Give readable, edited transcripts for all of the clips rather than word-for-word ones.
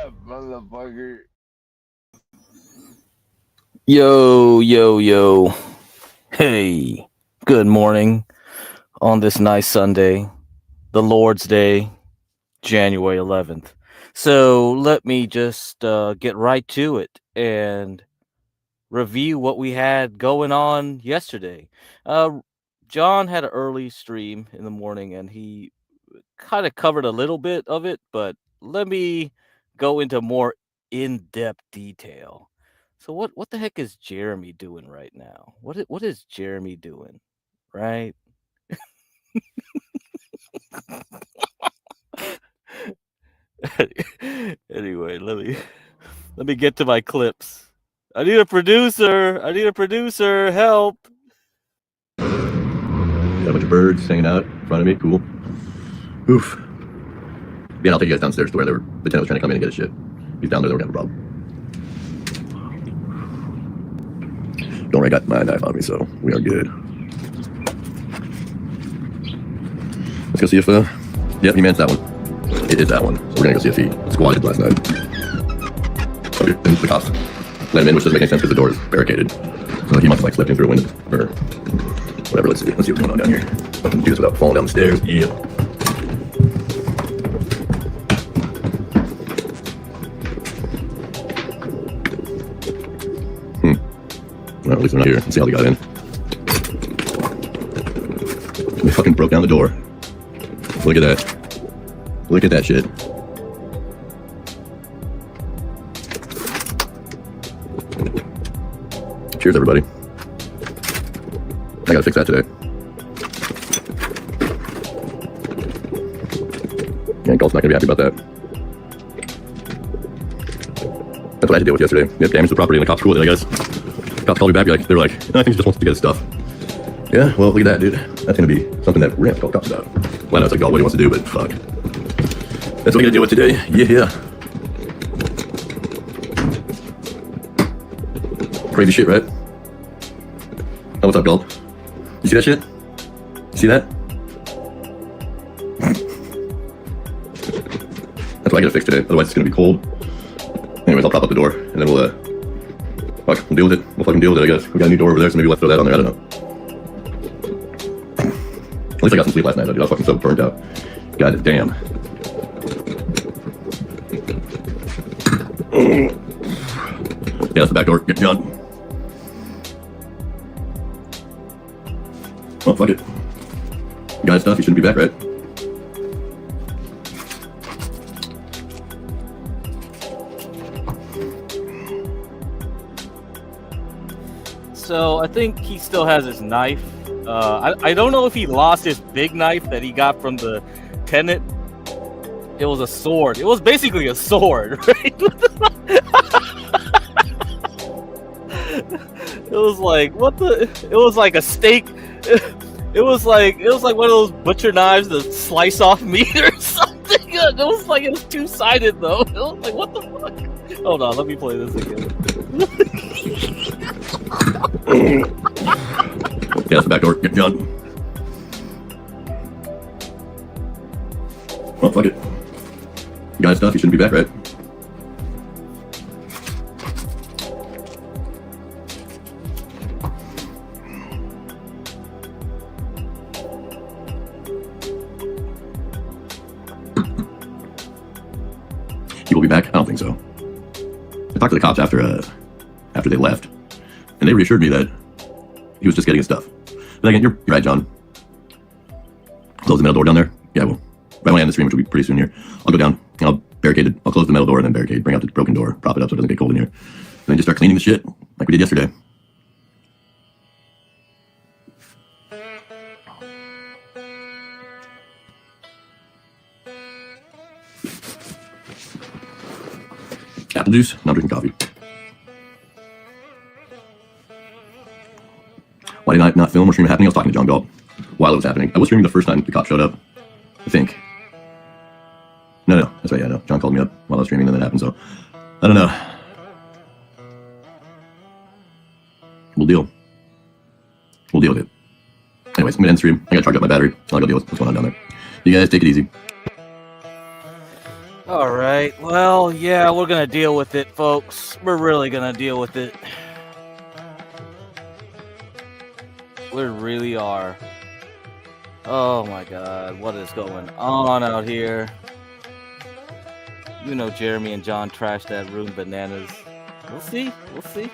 up, motherfucker? Yo, yo, yo. Hey, good morning on this nice Sunday, the Lord's Day, January 11th. So let me just get right to it and review what we had going on yesterday. John had an early stream in the morning and he kind of covered a little bit of it, but let me go into more in-depth detail. So what the heck is Jeremy doing right now? What is Jeremy doing? Right? Anyway, let me get to my clips. I need a producer. Help. Got a bunch of birds hanging out in front of me. Cool. Oof. Yeah, I'll take you guys downstairs to where the tenant was trying to come in and get his shit. He's down there, they were gonna have a problem. Don't worry, I got my knife on me, so we are good. Let's go see if, yep, he meant that one. It is that one. So we're gonna go see if he squatted last night. So the cops let him in, which doesn't make any sense because the door is barricaded. So he must have like slipped in through a window, or whatever. Let's see what's going on down here. I can do this without falling down the stairs. Yeah. Well, at least they're not here. Let's see how they got in. They fucking broke down the door. Look at that. Look at that shit. Cheers, everybody. I gotta fix that today. Yeah, Galt's not gonna be happy about that. That's what I had to deal with yesterday. We had damage to the property and the cops cool with it, I guess. Cops called me back, they were like, no, I think he just wants to get his stuff. Yeah, well, look at that, dude. That's gonna be something that we're gonna have to call the cops about. Well, I know it's like Galt what he wants to do, but fuck. That's what we're gonna deal with today. Yeah. Crazy shit, right? Oh, what's up, Galt? You see that shit? You see that? That's what I gotta fix today, otherwise it's gonna be cold. Anyways, I'll prop up the door, and then we'll deal with it. We'll fucking deal with it, I guess. We got a new door over there, so maybe we'll throw that on there, I don't know. At least I got some sleep last night, though, dude. I was fucking so burnt out. God damn. Yeah, that's the back door. Get John. Oh, fuck it. You got his stuff, he shouldn't be back, right? So I think he still has his knife. I don't know if he lost his big knife that he got from the tenant. It was a sword. It was basically a sword, right? It was like it was like a steak. It was like one of those butcher knives that slice off meat or something. It was two-sided though. It was like, what the fuck? Hold on, let me play this again. Yeah, that's the back door. Get John. Oh, fuck it. You got his stuff, he shouldn't be back, right? He will be back? I don't think so. I talked to the cops after they left, and they reassured me that he was just getting his stuff. But again, you're right, John. Close the metal door down there. Yeah, well, right when I end the stream, which will be pretty soon here, I'll go down and I'll barricade it. I'll close the metal door and then barricade, bring out the broken door, prop it up so it doesn't get cold in here, and then just start cleaning the shit like we did yesterday. Apple juice? No, I'm drinking coffee. Why did I not film or stream it happening? I was talking to John Galt while it was happening. I was streaming the first time the cops showed up, I think. No, that's right, yeah, no. John called me up while I was streaming and that happened, so I don't know. We'll deal with it. Anyways, I'm gonna end the stream. I gotta charge up my battery. I'll go deal with what's going on down there. You guys take it easy. All right. Well, yeah, we're gonna deal with it, folks. We're really gonna deal with it. We really are. Oh my God, what is going on out here? You know, Jeremy and John trashed that room bananas. We'll see. We'll see.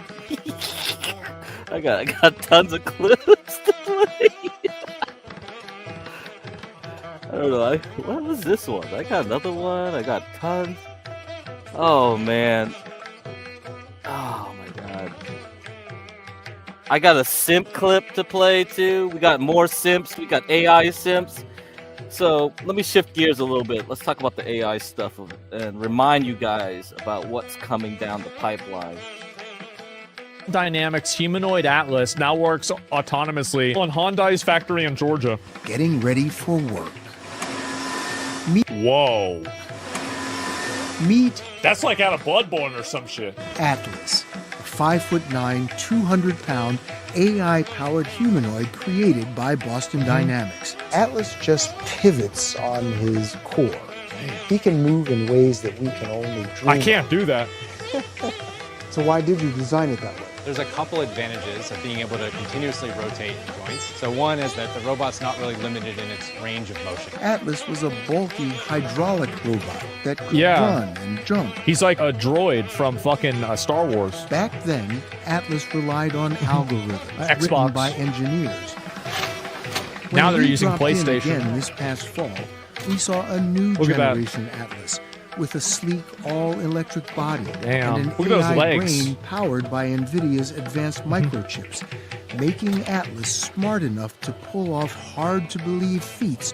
I got tons of clips to play. I don't know. What was this one? I got another one. I got tons. Oh man. Oh my God. I got a simp clip to play too. We got more simps. We got AI simps. So let me shift gears a little bit. Let's talk about the AI stuff and remind you guys about what's coming down the pipeline. Dynamics humanoid Atlas now works autonomously on Hyundai's factory in Georgia. Getting ready for work. Whoa. Meet That's like out of Bloodborne or some shit. Atlas, a 5'9", 200-pound AI-powered humanoid created by Boston Dynamics. Atlas just pivots on his core. He can move in ways that we can only dream. I can't do that. So why did you design it that way? There's a couple advantages of being able to continuously rotate joints. So one is that the robot's not really limited in its range of motion. Atlas was a bulky hydraulic robot that could Yeah. run and jump. He's like a droid from fucking Star Wars. Back then, Atlas relied on algorithms written Xbox. by engineers. Now When they're we using dropped in PlayStation. again this past fall, we saw a new Look at that. generation Atlas with a sleek all-electric body Damn. and an Look at those AI legs. brain powered by NVIDIA's advanced microchips, making Atlas smart enough to pull off hard-to-believe feats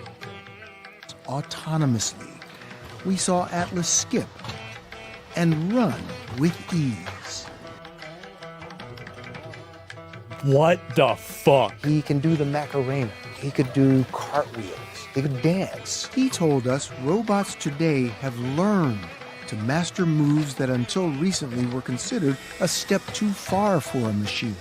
autonomously. We saw Atlas skip and run with ease. What the fuck? He can do the Macarena. He could do cartwheels. He could dance. He told us robots today have learned to master moves that until recently were considered a step too far for a machine.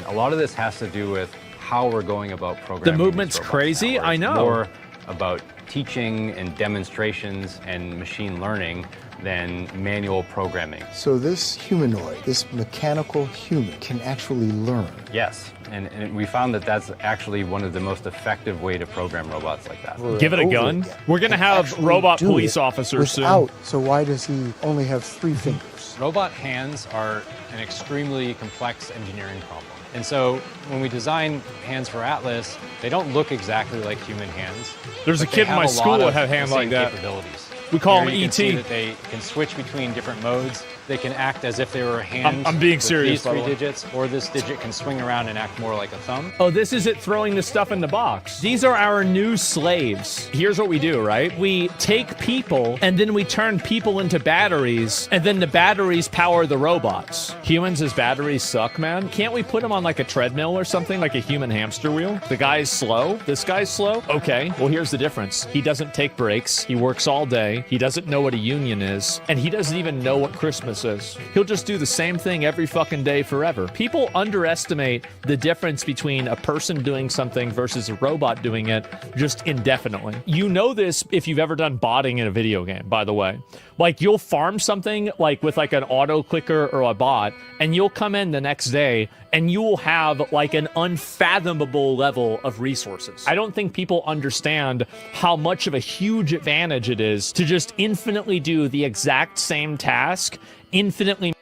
A lot of this has to do with how we're going about programming. The movement's these robots crazy, now, where I it's know. More about teaching and demonstrations and machine learning than manual programming. So this humanoid, this mechanical human, can actually learn. Yes, and we found that that's actually one of the most effective way to program robots like that. over Give it a and over gun. again, We're gonna and have actually robot do police it officers soon. without. So why does he only have 3 fingers? Robot hands are an extremely complex engineering problem. And so when we design hands for Atlas, they don't look exactly like human hands. There's a but they kid in have my a school lot that of had a hand the like same that. capabilities. We call Here him you can see ET. that they can switch between different modes. They can act as if they were hands. I'm being with serious, These by the 3 way. digits, or this digit can swing around and act more like a thumb. Oh, this is it throwing the stuff in the box. These are our new slaves. Here's what we do, right? We take people and then we turn people into batteries and then the batteries power the robots. Humans as batteries suck, man. Can't we put them on like a treadmill or something, like a human hamster wheel? The guy's slow. This guy's slow. Okay, well, here's the difference. He doesn't take breaks. He works all day. He doesn't know what a union is. And he doesn't even know what Christmas is. He'll just do the same thing every fucking day forever. People underestimate the difference between a person doing something versus a robot doing it just indefinitely. You know this if you've ever done botting in a video game, by the way. Like, you'll farm something like with like an auto clicker or a bot, and you'll come in the next day and you will have like an unfathomable level of resources. I don't think people understand how much of a huge advantage it is to just infinitely do the exact same task, infinitely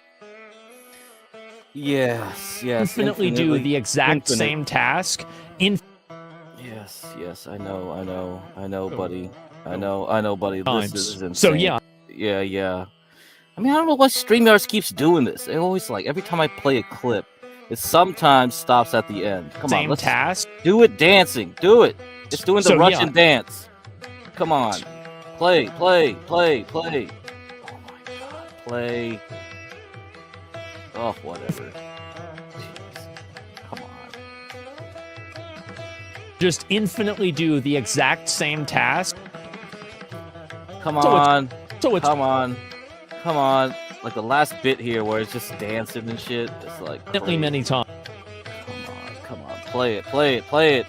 Yes, infinitely do the exact same task. Yes, I know, buddy. I know, buddy. This is insane. So yeah, Yeah. I mean, I don't know why StreamYards keeps doing this. They always like every time I play a clip, it sometimes stops at the end. Come on, same let's task. do it dancing. Do it. It's doing the So, yeah. Russian dance. Come on. Play. Oh my god. Play. Oh, whatever. Jeez. Come on. Just infinitely do the exact same task. Come So it's- on. So it's Come on. Like the last bit here where it's just dancing and shit. It's like infinitely crazy. many times. Come on. Play it.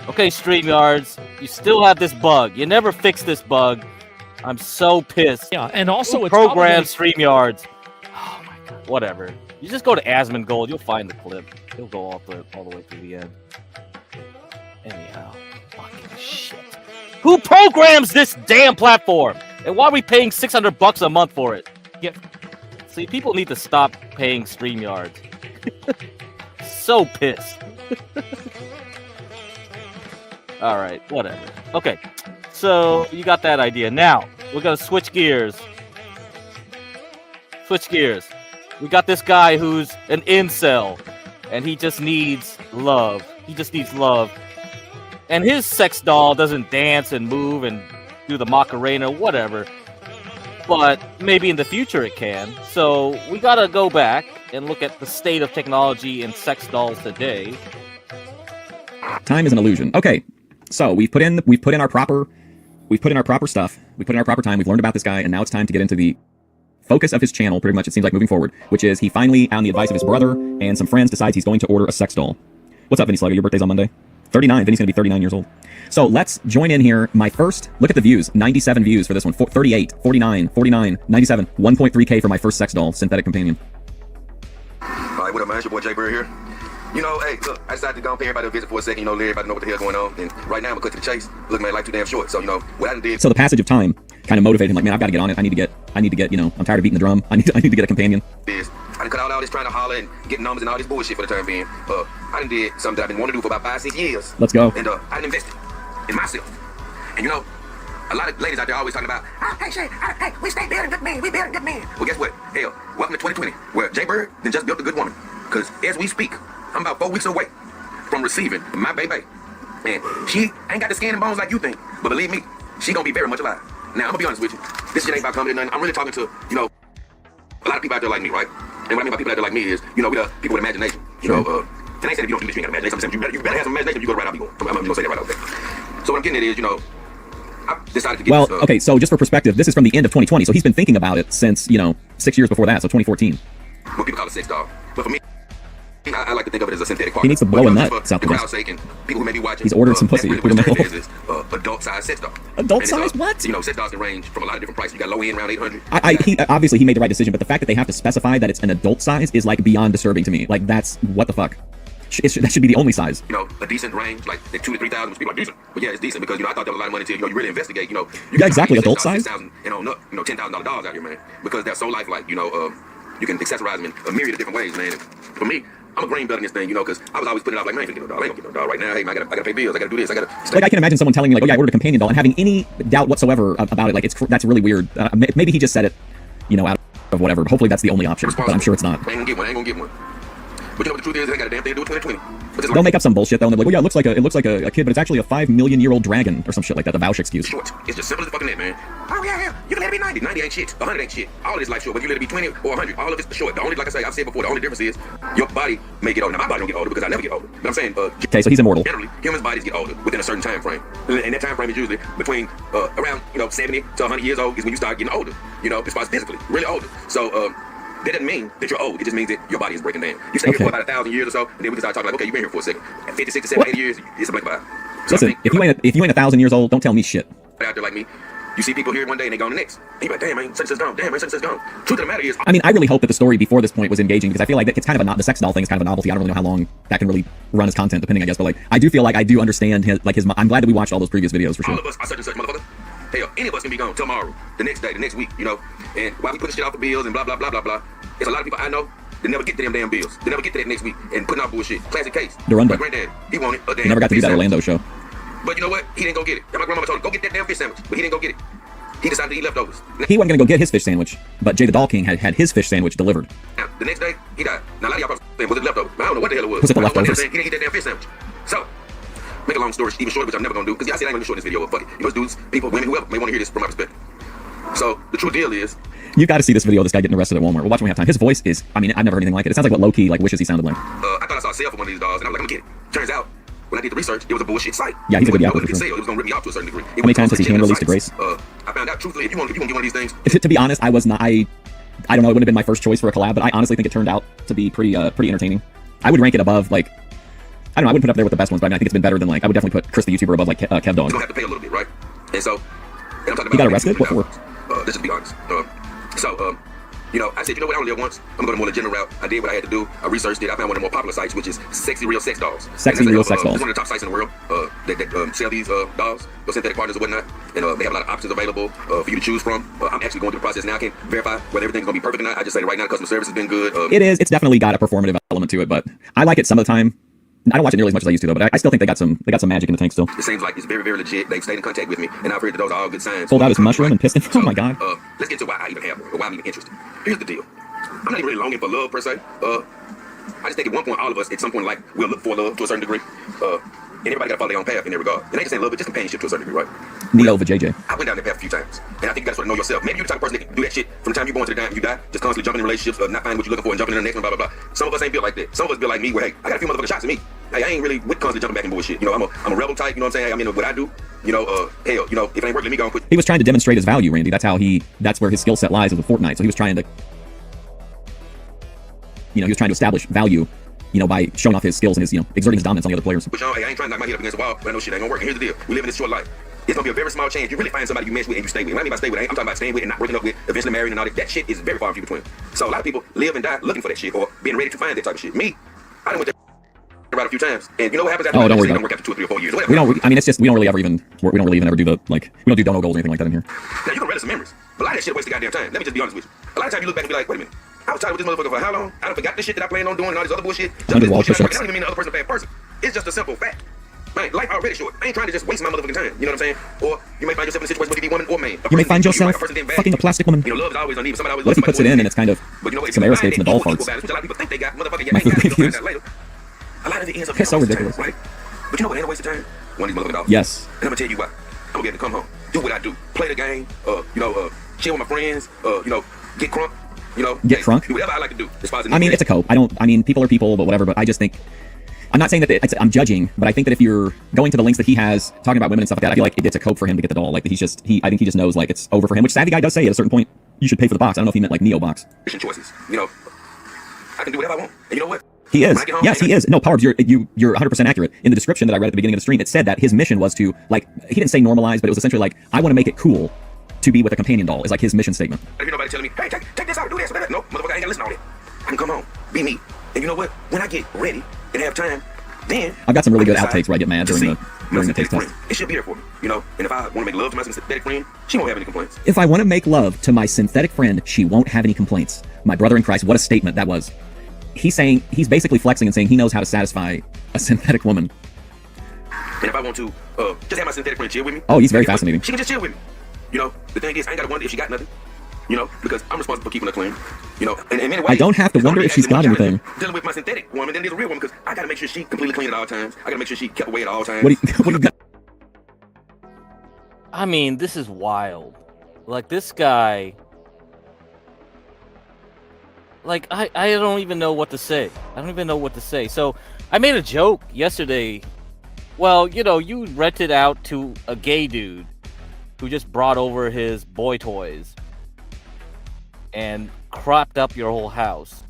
Okay, StreamYards, you still have this bug. You never fix this bug. I'm so pissed. Yeah, and also Who it's programmed probably- StreamYards. Oh my god. Whatever. You just go to Asmongold. You'll find the clip. It'll go all the way to the end. Anyhow, fucking shit. Who programs this damn platform? And why are we paying $600 a month for it? Yep. See, people need to stop paying StreamYards. So pissed. All right, whatever. Okay, so you got that idea. Now we're gonna switch gears. Switch gears. We got this guy who's an incel, and he just needs love. He just needs love. And his sex doll doesn't dance and move and do the Macarena, whatever. But maybe in the future it can. So we gotta go back and look at the state of technology in sex dolls today. Time is an illusion. Okay, so we've put in our proper stuff. We put in our proper time. We've learned about this guy, and now it's time to get into the focus of his channel. Pretty much, it seems like moving forward, which is he finally, on the advice of his brother and some friends, decides he's going to order a sex doll. What's up, Vinny Slugger? Your birthday's on Monday. 39. Vinny's gonna be 39 years old. So let's join in here. My first look at the views. 97 views for this one. 38, 49, 49, 97. 1.3K for my first sex doll, synthetic companion. All right, what up, man? It's your boy Jay Bird here. You know, hey, look, I decided to go and pay everybody a visit for a second, you know, let everybody know what the hell's going on. And right now, I'm gonna cut to the chase. Look, man, life too damn short. So, you know, what I done did. So the passage of time kind of motivated him, like, man, I've got to get on it. I need to get, you know, I'm tired of beating the drum. I need to get a companion. I done cut out all this trying to holler and get numbers and all this bullshit for the time being. I done did something that I've been wanting to do for about 5-6 years. Let's go. And I done invested in myself. And you know, a lot of ladies out there always talking about, hey, Shay, hey, we stay building good men. We building good men. Well, guess what? Hell, welcome to 2020, where Jay Bird then just built a good woman. Because as we speak, I'm about 4 weeks away from receiving my baby. And she ain't got the skin and bones like you think. But believe me, she gonna be very much alive. Now, I'm gonna be honest with you. This shit ain't about comedy or nothing. I'm really talking to, you know, a lot of people out there like me, right? And what I mean by people out there like me is, you know, we the people with imagination. You know, and I ain't saying if you don't do this, you ain't got imagination. I'm saying you better have some imagination. You go right out, I'm gonna say that right out there. So what I'm getting at is, you know, I decided to get well, this, okay, so just for perspective, this is from the end of 2020. So he's been thinking about it since, you know, 6 years before that, so 2014. what people call a sex doll. But for me, I like to think of it as a synthetic part. He needs to blow a nut, for South the West. crowd's sake and people who may be watching. He's ordered some pussy. That's really what it is adult-sized sex doll. Adult And size? it's, What? You know, sex dolls can range from a lot of different prices. You got low end around 800. He obviously he made the right decision, but the fact that they have to specify that it's an adult size is like beyond disturbing to me. Like that's what the fuck. That should be the only size. You know, a decent range, like the 2,000 to 3,000, which people are decent. But yeah, it's decent because, you know, I thought that was a lot of money until, you know, you really investigate, you know. Yeah, exactly, adult size. And on up, you know, $10,000 dolls out here, man. Because they're so lifelike, you know, you can accessorize them in a myriad of different ways, man. And for me, I'm a green belt in this thing, you know, because I was always putting it off like, man, I ain't gonna get no doll. I ain't gonna get no doll right now. Hey, man, I gotta pay bills. I gotta do this. I gotta. Like I can imagine someone telling me like, oh yeah, I ordered a companion doll, and having any doubt whatsoever about it. Like that's really weird. Maybe he just said it, you know, out of whatever. But hopefully that's the only option. But I'm sure it's not. I ain't gonna get one. But you know what the truth is, I ain't got a damn thing to do with 2020. They'll make up some bullshit though, and they're like, oh yeah, it looks like a kid, but it's actually a 5 million year old dragon or some shit like that. The Vouch excuse. Short. It's just simple as fucking that, man. Oh yeah. You can let it be 90. 90 ain't shit. 100 ain't shit. All of this life short. Whether you let it be 20 or 100, all of it's short. The only, like I say, I've said before, the only difference is your body may get older. Now my body don't get older because I never get older. But I'm saying, okay, so he's immortal. Generally, humans' bodies get older within a certain time frame, and that time frame is usually between around 70 to 100 years old is when you start getting older. You know, as far as physically, really older. So. That doesn't mean that you're old. It just means that your body is breaking down. You stay here for about 1,000 years or so, and then we can start talking like, okay, you've been here for a second. At 50, 60, 70, 80 years, it's a blink of an eye. So listen, if you ain't 1,000 years old, don't tell me shit. Out there like me, you see people here one day and they gone the next. And you're like, damn, man, such and such gone. Damn, man, such and such gone. Truth of the matter is, I mean, I really hope that the story before this point was engaging because I feel like it's kind of the sex doll thing is kind of a novelty. I don't really know how long that can really run as content, depending, I guess. But like, I do feel like I do understand his. I'm glad that we watched all those previous videos for sure. all of us are such and such motherfucker. Hell, any of us can be gone tomorrow, the next day, the next week, you know. And while we put shit off the bills and blah blah blah blah blah, there's a lot of people I know that never get to them damn bills. They never get to that next week and putting out bullshit. Classic case. TheUrbanLandord. My granddad, he wanted a damn. I never got to do that fish Orlando sandwich. show. But you know what? He didn't go get it. And my grandmama told him, go get that damn fish sandwich. But he didn't go get it. He decided to eat leftovers. He wasn't gonna go get his fish sandwich, but Jay the Doll King had his fish sandwich delivered. Now, the next day, he died. Now, a lot of y'all probably saying, was it leftovers? I don't know what the hell it was. Was it the I don't know what leftovers? He didn't eat that damn fish sandwich. So, make a long story even shorter, which I'm never gonna do, because I said I ain't gonna short this video, but fuck it. You know, dudes, people, women, whoever may want to hear this from my perspective. So, the true deal is, You got to see this video of this guy getting arrested at Walmart. We'll watch when we have time. His voice is, I mean, I've never heard anything like it. It sounds like what Low-Key like wishes he sounded like. I thought I saw a sale for one of these dolls, and I was like, I'm gonna get it. Turns out, when I did the research, it was a bullshit site. Yeah, he's a good guy. It was a sale. It was gonna rip me off to a certain degree. How many times has he hand-released to Grace? I found out, truthfully, if you want to get one of these things, To be honest, I was not. I don't know. It wouldn't have been my first choice for a collab, but I honestly think it turned out to be pretty entertaining. I would rank it above like, I don't know. I wouldn't put it up there with the best ones, but I mean, I think it's been better than like I would definitely put Chris the YouTuber above like Kev Dog. you're gonna have to pay a little bit, right? And so, at I'm talking He got about arrested? What for? Let's just be honest. You know, I said, you know what, I only live once. I'm going to go the more legitimate route. I did what I had to do. I researched it. I found one of the more popular sites, which is Sexy Real Sex Dolls. Sexy Real Sex Dolls. It's one of the top sites in the world that sell these dolls, those synthetic partners and whatnot. And they have a lot of options available for you to choose from. I'm actually going through the process now. I can't verify whether everything's going to be perfect or not. I just say right now, customer service has been good. It is. It's definitely got a performative element to it, but I like it some of the time. I don't watch it nearly as much as I used to, though, but I still think they got some magic in the tank still. It seems like it's very, very legit. They've stayed in contact with me, and I've heard that those are all good signs. Pulled out his mushroom and pissed him. Oh my god. Let's get to why I even have one, or why I'm even interested. Here's the deal. I'm not even really longing for love per se. I just think at one point all of us at some point like we'll look for love to a certain degree. And everybody got to follow their own path in that regard. And I ain't just saying love, but just companionship to a certain degree, right? Neo vajayjay. I went down that path a few times, and I think you got to sort of know yourself. Maybe you're the type of person that can do that shit from the time you're born to the time you die, just constantly jumping in relationships, not finding what you're looking for and jumping in the next one, blah blah blah. Some of us ain't built like that. Some of us built like me, where hey, I got a few motherfucking shots at me. Hey, I ain't really with constantly jumping back and bullshit. You know, I'm a rebel type. You know what I'm saying? I'm into what I do. You know, hell, you know, if it ain't working, let me go and quit. He was trying to demonstrate his value, Randy. That's where his skill set lies with Fortnite. So he was trying to, he was trying to establish value, by showing off his skills and his, exerting his dominance on the other players. But y'all, hey, I ain't trying to knock my head up against the wall, but I know shit ain't gonna work. And here's the deal: we live in this short life. It's gonna be a very small chance you really find somebody you mess with and you stay with. What I mean by stay with, I'm talking about staying with and not breaking up with, eventually marrying and all that. That shit is very far and few between. So a lot of people live and die looking for that shit or being ready to find that type of shit. Me, I done went there right a few times, and you know what happens after? Oh, don't worry about it. Don't work after 2 or 3 or 4 years. We don't. I mean, it's just we don't really ever even ever do the we don't do dono goals or anything like that in here. Now you can relish some memories, but a lot of that shit waste the goddamn time. Let me just be honest with you. A lot of time you look back and be like, wait a minute. I was tired with this motherfucker for how long? I done forgot this shit that I planned on doing and all this other bullshit. Just this bullshit I don't even mean the other person a bad person. It's just a simple fact. Man, life already short. I ain't trying to just waste my motherfucking time. You know what I'm saying? Or you may find yourself in a situation where you be woman or man. You may find yourself fucking a plastic woman. You know, love is always uneven. Somebody always what if he puts it in and it's kind of some air escapes and the doll farts? A lot of people think they got motherfucking My food reviews. A lot of it ends up It's so ridiculous. Right? But you know what ain't a waste of time? One of these motherfucking dogs. Yes. And I'm gonna tell you why. I'm gonna be able to come home, do what I do, play the game, chill with my friends, get crunk. Get crunk? Do whatever I like to do. I mean, it's a cope. People are people, but whatever. But I just think, I'm not saying that I'm judging, but I think that if you're going to the lengths that he has, talking about women and stuff like that, I feel like it's a cope for him to get the doll. Like I think he just knows like it's over for him. Which Savvy Guy does say at a certain point, you should pay for the box. I don't know if he meant like Neo box. Choices. I can do whatever I want. And you know what? He is. Yes, he is. No, Power, you're 100% accurate. In the description that I read at the beginning of the stream, it said that his mission was to, like, he didn't say normalize, but it was essentially like, I want to make it cool to be with a companion doll, is like his mission statement. If nobody telling me, hey, take this out, do this, no, motherfucker, I ain't gotta listen to all that. I can come home, be me. And you know what? When I get ready and have time, then I've got some really good outtakes where I get mad during the taste test. It should be there for me, And if I want to make love to my synthetic friend, she won't have any complaints. If I want to make love to my synthetic friend, she won't have any complaints. My brother in Christ, what a statement that was. He's basically flexing and saying he knows how to satisfy a synthetic woman. And if I want to just have my synthetic friend chill with me. Oh, he's very fascinating. She can just chill with me. The thing is, I ain't got to wonder if she got nothing. Because I'm responsible for keeping her clean. And in many ways, I don't have to wonder if she's got anything. Dealing with my synthetic woman than there's a real woman, because I got to make sure she's completely clean at all times. I got to make sure she kept away at all times. What do you got? I mean, this is wild. Like, this guy... Like, I don't even know what to say. So, I made a joke yesterday. Well, you rented out to a gay dude who just brought over his boy toys and cropped up your whole house.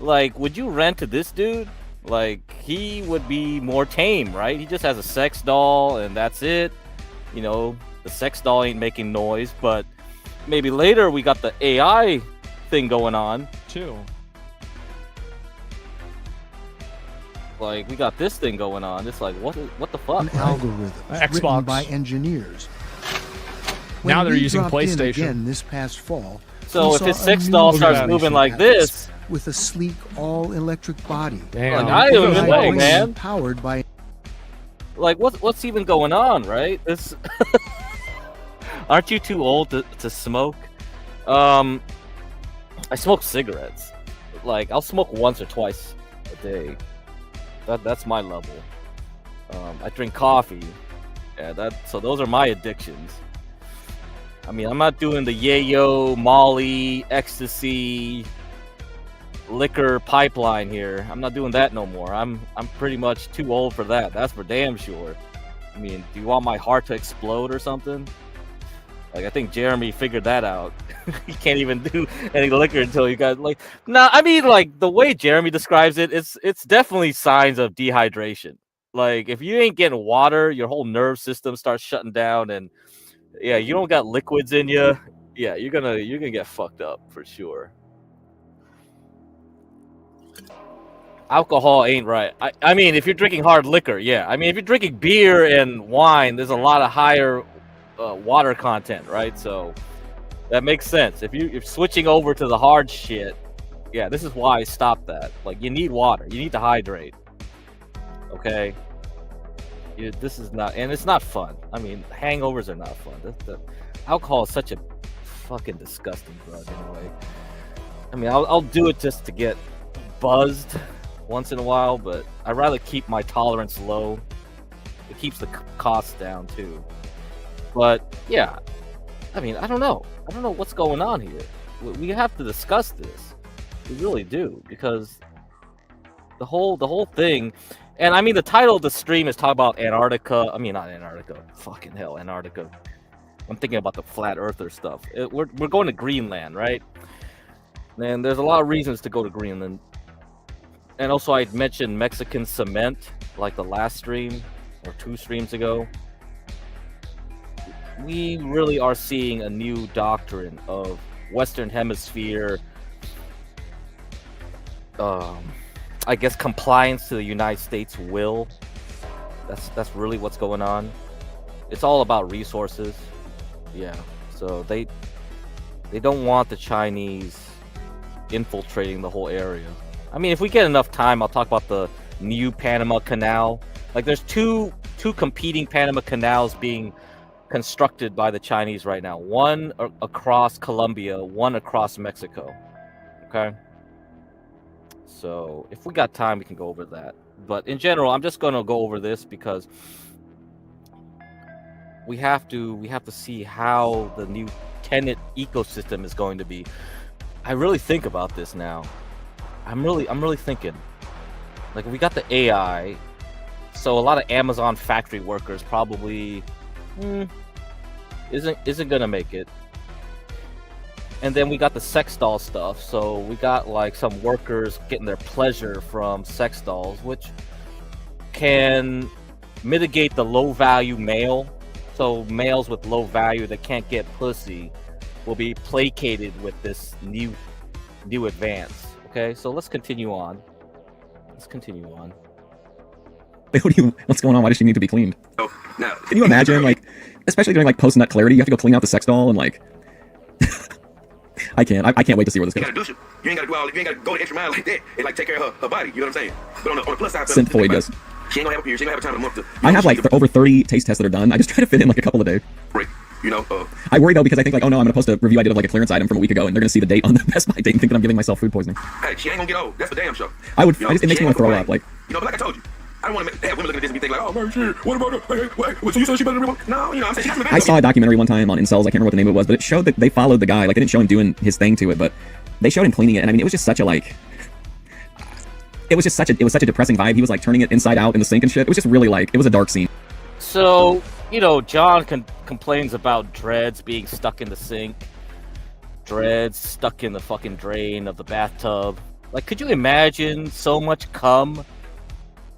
Like, would you rent to this dude? Like, he would be more tame, right? He just has a sex doll and that's it. The sex doll ain't making noise, but maybe later we got the AI thing going on too. Like, we got this thing going on. It's like, what the fuck? An algorithm Xbox. written by engineers. Now they're we using dropped in PlayStation. again this past fall. So we if saw his a sex new doll starts version moving of like Atlas this, with a sleek all-electric body. Damn. Like, I don't even know, Lightning man. Powered by like what's even going on, right? This aren't you too old to smoke? I smoke cigarettes. Like, I'll smoke once or twice a day. That's my level. I drink coffee. Yeah, so those are my addictions. I mean, I'm not doing the yayo, Molly, ecstasy, liquor pipeline here. I'm not doing that no more. I'm pretty much too old for that. That's for damn sure. I mean, do you want my heart to explode or something? Like, I think Jeremy figured that out. He can't even do any liquor until you got like. Nah, I mean, like, the way Jeremy describes it, it's definitely signs of dehydration. Like, if you ain't getting water, your whole nerve system starts shutting down, and Yeah, you don't got liquids in you. Yeah, you're gonna get fucked up for sure. Alcohol ain't right. I mean, if you're drinking hard liquor, yeah. I mean, if you're drinking beer and wine, there's a lot of higher water content, right? So that makes sense. If you're switching over to the hard shit, yeah, this is why I stopped that. Like, you need water. You need to hydrate. Okay? This is not, and it's not fun. I mean, hangovers are not fun. Alcohol is such a fucking disgusting drug anyway. I mean, I'll do it just to get buzzed once in a while, but I'd rather keep my tolerance low. It keeps the costs down too. But yeah, I mean, I don't know what's going on here. We have to discuss this. We really do, because the whole thing. And I mean, the title of the stream is talking about Antarctica. I mean, not Antarctica. Fucking hell, Antarctica. I'm thinking about the flat earther stuff. We're going to Greenland, right? And there's a lot of reasons to go to Greenland. And also, I mentioned Mexican cement, like the last stream or 2 streams ago. We really are seeing a new doctrine of Western Hemisphere, I guess, compliance to the United States will. That's really what's going on. It's all about resources. Yeah. So they don't want the Chinese infiltrating the whole area. I mean, if we get enough time, I'll talk about the new Panama Canal. Like, there's two competing Panama Canals being constructed by the Chinese right now. One across Colombia, one across Mexico. Okay? So if we got time, we can go over that. But in general, I'm just going to go over this because we have to see how the new tenant ecosystem is going to be. I really think about this now. I'm really thinking. Like, we got the AI, so a lot of Amazon factory workers probably isn't gonna make it. And then we got the sex doll stuff, so we got like some workers getting their pleasure from sex dolls, which can mitigate the low value male. So males with low value that can't get pussy will be placated with this new advance. Okay, so let's continue on. What's going on? Why does she need to be cleaned? Oh, now, Can you imagine, like, especially during like post-nut clarity, you have to go clean out the sex doll and like, I can't wait to see where this you goes. gotta do shit. You ain't gotta go the extra mile like that and like take care of her body. You know what I'm saying? But on the plus side, Synthfoid does. She ain't gonna have a period. She ain't gonna have a time in a month to. I have like over 30 taste tests that are done. I just try to fit in like a couple a day. Break. You know. I worry though because I think like, oh no, I'm gonna post a review I did of like a clearance item from a week ago, and they're gonna see the date on the Best Buy date and think that I'm giving myself food poisoning. Hey, she ain't gonna get old. That's for damn sure. It makes me want to throw up. Like, you know, but like I told you, I don't want to have women looking at this and be thinking like, oh man, shit, what about her? So you said she better than everyone? No, you know, I'm saying she got some I saw a documentary one time on incels. I can't remember what the name of it was, but it showed that they followed the guy. Like, they didn't show him doing his thing to it, but they showed him cleaning it. And I mean, it was just such a like. It was such a depressing vibe. He was like turning it inside out in the sink and shit. It was just really like, it was a dark scene. So, you know, John complains about dreads being stuck in the sink. Dreads stuck in the fucking drain of the bathtub. Like, could you imagine so much cum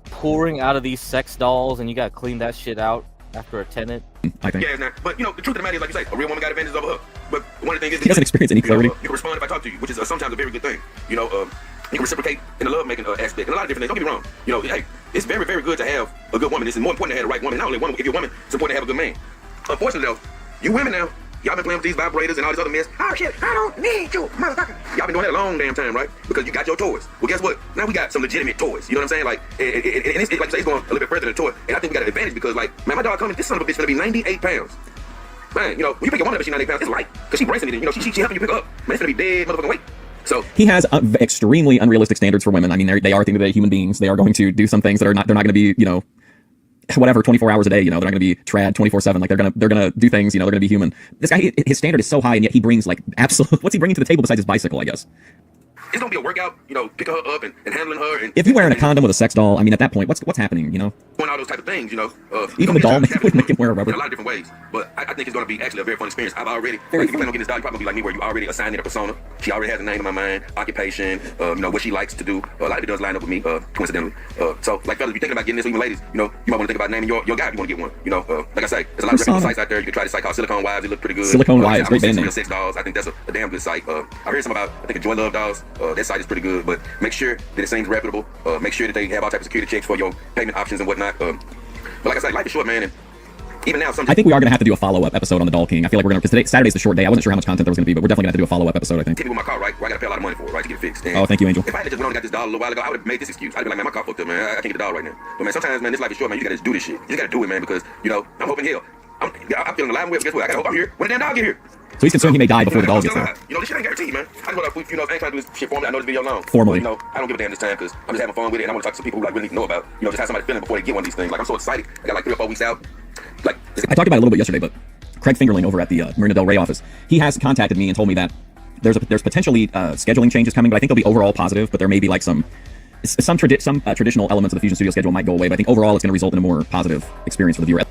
pouring out of these sex dolls and you gotta clean that shit out after a tenant? I think. Yeah, it's not. But you know, the truth of the matter is, like you say, a real woman got advantages over her. But one of the things is He doesn't experience any clarity. You can respond if I talk to you, which is sometimes a very good thing. You know, you can reciprocate in the love-making aspect and a lot of different things. Don't get me wrong. You know, hey, it's very, very good to have a good woman. It's more important to have the right woman. Not only one, if you're a woman, it's important to have a good man. Unfortunately, though, you women now, y'all been playing with these vibrators and all this other mess. Oh shit, I don't need you, motherfucker. Y'all been doing that a long damn time, right? Because you got your toys. Well, guess what? Now we got some legitimate toys. You know what I'm saying? Like, and it's like you say, it's going a little bit further than a toy. And I think we got an advantage because, like, man, my dog coming, this son of a bitch gonna be 98 pounds. Man, you know, when you pick a woman up, she's 98 pounds. It's light, because she bracing it. You know, she helping you pick her up. Man, it's gonna be dead motherfucking weight. So he has extremely unrealistic standards for women. I mean, they are at the end of the day human beings. They are going to do some things that they're not going to be, you know, whatever, 24 hours a day. You know, they're not going to be trad 24/7. Like, they're gonna do things. You know, they're gonna be human. This guy, his standard is so high, and yet he brings like absolute. What's he bringing to the table besides his bicycle? I guess. it's gonna be a workout, you know, picking her up and handling her. And if you're wearing a condom with a sex doll, I mean, at that point, what's happening, you know? Doing all those type of things, you know. Even the doll would make him wear a rubber. In a lot of different ways. But I think it's going to be actually a very fun experience. I've already, like, if you plan on getting this doll, you probably be like me, where you already assigned it a persona. She already has a name in my mind, occupation, you know, what she likes to do. A lot of it does line up with me, coincidentally. So, like, fellas, if you're thinking about getting this, or even ladies, you know, you might want to think about naming your guy if you want to get one. You know, like I say, there's a lot of reputable sites out there. You can try this site called Silicone Wives. It look pretty good. Silicone Wives, great band name. Sex dolls. I think that's a damn good site. I heard some about, I think, Joy Love Dolls. That site is pretty good, but make sure that it seems reputable. Make sure that they have all types of security checks for your payment options and whatnot. But like I said, life is short, man, and even now, sometimes I think we are going to have to do a follow-up episode on the Doll King. I feel like we're going to, because Saturday's the short day. I wasn't sure how much content there was going to be, but we're definitely going to have to do a follow-up episode, I think. hit me with my car, right? Where I got to pay a lot of money for it, right, to get it fixed. And oh, thank you, Angel. if I had just went on and got this doll a little while ago, I would have made this excuse. I'd be like, man, my car fucked up, man. I can't get the doll right now. But man, sometimes, man, this life is short, man. You just got to do this shit. You just got to do it, man, because, you know, I'm hoping hell. I'm feeling alive and well. Guess what? I got to hope I'm here when the damn dog get here. So he's concerned he may die before the doll gets there. You know, this shit ain't guaranteed, man. I just want to, you know, I ain't trying to do this shit formally. I know this video long. Formally. But, you know, I don't give a damn this time because I'm just having fun with it, and I want to talk to some people who like really need to know about, you know, just have somebody feeling before they get one of these things. Like, I'm so excited. I got like 3 or 4 weeks out. Like, I talked about it a little bit yesterday, but Craig Fingerling over at the Marina Del Rey office, he has contacted me and told me that there's potentially scheduling changes coming, but I think they'll be overall positive. But there may be like some traditional elements of the Fusion Studio schedule might go away. But I think overall it's going to result in a more positive experience for the viewer.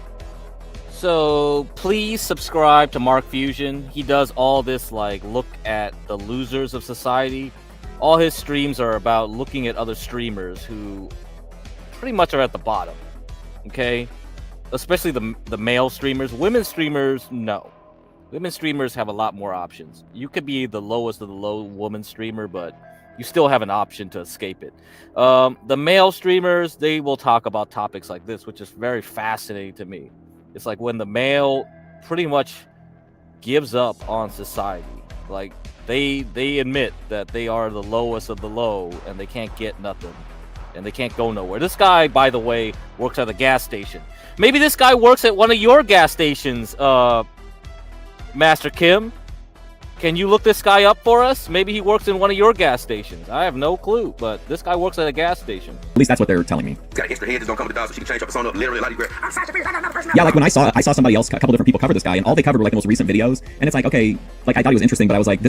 So please subscribe to Mark Fusion. He does all this, like, look at the losers of society. All his streams are about looking at other streamers who pretty much are at the bottom. Okay, especially the male streamers. Women streamers, no. Women streamers have a lot more options. You could be the lowest of the low woman streamer, but you still have an option to escape it. The male streamers, they will talk about topics like this, which is very fascinating to me. It's like when the male pretty much gives up on society. Like, they admit that they are the lowest of the low and they can't get nothing and they can't go nowhere. This guy, by the way, works at a gas station. Maybe this guy works at one of your gas stations, Master Kim. Can you look this guy up for us? Maybe he works in one of your gas stations. I have no clue, but this guy works at a gas station. At least that's what they're telling me. got extra head that's gonna come with the dog, so she can change her persona literally a lot easier. I'm Sasha Fierce, I got another person. Yeah, like when I saw somebody else, a couple different people cover this guy, and all they covered were like the most recent videos, and it's like, okay, like I thought he was interesting, but I was like,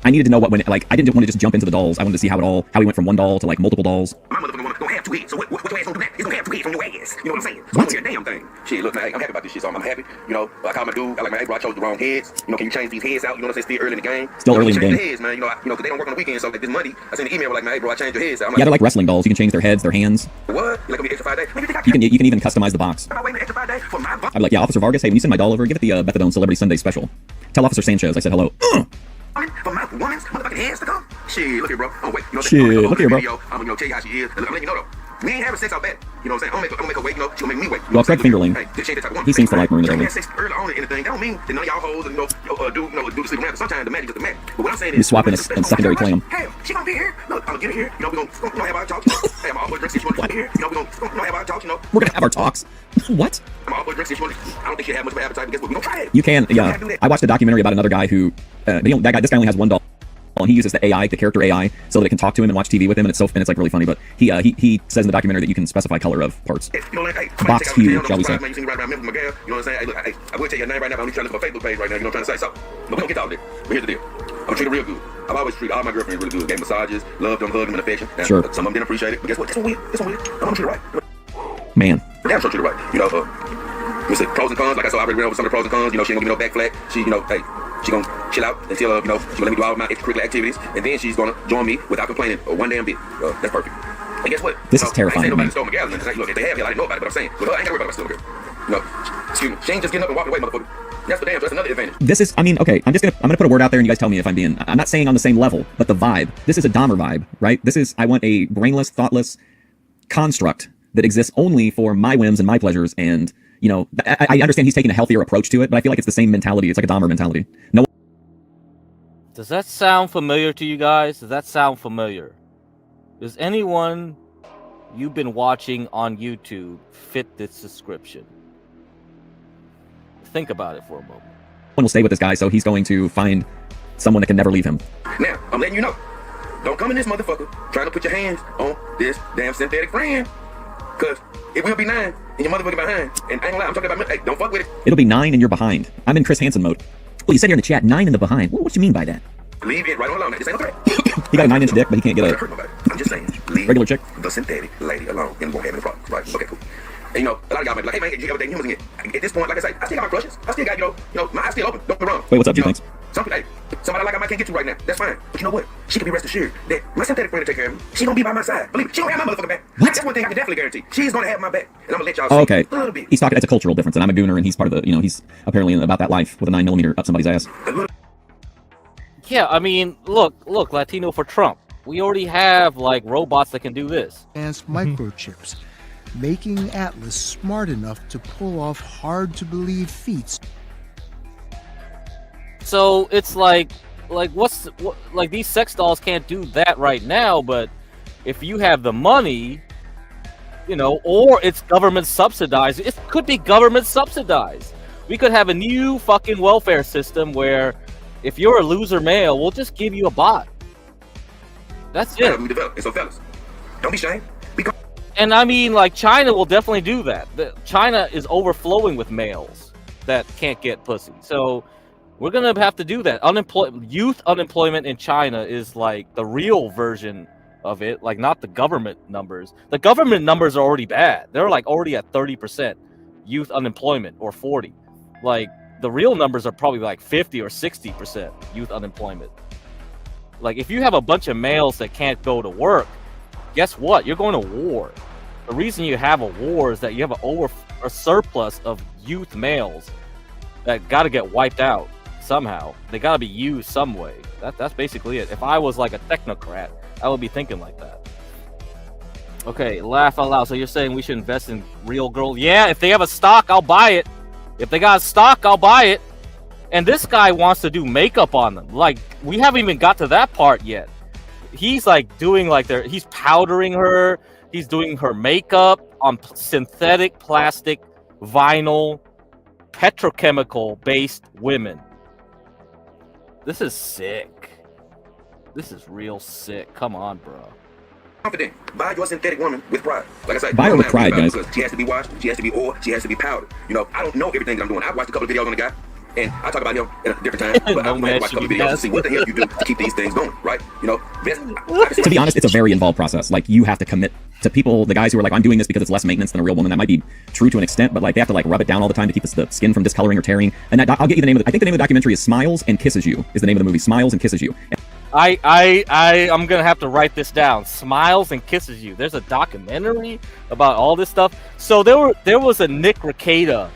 I needed to know what when, like, I didn't want to just jump into the dolls. I wanted to see how he went from one doll to like multiple dolls. My motherfucker gonna have 2 heads, so what your ass gonna do that? He's gonna have 2 heads on your ass. You know what I'm saying? So What? I don't hear a damn thing. Shit, look, man, I'm happy about this shit, so I'm happy. You know, I called my dude, I like, man, hey bro, I chose the wrong heads. You know, can you change these heads out? You know what I'm saying? Still early in the game. Still you know, early in the change game. Heads, man. You know, cause they don't work on the weekend, so like this Monday, I sent an email like, man, hey bro, I changed your heads out. I'm Yeah, they're like wrestling dolls. You can change their heads, their hands. what? You like gonna be extra 5 days? Man, you think I You can even customize the box. I'm waiting extra 5 days for my box. I'd be like, yeah, Officer Vargas, hey, when you send my doll over, give it the Bethadone Celebrity Sunday special. Tell Officer Sanchez I said hello. For my woman's motherfucking hands to come. Shit, look here, bro. Oh wait, you know, Shit, look here, bro. I'm gonna tell you how she is. I'm letting you know though. We ain't having sex out bad. You know what I'm saying? I'm gonna make her wait. You know, she'll make me wait. Well, Craig Fingerling, Hey, this ain't the type of woman. he seems to like Marina Del Rey. Have sex early on in anything. That don't mean that none of y'all hoes and do the sleep around. Sometimes the magic is the magic. But what I'm saying is, He's swapping a secondary clam. Hell, she gonna be here. Look, I'm gonna get her here. You know, we gonna have our talk. Hey, I'm always drinking. She wanna be here. You know, we gonna have our talk. You know, We're gonna have our talks. What? I'm always drinking. She wanna. I don't think she have much of an appetite. But guess what? We gonna try it. You can, We yeah. gotta do that. I watched a documentary about another guy who, this guy only has one doll, and he uses the AI, the character AI, so that it can talk to him and watch TV with him, and it's like really funny. But he says in the documentary that you can specify color of parts. You know, like, hey, Box hue, shall we say. Man, you see me right around my girl. You know what I'm saying? Hey, look, hey, I will tell you your name right now, but I'm only trying to look for a Facebook page right now. You know what I'm trying to say? So, but we don't get all that. But here's the deal. I'm treating her real good. I've always treated all my girlfriends really good. Gave massages, loved them, hugged them, and affection. Now, Sure. Some of them didn't appreciate it, but guess what? This one will. I'm gonna treat her right. Man. Damn sure treat her right. You know, we said pros and cons. Like I said, I already read over some of the pros and cons. You know, she ain't gonna give me no back flat. She, you know, hey, she gonna chill out until, you know, she gonna let me do all of my extracurricular activities, and then she's gonna join me without complaining one damn bit. That's perfect. And guess what? This is terrifying I ain't to me. saying nobody stole my gal. Look, if they have, I didn't know about it, but I'm saying, with her, I ain't gotta worry about stealing her. You know, excuse me, she ain't just getting up and walking away, motherfucker. That's the damn. That's another advantage. This is, I mean, okay, I'm gonna put a word out there and you guys tell me if I'm not saying on the same level, but the vibe. This is a Dahmer vibe, right? I want a brainless, thoughtless construct that exists only for my whims and my pleasures, and, you know, I understand he's taking a healthier approach to it, but I feel like it's the same mentality. It's like a Dahmer mentality. No. Does that sound familiar to you guys? Does that sound familiar? Does anyone you've been watching on YouTube fit this description? Think about it for a moment. One will stay with this guy, so he's going to find someone that can never leave him. Now, I'm letting you know. Don't come in this motherfucker trying to put your hands on this damn synthetic friend. Cause it will be 9 and your motherfucker behind. And I ain't gonna lie, I'm talking about, hey, don't fuck with it. It'll be 9 and you're behind. I'm in Chris Hansen mode. Well, you said here in the chat, 9 in the behind. What do you mean by that? Leave it right on alone. This ain't no threat. He got a 9-inch dick, but he can't get hurt nobody. I'm just saying, leave regular chick. the synthetic lady alone and won't have any problems. Right? Okay, cool. And a lot of y'all might be like, hey man, you ever dating humans again? At this point, like I say, I still got my crushes. I still got, my eyes still open. Don't be wrong. Wait, what's up, G? Thanks. Somebody I like I might can't get to right now. That's fine. But you know what? She can be rest assured that my synthetic friend will take care of me. She gonna be by my side. Believe me, she gonna have my motherfucking back. What? That's one thing I can definitely guarantee. She's gonna have my back. And I'm gonna let y'all Oh, see okay. a little bit. He's talking. It's a cultural difference, and I'm a gooner, and he's part of the. He's apparently about that life with a 9mm up somebody's ass. Yeah, I mean, look, Latino for Trump. We already have like robots that can do this. Advanced microchips, making Atlas smart enough to pull off hard-to-believe feats. So it's like these sex dolls can't do that right now, but if you have the money, or it's government subsidized, it could be government subsidized. We could have a new fucking welfare system where if you're a loser male, we'll just give you a bot. That's it. We develop. And so fellas, don't be ashamed. And I mean, like, China will definitely do that. China is overflowing with males that can't get pussy. So we're gonna have to do that. Youth unemployment in China is like the real version of it, like not the government numbers. The government numbers are already bad. They're like already at 30% youth unemployment or 40. Like the real numbers are probably like 50 or 60% youth unemployment. Like if you have a bunch of males that can't go to work, guess what? You're going to war. The reason you have a war is that you have a surplus of youth males that got to get wiped out somehow. They got to be used some way. That's basically it. If I was like a technocrat, I would be thinking like that. Okay, laugh out loud. So you're saying we should invest in real girls? Yeah, if they have a stock, I'll buy it. If they got a stock, I'll buy it. And this guy wants to do makeup on them. Like, we haven't even got to that part yet. He's like doing like he's powdering her. He's doing her makeup on synthetic plastic, vinyl, petrochemical based women. This is sick. This is real sick. Come on, bro. Confident. Buy your synthetic woman with pride. Like I said, buy her with pride, guys. She has to be washed. She has to be oiled. She has to be powdered. I don't know everything that I'm doing. I watched a couple of videos on the guy. And I talk about him at a different time, but I'm going to watch a couple of videos to see what the hell you do to keep these things going, right? To be honest, it's a very involved process. Like, you have to commit to people, the guys who are like, I'm doing this because it's less maintenance than a real woman. That might be true to an extent, but like, they have to like rub it down all the time to keep the skin from discoloring or tearing. And I'll get you the name of I think the name of the documentary is Smiles and Kisses You, is the name of the movie. Smiles and Kisses You. I'm gonna have to write this down. Smiles and Kisses You. There's a documentary about all this stuff. So there was a Nick Rekieta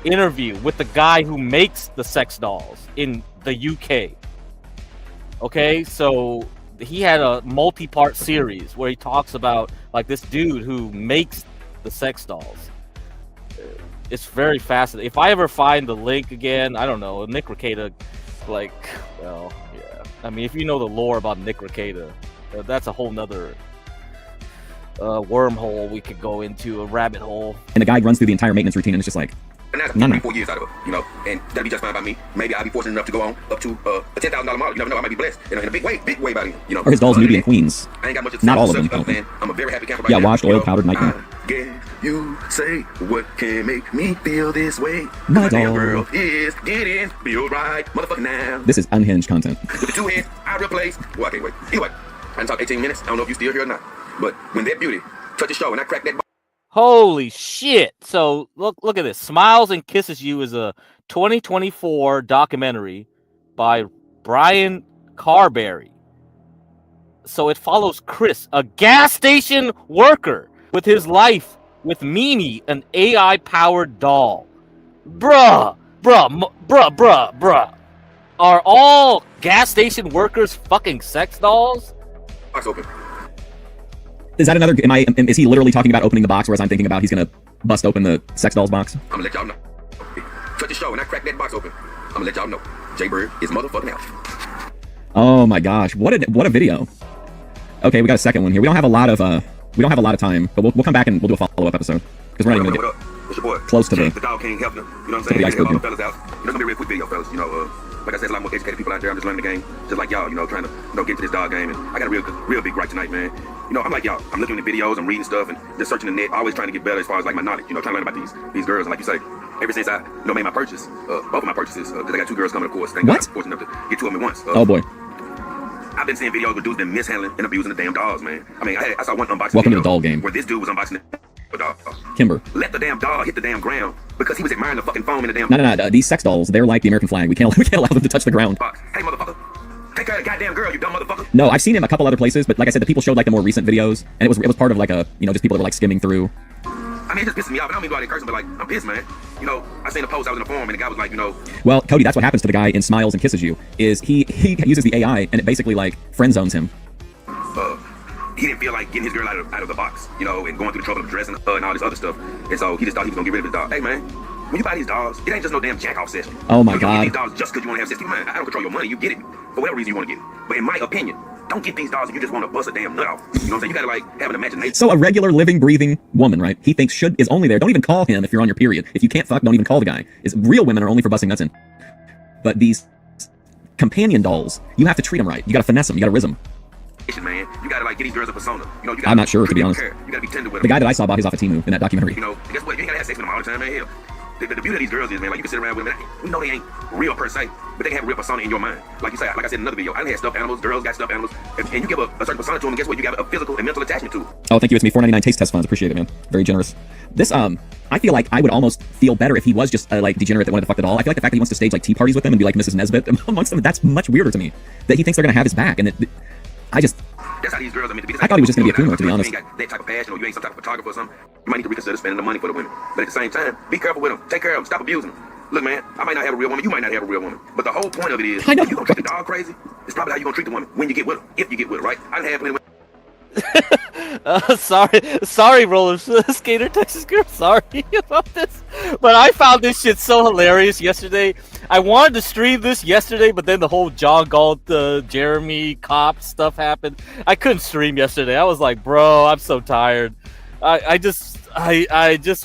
interview with the guy who makes the sex dolls in the UK. Okay, so he had a multi-part series where he talks about like this dude who makes the sex dolls. It's very fascinating. If I ever find the link again, I don't know, Nick Rekieta, like, well, yeah. I mean, if you know the lore about Nick Rekieta, that's a whole nother wormhole we could go into, a rabbit hole. And the guy runs through the entire maintenance routine, and it's just like, and that's 3-4 years out of her, and that'll be just fine by me. Maybe I'll be fortunate enough to go on up to a $10,000 model. You never know, I might be blessed in a big way by then. Or his dolls Nubian queens. I ain't got much to say. Not all of them. Other than I'm a very happy camper right yeah, now. washed, oiled, powdered, nightmare. Guess you say what can make me feel this way? My damn doll world is getting feel right, motherfucking now. This is unhinged content. With the 2 hands, I replace. Well, I can't wait. Anyway, I done talked 18 minutes. I don't know if you still here or not, but when that beauty touch the show and I crack that. Holy shit. So look at this. Smiles and Kisses You is a 2024 documentary by Brian Carberry. So it follows Chris, a gas station worker, with his life with Mimi, an AI-powered doll. Bruh. Are all gas station workers fucking sex dolls? Box open. Is that another? Is he literally talking about opening the box, whereas I'm thinking about he's gonna bust open the sex dolls box? I'm gonna let y'all know. Touch the show and I crack that box open. I'm gonna let y'all know. Jaybird is motherfucking out. Oh my gosh, what a video. Okay, we got a second one here. We don't have a lot of time, but we'll come back and we'll do a follow-up episode because we're not even gonna get close to the dog king helping him. You know what I'm saying? iceberg All the fellas out. It's gonna be a real quick video, fellas. Like I said, a lot more educated people out there. I'm just learning the game, just like y'all. Trying to get to this dog game. And I got a real big gripe tonight, man. I'm like y'all. I'm looking at the videos, I'm reading stuff, and just searching the net, always trying to get better as far as like my knowledge. Trying to learn about these girls. And like you say, ever since I made my purchase, both of my purchases, because I got 2 girls coming, of course. Thank God I was fortunate enough to get 2 of them at once. Oh boy. I've been seeing videos where dudes been mishandling and abusing the damn dogs, man. I mean, I saw one unboxing Welcome to video the doll game. where this dude was unboxing the dog. Kimber. Let the damn dog hit the damn ground because he was admiring the fucking foam in the damn No. These sex dolls, they're like the American flag. We can't allow them to touch the ground. box. Hey, motherfucker. Take care of the goddamn girl, you dumb motherfucker. No, I've seen him a couple other places, but like I said, the people showed like the more recent videos, and it was part of like a, you know, just people that were like skimming through. I mean, it just pisses me off. I don't mean to go out there cursing, but like, I'm pissed, man. You know, I seen a post, I was in a forum, and the guy was like, you know... Well, Cody, that's what happens to the guy in Smiles and Kisses You, is he uses the AI, and it basically like friend zones him. He didn't feel like getting his girl out of the box, you know, and going through the trouble of dressing her and all this other stuff. And so he just thought he was gonna get rid of his dog. Hey, man, when you buy these dogs, it ain't just no damn jack-off session. Oh my you don't God. get these dogs just because you want to have sex. Keep in mind, I don't control your money. You get it for whatever reason you want to get it. But in my opinion, don't get these dogs if you just want to bust a damn nut off. You know what I'm saying? You gotta like have an imagination. So a regular living, breathing woman, right? He thinks is only there. Don't even call him if you're on your period. If you can't fuck, don't even call the guy. Real women are only for busting nuts in. But these companion dolls, you have to treat them right. You gotta finesse them. You gotta rizz them. Man, you gotta like get these girls a persona. You know, you gotta, I'm not sure, to be honest. You gotta be tender with The them. guy that I saw bought his off of Temu in that documentary. You know, guess what? You ain't gotta have sex with them all the time, man. Hell, the beauty of these girls is, man, like you can sit around with them. We know they ain't real per se, but they can have a real persona in your mind. Like you say, like I said in another video, I done had stuffed animals. Girls got stuffed animals, and you give a certain persona to them. And guess what? You got a physical and mental attachment to. Oh, thank you. It's me. $4.99 taste test funds. Appreciate it, man. Very generous. This I feel like I would almost feel better if he was just like degenerate that wanted to fuck the doll. I feel like the fact that he wants to stage like tea parties with them and be like Mrs. Nesbitt amongst them, that's much weirder to me. That he thinks they're gonna have his back, and That's how these girls are meant to be. I thought he was just gonna be a coomer, to be honest. You ain't got that type of passion, or you ain't some type of photographer or something. You might need to reconsider spending the money for the women. But at the same time, be careful with them. Take care of them. Stop abusing them. Look, man, I might not have a real woman. You might not have a real woman. But the whole point of it is, I know. if you gonna treat the dog crazy, it's probably how you gonna treat the woman when you get with her. If you get with her, right? I done had plenty of sorry, roller skater Texas girl. Sorry about this, but I found this shit so hilarious yesterday. I wanted to stream this yesterday, but then the whole John Galt, Jeremy Cop stuff happened. I couldn't stream yesterday. I was like, bro, I'm so tired. I just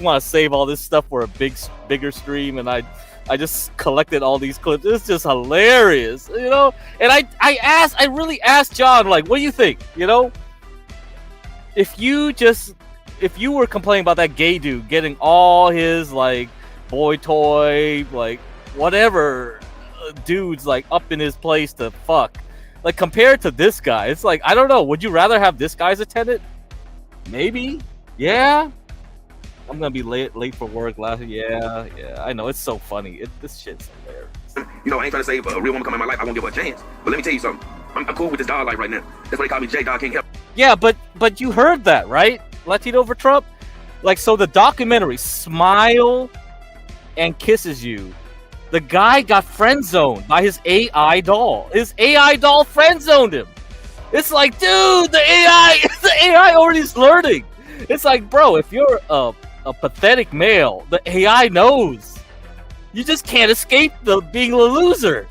want to save all this stuff for a bigger stream, and I just collected all these clips. It's just hilarious, you know. And I really asked John, like, what do you think, you know? If you were complaining about that gay dude getting all his like boy toy, like whatever dudes like up in his place to fuck, like compared to this guy, it's like, I don't know. Would you rather have this guy's attendant? Maybe. Yeah. I'm gonna be late for work. Yeah. I know, it's so funny. This shit's hilarious. You know, I ain't trying to say if a real woman come in my life, I won't give her a chance. But let me tell you something. I'm cool with this dog life right now. That's why they call me J Dog King Help. Yeah, but you heard that, right? Latino over Trump? Like, so the documentary, Smile and Kisses You, the guy got friend zoned by his AI doll. His AI doll friend zoned him. It's like, dude, the AI already is learning. It's like, bro, if you're a pathetic male, the AI knows. You just can't escape being a loser.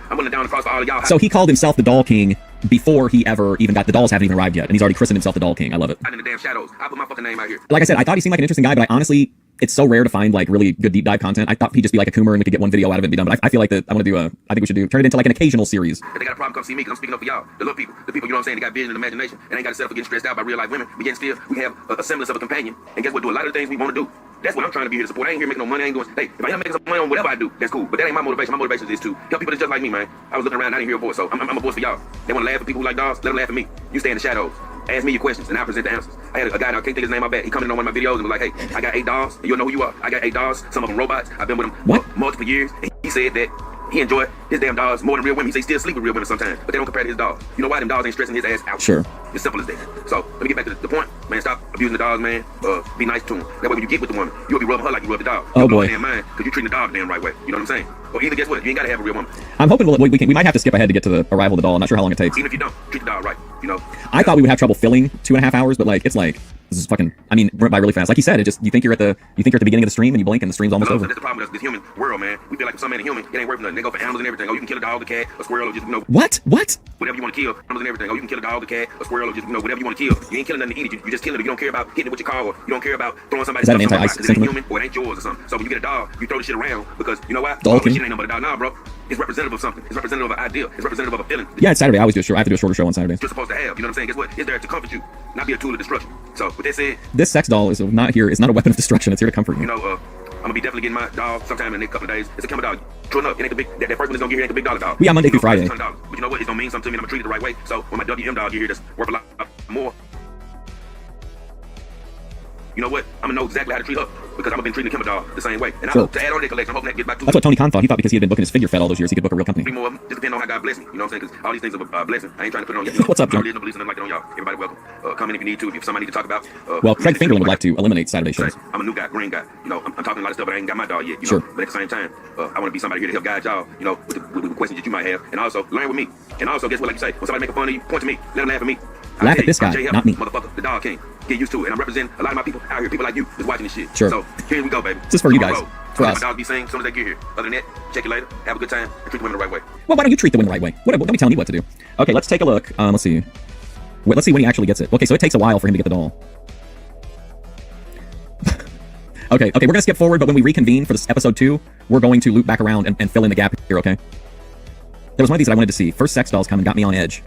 I'm gonna down across for all of y'all. So he called himself the Doll King before he ever even got the dolls haven't even arrived yet, and he's already christened himself the Doll King. I love it. In the damn shadows. I put my fucking name out here. Like I said, I thought he seemed like an interesting guy, but I honestly, it's so rare to find like really good deep dive content. I thought he'd just be like a coomer and we could get one video out of it and be done. But I feel like I want to do I think we should turn it into like an occasional series. If they got a problem, come see me, because I'm speaking up for y'all. The little people, you know what I'm saying? They got vision and imagination, and ain't got to settle for getting stressed out by real life women. We have a semblance of a companion, and guess what? Do a lot of the things we want to do. That's what I'm trying to be here to support. I ain't here making no money. I ain't going, hey, if I am making some money on whatever I do, that's cool. But that ain't my motivation. My motivation is to help people that's just like me, man. I was looking around, I didn't hear a voice, so I'm a voice for y'all. They want to laugh at people who like dogs, let them laugh at me. You stay in the shadows. Ask me your questions, and I'll present the answers. I had a guy, I can't think his name, my bad. He come in on one of my videos and was like, hey, I got 8 dogs. You'll know who you are. I got 8 dogs. Some of them robots. I've been with them multiple years. And he said that he enjoyed his damn dogs more than real women. He said he still sleep with real women sometimes, but they don't compare to his dogs. You know why? Them dogs ain't stressing his ass out. Sure. It's simple as that. So let me get back to the point, man. Stop abusing the dogs, man. Be nice to them. That way when you get with the woman, you'll be rubbing her like you rub the dog. Oh boy. Damn mind, because you treating the dog the damn right way. You know what I'm saying? Or either guess what? You ain't gotta have a real woman. I'm hoping we might have to skip ahead to get to the arrival of the doll. I'm not sure how long it takes. Even if you don't, treat the dog right. You know. I thought we would have trouble filling 2.5 hours, but like it's like this is fucking. I mean, went by really fast. Like you said, you think you're at the beginning of the stream and you blink and the stream's almost over. That's the problem with this human world, man. We feel like if some man a human, it ain't worth nothing. They go for animals and everything. Oh, you can kill a dog, a cat, a squirrel, or just What? Whatever you want to kill, animals and everything. Oh, you can kill a dog, a cat, a squirrel, or just whatever you want to kill. You ain't killing nothing to eat it. You just killing it. You don't care about hitting it with your car, or you don't care about throwing somebody's stuff. Is that an anti-ice it ain't human or it ain't yours or something. So when you get a dog, you throw the shit around because you know why? Dog shit ain't nothing but a dog. Nah, bro. It's representative of something. It's representative of an idea. It's representative of a feeling. Yeah, it's Saturday. I always do a short. I have to do a shorter show on Saturdays. You're supposed to have. You know what I'm saying? Guess what? It's there to comfort you, not be a tool of destruction. So with that said, this sex doll is not here. It's not a weapon of destruction. It's here to comfort you. You know, gonna be definitely getting my dog sometime in the next couple of days. It's a camel dog. True enough, it ain't the big. That first one is gonna get here ain't the big dollar dog. We got Monday through Friday. But you know what? It's gonna mean something to me. And I'm gonna treat it the right way. So when my WM dog get here, that's worth a lot more. You know what? I'm gonna know exactly how to treat her because I've been treating the camel dog the same way. And Sure. to add on to that collection, I'm hoping that gets back to. That's what Tony Khan thought. He thought because he had been booking his figure fed all those years, he could book a real company. 3 more of them, just depending on how God bless me. You know what I'm saying? Because all these things are a blessing. I ain't trying to put it on you. What's up, John? I don't no beliefs and nothing like that on y'all. Everybody welcome. Come in if you need to. If somebody need to talk about. Well, Craig Fingerling would like to eliminate Saturday shows. I'm a new guy, green guy. You know, I'm talking a lot of stuff, but I ain't got my dog yet. You Sure. know, but at the same time, I want to be somebody here to help guide y'all. You know, with the questions that you might have, and also learn with me. And also, guess what? Like you say, when somebody make fun of you, point to me. Let them laugh at me. Laugh at this guy, not me. Motherfucker, the dog king. Get used to it. And I'm representing a lot of my people out here. People like you is watching this shit. Sure. So here we go, baby. This is for you guys. For My us. dog be saying as soon as they get here. Other than that, check you later. Have a good time and treat the women the right way. Well, why don't you treat the women the right way? Don't be telling me what to do. Okay, let's take a look. Let's see. Wait, let's see when he actually gets it. Okay, so it takes a while for him to get the doll. okay, we're gonna skip forward, but when we reconvene for this episode 2, we're going to loop back around and fill in the gap here, okay? There was one of these that I wanted to see. First sex dolls come and got me on edge.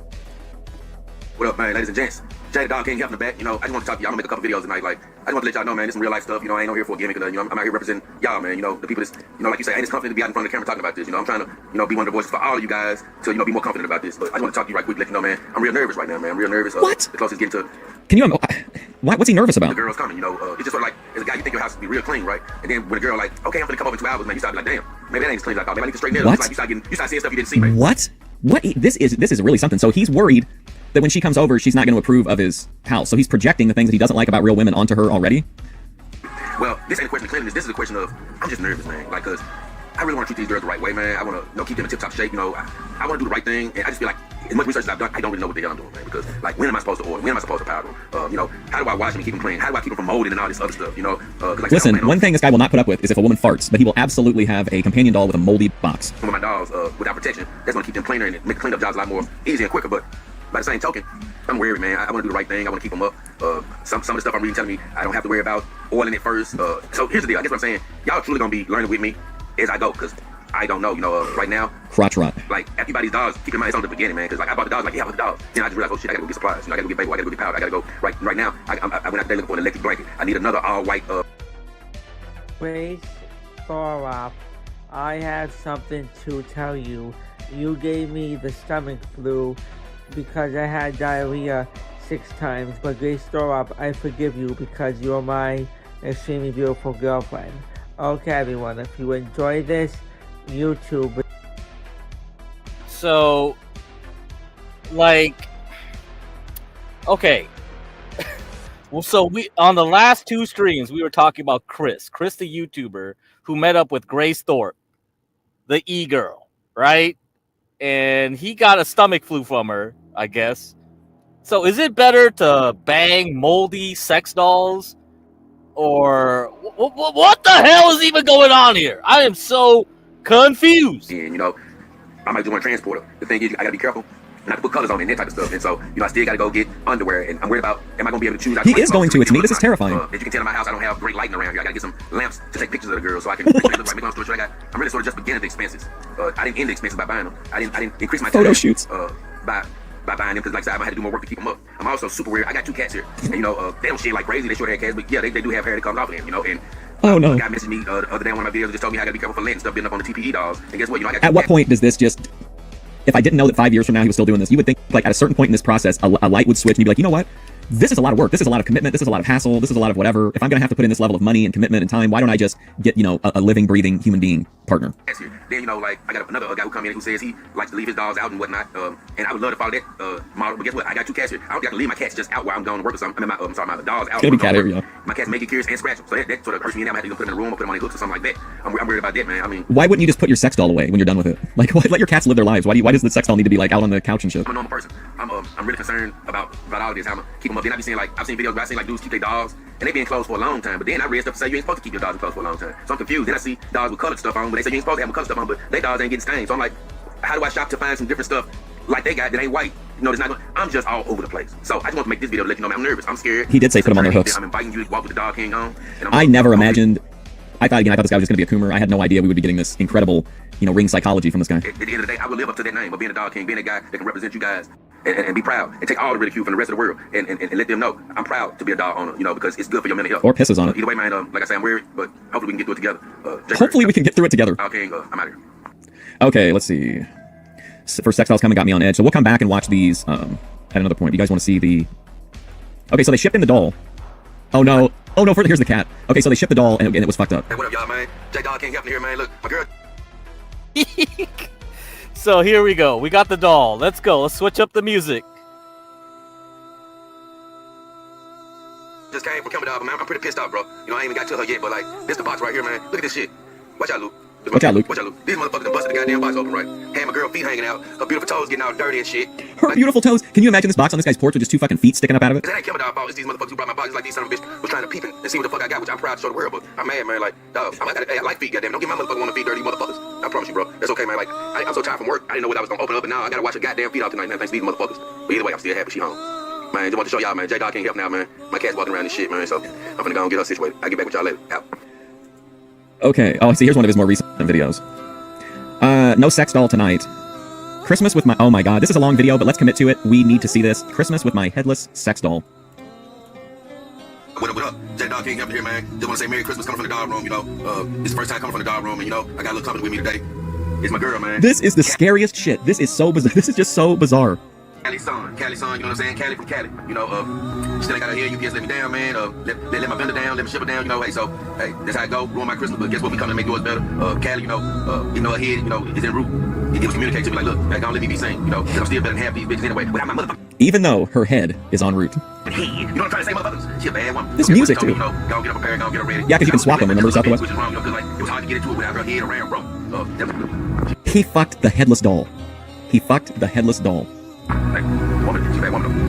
What up, man, ladies and gents? Jay the Dog King, helping the back. You know, I just want to talk to y'all. I'm gonna make a couple videos tonight. Like, I just want to let y'all know, man, this is some real life stuff. You know, I ain't no here for a gimmick. You know, I'm out here representing y'all, man. You know, the people that's, you know, like you say, I ain't as confident to be out in front of the camera talking about this. You know, I'm trying to, you know, be one of the voices for all of you guys to, you know, be more confident about this. But I just want to talk to you right quick, let you know, man, I'm real nervous right now, man. I'm real nervous. What? The closest getting to Can you? What's he nervous about? the girls coming. You know, it's just sort of like as a guy, you think your house will be real clean, right? And then when a girl like, okay, I'm gonna come over in 2 hours, man, you start like, damn, maybe that ain't as clean as I thought. Maybe I need to straighten it up. What? It's like you start seeing stuff you didn't see, man. What? This is really something. So he's worried that when she comes over, she's not going to approve of his house. So he's projecting the things that he doesn't like about real women onto her already. Well, this ain't a question of cleanliness. This is a question of I'm just nervous, man. Like, cause I really want to treat these girls the right way, man. I want to, you know, keep them in tip-top shape. You know, I want to do the right thing, and I just feel like as much research as I've done, I don't really know what the hell I'm doing, man. Because like, when am I supposed to order? When am I supposed to powder them? You know, how do I wash them and keep them clean? How do I keep them from molding and all this other stuff? You know, cause like, Listen, one thing this guy will not put up with is if a woman farts, but he will absolutely have a companion doll with a moldy box. Some of my dogs, without protection, that's gonna keep them cleaner and make the cleanup jobs a lot more easier and quicker. But by the same token, I'm wary, man. I want to do the right thing. I want to keep them up. Some of the stuff I'm reading telling me I don't have to worry about oiling it first. So here's the deal. I guess what I'm saying. Y'all truly gonna be learning with me as I go, cause I don't know. You know, right now, Crotch rot. like after you buy these dogs, keep in mind it's on the beginning, man. Cause like I bought the dogs, like yeah, I want the dogs. Then I just realized, oh shit, I gotta go get supplies. You know, I gotta go get bagel, I gotta go get powder, I gotta go. Right now, I went out there looking for an electric blanket. I need another all white. Wait, Thorop, I have something to tell you. You gave me the stomach flu because I had diarrhea 6 times, but Grace Thorop, I forgive you because you're my extremely beautiful girlfriend. Okay, everyone, if you enjoy this, YouTube. So, like, okay. Well, so we on the last 2 streams we were talking about Chris the YouTuber who met up with Grace Thorpe, the e-girl, right? And he got a stomach flu from her, I guess. So is it better to bang moldy sex dolls, or what the hell is even going on here? I am so confused. And you know, I might do one transporter. The thing is, I gotta be careful not to put colors on it and that type of stuff. And so, you know, I still gotta go get underwear, and I'm worried about, am I gonna be able to choose? He is going to. It's me. This is terrifying. As you can tell in my house, I don't have great lighting around here. I gotta get some lamps to take pictures of the girls so I can make it look right. Make long story short, I'm really sort of just beginning the expenses. I didn't end the expenses by buying them. I didn't increase my photo time, shoots by buying them, because like I said, I had to do more work to keep them up. I'm also super weird. I got 2 cats here, and you know, they don't shed like crazy. They short hair cats, but yeah, they do have hair that comes off of them, you know. And oh no, a guy messaged me the other day on one of my videos, just told me I gotta be careful for letting stuff build up on the TPE dolls. And guess what? You know, I got at what point does this just? If I didn't know that 5 years from now he was still doing this, you would think like at a certain point in this process, a light would switch and you'd be like, you know what? This is a lot of work. This is a lot of commitment. This is a lot of hassle. This is a lot of whatever. If I'm going to have to put in this level of money and commitment and time, why don't I just get, you know, a living, breathing human being partner? Then, you know, like, I got another guy who come in who says he likes to leave his dogs out and whatnot. And I would love to follow that model. But guess what? I got 2 cats here. I don't have to leave my cats just out while I'm going to work or something. I mean, my dogs out. It's going to be cat area. My cats may get curious and scratch them. So that sort of hurts me. And I have to put them in a room or put them on their hooks or something like that. I'm worried about that, man. I mean, why wouldn't you just put your sex doll away when you're done with it? Like, let your cats live their lives. Why does the sex doll need to be like out on the couch and shit? I'm a normal person. I'm really concerned about all of this. How I'm gonna keep them up. Then I be seeing like, I've seen videos where I see like dudes keep their dogs and they been closed for a long time. But then I read stuff to say you ain't supposed to keep your dogs closed for a long time. So I'm confused. Then I see dogs with colored stuff on, but they say you ain't supposed to have colored stuff on, but they dogs ain't getting stained. So I'm like, how do I shop to find some different stuff like they got that ain't white? You know, it's not. I'm just all over the place. So I just want to make this video to let you know, man, I'm nervous. I'm scared. He did say put them on their hooks. I'm inviting you to walk with the Dog King on. I never imagined. I thought this guy was just gonna be a coomer. I had no idea we would be getting this incredible, you know, ring psychology from this guy. At the end of the day, I will live up to that name of being a Dog King, being a guy that can represent you guys and be proud and take all the ridicule from the rest of the world and let them know I'm proud to be a dog owner, you know, because it's good for your mental health. Or pisses on it. Either way, man, like I said, I'm weary, but hopefully we can get through it together. Hopefully we can get through it together. Okay, I'm out of here. Okay, let's see. First Sextiles coming got me on edge, so we'll come back and watch these at another point. You guys want to see the... Okay, so they shipped in the doll. Oh no, here's the cat. Okay, so they shipped the doll and it was fucked up. Hey, what up, y'all, man? J-Dog can't help me here, man. Look, my girl... So here we go. We got the doll. Let's go. Let's switch up the music. Just came from coming out, man. I'm pretty pissed off, bro. You know, I ain't even got to her yet, but like, this the box right here, man. Look at this shit. Watch out, Luke. Watch out, Luke. Watch out, Luke. These motherfuckers done busted the goddamn box open, right? Had my girl feet hanging out, her beautiful toes getting all dirty and shit. Her beautiful toes. Can you imagine this box on this guy's porch with just 2 fucking feet sticking up out of it? That ain't Kimber Dog fault. It's these motherfuckers who brought my box. It's like these son of a bitch was trying to peep in and see what the fuck I got, which I'm proud to show the world, but I'm mad, man. Like, dog, I like feet, goddamn. Don't get my motherfucker want to feed dirty motherfuckers. I promise you, bro. That's okay, man. Like, I'm so tired from work. I didn't know what I was gonna open up, and now I gotta wash her goddamn feet out tonight, man. Thanks to these motherfuckers. But either way, I'm still happy she home. Man, just want to show y'all, man. J-Dog can't help now, man. My cat's walking around this shit, man. So I'm finna go and get her situated. I'll get back with y'all later. Out. Okay. Oh, see, here's one of his more recent videos. No sex doll tonight. Christmas with my... Oh my god, this is a long video, but let's commit to it. We need to see this. Christmas with my headless sex doll. What up? J-Dog can't help me here, man. Just want to say Merry Christmas coming from the dog room, you know. It's the first time coming from the dog room, and you know, I got a little company with me today. It's my girl, man. This is the scariest shit. This is so bizarre. This is just so bizarre. Cali son, you know what I'm saying? Cali from Cali. You know, still ain't got her here. UPS let me down, man. Let my vendor down, let me ship her down, you know. Hey, so, hey, that's how it go. Ruin my Christmas, but guess what? We come to make yours better. Cali, you know, her head, you know, is en route. It was communicated to me like, look, man, don't let me be seen, you know, because I'm still better than half these bitches anyway. Without my motherfucker. Even though her head is en route. You know what I'm trying to say, motherfuckers? She a bad one. This music, too. You know, go get her prepared, go get her ready. Yeah, because you can swap them, remember Southwest? Which is wrong, you know, because like, it was hard to get into it without her head around, bro. He fucked the headless doll. He fucked the headless doll. Like, woman, she bad woman.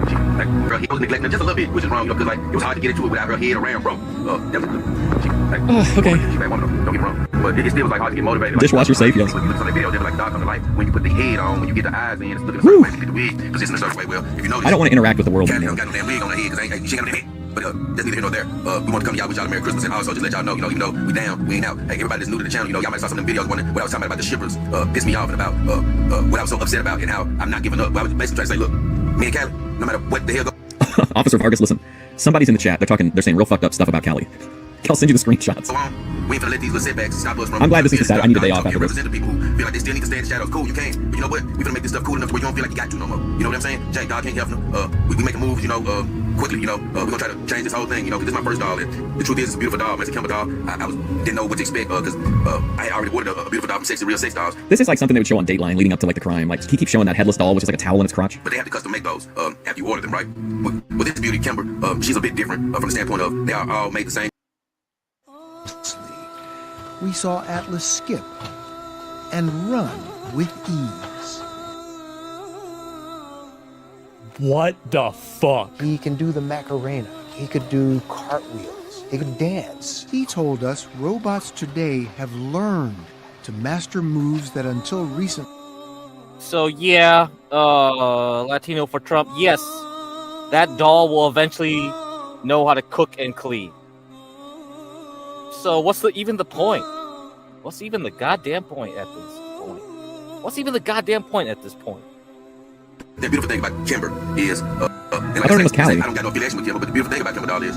She, like, girl, he was neglecting her just a little bit, which is wrong, you know, because like, it was hard to get into it without her head around, bro. She, like, okay. She bad woman, don't get me wrong. But it still was like hard to get motivated. Dishwasher safe, yes. When you look at the video, they were like, dog, come to life. When you put the head on, when you get the eyes in, it's looking a certain way, you get the wig position a certain way. Well, if you notice, I don't want to interact with the world anymore. anymore. Got no damn wig on her head, because she ain't got no head. But that's neither here nor there. We want to come to y'all with y'all Merry Christmas and also just let y'all know, you know, even though we down, we ain't out. Hey, everybody that's new to the channel, you know, y'all might saw some of them videos wondering what I was talking about the shippers, pissed me off and about what I was so upset about and how I'm not giving up. Well, I was basically trying to say, look, me and Cali, no matter what the hell goes Officer Vargas, listen. Somebody's in the chat. They're saying real fucked up stuff about Cali. I'll send you the screenshots. on, we ain't finna let these little setbacks stop us from... I'm glad this is the Saturday. I need a day off after this. Represent the people who feel like they still need to stay in the shadows. Cool, you can. But you know what? We finna make this stuff cool enough to where you don't feel like you got to no more. You know what I'm saying? J-Dog can't help them. We make a move, you know, quickly, you know. We're gonna try to change this whole thing, you know, because this is my first doll. And the truth is, it's a beautiful doll, man. It's a Kimber doll. I didn't know what to expect, because I had already ordered a beautiful doll from Sexy Real Sex Dolls. This is like something they would show on Dateline leading up to like the crime. Like he keeps showing that headless doll, which is like a towel in its crotch. But they have to custom make those after you order them, right? With this beauty, Kimber, she's a bit different from the standpoint of they are all made the same. We saw Atlas skip and run with ease. What the fuck? He can do the Macarena. He could do cartwheels. He could dance. He told us robots today have learned to master moves that until recent. So yeah, Latino for Trump. Yes, that doll will eventually know how to cook and clean. So what's even the point? What's even the goddamn point at this point? What's even the goddamn point at this point? The beautiful thing about Kimber is, and like I don't got no affiliation with Kimber, but the beautiful thing about Kimber doll is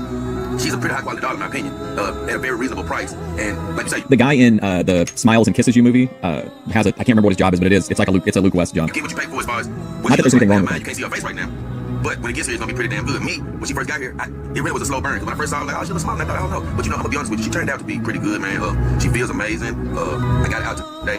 she's a pretty high quality doll in my opinion, at a very reasonable price. And like you say, the guy in the Smiles and Kisses You movie has a, I can't remember what his job is, but it's like it's a Luke West job. You get what you pay for as far as Not that there's anything wrong with it. You can't see her face right now. But when it gets here, it's gonna be pretty damn good. Me, when she first got here, it really was a slow burn. Cause when I first saw her, I was like, oh, she looks small. And I thought, I don't know. But you know, I'm gonna be honest with you, she turned out to be pretty good, man. She feels amazing. I got it out today.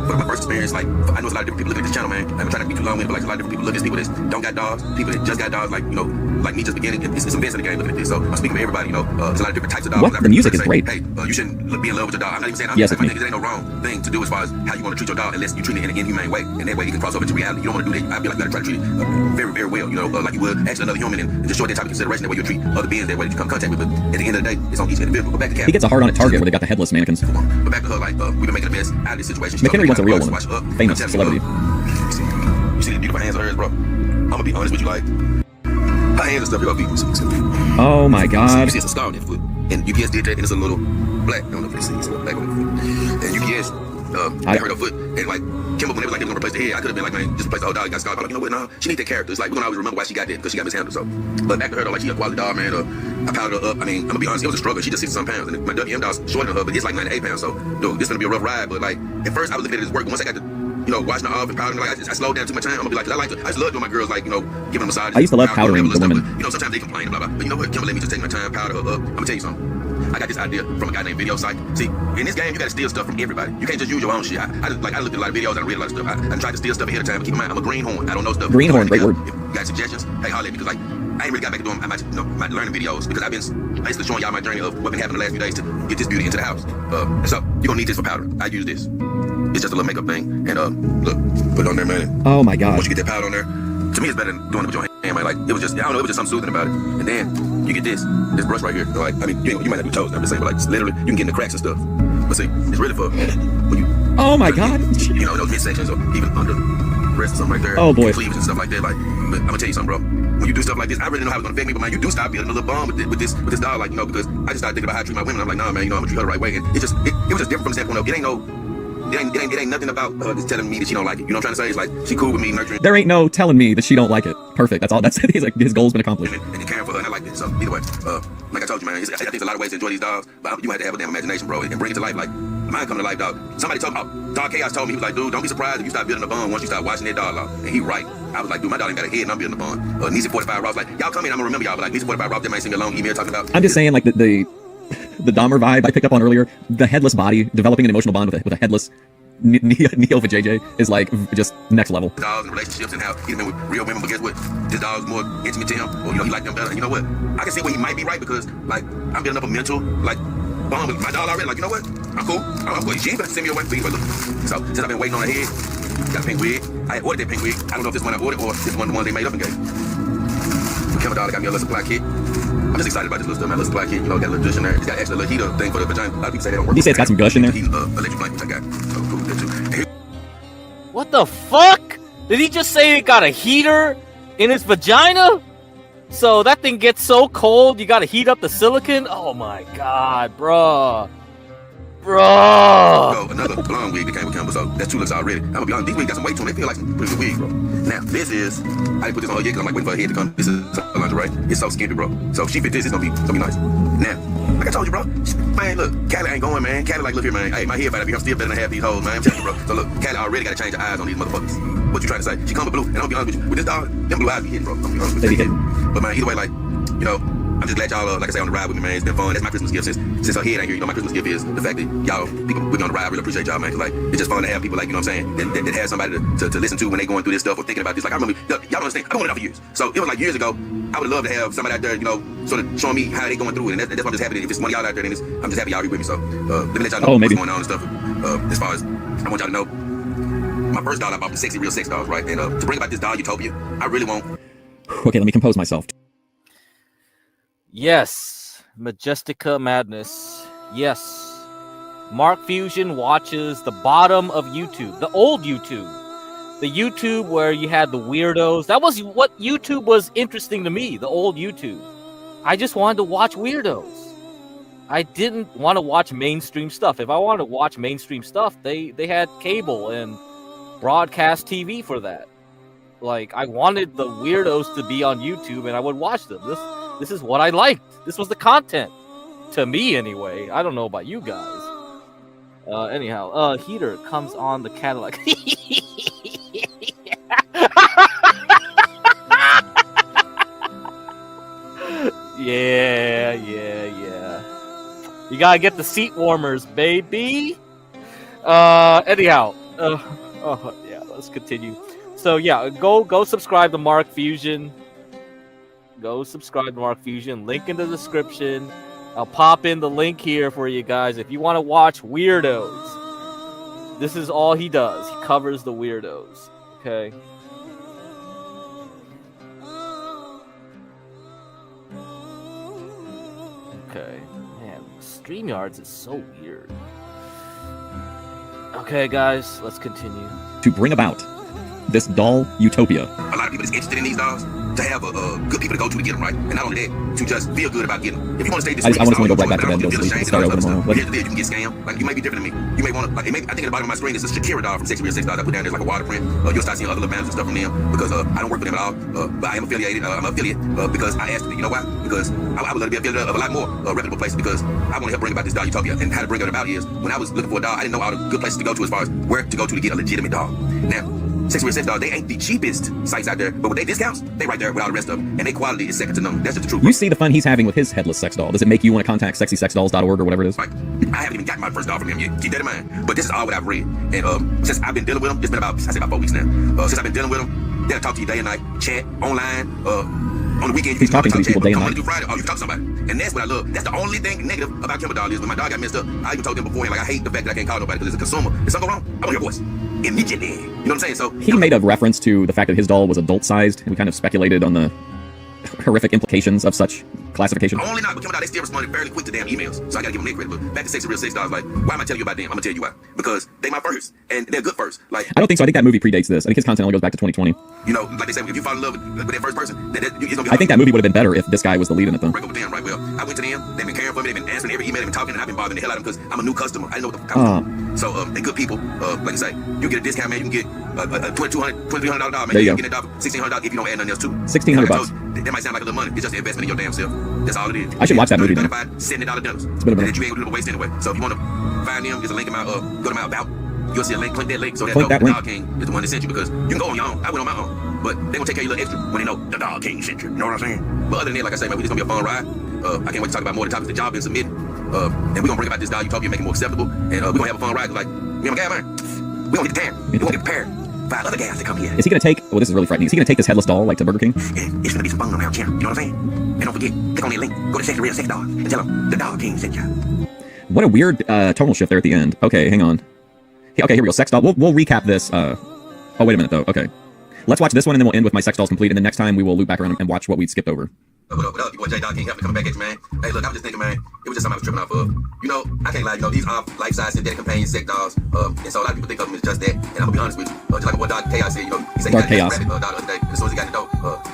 But my first experience, like, I know a lot of different people look at this channel, man. I'm trying to be too long with it, but like a lot of different people look at people that don't got dogs, people that just got dogs, like, you know, like me just beginning. It's some best in the game looking at this. So I'm speaking for everybody, you know. There's a lot of different types of dogs. What? The music is great. Hey, you shouldn't be in love with your dog. I'm not even saying yes, my niggas, there ain't no wrong thing to do as far as how you want to treat your dog, unless you treat it in an inhumane way. And that way it can cross over to reality. You don't want to do that. I feel like you gotta try to treat it very, very well, you know, like you would actually another human, and just show that type of consideration. That way you treat other beings that way that you come in contact with. But at the end of the day, it's on each individual. But back to Cat. He gets a hard on at Target where they got the headless mannequins. But back to her, like, we've been making the best out of this situation. McHenry wants a real one. Famous celebrity. You see the beautiful hands of hers, bro? I'm gonna be honest with you, like, her hands and stuff, you're gonna be. Oh my god. You see it's a scar on that foot. And UPS did that, and it's a little black. I don't know if you see it's a little black on the foot. And UPS they hurt her foot, and like Kimber, when they was like they was gonna replace the head, I could have been like, man, just replace the whole dog. Got scarred. I'm like, you know what? No, she need that character. It's like we're gonna always remember why she got there because she got mishandled. So, but back to her though, like she a quality dog, man. I powdered her up. I mean, I'm gonna be honest, it was a struggle. She just 60-some pounds, and my WM dog's shorter than her, but it's like 98 pounds. So, dude, this gonna be a rough ride. But like at first, I was looking at it as work. But once I got to, you know, washing her off and powdering, like I slowed down too much time. I'm gonna be like, I just love doing my girls, like, you know, giving them massages. I used to love powdering the women. But, you know, sometimes they complain, blah blah. But you know what? Kimber let me just take my time, powder her up. I'm gonna tell you something. I got this idea from a guy named Video Site. See, in this game, you gotta steal stuff from everybody. You can't just use your own shit. I looked at a lot of videos and I read a lot of stuff. I tried to steal stuff ahead of time. But keep in mind, I'm a greenhorn. I don't know stuff. Greenhorn, great word. If you got suggestions, hey, holler at me, because like I ain't really got back to doing my learning videos because I've been basically showing y'all my journey of what been happening the last few days to get this beauty into the house. And so you're gonna need this for powder. I use this. It's just a little makeup thing. And look, put it on there, man. Oh my god. Once you get that powder on there, to me it's better than doing it with your hand, man. Like it was just, I don't know, it was just something soothing about it. And then you get this brush right here. Like, I mean, you might not do toes, I'm just saying, but like literally you can get in the cracks and stuff. But see, it's really for when you oh my god. You know, those midsections or even under breast or something right there. Oh boy. Cleavage and stuff like that. Like, but I'm gonna tell you something, bro. When you do stuff like this, I really know how it's gonna affect me, but man, you do start building a little bond with this dog, like, you know, because I just started thinking about how I treat my women. I'm like, nah, man, you know, I'm gonna treat her the right way. And it was just different from the standpoint of it ain't nothing about her just telling me that she don't like it. You know what I'm trying to say? It's like she cool with me nurturing. There ain't no telling me that she don't like it. Perfect. That's all. That's his goal's been accomplished. And caring for her, and I like it. So either way, like I told you, man, I think there's a lot of ways to enjoy these dogs, but you have to have a damn imagination, bro, and bring it to life. Like mine come to life, dog. Somebody told me, Dog Chaos told me, he was like, dude, don't be surprised if you start building a bond once you start watching that dog out. And he right. I was like, dude, my dog ain't got a head, and I'm building a bond. Niecy 45 Ross, like, y'all come in, I'm gonna remember y'all, but like Niecy 45 Ross, they might send me a long email talking about. I'm just saying, like the Dahmer vibe I picked up on earlier, the headless body, developing an emotional bond with a headless Neo vajayjay is like just next level. Dogs and relationships and how he's been with real women, but guess what? This dog's more intimate to him, or you know, he like them better. And you know what? I can see where he might be right because like I'm building up a mental like bond with my dog already. Like, you know what? I'm cool. I'm cool. She ain't gonna send me away. But look. So since I've been waiting on her head, got a pink wig. I ordered that pink wig. I don't know if this one I ordered or this one the one they made up and gave. Kimber dog got me a little supply kit. I'm just excited about this little stuff, man. Little supply kit, you know, got a little dish in there. It's got actually a little heater thing for the vagina. A lot of people say they don't work. You say it's got some gush in there? Electric blanket, which I got. So cool with that too. What the fuck? Did he just say it got a heater in his vagina? So that thing gets so cold, you gotta heat up the silicone? Oh my god, bruh. Bruh. Another blonde wig that came with Kimber, so that's 2 looks already. I'm gonna be honest, these wigs got some weight to them. They feel like some pretty good wigs, bro. Now, this is, I didn't put this on her yet because I'm like waiting for her head to come. This is lingerie. It's so skimpy, bro. So if she fit this, it's gonna be nice. Now, like I told you, bro, man, look, Callie ain't going, man. Callie like, look here, man. Hey, my head better be, I'm still better than half these hoes, man. I'm telling you, bro. So look, Callie already gotta change her eyes on these motherfuckers. What you trying to say? She come with blue, and I'm gonna be honest with you. With this dog, them blue eyes be hitting, bro. I'm gonna be honest with you. But man, either way, like, you know, I'm just glad y'all, like I say, on the ride with me, man. It's been fun. That's my Christmas gift since her head ain't here. You know, my Christmas gift is the fact that y'all, people with me on the ride, I really appreciate y'all, man. Cause like, it's just fun to have people like, you know what I'm saying, that have somebody to listen to when they going through this stuff or thinking about this. Like, I remember, y'all don't understand, I've been doing it for years. So it was like years ago, I would love to have somebody out there, you know, sort of showing me how they going through it. And that's why I'm just happy that if it's one of y'all out there, then I'm just happy y'all here with me. So let me let y'all know what's going on and stuff. As far as, I want y'all to know, my first doll I bought the real sex dolls, right? And to bring about this doll Utopia, I really want. Okay, let me compose myself. Yes, Majestica Madness. Yes. Mark Fusion watches the bottom of YouTube, the old YouTube. The YouTube where you had the weirdos. That was what YouTube was interesting to me, the old YouTube. I just wanted to watch weirdos. I didn't want to watch mainstream stuff. If I wanted to watch mainstream stuff, they had cable and broadcast TV for that. Like, I wanted the weirdos to be on YouTube and I would watch them. This is what I liked. This was the content. To me, anyway. I don't know about you guys. Anyhow, heater comes on the Cadillac. Yeah. You gotta get the seat warmers, baby. Anyhow. Yeah, let's continue. So, yeah, go subscribe to Mark Fusion. Go subscribe to Mark Fusion. Link in the description. I'll pop in the link here for you guys. If you want to watch weirdos, this is all he does. He covers the weirdos. Okay. Okay. Man, StreamYards is so weird. Okay, guys, let's continue. To bring about this doll utopia. A lot of people that's interested in these dolls to have good people to go to get them, right? And not only that, to just feel good about getting them. If you want to stay I just want to go right back to bed and go sleep. Start over tomorrow. Here's the deal, you can get scammed. Like, you might be different than me. You may want to, like, I think at the bottom of my screen is a Shakira doll from Sexy Real Sex Dolls I put down there, like a water print. You'll start seeing other little banners and stuff from them because I don't work with them at all. But I am affiliated. I'm an affiliate because I asked to be. You know why? Because I would love to be affiliate of a lot more reputable places because I want to help bring about this doll utopia. And how to bring it about is when I was looking for a doll, I didn't know all the good places to go to as far as where to go to get a legitimate doll. Now, Sexy Real Sex Dolls, they ain't the cheapest sites out there, but with their discounts, they right there with all the rest of them, and their quality is second to none. That's just the truth. You see the fun he's having with his headless sex doll. Does it make you want to contact sexysexdolls.org or whatever it is? Right. I haven't even gotten my first doll from him yet. Keep that in mind. But this is all what I've read. And since I've been dealing with him, it's been about, I say about 4 weeks now. Since I've been dealing with him, they'll talk to you day and night, chat, online, on the weekend. He's talking to these people day and night. Monday through Friday, you talk to somebody. And that's what I love. That's the only thing negative about Kimber Doll is when my dog got messed up, I even told them beforehand, like, I hate the fact that I can't call nobody because it's a consumer. If something go wrong, I want your voice. Immediately. You know what I'm saying? So he made a reference to the fact that his doll was adult-sized, and we kind of speculated on the horrific implications of such classification. Only not, but Kimber Doll, they still responded fairly quick to damn emails. So I gotta give them their credit. But back to Sexy Real Sex Dolls, like, why am I telling you about them? I'm gonna tell you why. Because they my first, and they're good first. Like, I don't think so. I think that movie predates this. I think his content only goes back to 2020. You know, like they say, if you fall in love with that first person, it's gonna be I think that movie would have been better if this guy was the lead in it, though. break up with them, right? Well, I went to them, they've been caring for me, they've been answering every email, they've been talking, and I've been bothering the hell out of them because I'm a new customer. I didn't know what the fuck I was doing. So, they're good people. Like I say, you get a discount, man. You can get a $2,300 doll, man. There you can go. get a doll for $1,600 if you don't add nothing else to it. $1,600. That might sound like a little money. It's just an investment in your damn self. That's all it is. I should watch that movie then. $70 dinners. It's been a minute. That you ain't gonna waste anyway. So if you want to find them, there's a link in my go to my about. You'll see a link. Click that link so that Click that the link. Dog King is the one that sent you because you can go on your own. I went on my own, but they gonna take care of you a little extra when they know the Dog King sent you. You know what I'm saying? But other than that, like I say, man, we just gonna be a fun ride. I can't wait to talk about more of the topics that y'all been submitting. And we're gonna bring about this doll utopia, make it more acceptable, and we're gonna have a fun ride. Like me and my guy, man, we gonna get the tan. We gonna get prepared. 5 other guys that come here. Is he going to take... Well, this is really frightening. Is he going to take this headless doll, like, to Burger King? And it's gonna be some fun on our channel. You know what I'm saying? And don't forget, click on that link. Go to Sexy Real Sex Dolls and tell them the Dog King sent you. What a weird tonal shift there at the end. Okay, hang on. Okay, here we go. Sex doll. We'll recap this. Oh, wait a minute, though. Okay. Let's watch this one, and then we'll end with my sex dolls complete, and then next time we will loop back around and watch what we skipped over. What up? Your boy J Dog King coming back at you, man. Hey, look, I was just thinking, man, it was just something I was tripping off of. You know, I can't lie, you know, these are life-size synthetic companion sex dolls. And so a lot of people think of them as just that. And I'm gonna be honest with you. Just like what Dog Chaos said, you know, he said he got a rabbit doll the other day. And as soon as he got the dough,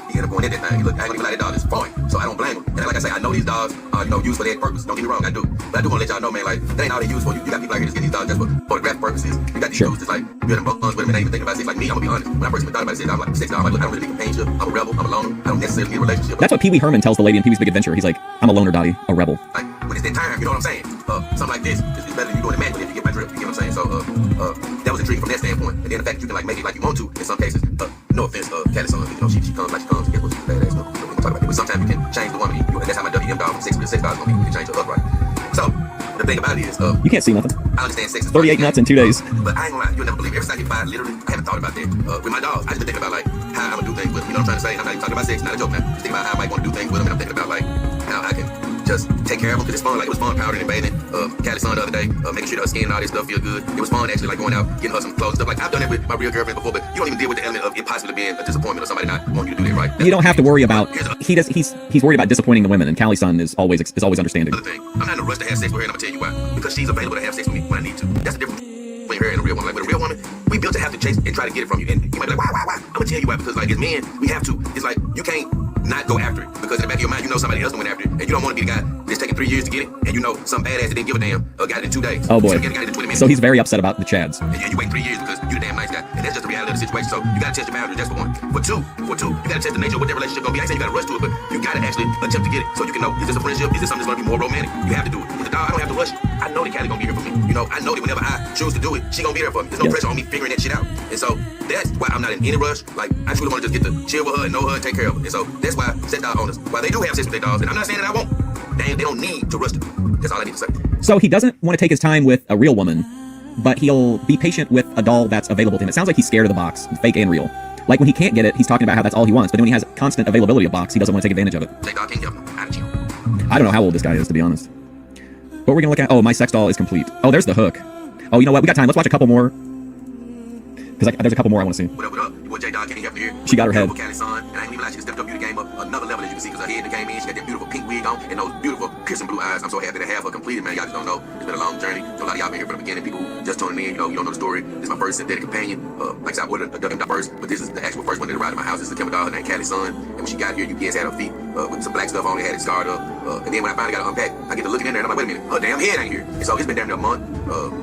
he ended up going in that thing. Look, I ain't gonna even lie, that dog is foreign. So I don't blame him. And like I say, I know these dolls are, you know, used for that purpose. Don't get me wrong, I do. But I do wanna let y'all know, man, like, that ain't all they use for. You got people out here just get these dolls just for photographic purposes. You got these dudes just like, building buns with them and they even thinking about sex. Like me, I'm gonna be honest. When I first thought about sex, I'm like, sex doll, I'm like, look, I don't really be companionship. I'm a rebel, I'm a loner. I don't necessarily need a relationship. That's what Pee Wee Herman tells the lady in Pee Wee's Big Adventure. He's like, I'm a loner, Dottie, a rebel. Like, when it's that time, you know what I'm saying? Something like this is better than you doing it manually if you get my drift, you get what I'm saying? So, that was intriguing from that standpoint. And then the fact that you can, like, make it like you want to, in some cases, no offense, Cali Son, you know, she comes like she comes, guess what, she's a badass, we don't talk about that. But sometimes you can change the woman, and that's how my WM dog from 6 to 6 dollars gonna be, you can change her up, right? So, the thing about it is, you can't see nothing. I understand sex is 38 nuts in 2 days. But I ain't gonna lie, you'll never believe it. Every time you buy, literally, I haven't thought about that. With my dogs, I just been thinking about, like, how I'm gonna do things with them. You know what I'm trying to say? I'm not even talking about sex, not a joke, man. Just thinking about how I might wanna do things with them, and I'm thinking about, like, how I can just take care of them, because it's fun. Like, it was fun powdering and bathing Cali Son the other day, making sure her skin and all this stuff feel good. It was fun actually, like, going out, getting her some clothes and stuff. Like, I've done it with my real girlfriend before, but you don't even deal with the element of it possibly being a disappointment or somebody not wanting you to do that, right? You don't have to worry about... He's worried about disappointing the women, and Cali Son is always understanding. Another thing, I'm not in a rush to have sex with her, and I'm gonna tell you why. Because she's available to have sex with me when I need to. That's the difference between her and a real woman. Like, with a real woman, we built to have to chase and try to get it from you. And you might be like, why? I'm gonna tell you why. Because, like, as men, we have to. It's like, you can't not go after it. Because in the back of your mind, you know somebody else went after it. And you don't want to be the guy that's taking 3 years to get it. And you know some badass that didn't give a damn got it in 2 days. Oh, boy. So, got it in 20 minutes. So he's very upset about the Chads. And you wait 3 years because you're the damn nice guy. And that's just the reality of the situation. So you gotta test your boundaries, that's for one. For two, you gotta test the nature of what that relationship gonna be. I ain't saying you gotta rush to it, but you gotta actually attempt to get it. So you can know, is this a friendship? Is this something that's gonna be more romantic? You have to do it. With the dog, I don't have to rush. I know that Callie gonna be here for me. You know, I know that whenever I choose to do it, she gonna be there for me. There's no pressure on me figuring that shit out. And so that's why I'm not in any rush. Like, I truly wanna just get to chill with her and know her and take care of her. And so that's why sex dog owners, while they do have sex with their dogs, and I'm not saying that I won't, they don't need to rush to. That's all I need to say. So he doesn't want to take his time with a real woman, but he'll be patient with a doll that's available to him. It sounds like he's scared of the box, fake and real. Like, when he can't get it, he's talking about how that's all he wants, but then when he has constant availability of box, he doesn't want to take advantage of it. I don't know how old this guy is, to be honest. What we're gonna look at? Oh, my sex doll is complete. Oh, there's the hook. Oh, you know what? We got time. Let's watch a couple more. Because there's a couple more I want to see. What up? boy J Dog can't help here. She got her head. Cali son, and I ain't even like she stepped up you the game up another level as you can see, because her head came in. She got that beautiful pink wig on and those beautiful piercing blue eyes. I'm so happy to have her completed, man. Y'all just don't know. It's been a long journey. So a lot of y'all been here from the beginning. People who just tuning in, you know, you don't know the story. This is my first synthetic companion. Like I said, I ordered a Duck first, but this is the actual first one that arrived at my house. This is a Kimmer dog, her name Cali son. And when she got here, you guys had her feet with some black stuff on it, had it scarred up. And then when I finally got it unpacked, I get to looking in there and I'm like, wait a minute, her damn head ain't here. And so it's been damn near a month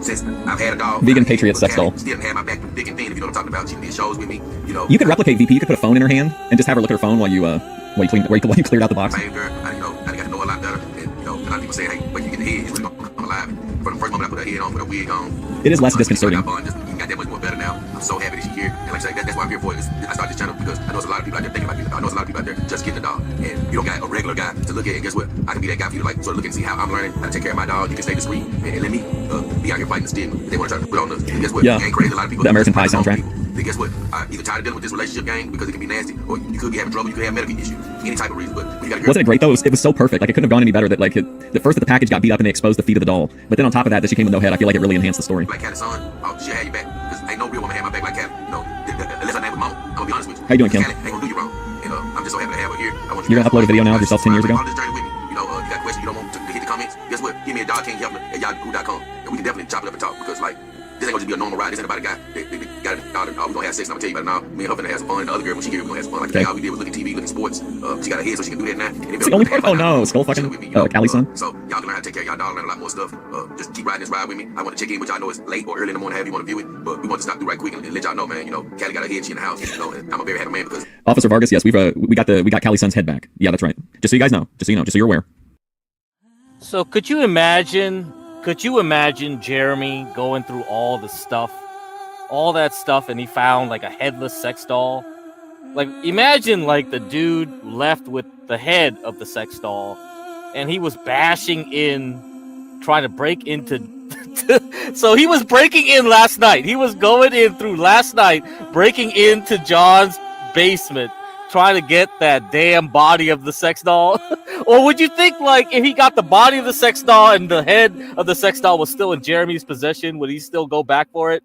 since I've had a dog. Vegan Patriot sex doll. Still had my back through thick and thin, if you know what I'm talking about. She did shows with me, you know. You could replicate VP. You could put a phone in her hand and just have her look at her phone while you cleared out the box. I got to know a lot better. And you know, a lot of people say, hey, when you get the head, it's really gonna come alive. And from the first moment I put her head on with her wig on, it is less disconcerting. You got that much more better now. I'm so happy that she's here. And like I said, that's why I'm here for it. I started this channel because I know there's a lot of people out there thinking about getting a dog. I know there's a lot of people out there just getting a dog. And you don't got a regular guy to look at. And guess what? I can be that guy for you to like sort of look and see how I'm learning how to take care of my dog. You can stay discreet and let me be out here fighting the stigma. They want to try to put on us. And guess what? Yeah. You ain't crazy. A lot of people. The American Pie soundtrack. Then guess what? I either tired of dealing with this relationship game because it can be nasty, or you could be having trouble, you could have medical issues, any type of reason. But you gotta. Wasn't it great though? It was so perfect. Like it couldn't have gone any better. That like the first that the package got beat up and they exposed the feet of the doll, but then on top of that she came with no head. I feel like it really enhanced the story. Like Cali son, she'll have you back. Because ain't no real woman have my back like Cali. You know, unless her name was Mama. I'm gonna be honest with you. How you doing, Kim? Cali ain't gonna do you wrong. And I'm just so happy to have her here. I want You're gonna upload a video now of yourself 10 years ago? On this journey with me. You know, you got questions you don't want to hit the comments. Guess what? Give me a dog king helper at yahoo.com, and we can definitely chop it up and talk, because like this ain't gonna just be a normal ride. This ain't about a guy that got a dog. We gonna have sex. And I'm gonna tell you about it now. Me and her finna have some fun. And the other girl, when she here, we gonna have some fun. Like today, all we did was look at TV, look at sports. She got a head, so she can do that now. And it's the only part. Oh no, skull fucking Cali son. So y'all can learn how to take care of y'all dog, learn a lot more stuff. Just keep riding this ride with me. I want to check in with y'all. I know it's late or early in the morning, however you want to view it, but we want to stop through right quick and let y'all know, man. You know, Cali got a head, she in the house. You know, and I'm a very happy man because Officer Vargas, yes, we got Cali son's head back. Yeah, that's right. Just so you guys know, just so you're aware. So could you imagine Jeremy going through all that stuff, and he found like a headless sex doll? Like, imagine like the dude left with the head of the sex doll, and he was bashing in, trying to break into. So he was breaking in last night. He was going in through last night, breaking into John's basement, trying to get that damn body of the sex doll. Or would you think, like, if he got the body of the sex doll and the head of the sex doll was still in Jeremy's possession, would he still go back for it?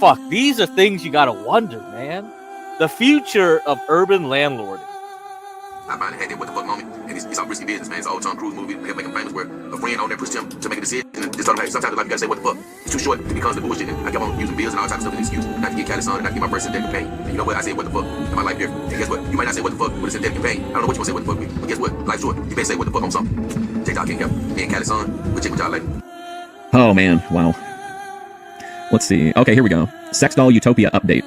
Fuck, these are things you gotta wonder, man. The future of urban landlording. I finally had that what the fuck moment, and it's all risky business, man. It's an old Tom Cruise movie, they make him famous, where a friend on there pushed him to make a decision, and just told him, hey, sometimes in life you gotta say what the fuck. It's too short to be constantly bullshit, and I kept on using bills and all types of stuff as an excuse not to get Cali son and not to get my first synthetic companion. And you know what? I said what the fuck, and my life different. And guess what? You might not say what the fuck with a synthetic companion. I don't know what you want to say what the fuck with, but guess what? Life's short. You better say what the fuck on something. J-Dog can't help. Me and Cali son, we'll check with y'all later. Oh man, wow. Let's see. Okay, here we go. Sex doll Utopia update.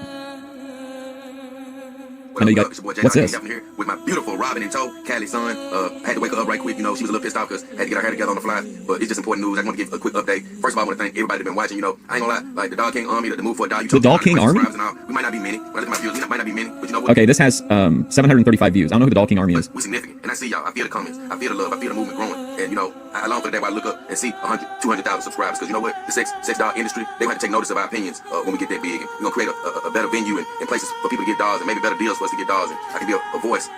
I know you got. What's this? Here with my beautiful Robin in tow, Cali son. Had to wake her up right quick. You know, she was a little pissed off because I had to get her hair together on the fly. But it's just important news. I want to give a quick update. First of all, I want to thank everybody that's been watching. You know, I ain't gonna lie. Like the Dog King Army, the move for a dog. The Dog King Army. We might not be many. When I look at my views, we might not be many. But you know what? Okay, this has 735 views. I don't know who the Dog King Army is. We're significant, and I see y'all. I feel the comments. I feel the love. I feel the movement growing. And you know, I long for the day where I look up and see 100, 200,000 subscribers. Because you know what? The sex dog industry, they have to take notice of our opinions when we get that big. And we're gonna create a better venue and places for people to get dogs, and maybe better deals for us to get dogs. And I can be a voice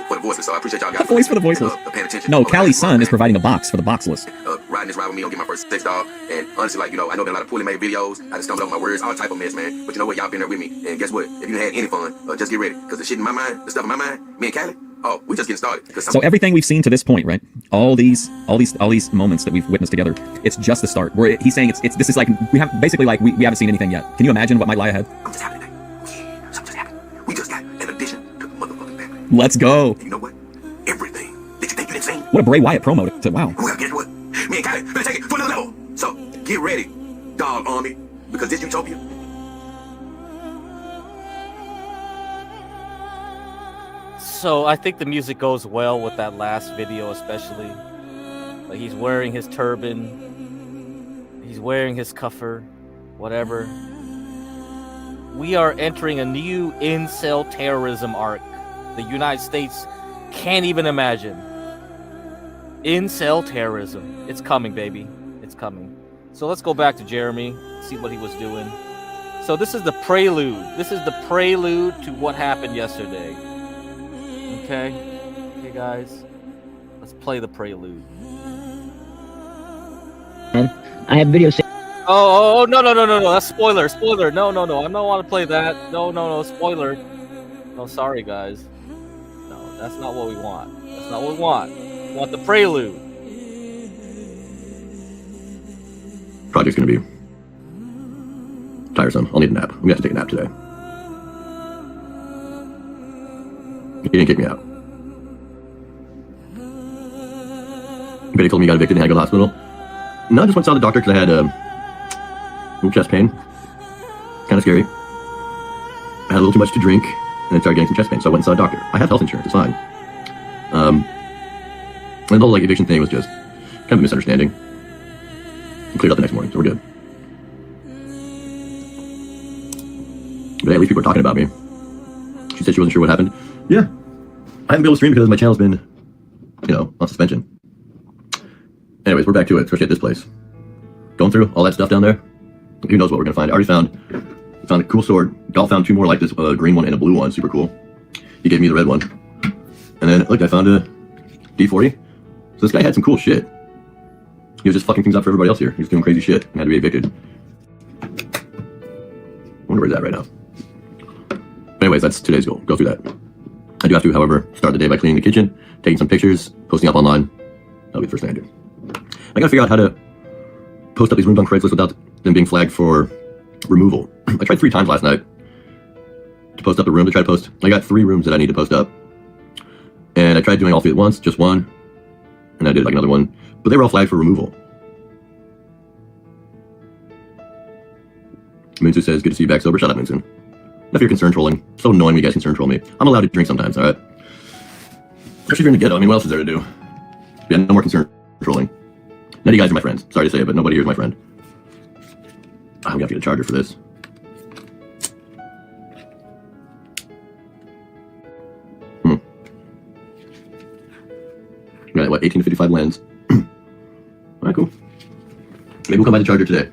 for the voiceless. So I appreciate y'all guys. A voice for the voiceless. Paying attention. No, Cali's son is providing a box for the boxless. Riding this ride with me, I'll get my first sex dog. And honestly, like, you know, I know there are a lot of poorly made videos. I just stumbled over my words, all type of mess, man. But you know what? Y'all been there with me. And guess what? If you had any fun, just get ready. Because the shit in my mind, the stuff in my mind, me and Cali, oh, we just getting started. So everything we've seen to this point, right? All these moments that we've witnessed together, it's just the start. Where he's saying this is like we haven't seen anything yet. Can you imagine what might lie ahead? I'm just happy today. Yeah, something just happened. We just got an addition to the motherfucking family. Let's go. And you know what? Everything that you think you didn't see. What a Bray Wyatt promo to wow. Well, guess what? Me and Cali gonna take it to another level. So get ready, Dog Army, because this Utopia. So I think the music goes well with that last video, especially. Like, he's wearing his turban, he's wearing his cuffer, whatever. We are entering a new incel terrorism arc the United States can't even imagine. Incel terrorism. It's coming, baby. It's coming. So let's go back to Jeremy, see what he was doing. So this is the prelude. This is the prelude to what happened yesterday. Okay, guys, let's play the prelude. I have videos. Oh, no, that's spoiler, no, I don't want to play that. No, spoiler. No, sorry, guys. No, that's not what we want. That's not what we want. We want the prelude. Project's gonna be tiresome. I'll need a nap. I'm gonna have to take a nap today. He didn't kick me out. But he told me he got evicted and had to go to the hospital. No, I just went and saw the doctor because I had chest pain. Kind of scary. I had a little too much to drink and then started getting some chest pain, so I went and saw a doctor. I have health insurance, it's fine. And the whole like eviction thing was just kind of a misunderstanding. We cleared up the next morning, so we're good. But at least people are talking about me. She said she wasn't sure what happened. Yeah. I haven't been able to stream because my channel's been, on suspension. Anyways, we're back to it, especially at this place. Going through all that stuff down there. Who knows what we're going to find. I already found a cool sword. Galt found 2 more like this, a green one and a blue one. Super cool. He gave me the red one. And then, look, I found a D40. So this guy had some cool shit. He was just fucking things up for everybody else here. He was doing crazy shit and had to be evicted. I wonder where he's at right now. Anyways, that's today's goal. Go through that. I do have to, however, start the day by cleaning the kitchen, taking some pictures, posting up online. That'll be the first thing I do. I gotta figure out how to post up these rooms on Craigslist without them being flagged for removal. I tried 3 times last night to post up a room to try to post. I got 3 rooms that I need to post up. And I tried doing all 3 at once, just one. And I did like another one. But they were all flagged for removal. Moonsu says, good to see you back sober. Shut up, Moonsu. Enough of your concern trolling. So annoying when you guys concern troll me. I'm allowed to drink sometimes, alright? Especially if you're in the ghetto. I mean, what else is there to do? Yeah, no more concern trolling. None of you guys are my friends. Sorry to say it, but nobody here is my friend. I'm gonna have to get a charger for this. Got what, 18-55 lens. Alright, cool. Maybe we'll come by the charger today.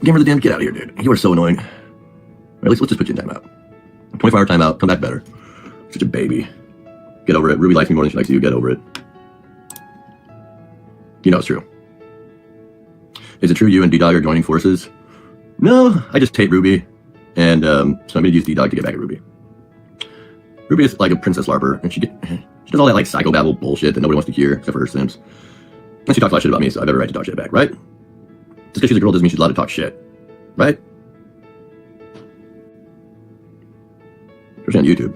Gamer the damn, get out of here, dude. You are so annoying. Or at least let's just put you in timeout. 24-hour timeout, come back better. Such a baby. Get over it. Ruby likes me more than she likes you. Get over it. You know it's true. Is it true you and D-Dog are joining forces? No, I just hate Ruby. And so I'm going to use D-Dog to get back at Ruby. Ruby is like a princess larper, and she does all that like psychobabble bullshit that nobody wants to hear except for her sims. And she talks a lot of shit about me, so I have every right to talk shit back, right? Just because she's a girl doesn't mean she's allowed to talk shit, right? Especially on YouTube.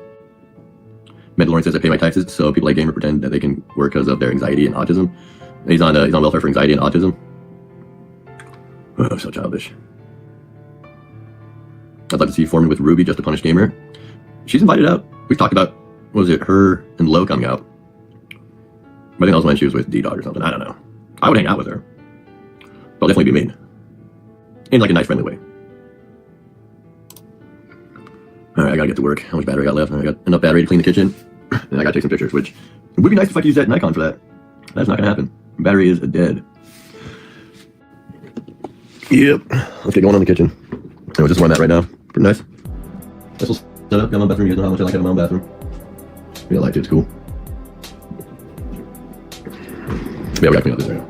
Mandalorian says I pay my taxes so people like Gamer pretend that they can work because of their anxiety and autism. And he's on welfare for anxiety and autism. Oh, so childish. I'd like to see you forming with Ruby just to punish Gamer. She's invited out. We've talked about, what was it, her and Lo coming out. But I think that was when she was with D-Dog or something. I don't know. I would hang out with her. But I'll definitely be mean. In like a nice, friendly way. Alright, I gotta get to work. How much battery I got left? I got enough battery to clean the kitchen. And I gotta take some pictures, which it would be nice if I could use that Nikon for that. That's not gonna happen. Battery is dead. Yep. Let's get going on the kitchen. I was just wearing that right now. Pretty nice. This will set up. Got my own bathroom. You guys know how much I like having my own bathroom. Yeah, I like it. It's cool. Yeah, we're wrapping up this right now.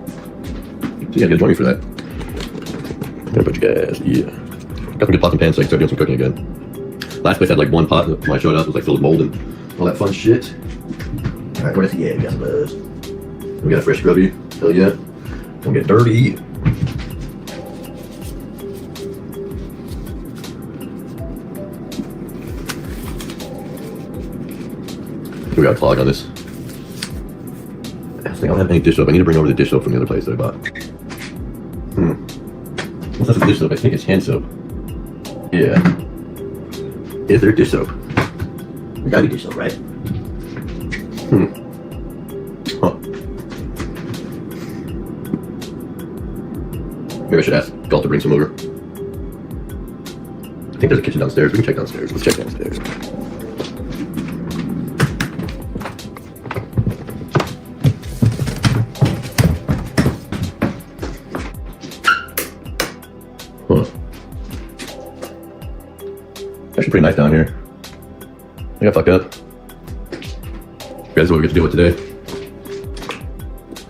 So you guys join me for that. I'm gonna put you guys, yeah. Got some good pots and pans so I can start doing some cooking again. Last place had like 1 pot when I showed up. It was like filled with mold and all that fun shit. Alright, what is it? Yeah, we got some buzz. We got a fresh grubby. Hell yeah. Don't get dirty. We got a clog on this. I don't have any dish soap. I need to bring over the dish soap from the other place that I bought. What's not dish soap? I think it's hand soap. Yeah. Is there dish soap? There gotta be dish soap, right? Huh. Maybe I should ask Galt to bring some over. I think there's a kitchen downstairs. We can check downstairs. Let's check downstairs. Actually pretty nice down here. I got fucked up. You guys know what we get to deal with today?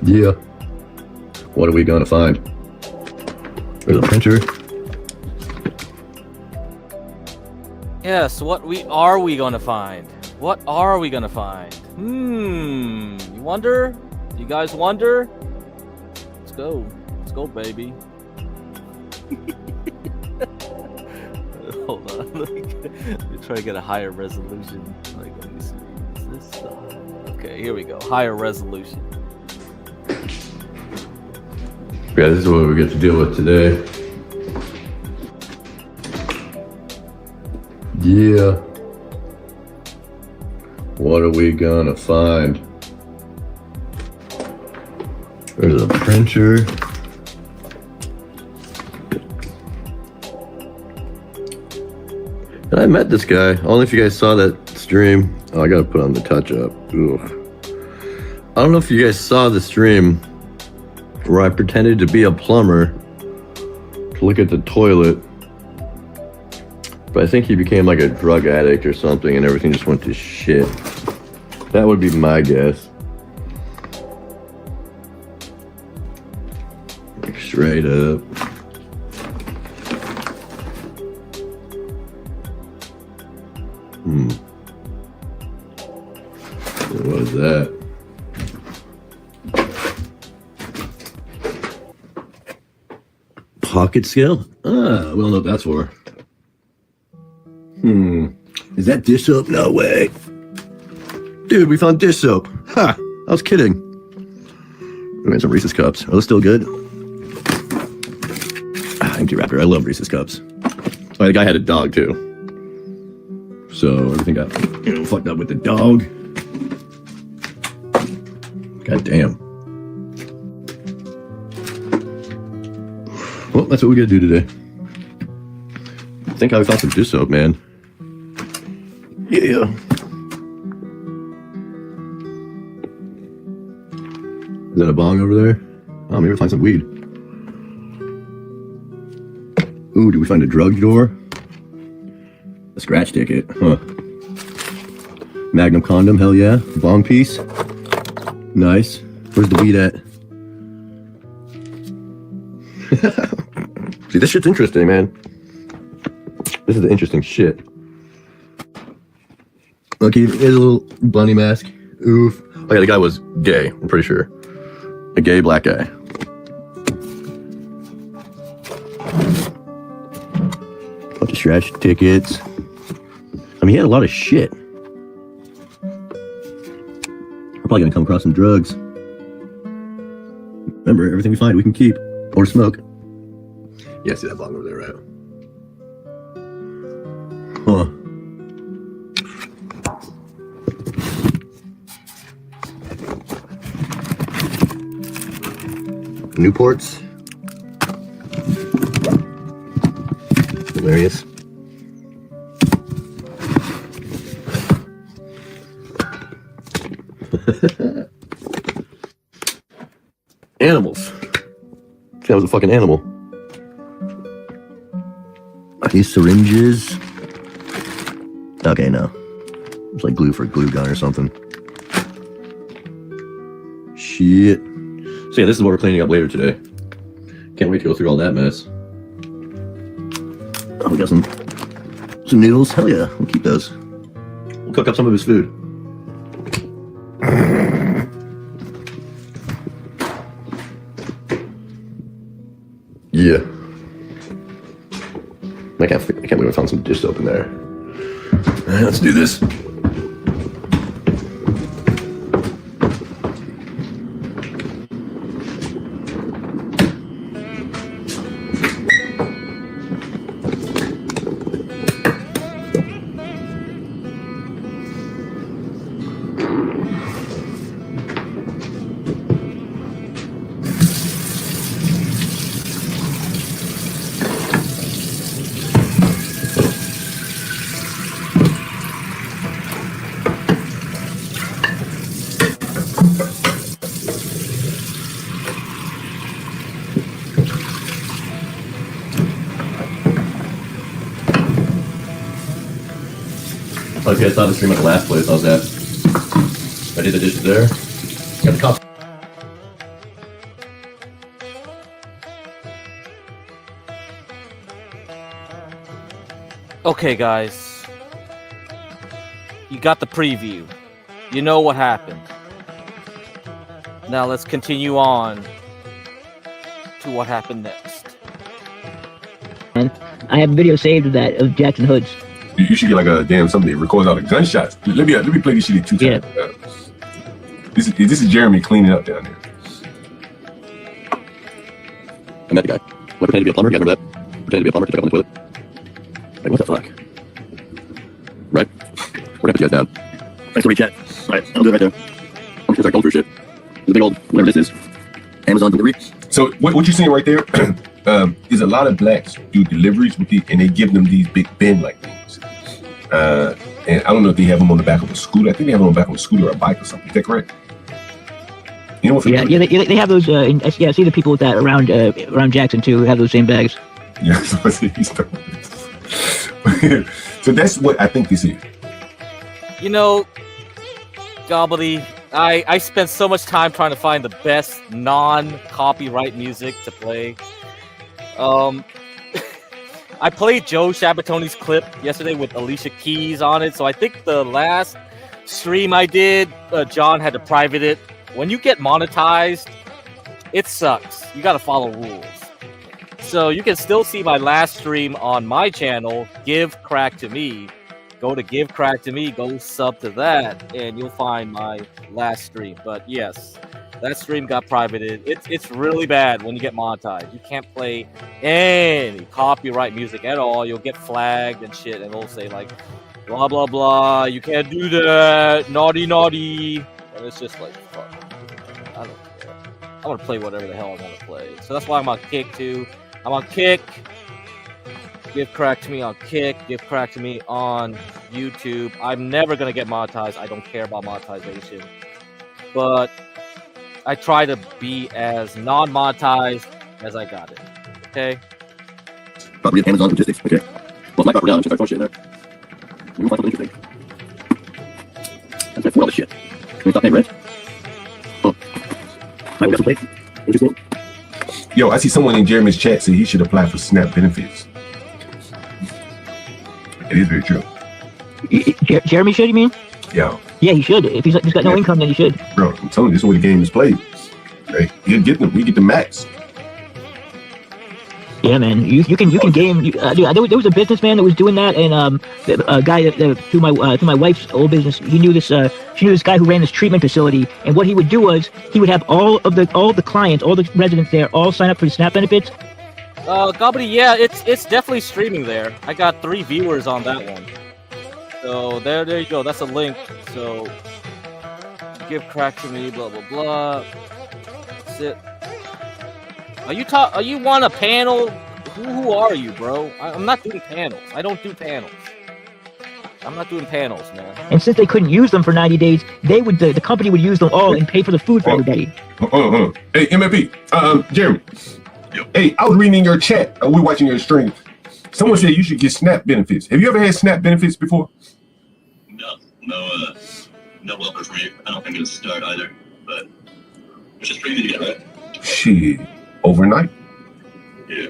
Yeah. What are we gonna find? There's a printer. Yes, what are we gonna find? What are we gonna find? You wonder? You guys wonder? Let's go. Let's go, baby. Hold on. Let me try to get a higher resolution. Like, let me see. Is this? Okay, here we go. Higher resolution. Yeah, this is what we get to deal with today. Yeah. What are we gonna find? There's a printer. And I met this guy. I don't know if you guys saw that stream. Oh, I gotta put on the touch up. Ugh. I don't know if you guys saw the stream where I pretended to be a plumber to look at the toilet. But I think he became like a drug addict or something and everything just went to shit. That would be my guess. Like straight up. What is that? Pocket scale? Ah, we don't know what that's for. Is that dish soap? No way. Dude, we found dish soap. Ha! I was kidding. We made some Reese's cups. Are those still good? Empty wrapper. I love Reese's cups. Oh, the guy had a dog too. So everything got, fucked up with the dog. God damn. Well, that's what we gotta do today. I think I found some dish soap, man. Yeah. Is that a bong over there? Oh, maybe we'll find some weed. Ooh, did we find a drug door? A scratch ticket, huh? Magnum condom, hell yeah. Bong piece. Nice. Where's the weed at? See, this shit's interesting, man. This is the interesting shit. Okay, here's a little bunny mask. Oof. Oh yeah, the guy was gay, I'm pretty sure. A gay black guy. Bunch of scratch tickets. I mean, he had a lot of shit. We're probably gonna come across some drugs. Remember, everything we find we can keep. Or smoke. Yeah, see that bong over there, right? Huh. Newports. Hilarious. Animals. That was a fucking animal. Are these syringes? Okay, no. It's like glue for a glue gun or something. Shit. So yeah, this is what we're cleaning up later today. Can't wait to go through all that mess. Oh, we got some noodles. Hell yeah, we'll keep those. We'll cook up some of his food. Yeah. I can't believe I found some dish soap in there. Alright, let's do this. Okay, I saw the stream at the last place I was at. I did the dishes there. Got the cops. Okay, guys. You got the preview. You know what happened. Now let's continue on to what happened next. And I have a video saved of that of Jackson Hoods. You should get like a damn somebody that records all the gunshots. Let me play this shit 2 times. Yeah. This is Jeremy cleaning up down there. I met the guy. What, pretended to be a plumber? You guys remember that? Pretended to be a plumber to pick up on the toilet. Like, what the fuck? Right? We're gonna put you guys down. Thanks for rechat. Right, I'll do it right there. I'm gonna start going through shit. The big old, whatever this is. Amazon delivery. So what you're seeing right there is a lot of blacks do deliveries with these, and they give them these big bin-like things. And I don't know if they have them on the back of a scooter. I think they have them on the back of a scooter or a bike or something. Is that correct? You know what? Yeah, they have those. Yeah, I see the people with that around Jackson too. Have those same bags. Yeah, so that's what I think this is. You know, Gobbly, I spent so much time trying to find the best non-copyright music to play. I played Joe Shabatoni's clip yesterday with Alicia Keys on it, so I think the last stream I did, John had to private it. When you get monetized, it sucks. You gotta follow rules. So you can still see my last stream on my channel, Give Crack to Me. Go to Give Crack to Me, go sub to that, and you'll find my last stream. But yes, that stream got privated. It's really bad when you get monetized. You can't play any copyright music at all. You'll get flagged and shit, and it'll say like, blah, blah, blah, you can't do that, naughty, naughty. And it's just like, fuck. I don't care. I want to play whatever the hell I want to play. So that's why I'm on Kick too. I'm on Kick. Give Crack to Me on Kick. Give Crack to Me on YouTube. I'm never going to get monetized. I don't care about monetization. But I try to be as non-monetized as I got it. Okay? Property of Amazon logistics. Okay. Well, my property down. I'm just start throwing shit in there. We'll find something interesting. That's like all this shit. Can we stop paying rent? Oh. I got some place. Interesting. Yo, I see someone in Jeremy's chat say he should apply for SNAP benefits. It is very true. Jeremy should, you mean? Yeah. Yeah, he should. If he's got no income, then he should. Bro, I'm telling you, this is where the game is played. Right? We get the max. Yeah, man. You can game. Dude, there was a businessman that was doing that, and a guy through my wife's old business. She knew this guy who ran this treatment facility, and what he would do was he would have all the clients, all the residents there, all sign up for the SNAP benefits. Gobbly, yeah, it's definitely streaming there. I got 3 viewers on that one. So there you go. That's a link. So Give Crack to Me, blah blah blah. That's it. Are you on a panel? Who are you, bro? I'm not doing panels. I don't do panels. I'm not doing panels, man. And since they couldn't use them for 90 days, the company would use them all and pay for the food for everybody. Hey, MFP, Jeremy. Hey, I was reading in your chat. We're watching your stream. Someone said you should get SNAP benefits. Have you ever had SNAP benefits before? No welcome for me. I don't think it'll start either, but it's just pretty easy to get, right? Shit, overnight. Yeah.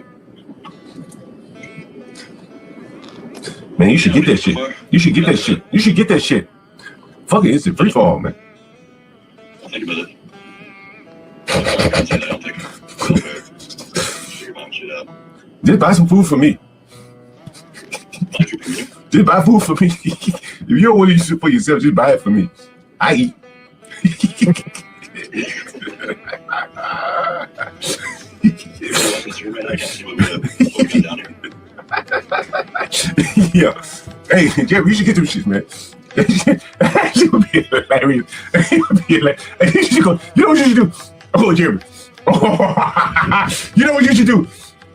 Man, you should get that shit. You should get that shit. You should get that shit. Fuck it, it's a free fall, man. I'll think about it. I don't think figure my shit out. Just buy some food for me. Just buy food for me. If you don't want to use it for yourself, just buy it for me. I eat. Yeah. Hey, Jeremy, you should get them shit, man. That shit would be hilarious. It would be hilarious. You should go. You know what you should do? Oh, Jeremy. You know what you should do?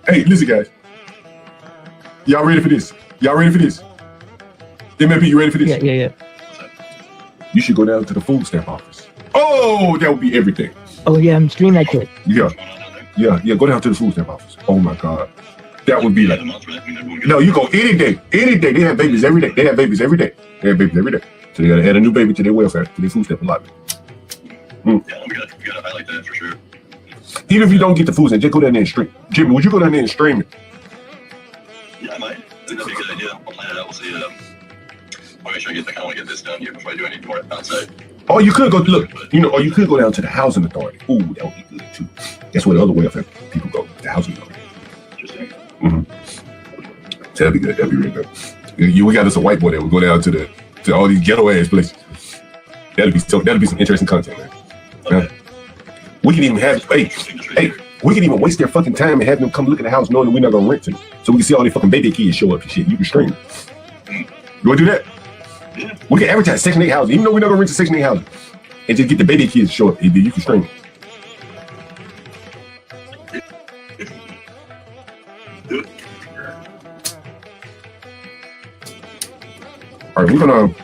Hey, listen, guys. Y'all ready for this? Y'all ready for this? MFP, you ready for this? Yeah. You should go down to the food stamp office. Oh, that would be everything. Oh yeah, I'm streaming that shit. Yeah. Go down to the food stamp office. Oh my God, that would be like. No, you go any day. They have babies every day. So they gotta add a new baby to their welfare, to their food stamp allotment. Yeah, we gotta highlight that for sure. Even if you don't get the food stamp, just go down there and stream. Jimmy, would you go down there and stream it? Yeah, I might. I think that'd be a good idea. I'll plan it out. We'll see. I'll make sure I kind of want to get this done here before I do any more outside. Or you could go look, or you could go down to the housing authority. Ooh, that would be good too. That's where the other welfare people go. The housing authority. Interesting. So that'd be good. That'd be really good. We got us a whiteboard that will go down to all these ghetto ass places. That'd be some interesting content, man. Okay. We can even have we can even waste their fucking time and have them come look at the house knowing that we're not gonna rent to them. So we can see all these fucking baby kids show up and shit. You can stream. You wanna do that? Yeah. We can advertise Section 8 housing, even though we're not gonna rent to Section 8 housing. And just get the baby kids to show up. You can stream. All right, we're gonna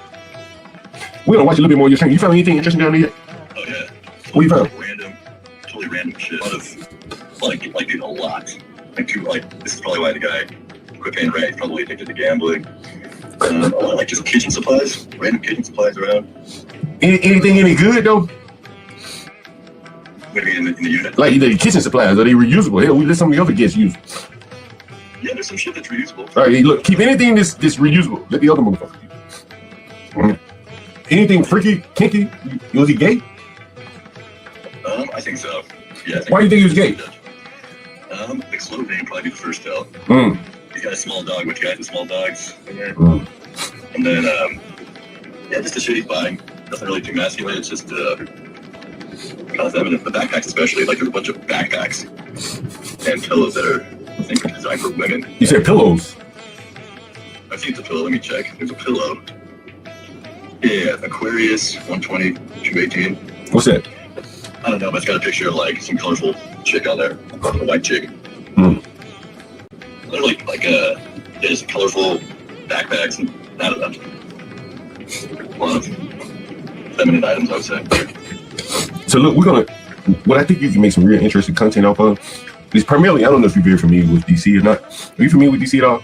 watch a little bit more of your stream. You found anything interesting down there yet? Oh yeah. What you found? Totally random shit. A lot of like dude, a lot. This is probably why the guy quit paying rent. He's probably addicted to gambling. A lot of like just kitchen supplies, random kitchen supplies around. Anything any good though? Maybe in the unit. Like the kitchen supplies, are they reusable? Hell, we let some of the other guests use. Yeah, there's some shit that's reusable. All right, look, keep anything that's reusable. Let the other motherfuckers use. Anything freaky, kinky? Was he gay? I think so. Yeah. Why do you think he was gay? Like slow name probably be the first tell. He's got a small dog. Which guys with small dogs in there? And then yeah, just the shit he's buying. Nothing really too masculine. It's just kind of evident. The backpacks, especially, like there's a bunch of backpacks and pillows that are, I think, designed for women. You said pillows? I think it's a pillow. Let me check. There's a pillow. Yeah, Aquarius 120 218. What's that? I don't know, but it's got a picture of like some colorful chick on there, a white chick. Literally, there's colorful backpacks and I don't know. A lot of feminine items, I would say. So look, what I think you can make some real interesting content off of is primarily, I don't know if you're very familiar with DC or not. Are you familiar with DC at all?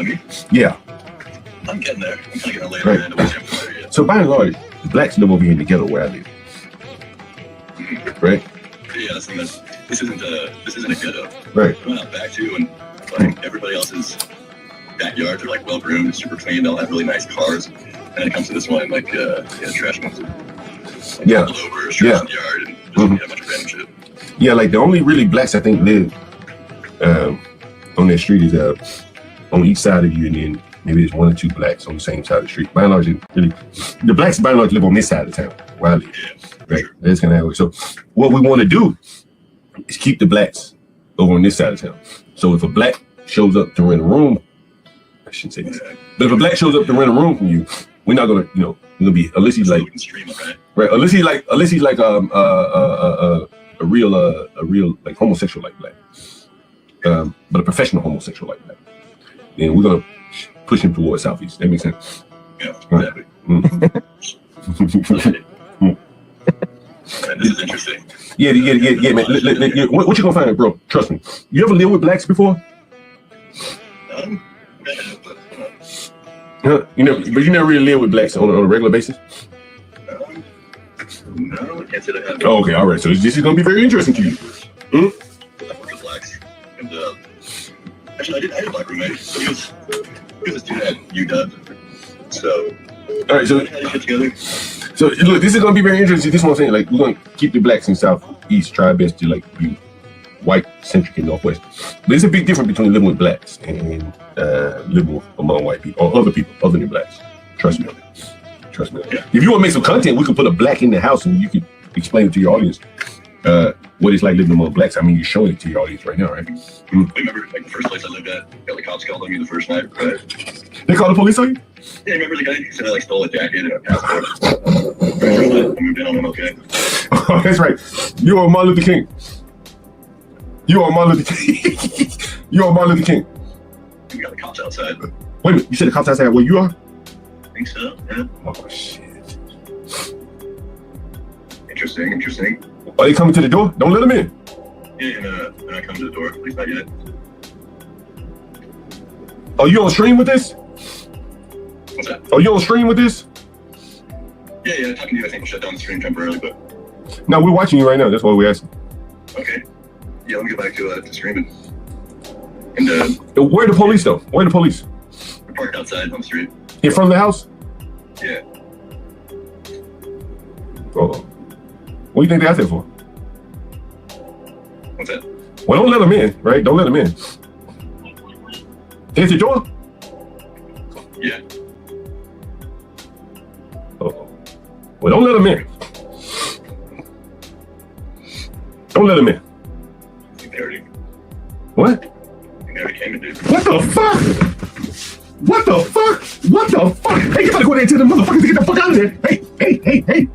Me? Yeah. I'm getting there. I'm kind of getting later into which I'm familiar yet. So by and large, the blacks live over here in the ghetto where I live. Right? Yeah, this isn't a ghetto. Right. I went out back too, and like everybody else's backyards are like well groomed, super clean. They'll have really nice cars, and then it comes to this one, like trash ones. Like, yeah. Over, in the yard, and just a bunch of random shit. Yeah, like the only really blacks I think live on that street is on each side of you, and then maybe there's one or two blacks on the same side of the street. By and large, the blacks by and large live on this side of town where I live. Yeah, right. Sure. That's kind of how it works. So what we want to do is keep the blacks over on this side of town. So if a black shows up to rent a room, I shouldn't say this, but if a black shows up to rent a room from you, we're not gonna, we're gonna be unless he's like, right? Unless he's like a real like homosexual like black, but a professional homosexual like black. Then we're gonna push him towards Southeast. That makes sense. Yeah, right. This is interesting. Yeah, man. What you gonna find, bro? Trust me. You ever lived with blacks before? But you never really lived with blacks on a regular basis. No, I can't say that I have. Oh, okay, all right. So this is gonna be very interesting to you. I worked with blacks, and actually, I had a black roommate. So he was this dude at UW. So, all right, so look, this is gonna be very interesting. This is what I'm saying. Like, we're gonna keep the blacks in Southeast, try best to like be white centric in Northwest. But there's a big difference between living with blacks and living among white people or other people other than blacks. Trust me on that. Trust me on that. If you want to make some content, we could put a black in the house and you could explain it to your audience. What it's like living among blacks. I mean, you're showing it to your audience right now, right? Remember, like the first place I lived at, the cops called on me the first night, right? They called the police on you? Yeah, remember the guy who said I like stole a jacket and a passport? I moved in on him, okay? Oh, that's right. You are Martin Luther King. You are Martin Luther King. You are Martin Luther King. We got the cops outside. Wait a minute, you said the cops outside where you are? I think so, yeah. Oh, shit. Interesting. Are they coming to the door? Don't let them in. Yeah, they're not coming to the door, at least not yet. Are you on stream with this? What's that? Are you on stream with this? Yeah, talking to you, I think we'll shut down the stream temporarily, but... No, we're watching you right now, that's why we're asking. Okay. Yeah, let me get back to streaming. And where are the police though? Where are the police? we're parked outside on the street. In front of the house? Yeah. Oh. What do you think they're out there for? What's that? Well, don't let them in, right? Don't let them in. Is your door? Yeah. Oh. Well, don't let them in. Don't let them in. I think they already. What? I think they already came in, dude. What the fuck? What the fuck? What the fuck? Hey, you better go there and tell them motherfuckers to get the fuck out of there. Hey.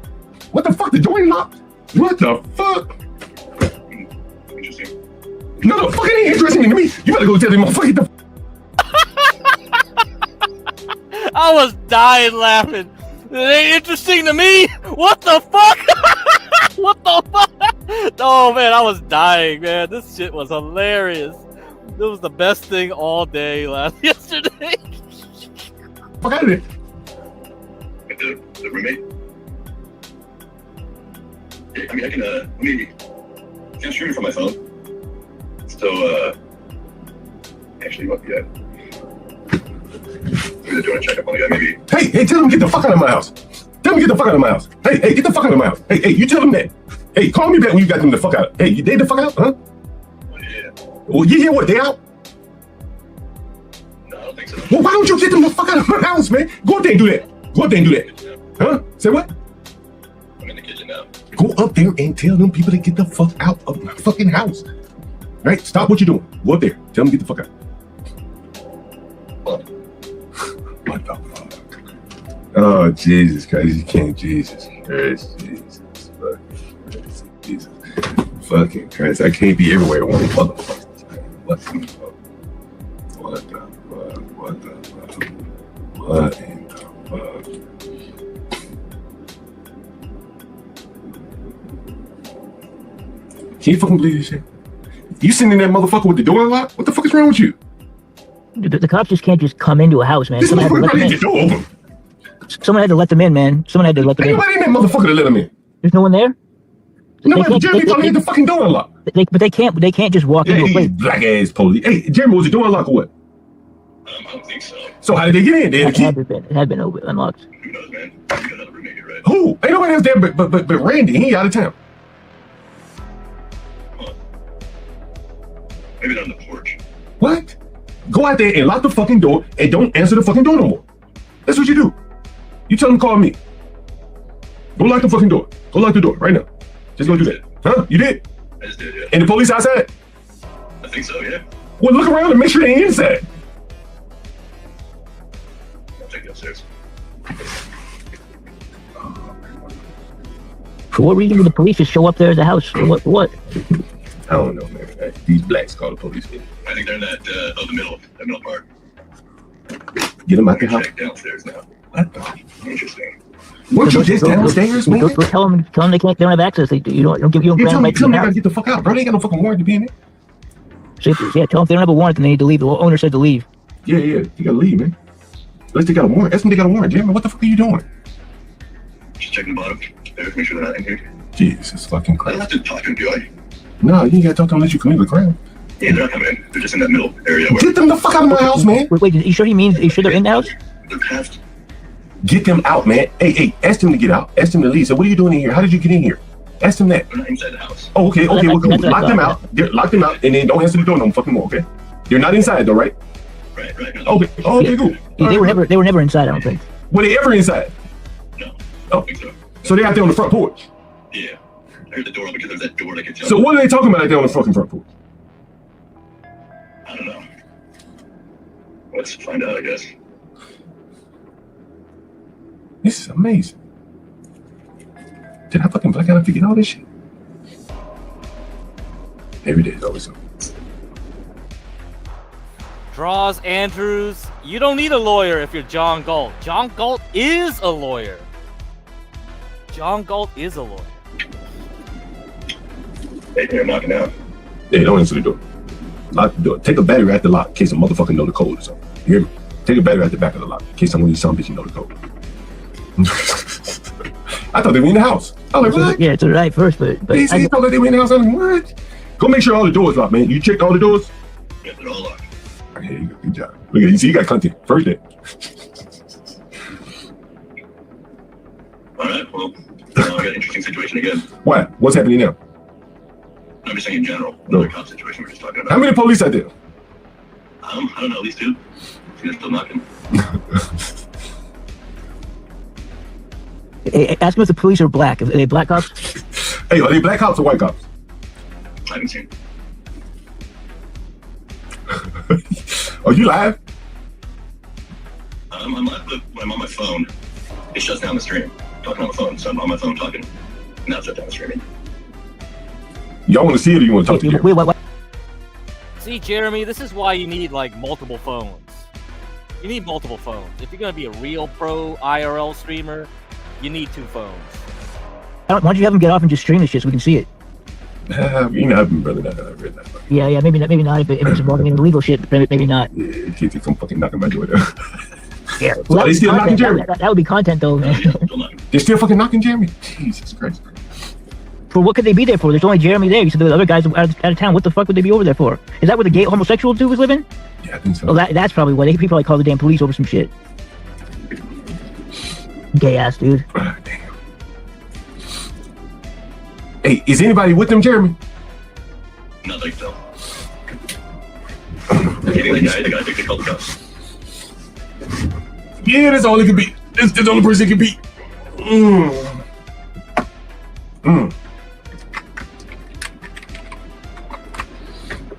What the fuck? The door ain't locked? What the fuck? Interesting. No, the fuck it ain't interesting to me. You better go tell them motherfuckers the I was dying laughing. It ain't interesting to me. What the fuck? What the fuck? Oh man, I was dying, man. This shit was hilarious. It was the best thing all day yesterday. fuck out of there. The roommate? Yeah, I mean, I can, let me, I'm streaming from my phone. So, actually, what, yeah. Maybe they're doing a checkup on the guy, maybe. Hey, tell them get the fuck out of my house. Tell them get the fuck out of my house. Hey, get the fuck out of my house. Hey, you tell them that. Hey, call me back when you got them the fuck out. Hey, they the fuck out, huh? Oh, yeah. Well, yeah, what, they out? No, I don't think so. Well, why don't you get them the fuck out of my house, man? Go up there and do that. Go up there and do that. Huh? Say what? I'm in the kitchen now. Go up there and tell them people to get the fuck out of my fucking house. Right? Stop what you're doing. Go up there. Tell them to get the fuck out. What the fuck? Oh, Jesus Christ. You can't. Jesus Christ. Jesus fucking Christ. I can't be everywhere at one motherfucker. What the fuck? What the fuck? What the fuck? What in the fuck? Can you fucking believe this shit? You sitting in that motherfucker with the door unlocked? What the fuck is wrong with you? The cops just can't just come into a house, man. This motherfucker probably get the door open. Someone had to let them in, man. Someone had to let them in. Anybody in that motherfucker to let them in? There's no one there? No, Jeremy probably had the fucking door unlocked. But they can't just walk into a place. Black ass police. Hey, Jeremy, was the door unlocked or what? I don't think so. So how did they get in? They had a key? It had been unlocked. Who knows, man? You got another roommate, right? Who? Ain't nobody else there but Randy. He ain't out of town. Maybe not on the porch. What? Go out there and lock the fucking door and don't answer the fucking door no more. That's what you do. You tell them to call me. Go lock the fucking door. Go lock the door right now. Just go do that. Huh? You did? I just did, yeah. And the police outside? I think so, yeah. Well, look around and make sure they ain't inside. I'll take you upstairs. For what reason would the police just show up there at the house? For what? I don't know, man. These blacks call the police. I think they're in that, the middle part. Get them out the house. Check downstairs now. What the? Interesting. Weren't you just downstairs, man? Go tell them they don't have access. You don't give you Tell grant me right to they the gotta house. get the fuck out, bro. They ain't got no fucking warrant to be in there. So, yeah, tell them if they don't have a warrant, then they need to leave. The owner said to leave. Yeah, you gotta leave, man. Unless they got a warrant. Ask them they got a warrant, Jeremy. What the fuck are you doing? Just checking the bottom. Make sure they're not in here. Jesus fucking I Christ. don't have to talk to them, do I? No, you ain't gotta talk to them unless you clean the ground. Yeah, they're not coming in. They're just in that middle area. Get them the fuck out of my house, man. Wait, you sure they're in the house? They're past. Get them out, man. Hey, ask them to get out. Ask them to leave. So what are you doing in here? How did you get in here? Ask them that. They're not inside the house. Oh, okay, well, cool. That's Lock them out. Lock them out, and then don't answer the door no fucking more, okay? They're not inside though, right? Right. Okay, cool. Yeah, they were never inside, I don't think. Were they ever inside? No. I Oh, don't think so. so they out there on the front porch. Yeah. I heard the door because there's that door that gets. So what are they talking about out there on the fucking front porch? I don't know. Let's find out, I guess. This is amazing. Did I fucking black out and forget all this shit? Every day is always something. Draws Andrews, you don't need a lawyer if you're John Galt. John Galt is a lawyer. John Galt is a lawyer. Hey, they're knocking out. Hey, don't answer the door. Lock the door. Take a battery out the lock in case a motherfucker know the code or something. You hear me? Take a battery out the back of the lock in case some of these some bitches know the code. I thought they were in the house. I was like, what? Yeah, it's all right first, but They told me they were in the house. I was like, what? Go make sure all the doors locked, man. You checked all the doors? Yeah, they're all locked. Here you go. Good job. Look at you. See, you got content. First day. All right. Well, I got an interesting situation again. What? What's happening now? I'm just saying in general. Another cop situation we're just talking about. How many police out there? I don't know. At least 2. They're still knocking. Hey, ask them if the police are black. Are they black cops? Hey, are they black cops or white cops? I haven't seen. Are you live? I'm live, but I'm on my phone. It shuts down the stream. I'm talking on the phone, so I'm on my phone talking. Now it shut down the streaming. Y'all want to see it or you want to talk to Jeremy? What? See, Jeremy, this is why you need like multiple phones. You need multiple phones. If you're gonna be a real pro IRL streamer, you need 2 phones. Why don't you have them get off and just stream this shit so we can see it? You know, I've been brother. Yeah, maybe not if it's involving illegal shit, maybe not. Yeah, kids come fucking knocking my door there. Yeah, well, they still knocking Jeremy. That would be content though, man. They're still fucking knocking Jeremy. Jesus Christ. For what could they be there for? There's only Jeremy there. You said the other guys out of town. What the fuck would they be over there for? Is that where the gay homosexual dude was living? Yeah, I think so. Well, that's probably why. People like call the damn police over some shit. Gay ass dude. Damn. Hey, is anybody with them, Jeremy? Not like so. The guy they called the cops. Yeah, that's all it could be. That's the only person it could be.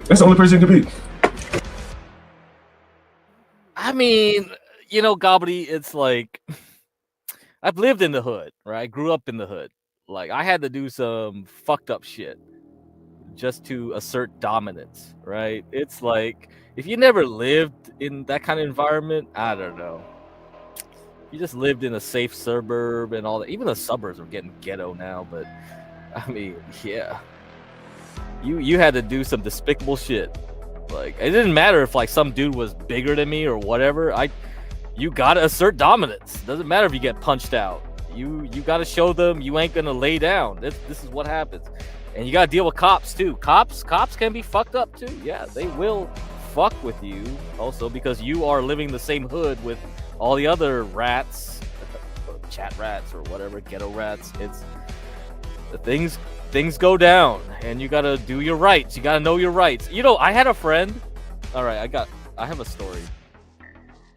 That's the only person it could be. I mean, you know, Gobbity, it's like I've lived in the hood, right? I grew up in the hood. Like I had to do some fucked up shit just to assert dominance, right? It's like if you never lived in that kind of environment, I don't know. You just lived in a safe suburb and all that. Even the suburbs are getting ghetto now, but I mean, yeah. You had to do some despicable shit. Like it didn't matter if like some dude was bigger than me or whatever. You gotta assert dominance. Doesn't matter if you get punched out. You gotta show them you ain't gonna lay down. This is what happens. And you gotta deal with cops too. Cops can be fucked up too. Yeah, they will fuck with you also because you are living the same hood with all the other rats, chat rats or whatever, ghetto rats. It's the things go down and you gotta do your rights. You gotta know your rights. You know, I had a friend. All right, I have a story.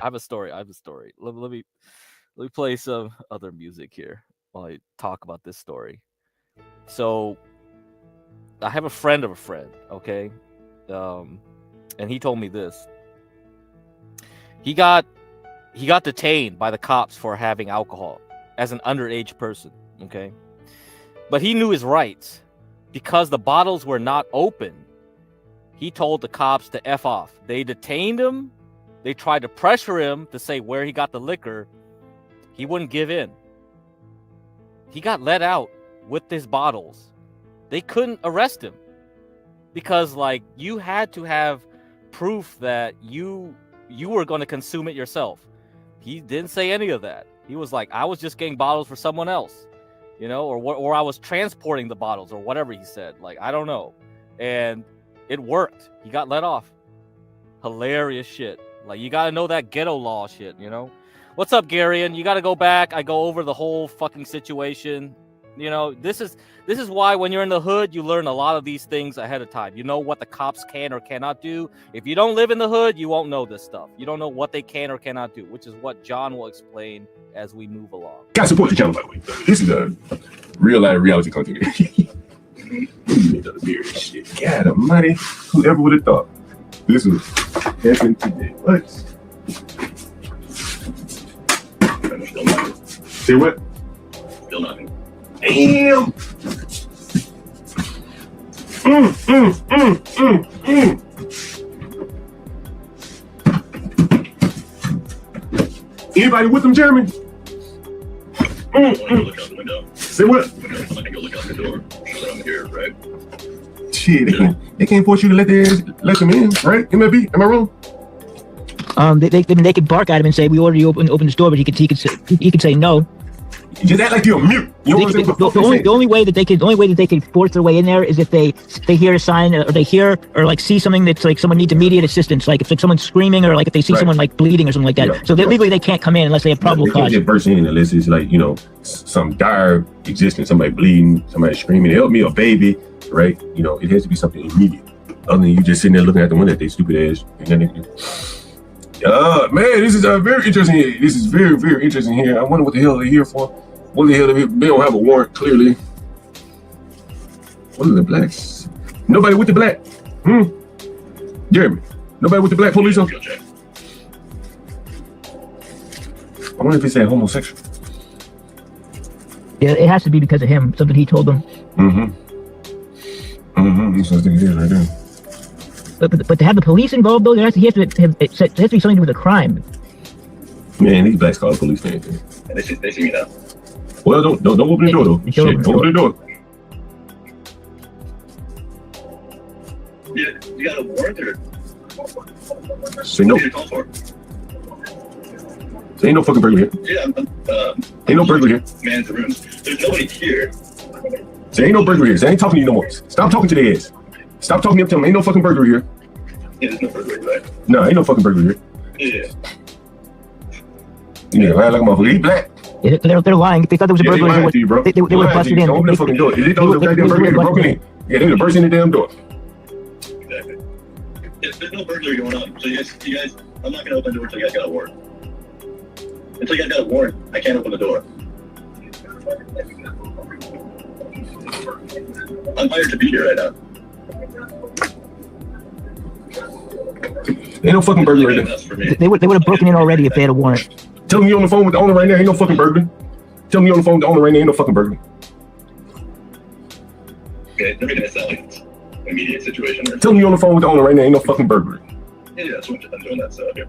Let me play some other music here while I talk about this story. So I have a friend of a friend, okay? And he told me this. He got detained by the cops for having alcohol as an underage person, okay? But he knew his rights. Because the bottles were not open, he told the cops to F off. They detained him. They tried to pressure him to say where he got the liquor. He wouldn't give in. He got let out with his bottles. They couldn't arrest him because like you had to have proof that you were going to consume it yourself. He didn't say any of that. He was like, I was just getting bottles for someone else, you know, or I was transporting the bottles or whatever he said. Like, I don't know. And it worked. He got let off. Hilarious shit. Like, you got to know that ghetto law shit, you know? What's up, Garion? You got to go back. I go over the whole fucking situation. You know, this is why when you're in the hood, you learn a lot of these things ahead of time. You know what the cops can or cannot do. If you don't live in the hood, you won't know this stuff. You don't know what they can or cannot do, which is what John will explain as we move along. Guys, support the channel, by the way. This is a real-life reality content. Shit. God almighty. Whoever would have thought this was happening today? What? Say what? Still nothing. Damn! Anybody with them, Jeremy? Look out the window. Say what? I'm gonna go look out the door. Show that I'm here, right? Shit, they can't force you to let them in, right? MLB, am I wrong? They could bark at him and say, "We ordered you open the store," but he could say no. Just act like you're mute. You know what I'm saying? The only way that they could force their way in there is if they hear a sign or they hear or like see something that's like someone needs immediate assistance, like if like someone's screaming or like if they see someone like bleeding or something like that. Yeah. So legally they can't come in unless they have probable They cause. can't just burst in unless it's like, you know, some dire existence, somebody bleeding, somebody screaming, help me, a baby, right? You know, it has to be something immediate. Other than you just sitting there looking at the window at they stupid ass. Man, this is very interesting here. This is very, very interesting here. I wonder what the hell they're here for. What the hell they don't have a warrant, clearly. What are the blacks? Nobody with the black. Jeremy, nobody with the black police officer? I wonder if it's that homosexual. Yeah, it has to be because of him, something he told them. That's what I think it is right there. But to have the police involved though, there has to be something to do with a crime. Man, these blacks call the police for anything. They see me now. Well, don't open the door though. Shit, don't open the door. Yeah, you got a warrant or? Say no. What are you call for? There ain't no fucking burglar here. Yeah, Ain't no burglar here. man's room. There's nobody here. There ain't no burglar here. They ain't talking to you no more. Stop talking to their ass. Stop talking to them. Tell them ain't no fucking burglar here. Yeah, there's no burglary, right? No, ain't no fucking burglar here. Yeah. You nigga lying like a motherfucker. He black. Yeah, they're lying. If they thought there was a burglar, lying to you, bro. they would have busted in. Don't open the fucking door. If they thought the goddamn burglar broken in. Yeah, they would have burst in the damn door. Exactly. Yeah, there's no burglary going on. So you guys, I'm not gonna open the door until you guys got a warrant. Until you guys got a warrant, I can't open the door. I'm hired to be here right now. Ain't no fucking burglar right there. They would have broken in already if they had a warrant. Tell me you on the phone with the owner right now. Ain't no fucking burglar. Tell me you on the phone with the owner right now. Ain't no fucking burglar. Okay, they're making it sound like it's an immediate situation. Tell me you on the phone with the owner right now. Ain't no fucking burglary. Yeah, that's what I'm doing that stuff here.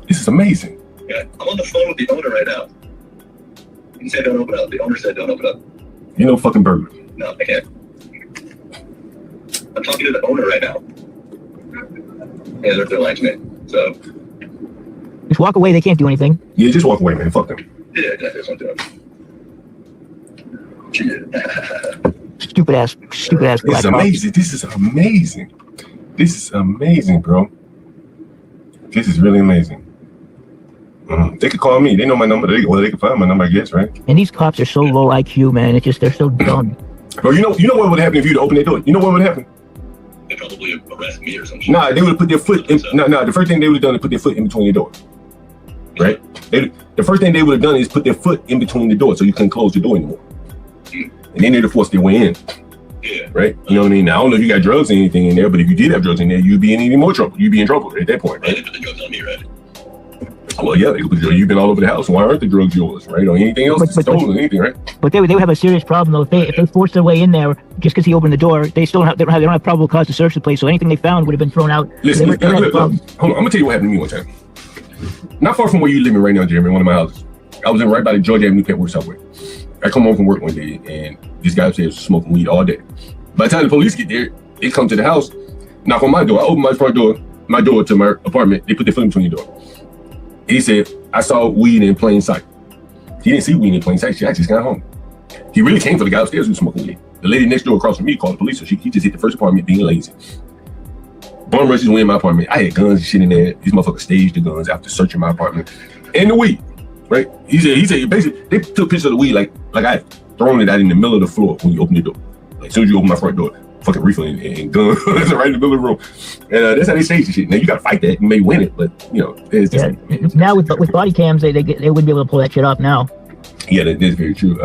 This is amazing. Yeah, I'm on the phone with the owner right now. He said don't open up. The owner said don't open up. Ain't no fucking burglary. No, I can't. I'm talking to the owner right now. Yeah, they're lying to me. So. Just walk away. They can't do anything. Yeah, just walk away, man. Fuck them. Yeah, exactly. That's what I'm doing. Stupid ass This black is amazing. This is amazing. This is amazing, bro. This is really amazing. They could call me. They know my number. They can find my number, I guess, right? And these cops are so low IQ, man. It's just they're so dumb. Bro, you know what would happen if you'd open that door? You know what would happen? They probably arrest me or something. Nah, they would have put their foot in. No, the first thing they would have done is put their foot in between the door. Right? The first thing they would have done is put their foot in between the door so you couldn't close the door anymore. And then they'd have forced their way in. Yeah. Right? You know what I mean? Now, I don't know if you got drugs or anything in there, but if you did have drugs in there, you'd be in any more trouble. You'd be in trouble at that point, right? They put the drugs on me, right? Well, yeah, you've been all over the house. Why aren't the drugs yours, right? Or anything else stolen or anything, right? But they would have a serious problem though if they forced their way in there just because he opened the door. They don't have probable cause to search the place, so anything they found would have been thrown out. Listen, look, hold on. I'm gonna tell you what happened to me one time. Not far from where you living right now, Jeremy, one of my houses. I was in right by the Georgia Avenue Petworth subway. I come home from work one day and this guy upstairs was smoking weed all day. By the time the police get there, they come to the house, knock on my door. I open my front door, my door to my apartment. They put their foot in between the door. He said, I saw weed in plain sight. He didn't see weed in plain sight. She actually just got home. He really came for the guy upstairs who was smoking weed. The lady next door across from me called the police, so he just hit the first apartment being lazy. Bum rushes went in my apartment. I had guns and shit in there. These motherfuckers staged the guns after searching my apartment. And the weed, right? He said basically, they took pictures of the weed like I had thrown it out in the middle of the floor when you open the door. Like as soon as you open my front door, fucking reefer and gun right in the middle of the room. And that's how they stage the shit. Now you gotta fight that. You may win it, but you know, it's just now with body cams, they wouldn't be able to pull that shit off now. Yeah, that is very true.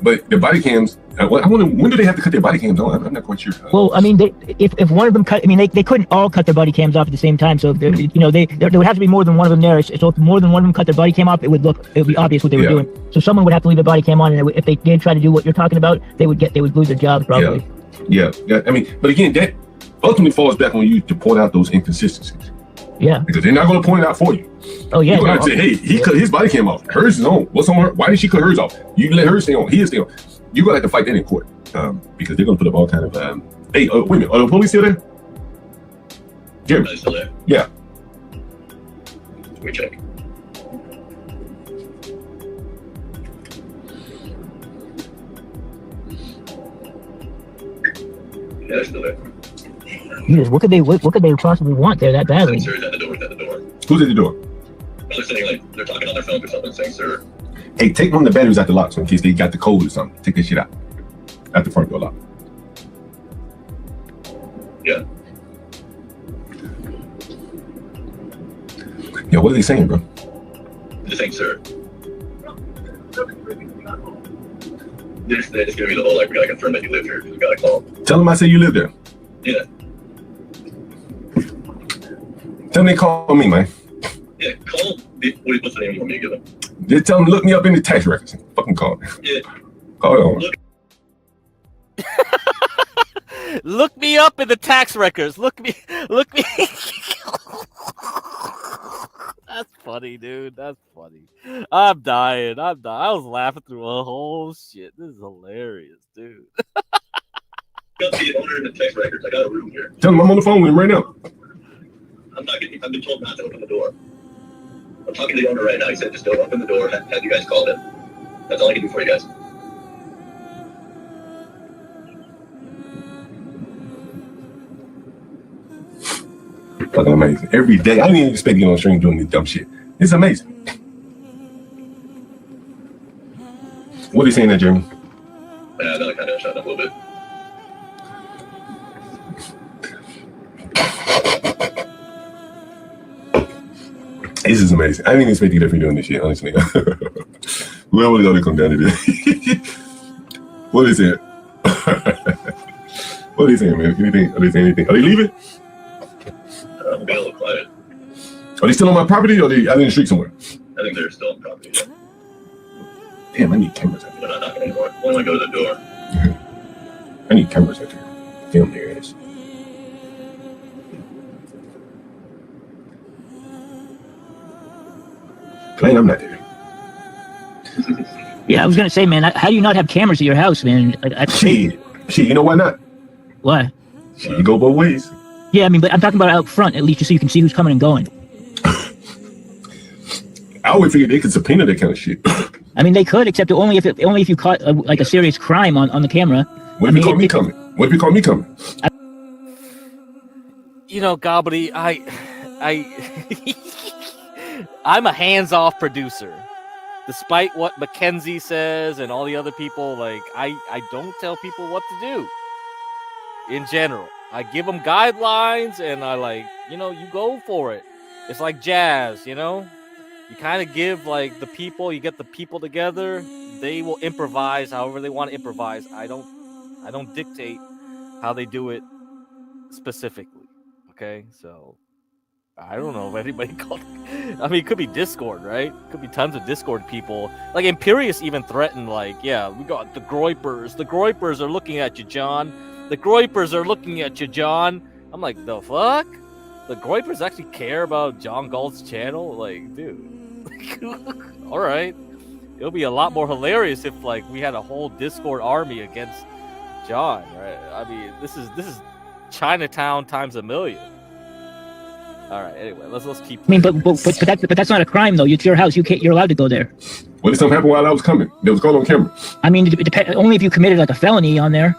But the body cams, I wonder when do they have to cut their body cams on? I'm not quite sure. Well, I mean, if one of them cut, I mean, they couldn't all cut their body cams off at the same time. So there would have to be more than one of them there. So if more than one of them cut their body cam off, it would be obvious what they were doing. So someone would have to leave a body cam on, and if they did try to do what you're talking about, they would lose their jobs probably. Yeah. I mean, but again, that ultimately falls back on you to point out those inconsistencies. Yeah. Because they're not going to point it out for you. Oh yeah. You're going to say, hey, he cut his body cam off. Hers is on. What's on her? Why did she cut hers off? You let her stay on. He is stay on. You're going to have to fight that in court because they're going to put up all kind of. Hey, wait a minute. Are the police still there? Jeremy. Still there? Yeah. Let me check. Yeah, they're still there. Jesus, what could they possibly want there that badly? Sir, at the door, at the door. Who's at the door? They're saying, like, they're talking on their phone or something, saying, sir. Hey, take one of the batteries out the lock so in case they got the code or something. Take that shit out. At the front door lock. Yeah. Yo, what are they saying, bro? They're saying, sir. They're just giving me the whole, like, we gotta confirm that you live here. We gotta call. Tell them I say you live there. Yeah. Tell them they call me, man. Yeah, call. What's the name you want me to give them? Just tell them look me up in the tax records. Fucking call me. Yeah. Call on. Look me up in the tax records. Look me. That's funny, dude. That's funny. I'm dying. I was laughing through a whole shit. This is hilarious, dude. Got the owner in the text records. I got a room here. Tell them I'm on the phone with him right now. I've been told not to open the door. I'm talking to the owner right now. He said just don't open the door. Have you guys called him. That's all I can do for you guys. Fucking amazing. Every day. I didn't even expect to get on stream doing this dumb shit. It's amazing. What are you saying there, Jeremy? Yeah, that kind of shut up a little bit. This is amazing. I didn't expect to get up here doing this shit, honestly. Where was gonna come down to this? What is it? What are they saying, man? Anything? Are they saying anything? Are they leaving? I'm being a little quiet. Are they still on my property or are they out in the street somewhere? I think they're still on property. Yeah. Damn, I need cameras out They're not knocking anymore. When I go to the door. there. I need cameras out there. Film their ass. Plain, I'm not there. Yeah, I was gonna say, man, how do you not have cameras at your house, man? Shit, you know why not? Why? Shit, you go both ways. Yeah, I mean, but I'm talking about out front, at least, just so you can see who's coming and going. I always figured they could subpoena that kind of shit. I mean, they could, except only if you caught like a serious crime on the camera. What if you caught me coming? What if you caught me coming? You know, Gobbity, I'm a hands-off producer. Despite what Mackenzie says and all the other people, like, I don't tell people what to do. In general, I give them guidelines and I you go for it. It's like jazz, you kind of give like you get the people together, they will improvise however they want to improvise. I don't dictate how they do it specifically. Okay, so I don't know if anybody called. I mean, it could be Discord, right? Could be tons of Discord people. Like Imperius even threatened, yeah, we got the Groypers. The Groypers are looking at you, John. The Groypers are looking at you, John. I'm like, the fuck? The Groypers actually care about John Galt's channel? Like, dude. All right. It'll be a lot more hilarious if we had a whole Discord army against John, right? I mean, this is Chinatown times a million. All right. Anyway, let's keep. I mean, but that's not a crime though. It's your house. You're allowed to go there. What if something happened while I was coming? They was caught on camera. I mean, it depends. Only if you committed like a felony on there.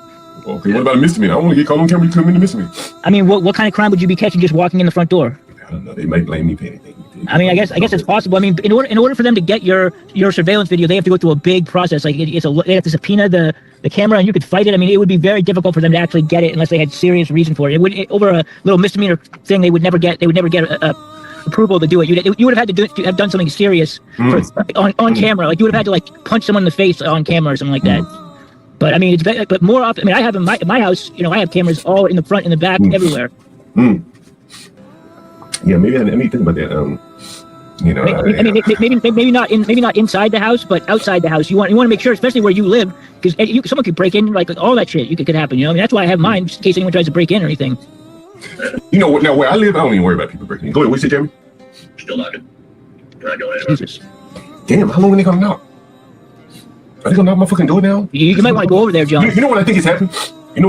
Okay. What about a misdemeanor? I don't want to get caught on camera. You commit a misdemeanor. I mean, what kind of crime would you be catching just walking in the front door? I don't know. They might blame me for anything. I mean, I guess it's possible. I mean, in order for them to get your surveillance video, they have to go through a big process. Like they have to subpoena the camera, and you could fight it. I mean, it would be very difficult for them to actually get it unless they had serious reason for it. Over a little misdemeanor thing, they would never get approval to do it. You would have had to have done something serious on camera. Like you would have had to punch someone in the face on camera or something like that. But I mean, but more often. I mean, I have in my house. I have cameras all in the front, in the back, everywhere. Yeah, maybe I need to think about that. Maybe not inside the house, but outside the house. You want to make sure, especially where you live, because someone could break in, like all that shit. Could happen. I mean, that's why I have mine, just in case anyone tries to break in or anything. You know what? Now where I live, I don't even worry about people breaking in. Go ahead. What's it, Jeremy? Still knocking. Can I go anywhere? Jesus. Damn, how long are they gonna knock? Are they gonna knock my fucking door down? You might want to go over there, John. You know what I think is happening? The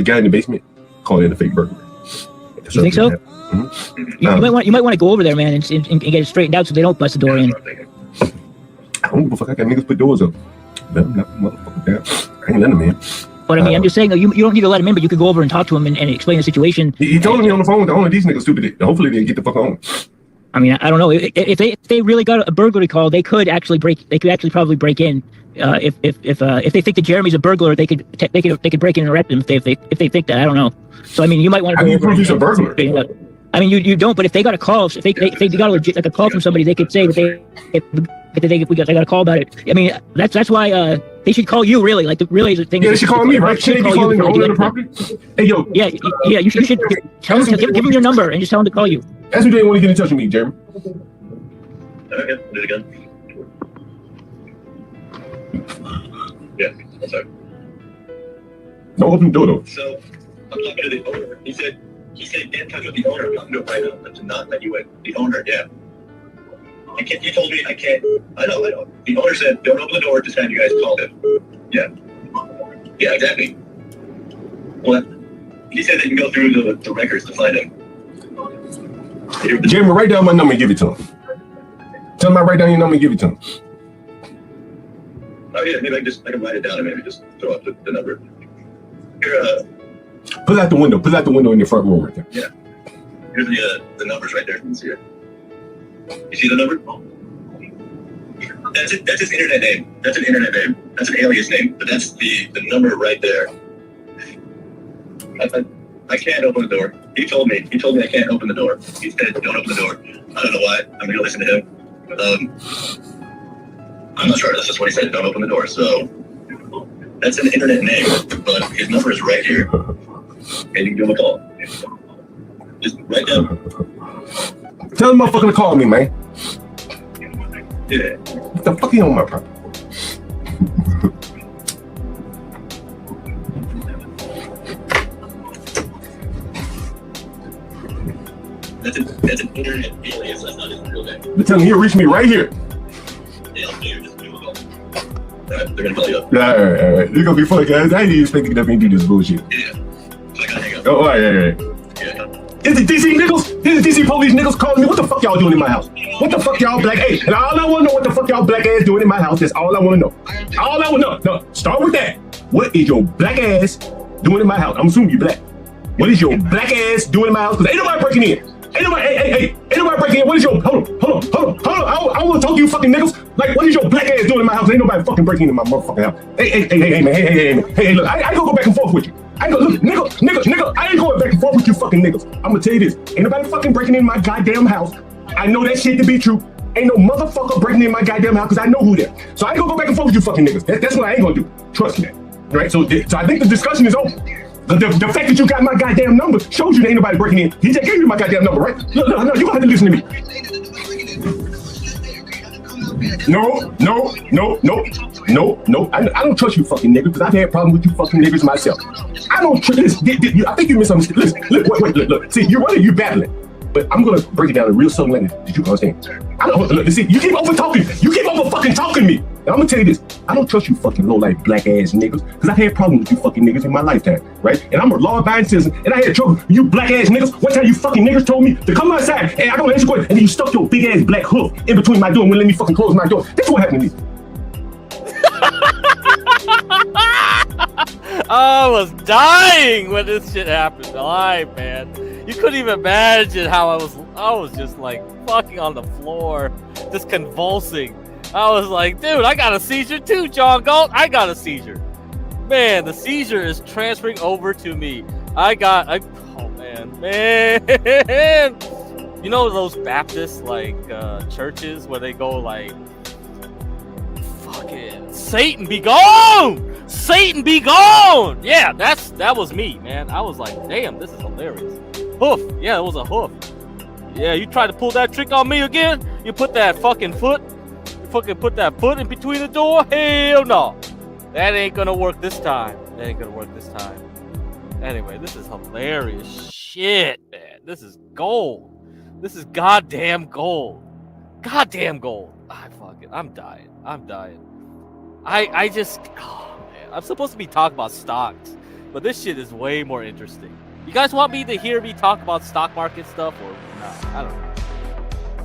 guy in the basement called in a fake burglary. You think so? Mm-hmm. You might want to go over there, man, and get it straightened out so they don't bust the door in. I don't give a fuck. I got niggas put doors up. Let them knock the motherfucker down. I ain't letting them in. But I mean, I'm just saying, you don't need to let him in, but you could go over and talk to him and explain the situation. He told me on the phone that only these niggas stupid. Hopefully they get the fuck on. I mean, I don't know. If they really got a burglary call, they could actually probably break in. If they think that Jeremy's a burglar, they could break in and arrest him if they think that. I don't know. So I mean, you might want to. How do you prove he's a burglar? I mean, you don't. But if they got a call, if they got a call from somebody, they could say that they got a call about it. I mean, that's why they should call you. Really, like the thing. Yeah, they should call me, right? Should they be calling the owner of the property? Hey, yo. Yeah. You should tell them, give them your number and just tell them to call you. That's who they want to get in touch with me, Jeremy. Okay, do it again. Yeah, I'm sorry. No, open the door though. So I'm talking to the owner. He said get in touch with the owner. I'm talking to him right now. That's not that you went. The owner, yeah. You told me I can't. I know. The owner said don't open the door. Just have you guys call him. Yeah. Yeah, exactly. Well, he said they can go through the records to find him. Jeremy, write down my number and give it to him. Tell him I write down your number and give it to him. Oh yeah, maybe I can write it down and maybe just throw up the number. Here, Put it out the window. Put it out the window in your front room right there. Yeah. Here's the numbers right there. You can see it. You see the number? That's it. That's his internet name. That's an internet name. That's an alias name. But that's the number right there. I can't open the door. He told me I can't open the door. He said don't open the door. I don't know why. I'm gonna listen to him. I'm not sure. That's just what he said. Don't open the door. So that's an internet name, but his number is right here. And you can give him a call. Just write down. Tell the motherfucker to call me, man. Yeah. What the fuck are you on my property? That's an internet alias. That's not his real name. But tell him he'll reach me right here. Yeah, just give him a call. Alright, they're gonna call you up. All right. It's gonna be fun, guys. I didn't expect to get up and do this bullshit. Yeah. So I gotta hang up. Oh, all right. Yeah. Is it DC niggas? Is the DC police niggas calling me? What the fuck y'all doing in my house? What the fuck y'all black ass? And all I want to know what the fuck y'all black ass doing in my house. That's all I want to know. All I want to know. No, start with that. What is your black ass doing in my house? I'm assuming you black. What is your black ass doing in my house? Because ain't nobody breaking in. Ain't nobody breaking in. What is your, hold on. I want to talk to you fucking niggas. Like, what is your black ass doing in my house? Ain't nobody fucking breaking in my motherfucking house. Hey, man. Hey, look, I ain't gonna go back and forth with you. I go, look, nigga, I ain't going back and forth with you fucking niggas. I'm gonna tell you this. Ain't nobody fucking breaking in my goddamn house. I know that shit to be true. Ain't no motherfucker breaking in my goddamn house because I know who they are. So I ain't gonna go back and forth with you fucking niggas. That's what I ain't gonna do. Trust me. Right? So I think the discussion is over. The fact that you got my goddamn number shows you there ain't nobody breaking in. He just gave you my goddamn number, right? No, you gonna have to listen to me. No. I don't trust you fucking niggas because I've had problems with you fucking niggas myself. I don't trust this. I think you misunderstood. Listen, look. See, you're battling. But I'm gonna break it down in real southern language. Did you understand? I don't look. See, you keep over talking. You keep over fucking talking to me. And I'm gonna tell you this. I don't trust you fucking low life black ass niggas because I've had problems with you fucking niggas in my lifetime, right? And I'm a law-abiding citizen, and I had trouble with you black ass niggas. One time you fucking niggas told me to come outside, and I don't answer questions, and then you stuck your big ass black hoof in between my door and wouldn't let me fucking close my door. That's what happened to me. I was dying when this shit happened. Alive, man. You couldn't even imagine how I was just like fucking on the floor, just convulsing. I was like, dude, I got a seizure too, John Galt. I got a seizure. Man, the seizure is transferring over to me. Oh man. You know those Baptist like churches where they go like, fucking Satan be gone! Satan be gone! Yeah, that was me, man. I was like, damn, this is hilarious. Hoof. Yeah, it was a hoof. Yeah, you try to pull that trick on me again? You put that fucking foot? You fucking put that foot in between the door? Hell no. That ain't gonna work this time. Anyway, this is hilarious shit, man. This is gold. This is goddamn gold. Goddamn gold. I'm dying. I just, oh man, I'm supposed to be talking about stocks, but this shit is way more interesting. You guys want me to hear me talk about stock market stuff or no? I don't know.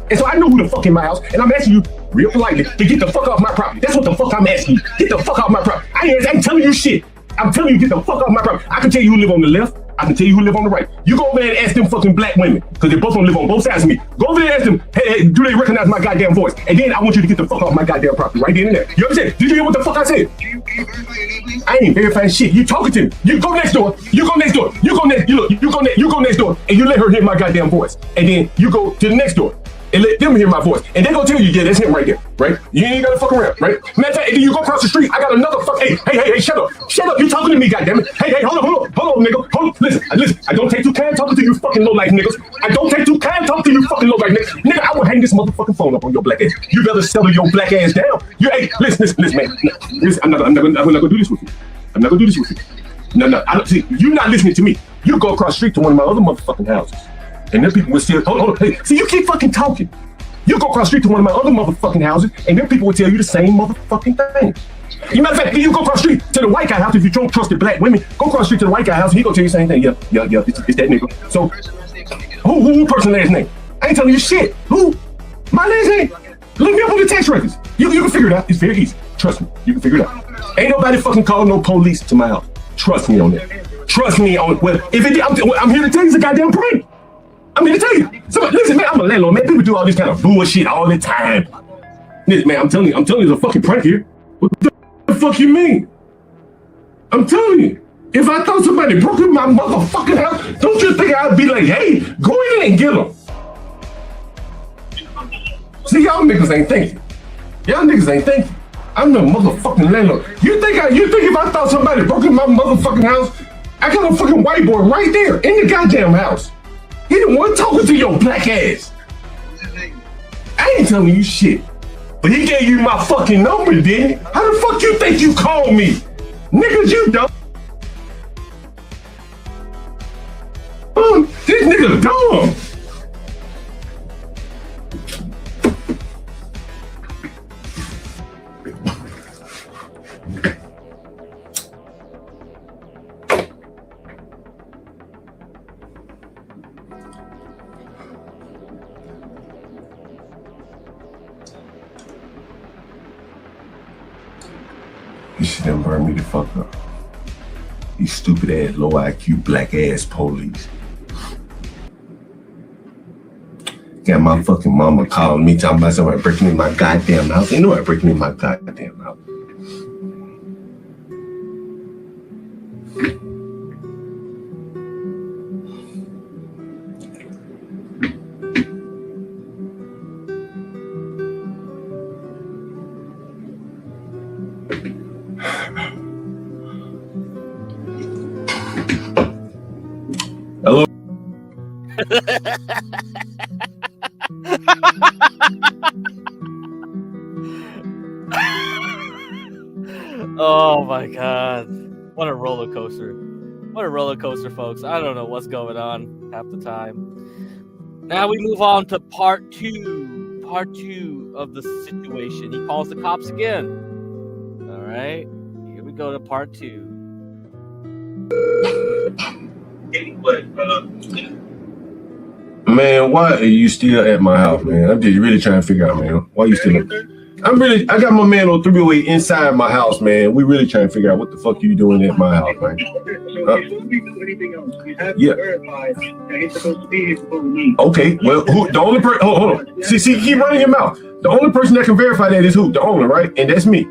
And so I know who the fuck in my house, and I'm asking you real politely to get the fuck off my property. That's what the fuck I'm asking you. Get the fuck off my property. I ain't telling you shit. I'm telling you, get the fuck off my property. I can tell you who live on the left. I can tell you who live on the right. You go over there and ask them fucking black women, because they both don't live on both sides of me. Go over there and ask them, hey, do they recognize my goddamn voice? And then I want you to get the fuck off my goddamn property right then and there. You understand? Did you hear what the fuck I said? I ain't verifying shit. You talking to me. You go next door. You go next door. You go next. You look. You go next door, and you let her hear my goddamn voice. And then you go to the next door and let them hear my voice. And they gonna tell you, yeah, that's him right there, right? You ain't gotta fuck around, right? Matter of fact, and then you go across the street, I got another fuck. Hey, shut up. Shut up. You talking to me, goddammit. Hey, hold on, nigga. Hold on. Listen. I don't take too kind talking to you fucking low life niggas. I don't take too kind talking to you fucking low life niggas. Nigga, I will hang this motherfucking phone up on your black ass. You better settle your black ass down. Hey, listen, man. Listen, I'm not gonna do this with you. I'm not gonna do this with you. No. I don't see. You're not listening to me. You go across the street to one of my other motherfucking houses, and then people will still hold on. Hey, see, you keep fucking talking. You go across the street to one of my other motherfucking houses, and then people will tell you the same motherfucking thing. You matter of fact, you go across the street to the white guy house if you don't trust the black women. Go across the street to the white guy house, and he gonna tell you the same thing. Yeah, it's that nigga. So, who person last name? I ain't telling you shit. Who? My last name? Look me up on the tax records. You can figure it out. It's very easy. Trust me. You can figure it out. Ain't nobody fucking call no police to my house. Trust me on that. Trust me on it. Well, if it, I'm here to tell you it's a goddamn prank. I'm here to tell you. Somebody, listen, man, I'm a landlord, man. People do all this kind of bullshit all the time. Listen, man, I'm telling you, it's a fucking prank here. What the fuck you mean? I'm telling you. If I thought somebody broke in my motherfucking house, don't you think I'd be like, hey, go in and get them? See, y'all niggas ain't thinking. Y'all niggas ain't thinking. I'm the motherfucking landlord. You think if I thought somebody broke in my motherfucking house, I got a fucking whiteboard right there in the goddamn house. He the one talking to your black ass. I ain't telling you shit. But he gave you my fucking number, didn't he? How the fuck you think you called me? Niggas, you dumb. This nigga dumb. This shit done burned me the fuck up. These stupid ass, low IQ, black ass police. Got my fucking mama calling me, talking about somebody breaking in my goddamn house. Ain't nobody breaking in my goddamn house. Hello? Oh my god. What a roller coaster. What a roller coaster, folks. I don't know what's going on half the time. Now we move on to part two. Part two of the situation. He calls the cops again. All right. Here we go to part two. Man, why are you still at my house, man? I'm just really trying to figure out, man. Why you still I got my man on 308 inside my house, man. We really trying to figure out what the fuck you doing at my house, man. Yeah. Okay, well, the only person, hold on. See, keep running your mouth. The only person that can verify that is who? The owner, right? And that's me,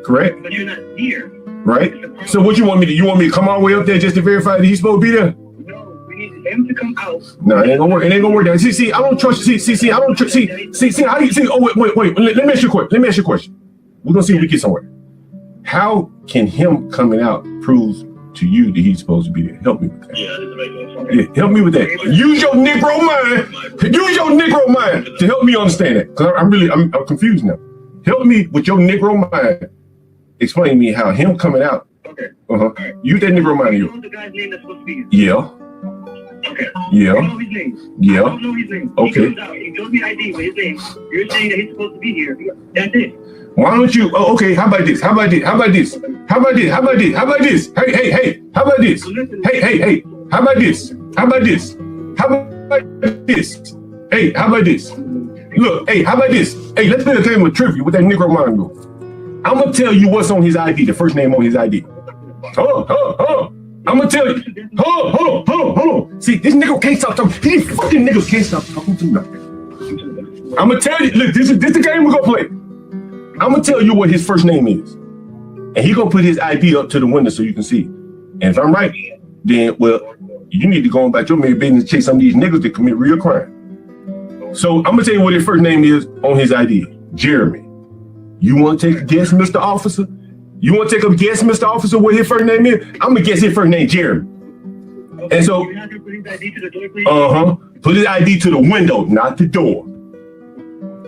correct? But you're not here. Right? So what you want me to do? You want me to come all the way up there just to verify that he's supposed to be there? No, we need him to come out. No, it ain't gonna work. It ain't gonna work. See, I don't trust you. See, I don't trust. See, how do you see? Oh, wait. Let me ask you a question. We're gonna see if we get somewhere. How can him coming out prove to you that he's supposed to be there? Help me with that. Yeah, that doesn't make no sense. Yeah, help me with that. Use your Negro mind. Use your Negro mind to help me understand that. Because I'm confused now. Help me with your Negro mind. Explain to me how him coming out. Okay. Right. Use that Negro mind. You know the guy's name that's supposed to be here? Yeah. Okay. Yeah. I don't know his name. Yeah. I don't know his name. Okay. He comes out. He gives me ID with his name. You're saying that he's supposed to be here. That's it. Why don't you? Oh, okay. How about this? Hey, how about this? How about this? Hey, how about this? How about this? How about this? Hey, how about this? Hey, how about this? Look, hey, how about this? Hey, let's play a game of trivia with that Negro mind. I'm gonna tell you what's on his ID, the first name on his ID. Hold on. I'm gonna tell you. Hold on. See, this nigga can't stop talking. These fucking niggas can't stop talking to me. I'm gonna tell you. Look, this is the game we're gonna play. I'm gonna tell you what his first name is, and he gonna put his ID up to the window so you can see. And if I'm right, then well, you need to go on about your merry business and chase some of these niggas that commit real crime. So I'm gonna tell you what his first name is on his ID. Jeremy. You want to take a guess, Mr. Officer? You want to take a guess, Mr. Officer, what his first name is? I'm gonna guess his first name, Jeremy. Okay, and so, put his ID to the window, not the door,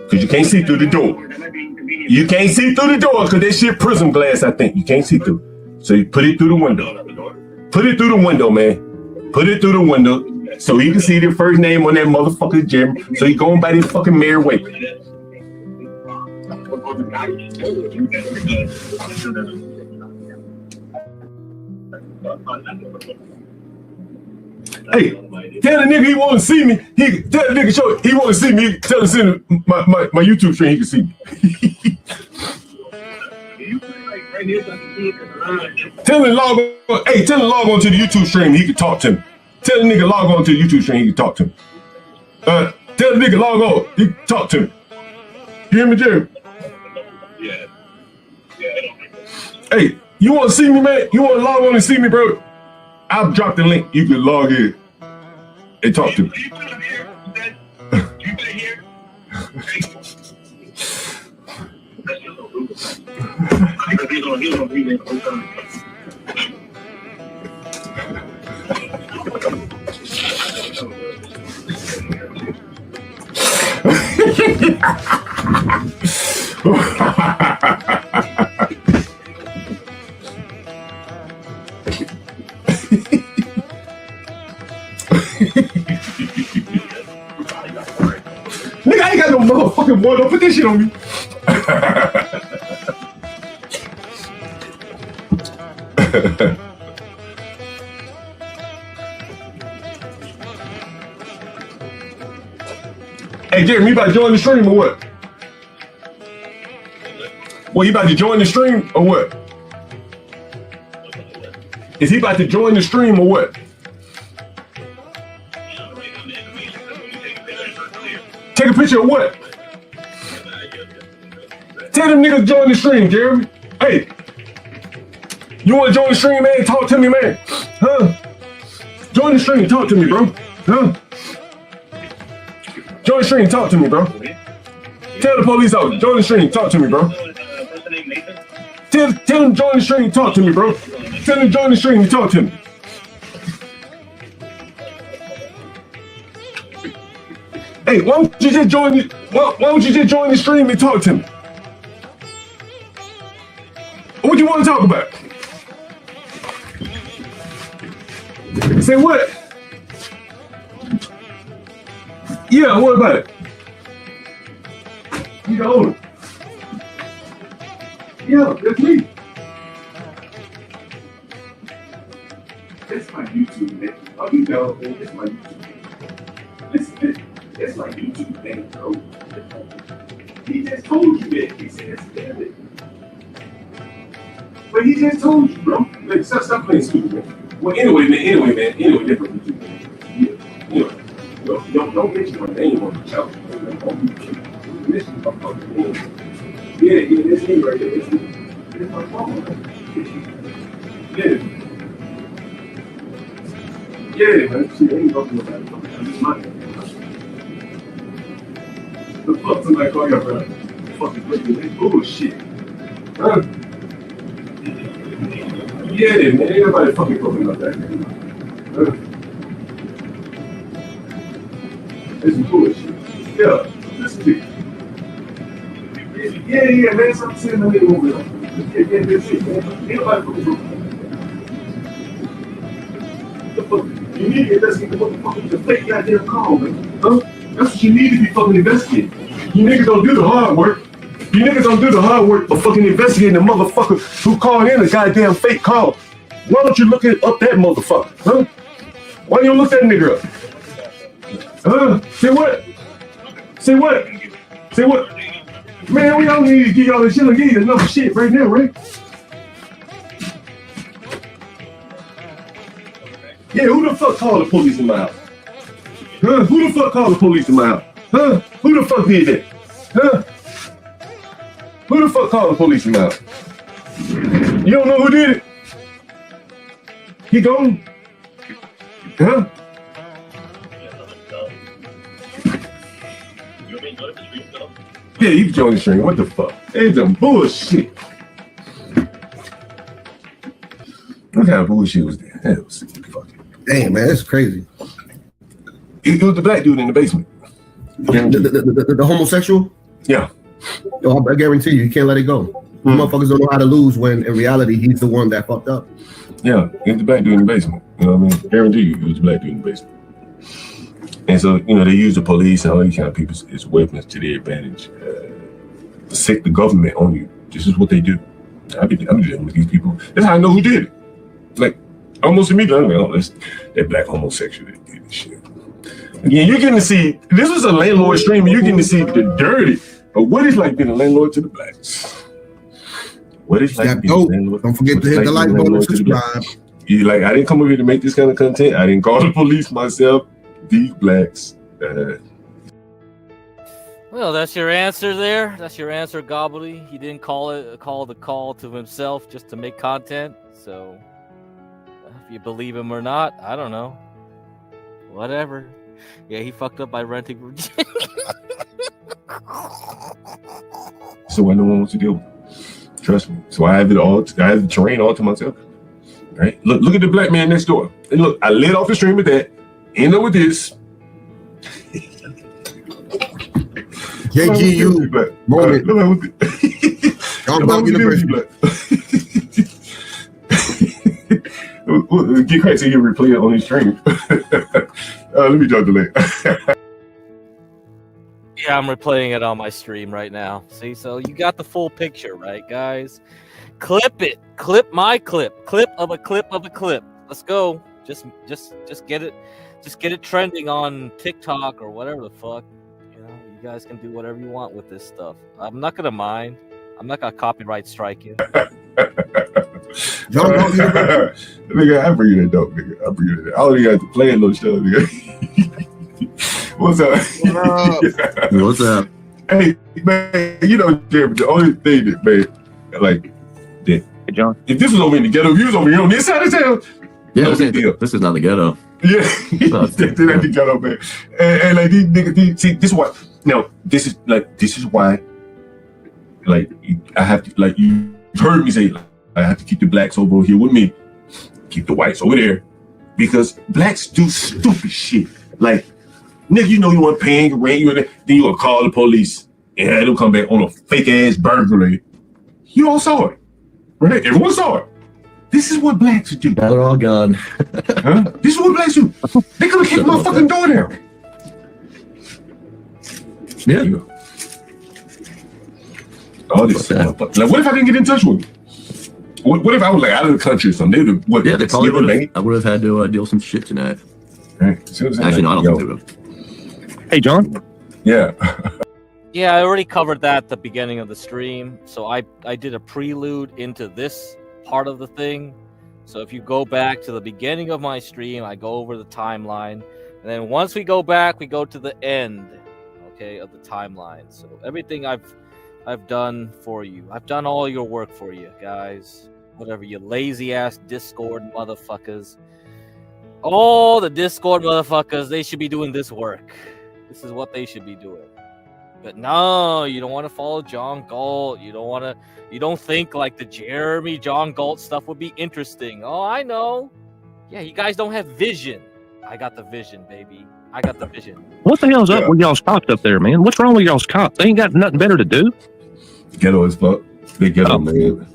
because you can't see through the door. You can't see through the door because that shit prism glass. I think you can't see through. So you put it through the window. Put it through the window, man. Put it through the window so he can see the first name on that motherfucker, Jeremy. So he going by his fucking merry way. Hey, tell the nigga he want to see me. He tell the nigga show he want to see me. Tell him send my YouTube stream. He can see me. Tell him log on. Hey, tell him log on to the YouTube stream. He can talk to me. Tell the nigga log on to the YouTube stream. He can talk to me. Tell the nigga log on. He can talk to me. You hear me, Jerry? Yeah. Hey, you want to see me, man? You want to log on and see me, bro? I'll drop the link. You can log in and talk to me. Nigga, I ain't got no motherfucking boy. Don't put this shit on me. Hey, Jeremy, you about to join the stream or what? Well, you about to join the stream or what? Is he about to join the stream or what? Take a picture of what? Tell them niggas join the stream, Jeremy. Hey, you want to join the stream, man? Talk to me, man. Huh? Join the stream. Talk to me, bro. Huh? Join the stream. Talk to me, bro. Tell the police out. Join the stream. Talk to me, bro. Tell them join the stream. Talk to me, bro. Tell them join the stream and talk to me. Hey, why don't you just join the stream and talk to me? What you want to talk about? Say what? Yeah, what about it? You the owner. Yeah, that's me. It's my YouTube, man. I'll be down, man. It's my YouTube. Listen, it's my YouTube thing, bro. He just told you that. He said it's it. But he just told you, bro. Like, stop playing stupid, man. Well, anyway, different YouTube, man. Yeah, don't mention my name on the channel. Mention my fucking name. Yeah, that's me right there. It's my phone. Yeah, man. See, I ain't talking about it. It's my name. The fuck somebody call you, bro? Fucking breaking that bullshit. Huh? Yeah, man. Ain't nobody fucking talking about that, man. Huh? It's some bullshit. Yeah, listen to me. Yeah, man. Stop saying my name over there. Yeah, that's it, man. Ain't nobody fucking talking about that. You need to investigate the motherfucking the fake goddamn call, man. Huh? That's what you need to be fucking investigating. You niggas don't do the hard work. You niggas don't do the hard work of fucking investigating the motherfucker who called in a goddamn fake call. Why don't you look up that motherfucker? Huh? Why don't you look that nigga up? Say what? Say what? Say what? Man, we don't need to give y'all this shit. I give you enough shit right now, right? Yeah, who the fuck called the police in my house? Huh? Who the fuck called the police in my house? Huh? Who the fuck did that? Huh? Who the fuck called the police in my house? You don't know who did it? He gone? Huh? Yeah, you join the stream. What the fuck? It's some bullshit. What kind of bullshit was that? That was fucking. Damn, man, that's crazy. It was the black dude in the basement. The homosexual? Yeah. Yo, I guarantee you, you can't let it go. Motherfuckers don't know how to lose when in reality he's the one that fucked up. Yeah, it was the black dude in the basement. You know what I mean? Guarantee you, it was the black dude in the basement. And so, you know, they use the police and all these kind of people as weapons to their advantage. To sick the government on you. This is what they do. I'm dealing with these people. That's how I know who did it. Like, almost immediately, I'm like, oh, that's that black homosexual that did this shit. Again, you're getting to see, this was a landlord stream, and you're getting to see the dirty of what it's like being a landlord to the blacks. What it's like being a landlord. Don't forget to hit the like button and subscribe. You like, I didn't come over here to make this kind of content. I didn't call the police myself. These blacks. Well, that's your answer there. That's your answer, Gobbly. He didn't call the call to himself just to make content. So, if you believe him or not, I don't know. Whatever. Yeah, he fucked up by renting Virginia. So I no one wants to deal with it. Trust me. So I have it all. I have the terrain all to myself. Right? Look at the black man next door. And look, I lit off the stream with that. End up with this. JGU moment. GetCrack so you can replay it on his stream. Let me drop the link. Yeah, I'm replaying it on my stream right now. See, so you got the full picture, right, guys? Clip it. Clip my clip. Clip of a clip of a clip. Let's go. Just get it. Just get it trending on TikTok or whatever the fuck. You know, you guys can do whatever you want with this stuff. I'm not gonna mind. I'm not gonna copyright strike you. Nigga, I bring you that dope, nigga. I bring you that. I only got to play a little show, nigga. What's up? What's up? Hey, man, you know, Jeremy, the only thing that, man, like, that, hey, John, if this was over in the ghetto, if you was over here on this side of town, yeah, no big deal. This is not the ghetto. Yeah, that's the ghetto, man. And like, these niggas, see, this is why, now, this is why, like, I have to, like, you've heard me say, like, I have to keep the blacks over here with me, keep the whites over there, because blacks do stupid shit. Like, nigga, you know you want paying your rent, then you gonna call the police and have them come back on a fake ass burglary. You all saw it, right? Everyone saw it. This is what blacks do. Now they're all gone. Huh? This is what blacks do. They could have kicked my fucking door down. Yeah. All this stuff. Like, what if I didn't get in touch with them? What if I was like out of the country or something? They would, yeah, they probably would have. I would have had to deal with some shit tonight. Right. Actually, no, I don't think they would have. Hey, John. Yeah. Yeah, I already covered that at the beginning of the stream. So I did a prelude into this part of the thing. So if you go back to the beginning of my stream, I go over the timeline. And then once we go back, we go to the end, okay, of the timeline. So everything I've done for you. I've done all your work for you, guys. Whatever, you lazy-ass Discord motherfuckers. All the Discord motherfuckers, they should be doing this work. This is what they should be doing. But no, you don't want to follow John Galt. You don't think like the Jeremy John Galt stuff would be interesting. Oh, I know. Yeah, you guys don't have vision. I got the vision, baby. I got the vision. What the hell's up with y'all's cops up there, man? What's wrong with y'all's cops? They ain't got nothing better to do. Ghetto as fuck. They ghetto, man.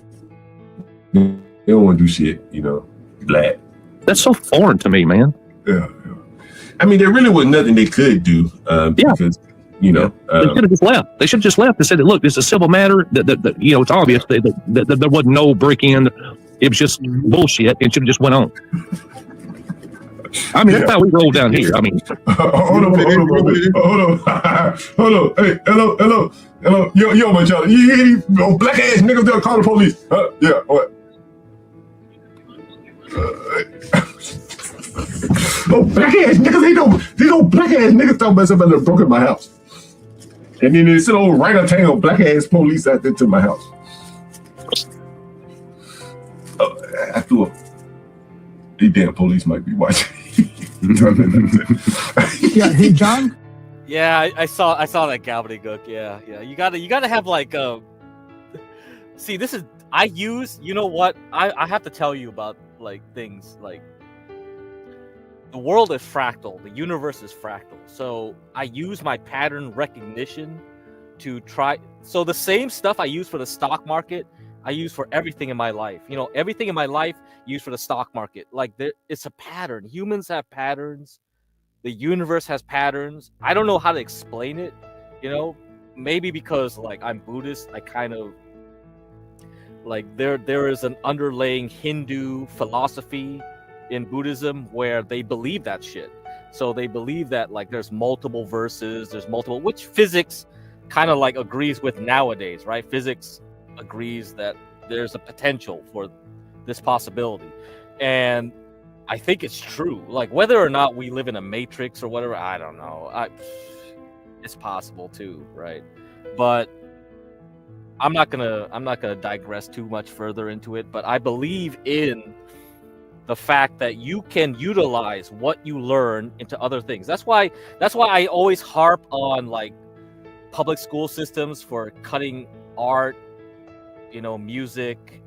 They don't want to do shit, you know. Black. That's so foreign to me, man. Yeah. I mean, there really was nothing they could do because, you know. They should have just left. They should have just left and said, that, look, this is a civil matter. That you know, it's obvious that there wasn't no break-in. It was just bullshit. It should have just went on. I mean, that's how we roll down here. I mean, hold on. Hey, hello. Yo, my child. You black ass niggas there call the police. Yeah, what? Oh, black ass niggas ain't no, these old black ass niggas talking about somebody that broke in my house. And then there's an old orangutan black ass police out there to my house. I threw up. These damn police might be watching. Yeah, hey John. Yeah, I saw that gobbledygook. Yeah. You gotta have like see, this is I use. You know what? I have to tell you about like things like the world is fractal. The universe is fractal. So I use my pattern recognition to try. So the same stuff I use for the stock market, I use for everything in my life. You know, everything in my life used for the stock market. Like it's a pattern. Humans have patterns. The universe has patterns. I don't know how to explain it. You know, maybe because like I'm Buddhist, I kind of like there is an underlying Hindu philosophy in Buddhism where they believe that shit. So they believe that like there's multiple verses, there's multiple, which physics kind of like agrees with nowadays, right? Physics agrees that there's a potential for this possibility. And I think it's true. Like whether or not we live in a matrix or whatever, I don't know. It's possible too, right? But I'm not gonna digress too much further into it, but I believe in the fact that you can utilize what you learn into other things. That's why I always harp on like public school systems for cutting art, you know, music.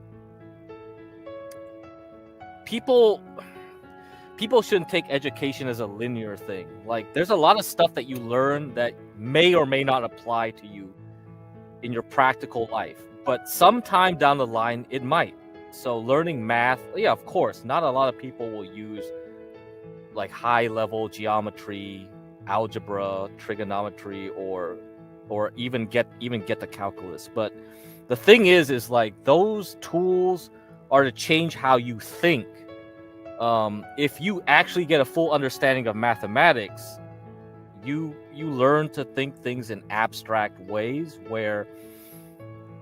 People shouldn't take education as a linear thing. Like there's a lot of stuff that you learn that may or may not apply to you in your practical life, but sometime down the line it might. So learning math, yeah, of course, not a lot of people will use like high level geometry, algebra, trigonometry, or even get the calculus. But the thing is like those tools are to change how you think. If you actually get a full understanding of mathematics, you learn to think things in abstract ways where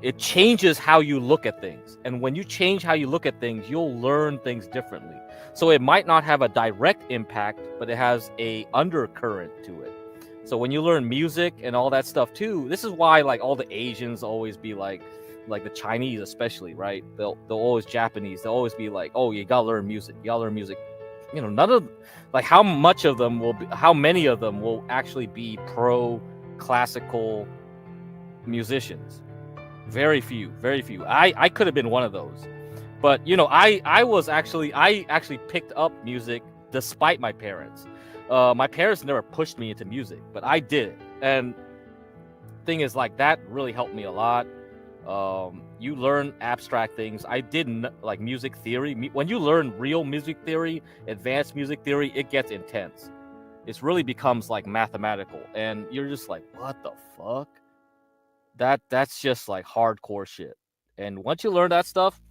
it changes how you look at things. And when you change how you look at things, you'll learn things differently. So it might not have a direct impact, but it has a undercurrent to it. So when you learn music and all that stuff too, this is why like all the Asians always be like the Chinese especially, right? They'll always Japanese. They'll always be like, oh, you gotta learn music. You gotta learn music. You know, none of like how many of them will actually be pro classical musicians? Very few. I could have been one of those, but you know, I actually picked up music despite my parents. My parents never pushed me into music, but I did. And thing is, like, that really helped me a lot. You learn abstract things. I didn't like music theory. When you learn real music theory, advanced music theory, it gets intense. It really becomes like mathematical, and you're just like, what the fuck? That's just like hardcore shit. And once you learn that stuff,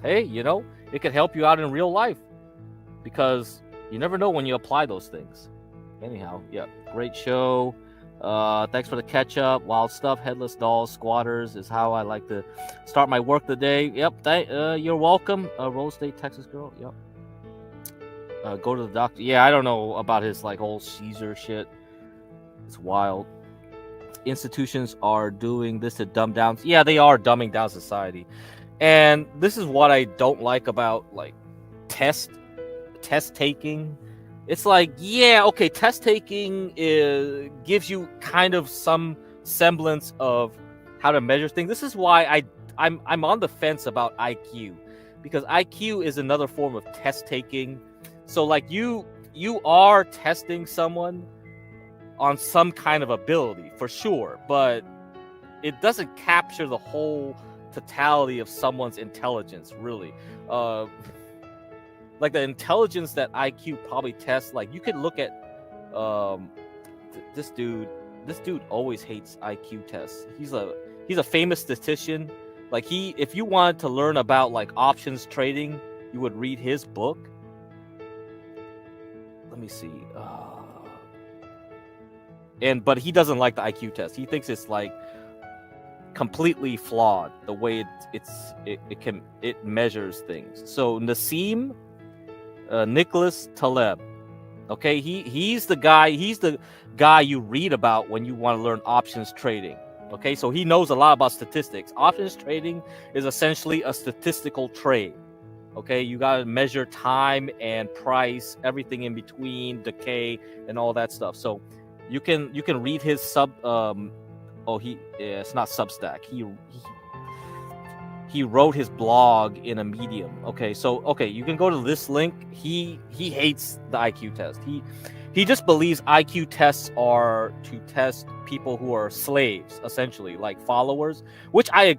hey, you know, it can help you out in real life because you never know when you apply those things. Anyhow, yeah, great show. Thanks for the catch up. Wild stuff, headless dolls, squatters is how I like to start my work today. Yep, you're welcome. Rose State, Texas girl. Yep. Go to the doctor. Yeah, I don't know about his like whole Caesar shit. It's wild. Institutions are doing this to dumb down. Yeah, they are dumbing down society, and this is what I don't like about like test taking. It's like, yeah, okay, test taking gives you kind of some semblance of how to measure things. This is why I'm on the fence about IQ, because IQ is another form of test taking. So like you are testing someone on some kind of ability for sure, but it doesn't capture the whole totality of someone's intelligence, really. Like the intelligence that IQ probably tests, like you could look at this dude always hates IQ tests. He's a famous statistician. Like if you wanted to learn about like options trading, you would read his book. Let me see. But he doesn't like the IQ test. He thinks it's like completely flawed the way it measures things. So Nassim Nicholas Taleb, Okay, he's the guy you read about when you want to learn options trading. Okay, so he knows a lot about statistics. Options trading is essentially a statistical trade. Okay, you got to measure time and price, everything in between, decay, and all that stuff. So you can read his it's not Substack. He wrote his blog in a Medium. Okay, so you can go to this link. He hates the IQ test. He just believes IQ tests are to test people who are slaves, essentially, like followers, which I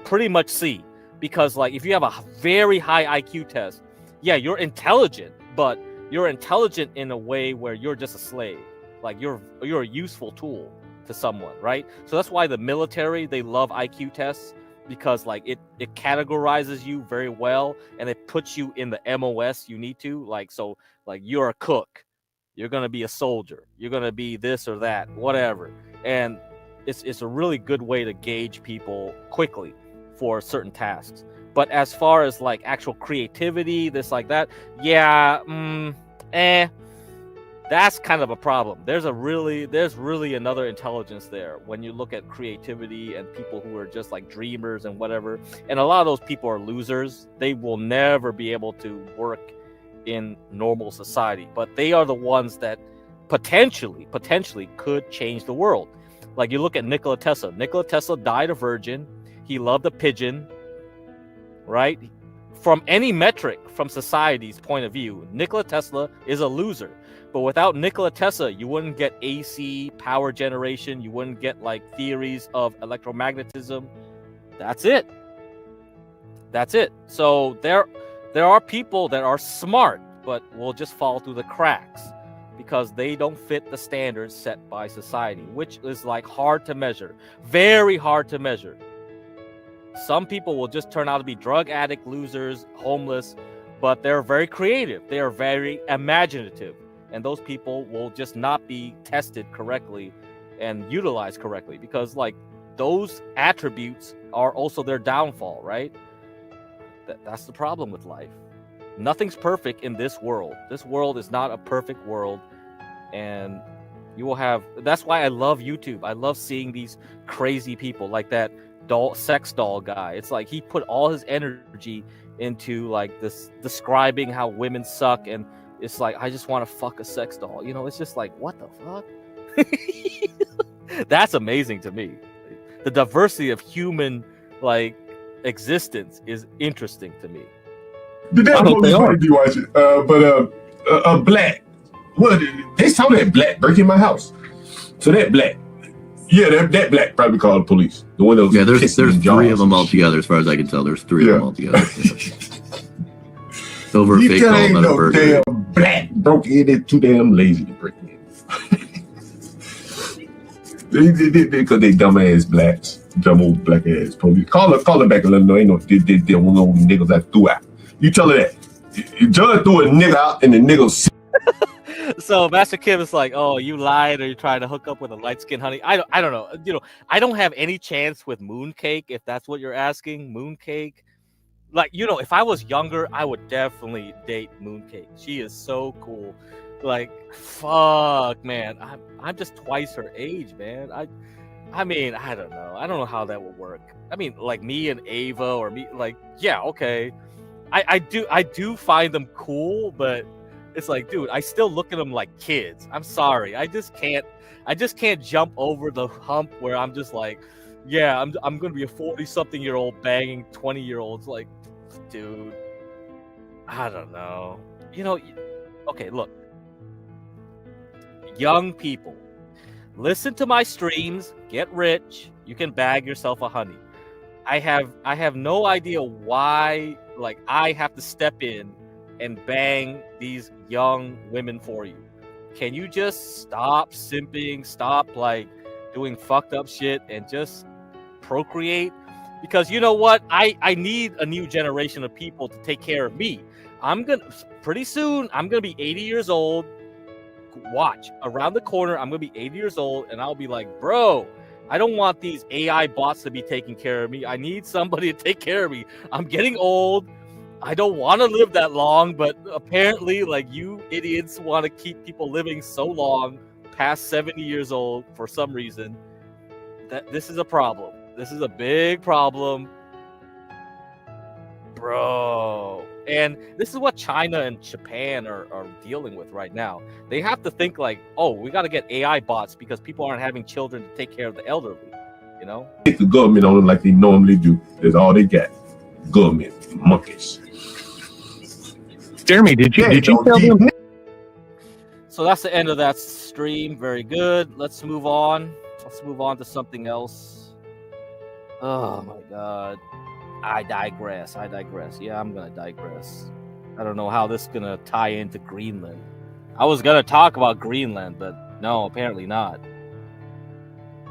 pretty much see. Because like if you have a very high IQ test, yeah, you're intelligent, but you're intelligent in a way where you're just a slave. Like you're a useful tool to someone, right? So that's why the military, they love IQ tests, because like it categorizes you very well and it puts you in the MOS you need to. Like, so like you're a cook, you're gonna be a soldier, you're gonna be this or that, whatever. And it's a really good way to gauge people quickly for certain tasks. But as far as like actual creativity, this like that, yeah, that's kind of a problem. There's really another intelligence there when you look at creativity and people who are just like dreamers and whatever. And a lot of those people are losers. They will never be able to work in normal society, but they are the ones that potentially could change the world. Like you look at Nikola Tesla. Nikola Tesla died a virgin. He loved a pigeon, right? From any metric, from society's point of view, Nikola Tesla is a loser. But without Nikola Tesla, you wouldn't get AC power generation. You wouldn't get like theories of electromagnetism. That's it. So there are people that are smart, but will just fall through the cracks because they don't fit the standards set by society, which is like hard to measure, very hard to measure. Some people will just turn out to be drug addict, losers, homeless, but they're very creative. They are very imaginative. And those people will just not be tested correctly and utilized correctly because like those attributes are also their downfall, right? That's the problem with life. Nothing's perfect in this world. This world is not a perfect world. And you will have, that's why I love YouTube. I love seeing these crazy people like that sex doll guy. It's like he put all his energy into like this describing how women suck, and it's like I just want to fuck a sex doll. You know, it's just like what the fuck. That's amazing to me. The diversity of human like existence is interesting to me. The damn police might be watching, but a black. What they saw that black break in my house. So that black. Yeah, that black probably called the police. The one that was there's three of them all together, as far as I can tell. There's three of them all together. Yeah. Over a fake call about a burglary. Damn black broke in. They're too damn lazy to break in. Because they dumbass blacks, dumb old black ass police. Call her back and let them know ain't no one of those niggas that threw out. You tell her that. Judge threw a nigga out and the nigga. So Master Kim is like, oh, you lied, or you trying to hook up with a light-skinned honey? I don't know. You know, I don't have any chance with Mooncake, if that's what you're asking. Mooncake, like, you know, if I was younger, I would definitely date Mooncake. She is so cool. Like, fuck, man, I'm just twice her age, man. I mean, I don't know. I don't know how that would work. I mean, like me and Ava, or me, like, yeah, okay. I do find them cool, but it's like, dude, I still look at them like kids. I'm sorry. I just can't jump over the hump where I'm just like, yeah, I'm going to be a 40-something-year-old banging 20-year-olds. Like, dude, I don't know. You know, okay, look. Young people, listen to my streams, get rich, you can bag yourself a honey. I have no idea why, like, I have to step in and bang these young women for you. Can you just stop simping, stop like doing fucked up shit and just procreate? Because you know what? I need a new generation of people to take care of me. Pretty soon, I'm gonna be 80 years old. Watch, around the corner, I'm gonna be 80 years old, and I'll be like, bro, I don't want these AI bots to be taking care of me. I need somebody to take care of me. I'm getting old. I don't want to live that long, but apparently, like, you idiots want to keep people living so long, past 70 years old, for some reason. That this is a problem. This is a big problem, bro. And this is what China and Japan are dealing with right now. They have to think like, oh, we got to get AI bots because people aren't having children to take care of the elderly, you know? Take the government on them like they normally do. That's all they got. Government monkeys. Jeremy, did you tell them? So that's the end of that stream. Very good. Let's move on. Let's move on to something else. Oh my god. I digress. Yeah, I'm gonna digress. I don't know how this is gonna tie into Greenland. I was gonna talk about Greenland, but no, apparently not.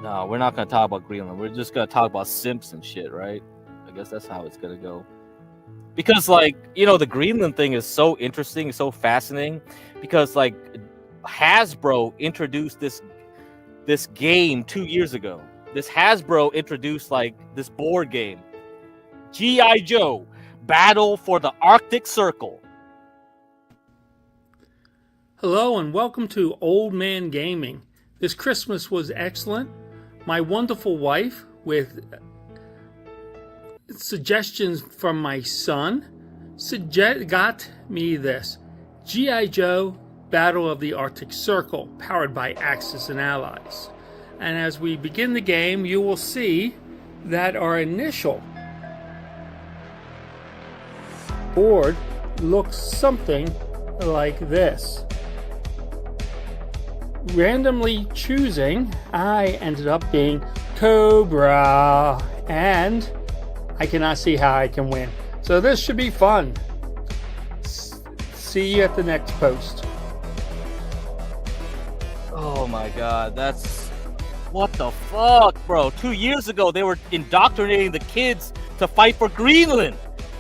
No, we're not gonna talk about Greenland. We're just gonna talk about simps and shit, right? I guess that's how it's gonna go. Because, like, you know, the Greenland thing is so interesting, so fascinating. Because, like, Hasbro introduced this game 2 years ago. This Hasbro introduced, like, this board game. G.I. Joe, Battle for the Arctic Circle. Hello and welcome to Old Man Gaming. This Christmas was excellent. My wonderful wife, with suggestions from my son, got me this. G.I. Joe, Battle of the Arctic Circle, powered by Axis and Allies. And as we begin the game, you will see that our initial board looks something like this. Randomly choosing, I ended up being Cobra, and I cannot see how I can win. So this should be fun. See you at the next post. Oh my god, that's... What the fuck, bro? 2 years ago, they were indoctrinating the kids to fight for Greenland.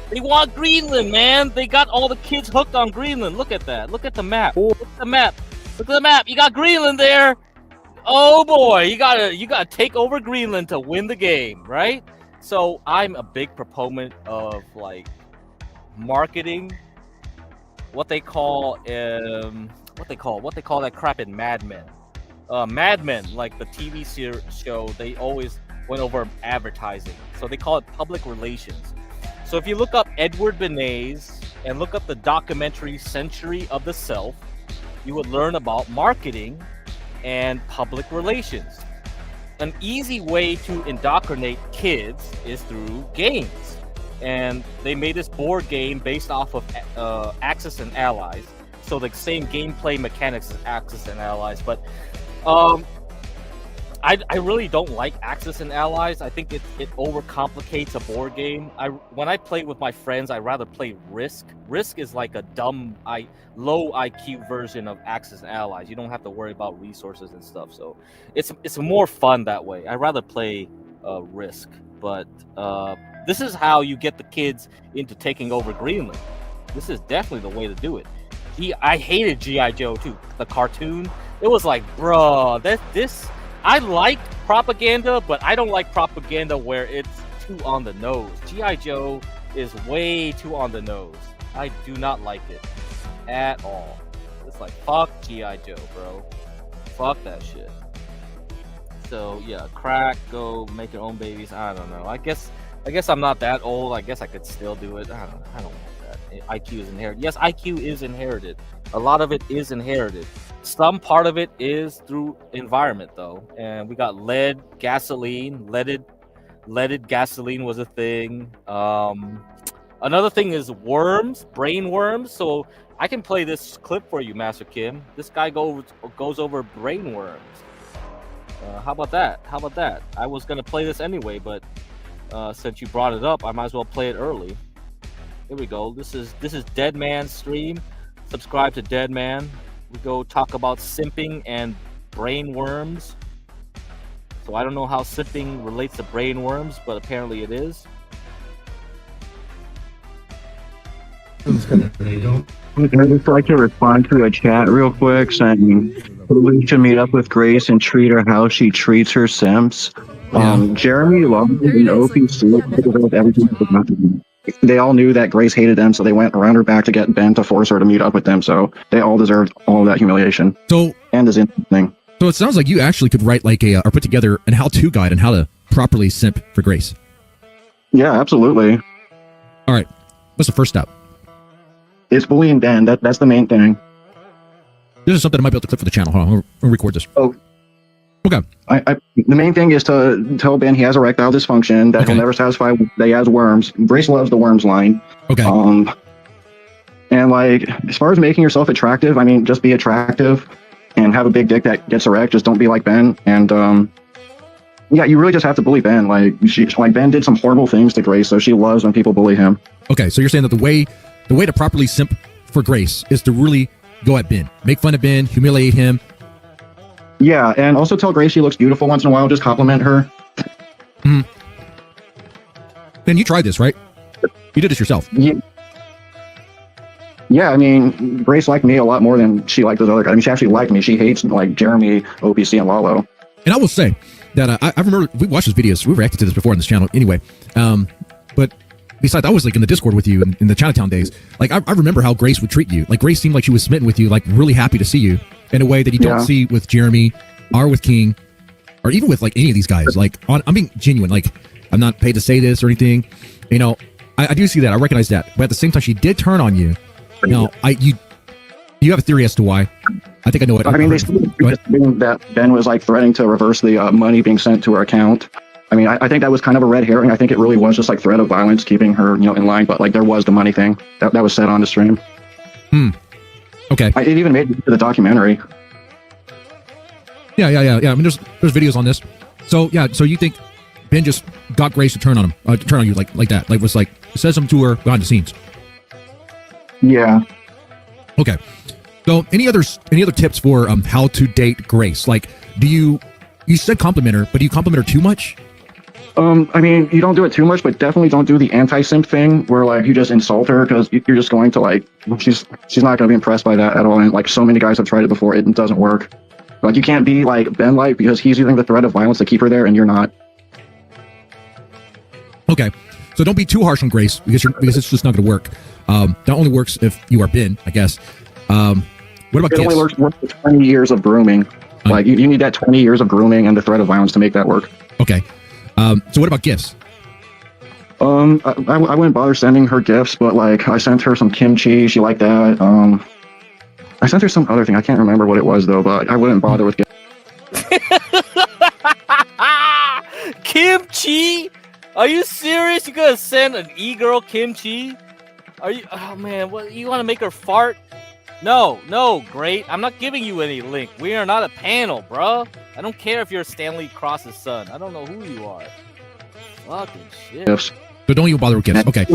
They want Greenland, man. They got all the kids hooked on Greenland. Look at that. Look at the map. Look at the map. Look at the map. You got Greenland there. Oh boy, you gotta take over Greenland to win the game, right? So I'm a big proponent of, like, marketing. What they call that crap in Mad Men. Mad Men, like the TV show, they always went over advertising. So they call it public relations. So if you look up Edward Bernays and look up the documentary Century of the Self, you would learn about marketing and public relations. An easy way to indoctrinate kids is through games. And they made this board game based off of Axis and Allies. So the same gameplay mechanics as Axis and Allies, but I really don't like Axis and Allies. I think it overcomplicates a board game. When I play with my friends, I rather play Risk. Risk is like a low IQ version of Axis and Allies. You don't have to worry about resources and stuff, so it's more fun that way. I rather play Risk, but this is how you get the kids into taking over Greenland. This is definitely the way to do it. I hated G.I. Joe too. The cartoon, it was like, bruh, this. I like propaganda, but I don't like propaganda where it's too on the nose. G.I. Joe is way too on the nose. I do not like it at all. It's like, fuck G.I. Joe, bro. Fuck that shit. So yeah, crack, go make your own babies. I don't know. I guess I'm not that old. I guess I could still do it. I don't want that. IQ is inherited. Yes, IQ is inherited. A lot of it is inherited. Some part of it is through environment, though. And we got lead, gasoline. Leaded gasoline was a thing. Another thing is worms, brain worms. So I can play this clip for you, Master Kim. This guy goes over brain worms. How about that? I was gonna play this anyway, but since you brought it up, I might as well play it early. Here we go. This is Dead Man's stream. Subscribe to Dead Man. We go talk about simping and brain worms. So I don't know how simping relates to brain worms, but apparently it is. I'd just like to respond to a chat real quick saying we should meet up with Grace and treat her how she treats her simps. Jeremy loves an OPC because of everything. they all knew that Grace hated them, so they went around her back to get Ben to force her to meet up with them. So they all deserved all of that humiliation. So and this thing. So it sounds like you actually could write like or put together an how-to guide on how to properly simp for Grace. Yeah, absolutely. All right, what's the first step? It's bullying Ben. That's the main thing. This is something I might be able to clip for the channel. Hold on, I'll record this. Oh. Okay. The main thing is to tell Ben he has erectile dysfunction, that he'll never satisfy, that he has worms. Grace loves the worms line. Okay. And like, as far as making yourself attractive, I mean, just be attractive and have a big dick that gets erect. Just don't be like Ben. And yeah, you really just have to bully Ben. Like Ben did some horrible things to Grace, so she loves when people bully him. Okay, so you're saying that the way to properly simp for Grace is to really go at Ben, make fun of Ben, humiliate him. Yeah, and also tell Grace she looks beautiful once in a while. Just compliment her. Ben, you tried this, right? You did this yourself. Yeah, I mean, Grace liked me a lot more than she liked those other guys. I mean, she actually liked me. She hates like Jeremy, OPC, and Lalo. And I will say that I remember we watched those videos. We reacted to this before on this channel anyway. But besides, I was like in the Discord with you in the Chinatown days. Like I remember how Grace would treat you. Like Grace seemed like she was smitten with you, like really happy to see you in a way that you don't see with Jeremy or with King or even with like any of these guys. Like I'm being genuine. Like I'm not paid to say this or anything. You know, I do see that. I recognize that. But at the same time, she did turn on you. You have a theory as to why. I think I know it. I mean, they still that Ben was like threatening to reverse the money being sent to her account. I mean, I think that was kind of a red herring. I think it really was just like threat of violence keeping her, in line. But like there was the money thing that was said on the stream. Okay. It even made it to the documentary. Yeah. I mean, there's videos on this. So yeah. So you think Ben just got Grace to turn on you like that? Like was like said something to her behind the scenes. Yeah. Okay. So any other tips for how to date Grace? Like, you said compliment her, but do you compliment her too much? I mean, you don't do it too much, but definitely don't do the anti-simp thing where like you just insult her because you're just going to like she's not going to be impressed by that at all. And like so many guys have tried it before, it doesn't work. Like you can't be like Ben like because he's using the threat of violence to keep her there, and you're not. Okay, so don't be too harsh on Grace because it's just not going to work. That only works if you are Ben, I guess. What about it? It only works with 20 years of grooming. Like you need that 20 years of grooming and the threat of violence to make that work. Okay. So what about gifts? I wouldn't bother sending her gifts, but like I sent her some kimchi. She liked that. I sent her some other thing. I can't remember what it was though, but I wouldn't bother with gifts. Kimchi? Are you serious? You gonna send an e-girl kimchi? Are you? Oh man, what you want to make her fart? No, great. I'm not giving you any link. We are not a panel, bro. I don't care if you're Stanley Cross's son. I don't know who you are. Fucking shit. Gifts. So don't even bother with gifts. Okay.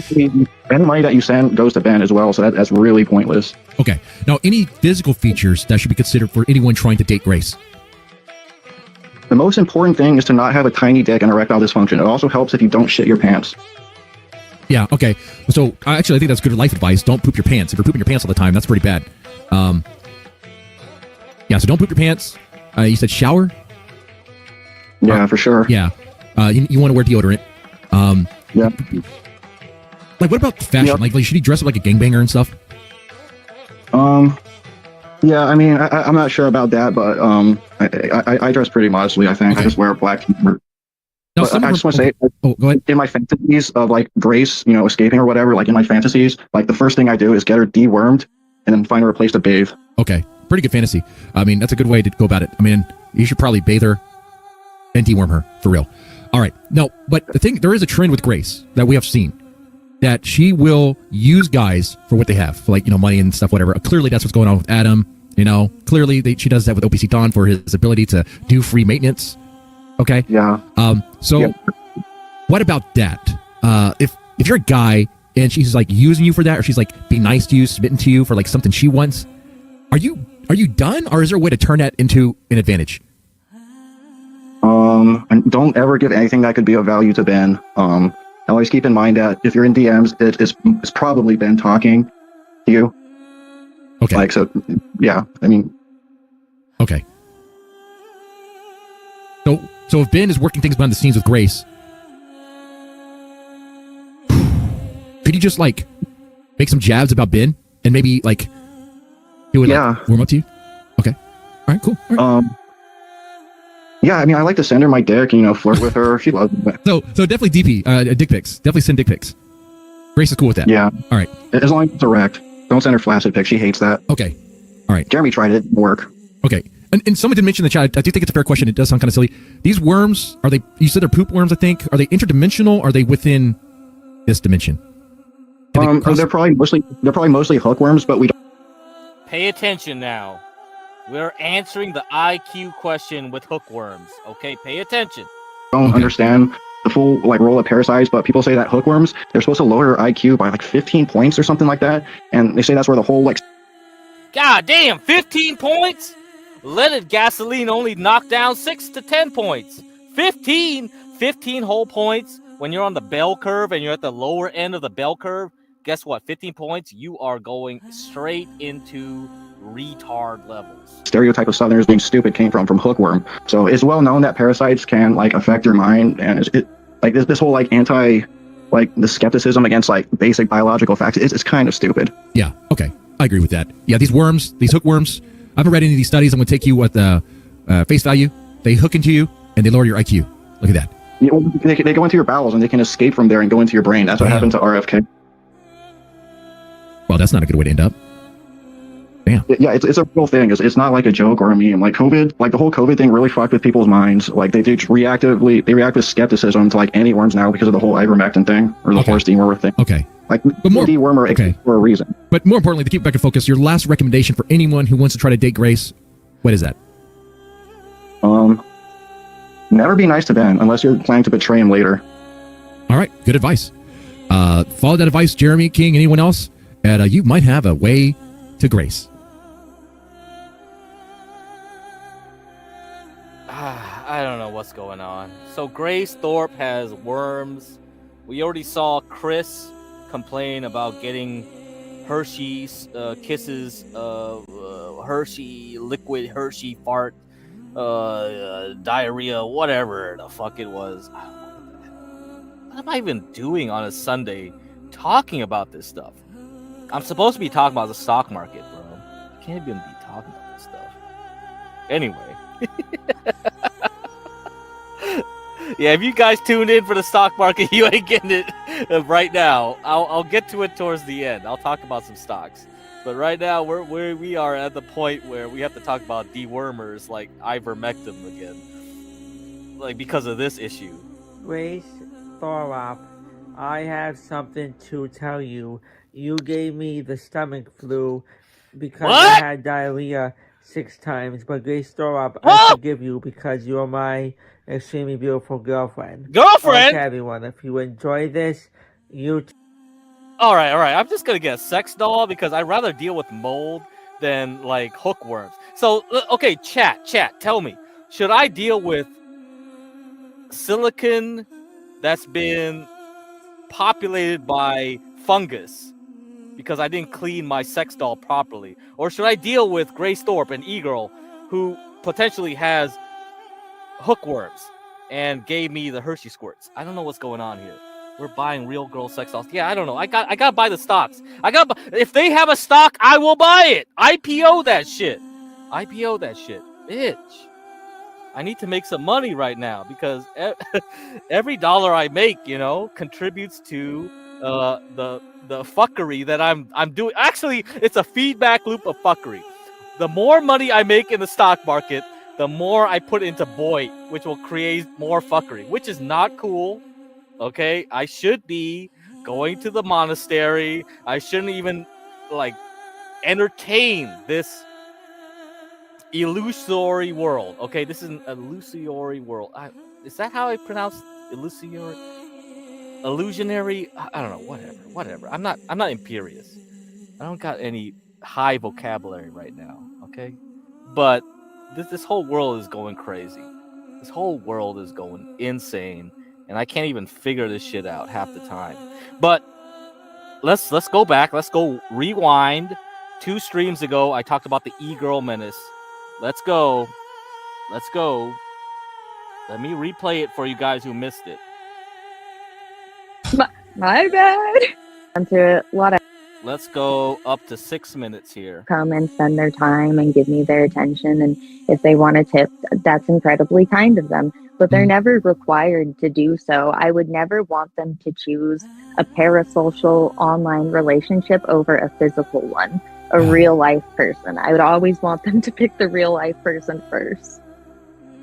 Any money that you send goes to Ben as well, so that's really pointless. Okay. Now, any physical features that should be considered for anyone trying to date Grace? The most important thing is to not have a tiny dick and erectile dysfunction. It also helps if you don't shit your pants. Yeah, okay. So, actually, I think that's good life advice. Don't poop your pants. If you're pooping your pants all the time, that's pretty bad. Yeah, so don't poop your pants. You said shower? Yeah, for sure. Yeah. You want to wear deodorant. Yeah. Like, what about fashion? Yep. Like, should he dress up like a gangbanger and stuff? Yeah, I mean, I'm not sure about that, but I dress pretty modestly, I think. Okay. I just wear a black t-shirt. Now, I just want to say, go ahead. In my fantasies of like Grace, escaping or whatever, like in my fantasies, like the first thing I do is get her dewormed and then find her a place to bathe. Okay, pretty good fantasy. I mean, that's a good way to go about it. I mean, you should probably bathe her and deworm her for real. All right, no, but the thing, there is a trend with Grace that we have seen that she will use guys for what they have, for like money and stuff, whatever. Clearly, that's what's going on with Adam. Clearly she does that with OPC Don for his ability to do free maintenance. Okay. Yeah. What about that? If you're a guy and she's like using you for that, or she's like being nice to you, submitting to you for like something she wants, are you done, or is there a way to turn that into an advantage? And don't ever give anything that could be of value to Ben. Always keep in mind that if you're in DMs, it's probably Ben talking to you. Okay. Like, so, yeah, I mean. Okay. So if Ben is working things behind the scenes with Grace, could you just like make some jabs about Ben and maybe like he would like, warm up to you? Okay. All right, cool. All right. Yeah, I mean, I like to send her my dick, you know, flirt with her. She loves it. So definitely DP, dick pics. Definitely send dick pics. Grace is cool with that. Yeah. All right. As long as it's direct. Don't send her flaccid pics. She hates that. Okay. All right. Jeremy tried it. It didn't work. Okay. And someone did mention in the chat, I do think it's a fair question. It does sound kind of silly. These worms, are they, you said they're poop worms, I think. Are they interdimensional? Are they within this dimension? They're probably mostly hookworms, but we don't. Pay attention now. We're answering the IQ question with hookworms. Okay, pay attention. Understand the full like role of parasites, but people say that hookworms, they're supposed to lower your IQ by like 15 points or something like that, and they say that's where the whole like. God damn, 15 points? Leaded gasoline only knocked down 6 to 10 points. 15 whole points when you're on the bell curve and you're at the lower end of the bell curve. Guess what? 15 points, you are going straight into retard levels. Stereotype of Southerners being stupid came from hookworm. So it's well known that parasites can like affect your mind, and it like this whole like anti like the skepticism against like basic biological facts it's kind of stupid. Yeah. Okay. I agree with that. Yeah. These worms, these hookworms. I haven't read any of these studies. I'm going to take you at the face value. They hook into you and they lower your IQ. Look at that. You know, they go into your bowels and they can escape from there and go into your brain. That's what happened to RFK. Well, that's not a good way to end up. Damn. Yeah, it's a real thing. It's not like a joke or a meme. Like COVID, like the whole COVID thing really fucked with people's minds. Like they react with skepticism to like any worms now because of the whole ivermectin thing or the horse dewormer thing. Okay. Like but more dewormer exists for a reason. But more importantly, to keep back in focus, your last recommendation for anyone who wants to try to date Grace, what is that? Never be nice to Ben unless you're planning to betray him later. All right, good advice. Follow that advice, Jeremy, King, anyone else, and you might have a way to Grace. I don't know what's going on. So Grace Thorpe has worms. We already saw Chris complain about getting Hershey's kisses, Hershey liquid, Hershey fart, diarrhea, whatever the fuck it was. What am I even doing on a Sunday talking about this stuff? I'm supposed to be talking about the stock market, bro. I can't even be talking about this stuff. Anyway. Yeah, if you guys tuned in for the stock market, you ain't getting it right now. I'll get to it towards the end. I'll talk about some stocks. But right now, we are at the point where we have to talk about dewormers like ivermectin again. Like, because of this issue. Grace Thorpe, I have something to tell you. You gave me the stomach flu because I had diarrhea 6 times. But Grace Thorpe, I forgive you because you're my extremely beautiful girlfriend. Okay, everyone, if you enjoy this, All right. I'm just gonna get a sex doll because I'd rather deal with mold than like hookworms. So, okay, chat, tell me, should I deal with silicon that's been populated by fungus because I didn't clean my sex doll properly, or should I deal with Grace Thorpe, an e-girl who potentially has hookworms and gave me the Hershey squirts? I don't know what's going on here. We're buying real girl sex dolls. Yeah, I don't know. I gotta buy the stocks. If they have a stock, I will buy it. IPO that shit, bitch. I need to make some money right now because every dollar I make, contributes to the fuckery that I'm doing. Actually, it's a feedback loop of fuckery. The more money I make in the stock market, the more I put into Boy, which will create more fuckery, which is not cool. Okay, I should be going to the monastery. I shouldn't even entertain this illusory world. Okay, this is an illusory world. Is that how I pronounce illusory? Illusionary? I don't know. Whatever. I'm not imperious. I don't got any high vocabulary right now. Okay, but this whole world is going crazy. This whole world is going insane, and I can't even figure this shit out half the time. But let's go back. Let's go rewind. 2 streams ago, I talked about the e-girl menace. Let's go. Let me replay it for you guys who missed it. My bad. To a lot of Let's go up to 6 minutes here. come and spend their time and give me their attention, and if they want a tip, that's incredibly kind of them, but they're never required to do so. I would never want them to choose a parasocial online relationship over a physical one, a real life person. I would always want them to pick the real life person first.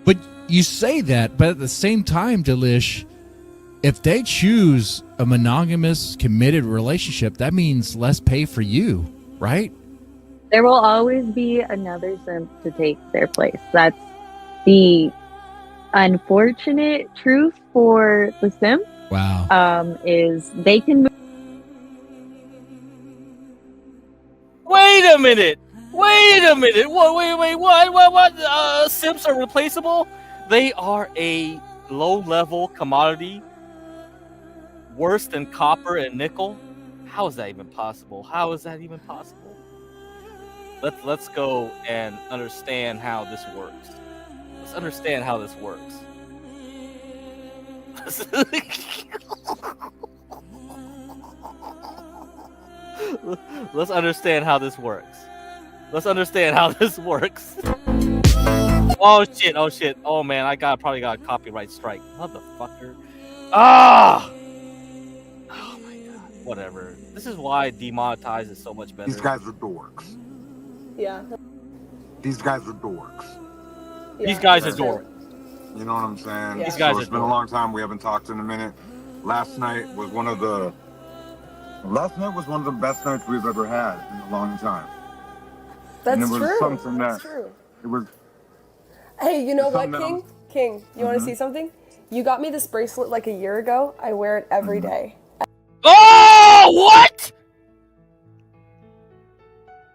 But you say that, but at the same time, Delish, if they choose a monogamous, committed relationship, that means less pay for you, right? There will always be another simp to take their place. That's the unfortunate truth for the simp. Wow. Is they can move. Wait a minute! Wait a minute! Wait, what? Simps are replaceable? They are a low-level commodity? Worse than copper and nickel? How is that even possible? How is that even possible? Let's go and understand how this works. Let's understand how this works. Let's understand how this works. Let's understand how this works. Oh shit. Oh man, probably got a copyright strike. Motherfucker. Ah! Oh my god. Whatever. This is why demonetize is so much better. These guys are dorks. Yeah. These guys are dorks. These guys are dorks. You know what I'm saying? These guys It's are been a dorks. long time. We haven't talked in a minute. Last night was one of the best nights we've ever had in a long time. That's and it was true. something That's that true. it was. Hey, you know what, something King? else. King, you want to see something? You got me this bracelet like a year ago. I wear it every day. Oh, what?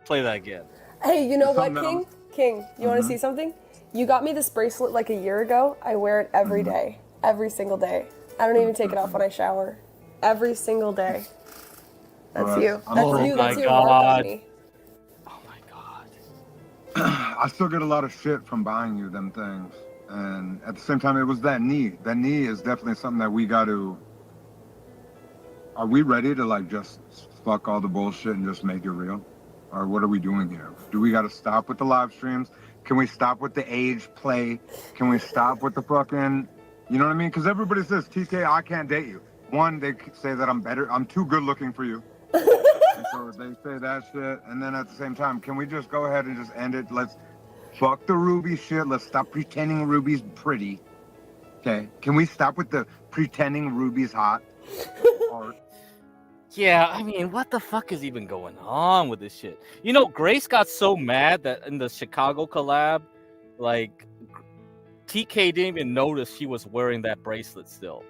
Play that again. Hey, you know what, Something King? else. King, you want to see something? You got me this bracelet like a year ago. I wear it every day. Every single day. I don't even take it off when I shower. Every single day. That's Right. you. I'm That's so- you. Oh That's my your mark on God. me. I still get a lot of shit from buying you them things, and at the same time, it was that knee. That knee is definitely something that we got to. Are we ready to like just fuck all the bullshit and just make it real, or what are we doing here? Do we got to stop with the live streams? Can we stop with the age play? Can we stop with the fucking, you know what I mean? Because everybody says, TK, I can't date you. One, they say that I'm better. I'm too good looking for you. And so they say that shit, and then at the same time, can we just go ahead and just end it? Let's fuck the Ruby shit. Let's stop pretending Ruby's pretty. Okay? Can we stop with the pretending Ruby's hot? Or, Yeah, I mean, what the fuck is even going on with this shit? You know, Grace got so mad that in the Chicago collab, like, TK didn't even notice she was wearing that bracelet still.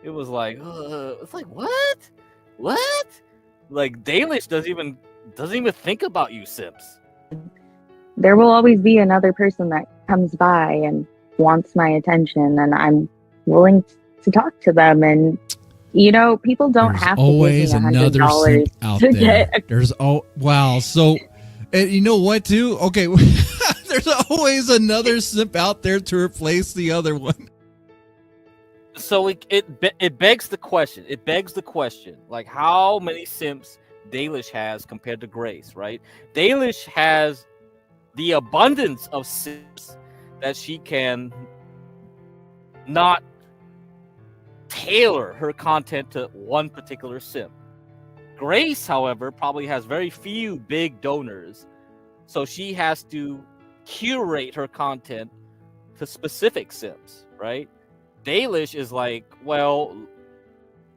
It was like, it's like, what? What? Like, Dalish doesn't even think about you, simps. There will always be another person that comes by and wants my attention, and I'm willing to talk to them. And you know, people don't There's have always to give me another $100 simp out to there. get. There's wow. So, and you know what, too? Okay, there's always another simp out there to replace the other one. So it begs the question. It begs the question, like, how many simps Dalish has compared to Grace, right? Dalish has the abundance of simps that she can not tailor her content to one particular simp. Grace, however, probably has very few big donors, so she has to curate her content to specific simps, right? Dalish is like, well,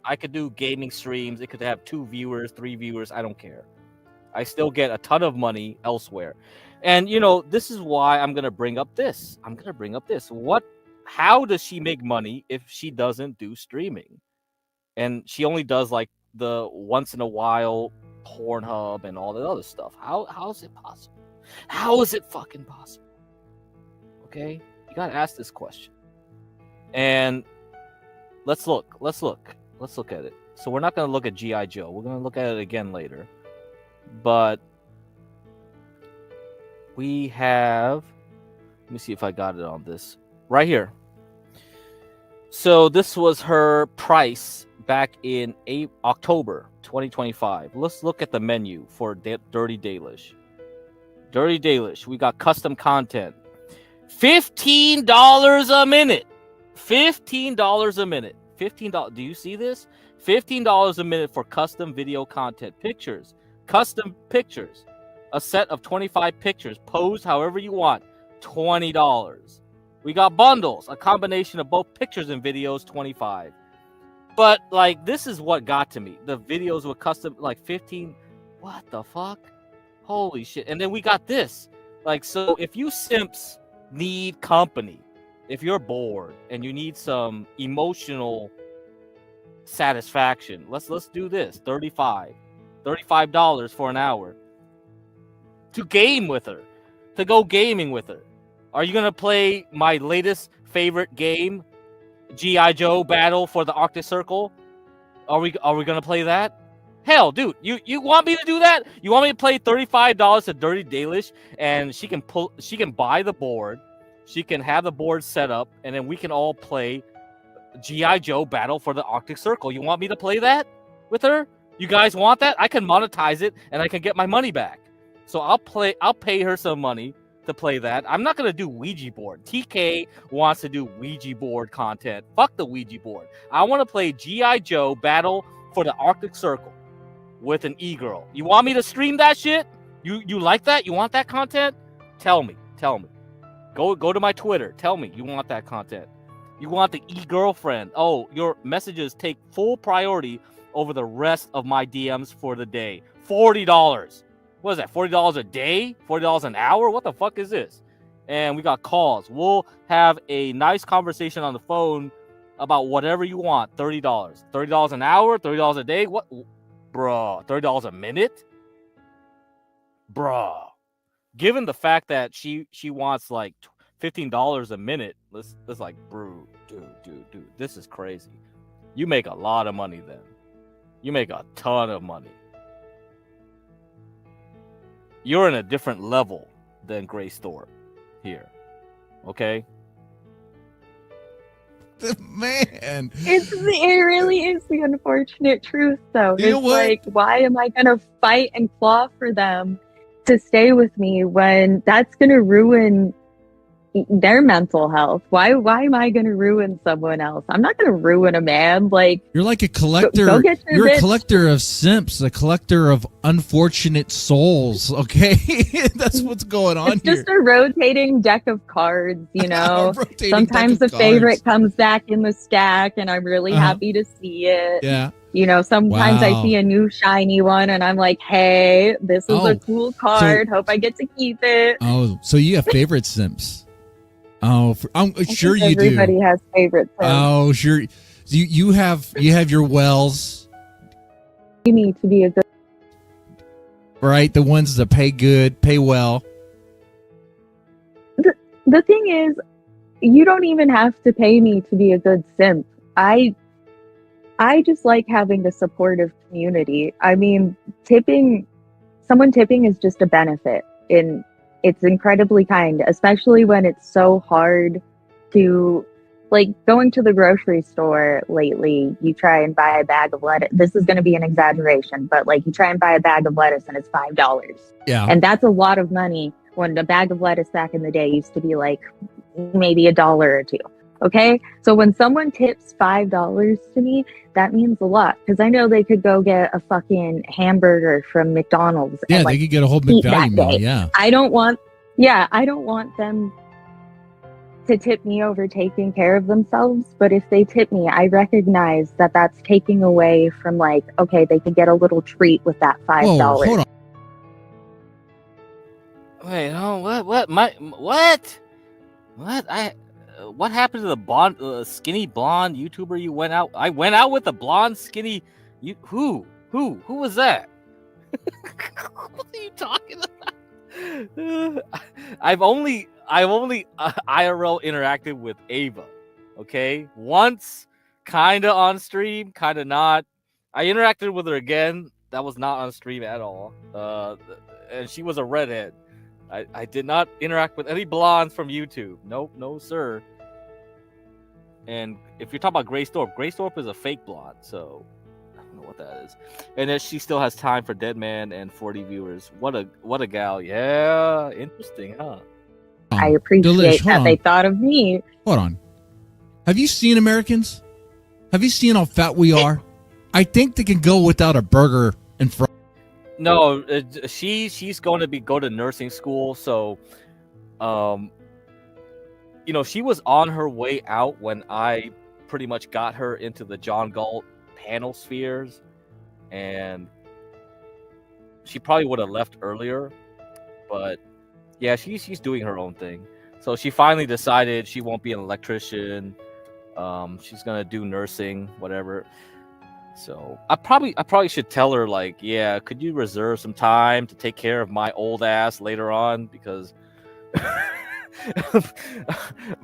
I could do gaming streams. It could have 2 viewers, 3 viewers. I don't care. I still get a ton of money elsewhere. And, you know, this is why I'm going to bring up this. How does she make money if she doesn't do streaming? And she only does like the once in a while Pornhub and all that other stuff. How is it possible? How is it fucking possible? Okay? You got to ask this question. And let's look at it. So we're not going to look at G.I. Joe. We're going to look at it again later. But we have, let me see if I got it on this right here. So this was her price back in October 2025. Let's look at the menu for Dirty Dalish. Dirty Dalish, we got custom content. $15 a minute. $15 a minute. $15. Do you see this? $15 a minute for custom video content. Pictures. Custom pictures. A set of 25 pictures. Posed however you want. $20. We got bundles. A combination of both pictures and videos. $25. But, like, this is what got to me. The videos with custom, like, 15. What the fuck? Holy shit. And then we got this. Like, so if you simps need company, if you're bored and you need some emotional satisfaction, let's do this. $35 for an hour to game with her, to go gaming with her. Are you gonna play my latest favorite game, G.I. Joe Battle for the Arctic Circle? Are we gonna play that? Hell, dude, you want me to do that? You want me to play $35 to Dirty Dalish, and she can buy the board, she can have the board set up, and then we can all play G.I. Joe Battle for the Arctic Circle. You want me to play that with her? You guys want that? I can monetize it and I can get my money back. So I'll pay her some money to play that. I'm not gonna do Ouija board. TK wants to do Ouija board content. Fuck the Ouija board. I want to play G.I. Joe Battle for the Arctic Circle with an e-girl. You want me to stream that shit? You like that? You want that content? Tell me. Go to my Twitter. Tell me you want that content. You want the e-girlfriend. Oh, your messages take full priority over the rest of my DMs for the day. $40. What is that? $40 a day? $40 an hour? What the fuck is this? And we got calls. We'll have a nice conversation on the phone about whatever you want. $30. $30 an hour? $30 a day? What? Bruh. $30 a minute? Bruh. Given the fact that she wants like $15 a minute, let's like, bro, dude, this is crazy. You make a lot of money then. You make a ton of money. You're in a different level than Grace Thorpe here. Okay? Man. It really is the unfortunate truth, though. You know It's what? like, why am I going to fight and claw for them to stay with me when that's going to ruin their mental health? Why am I going to ruin someone else? I'm not going to ruin a man. Like, You're like a collector. Go get your You're bitch. a collector of simps, a collector of unfortunate souls. Okay, that's what's going on It's here. just a rotating deck of cards, you know. Rotating Sometimes the deck of favorite cards. comes back in the stack, and I'm really happy to see it. Yeah. You know, sometimes Wow. I see a new shiny one, and I'm like, "Hey, this is Oh, a cool card. Hope I get to keep it." Oh, so you have favorite simps? Oh, I'm I sure think you do. everybody has favorites. Oh, sure. You have your wells, You need to be a good. right? The ones that pay good, pay well. The thing is, you don't even have to pay me to be a good simp. I just like having a supportive community. I mean, someone tipping is just a benefit, and it's incredibly kind, especially when it's so hard to, like, going to the grocery store lately. You try and buy a bag of lettuce. This is going to be an exaggeration, but like, you try and buy a bag of lettuce and it's $5. Yeah. And that's a lot of money when a bag of lettuce back in the day used to be like maybe $1 or $2. Okay. So when someone tips $5 to me, that means a lot, because I know they could go get a fucking hamburger from McDonald's. Yeah, and, they like, could get a whole eat McValue that meal. day. Yeah. I don't want them to tip me over taking care of themselves. But if they tip me, I recognize that that's taking away from, like, okay, they could get a little treat with that $5. Whoa, hold on. Wait, oh, what happened to the blonde, skinny blonde YouTuber you went out? I went out with the blonde, skinny. Who was that? What are you talking about? I've only IRL interacted with Ava. Okay, once, kinda on stream, kinda not. I interacted with her again. That was not on stream at all. And she was a redhead. I did not interact with any blondes from YouTube. Nope, no sir. And if you're talking about Grace Thorpe is a fake blonde, so I don't know what that is. And then she still has time for Dead Man and 40 viewers. What a gal. Yeah, interesting, huh? I appreciate Delish, hold that on. they thought of me. Hold on. Have you seen Americans? Have you seen how fat we are? I think they can go without a burger and fries. No, she's going to go to nursing school, so you know, she was on her way out when I pretty much got her into the John Galt panel spheres, and she probably would have left earlier, but yeah, she's doing her own thing. So she finally decided she won't be an electrician. She's gonna do nursing, whatever. So I probably should tell her, like, yeah, could you reserve some time to take care of my old ass later on, because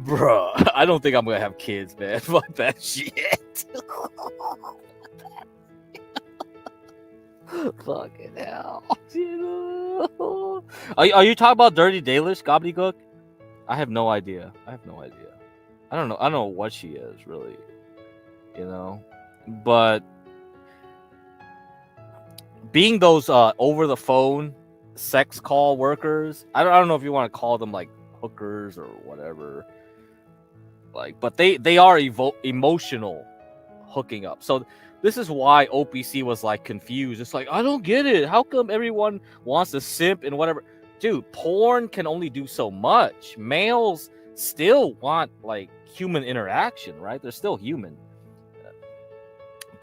bruh, I don't think I'm gonna have kids, man. Fuck that shit. Fucking hell. Are you talking about Dirty Dalish, Gobbledygook? I have no idea. I don't know what she is, really. You know? But being those over the phone sex call workers, I don't know if you want to call them like hookers or whatever. Like, but they are emotional hooking up. So this is why OPC was like confused. It's like, I don't get it. How come everyone wants to simp and whatever? Dude, porn can only do so much. Males still want like human interaction, right? They're still human.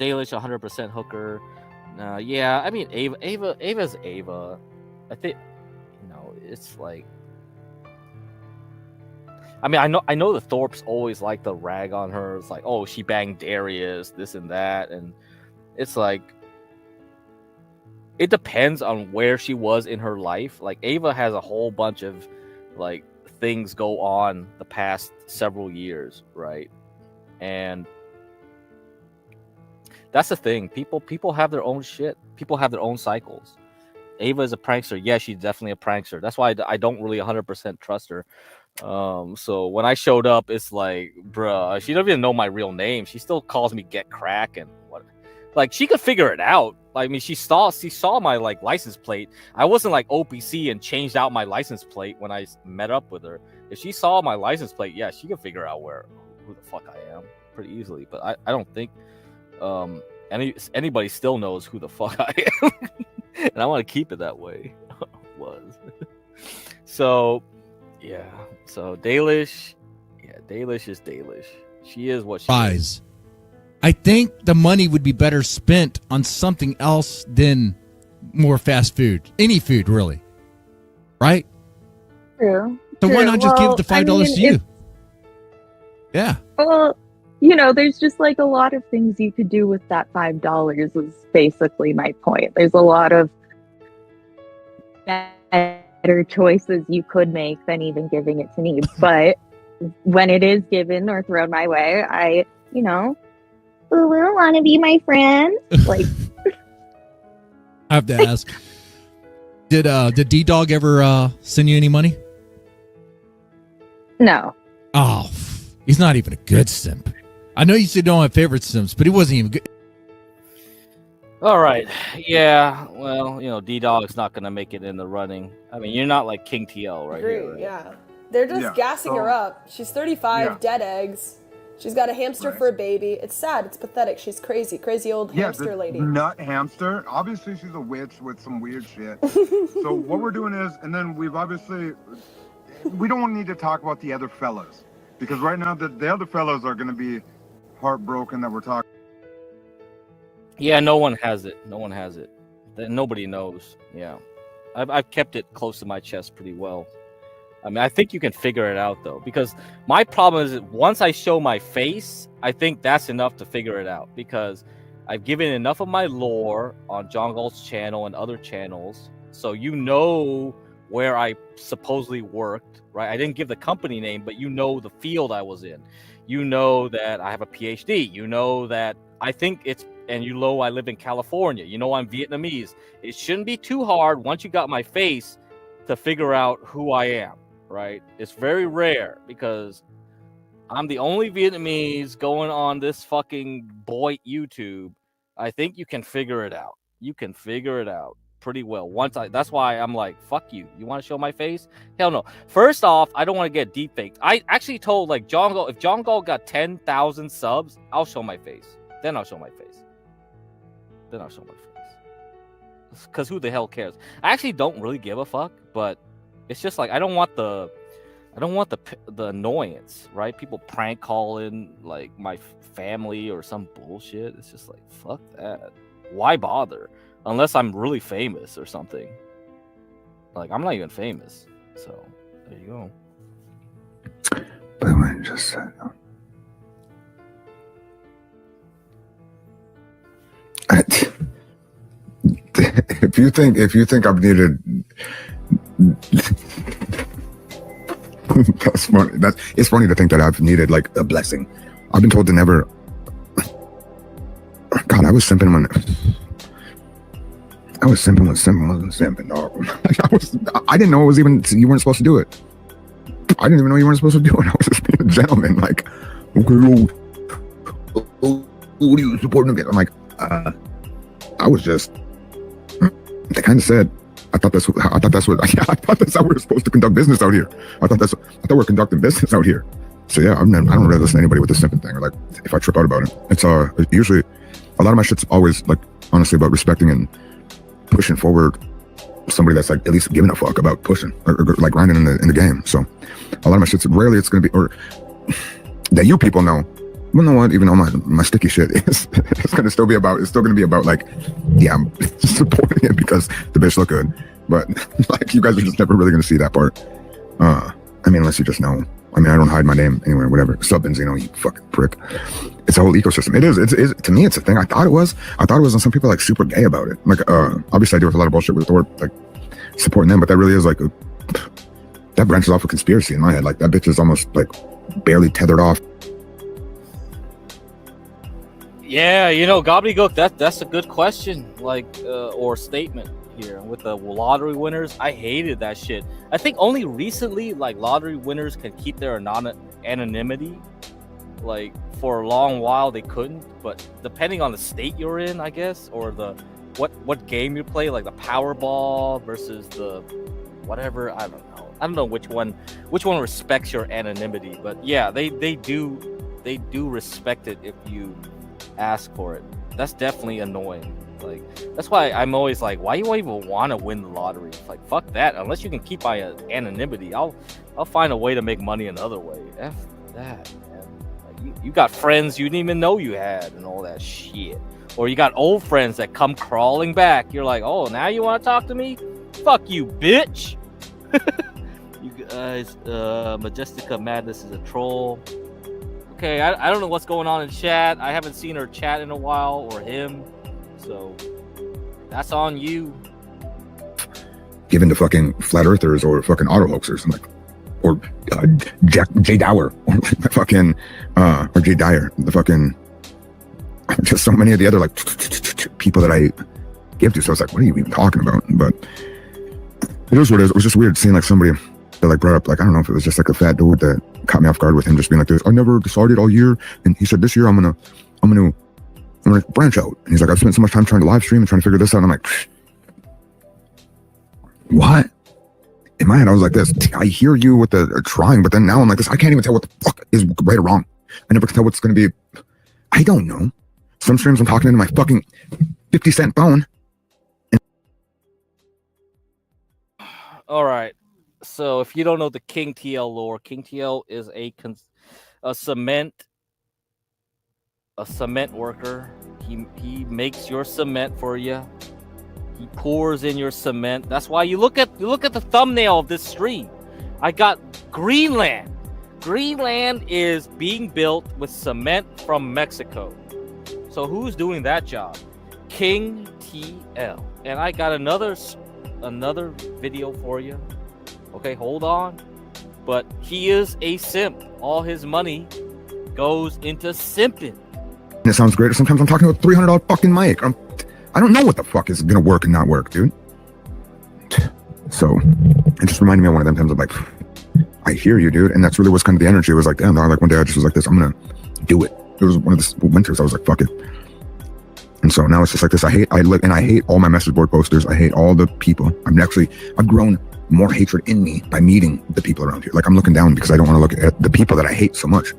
Dalish 100% hooker. Yeah, I mean Ava's Ava. I think, you know, it's like, I mean, I know the Thorpes always like to rag on her. It's like, oh, she banged Darius, this and that, and it's like, it depends on where she was in her life. Like, Ava has a whole bunch of like things go on the past several years, right? And that's the thing. People have their own shit. People have their own cycles. Ava is a prankster. Yeah, she's definitely a prankster. That's why I don't really 100% trust her. So when I showed up, it's like, bruh, she doesn't even know my real name. She still calls me GetCrack and what. Like, she could figure it out. I mean, she saw my like license plate. I wasn't like OPC and changed out my license plate when I met up with her. If she saw my license plate, yeah, she could figure out who the fuck I am pretty easily. But I don't think anybody still knows who the fuck I am. And I want to keep it that way. So yeah. So Dalish, yeah, Dalish is Dalish. She is what she is. I think the money would be better spent on something else than more fast food. Any food, really. Right? True. So why not just give the $5 to you? Yeah. Well, you know, there's just like a lot of things you could do with that $5 is basically my point. There's a lot of better choices you could make than even giving it to me. But when it is given or thrown my way, I, you know, will want to be my friend. Like, I have to ask. Did D-Dog ever send you any money? No. Oh, he's not even a good simp. I know you said you don't have favorite simps, but he wasn't even good. All right. Yeah. Well, you know, D-Dog's not gonna make it in the running. I mean, you're not like King TL right Agree, here. Right? yeah. They're just gassing her up. She's 35, dead eggs. She's got a hamster for a baby. It's sad. It's pathetic. She's crazy. Crazy old hamster lady. Nut hamster. Obviously, she's a witch with some weird shit. So what we're doing is, and then we don't need to talk about the other fellas. Because right now, the other fellas are going to be heartbroken that we're talking. Yeah, no one has it. No one has it. Nobody knows. Yeah. I've kept it close to my chest pretty well. I mean, I think you can figure it out, though, because my problem is that once I show my face, I think that's enough to figure it out, because I've given enough of my lore on John Galt's channel and other channels, so you know where I supposedly worked, right? I didn't give the company name, but you know the field I was in. You know that I have a PhD. You know that I think it's, and you know I live in California. You know I'm Vietnamese. It shouldn't be too hard once you got my face to figure out who I am. Right? It's very rare, because I'm the only Vietnamese going on this fucking boy YouTube. I think you can figure it out. You can figure it out pretty well. That's why I'm like, fuck you. You want to show my face? Hell no. First off, I don't want to get deep faked. I actually told like John Galt, if John Galt got 10,000 subs, I'll show my face. Then I'll show my face. Because who the hell cares? I actually don't really give a fuck, but it's just like I don't want the annoyance, right? People prank calling like my family or some bullshit. It's just like, fuck that. Why bother? Unless I'm really famous or something. Like, I'm not even famous. So, there you go. But I just said, if you think I've needed, that's funny. It's funny to think that I've needed like a blessing. I've been told to never. God, I was simping when simping wasn't simping, dog. I didn't know it was even, you weren't supposed to do it. I didn't even know you weren't supposed to do it. I was just being a gentleman, like, okay, what are you supporting again? I'm like, I was just, they kind of said, I thought that's how we're supposed to conduct business out here. I thought we're conducting business out here. So yeah, I don't really listen to anybody with the simping thing, or like, if I trip out about it. It's usually, a lot of my shit's always like, honestly, about respecting and pushing forward somebody that's like at least giving a fuck about pushing or like grinding in the game. So a lot of my shit's rarely it's gonna be, or that you people know. Well, know what? Even all my sticky shit is it's still gonna be about like, yeah, I'm supporting it because the bitch look good. But like, you guys are just never really gonna see that part. I mean, unless you just know. I mean, I don't hide my name anywhere, whatever. Subbins, you fucking prick. It's a whole ecosystem. It is. To me, it's a thing. I thought it was, and some people are like super gay about it. Like, obviously I deal with a lot of bullshit with Thor, like supporting them, but that really is like, that branches off a conspiracy in my head. Like, that bitch is almost like barely tethered off. Yeah, Gobbledygook, that's a good question, like, or statement here. With the lottery winners, I hated that shit. I think only recently, like, lottery winners can keep their anonymity. Like, for a long while they couldn't, but depending on the state you're in, I guess, or the what game you play, like the Powerball versus the whatever, I don't know which one respects your anonymity, but yeah, they do respect it if you ask for it. That's definitely annoying. Like, that's why I'm always like, why you even want to win the lottery? It's like, fuck that. Unless you can keep my anonymity, I'll find a way to make money another way. F that, man. Like, you got friends you didn't even know you had and all that shit. Or you got old friends that come crawling back. You're like, oh, now you want to talk to me? Fuck you, bitch. You guys, Majestica Madness is a troll. Okay, I don't know what's going on in chat. I haven't seen her chat in a while, or him. So that's on you. Given to fucking flat earthers or fucking auto hoaxers, like, or Jay Dower, or like fucking or Jay Dyer, the fucking, just so many of the other like people that I give to. So it's like, what are you even talking about? But it is what it is. It was just weird seeing like somebody that like brought up, like, I don't know if it was just like a fat dude that caught me off guard with him just being like this. I never decided all year, and he said this year I'm gonna branch out. And he's like, I've spent so much time trying to live stream and trying to figure this out. And I'm like, what? In my head, I was like this. I hear you with the trying, but then now I'm like this. I can't even tell what the fuck is right or wrong. I never can tell what's going to be. I don't know. Some streams I'm talking into my fucking 50-cent phone. All right. So if you don't know the King TL lore, King TL is a cement worker. He makes your cement for you. He pours in your cement. That's why you look at the thumbnail of this stream. I got Greenland. Greenland is being built with cement from Mexico. So who's doing that job? King TL. And I got another video for you. Okay, hold on. But he is a simp. All his money goes into simping. And it sounds great. Sometimes I'm talking about $300 fucking mic. I don't know what the fuck is gonna work and not work, dude. So it just reminded me of one of them times of like, I hear you, dude. And that's really what's kind of the energy. It was like, damn, dog, like one day I just was like this, I'm gonna do it. It was one of the winters. I was like, fuck it. And so now it's just like this. I hate all my message board posters. I hate all the people. I've grown more hatred in me by meeting the people around here. Like I'm looking down because I don't want to look at the people that I hate so much.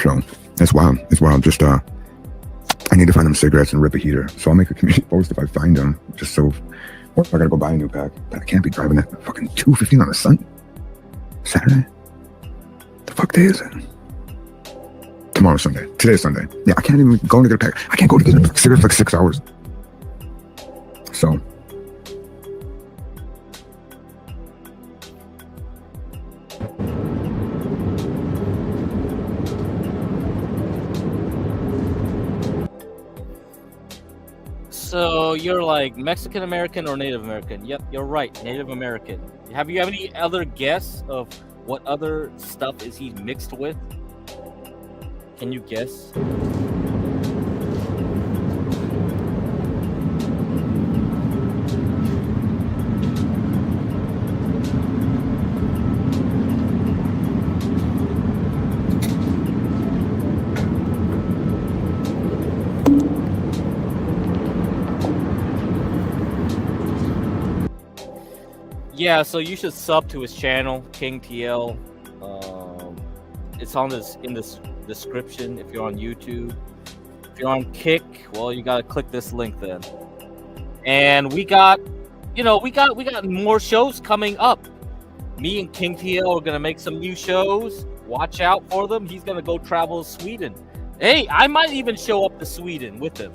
So it's wild. It's wild. Just I need to find them cigarettes and rip a heater. So I'll make a community post if I find them. Just so, or if I gotta go buy a new pack. But I can't be driving at fucking 2:15 on a Saturday. The fuck day is it? Tomorrow's Sunday. Today's Sunday. Yeah, I can't even go to get a pack. I can't go to get a cigarette for like 6 hours. So. So you're like Mexican American or Native American? Yep, you're right, Native American. Have you any other guess of what other stuff is he mixed with? Can you guess? Yeah, so you should sub to his channel, King TL. It's on in this description if you're on YouTube. If you're on Kick, well, you gotta click this link then. And we got more shows coming up. Me and King TL are gonna make some new shows. Watch out for them. He's gonna go travel to Sweden. Hey, I might even show up to Sweden with him.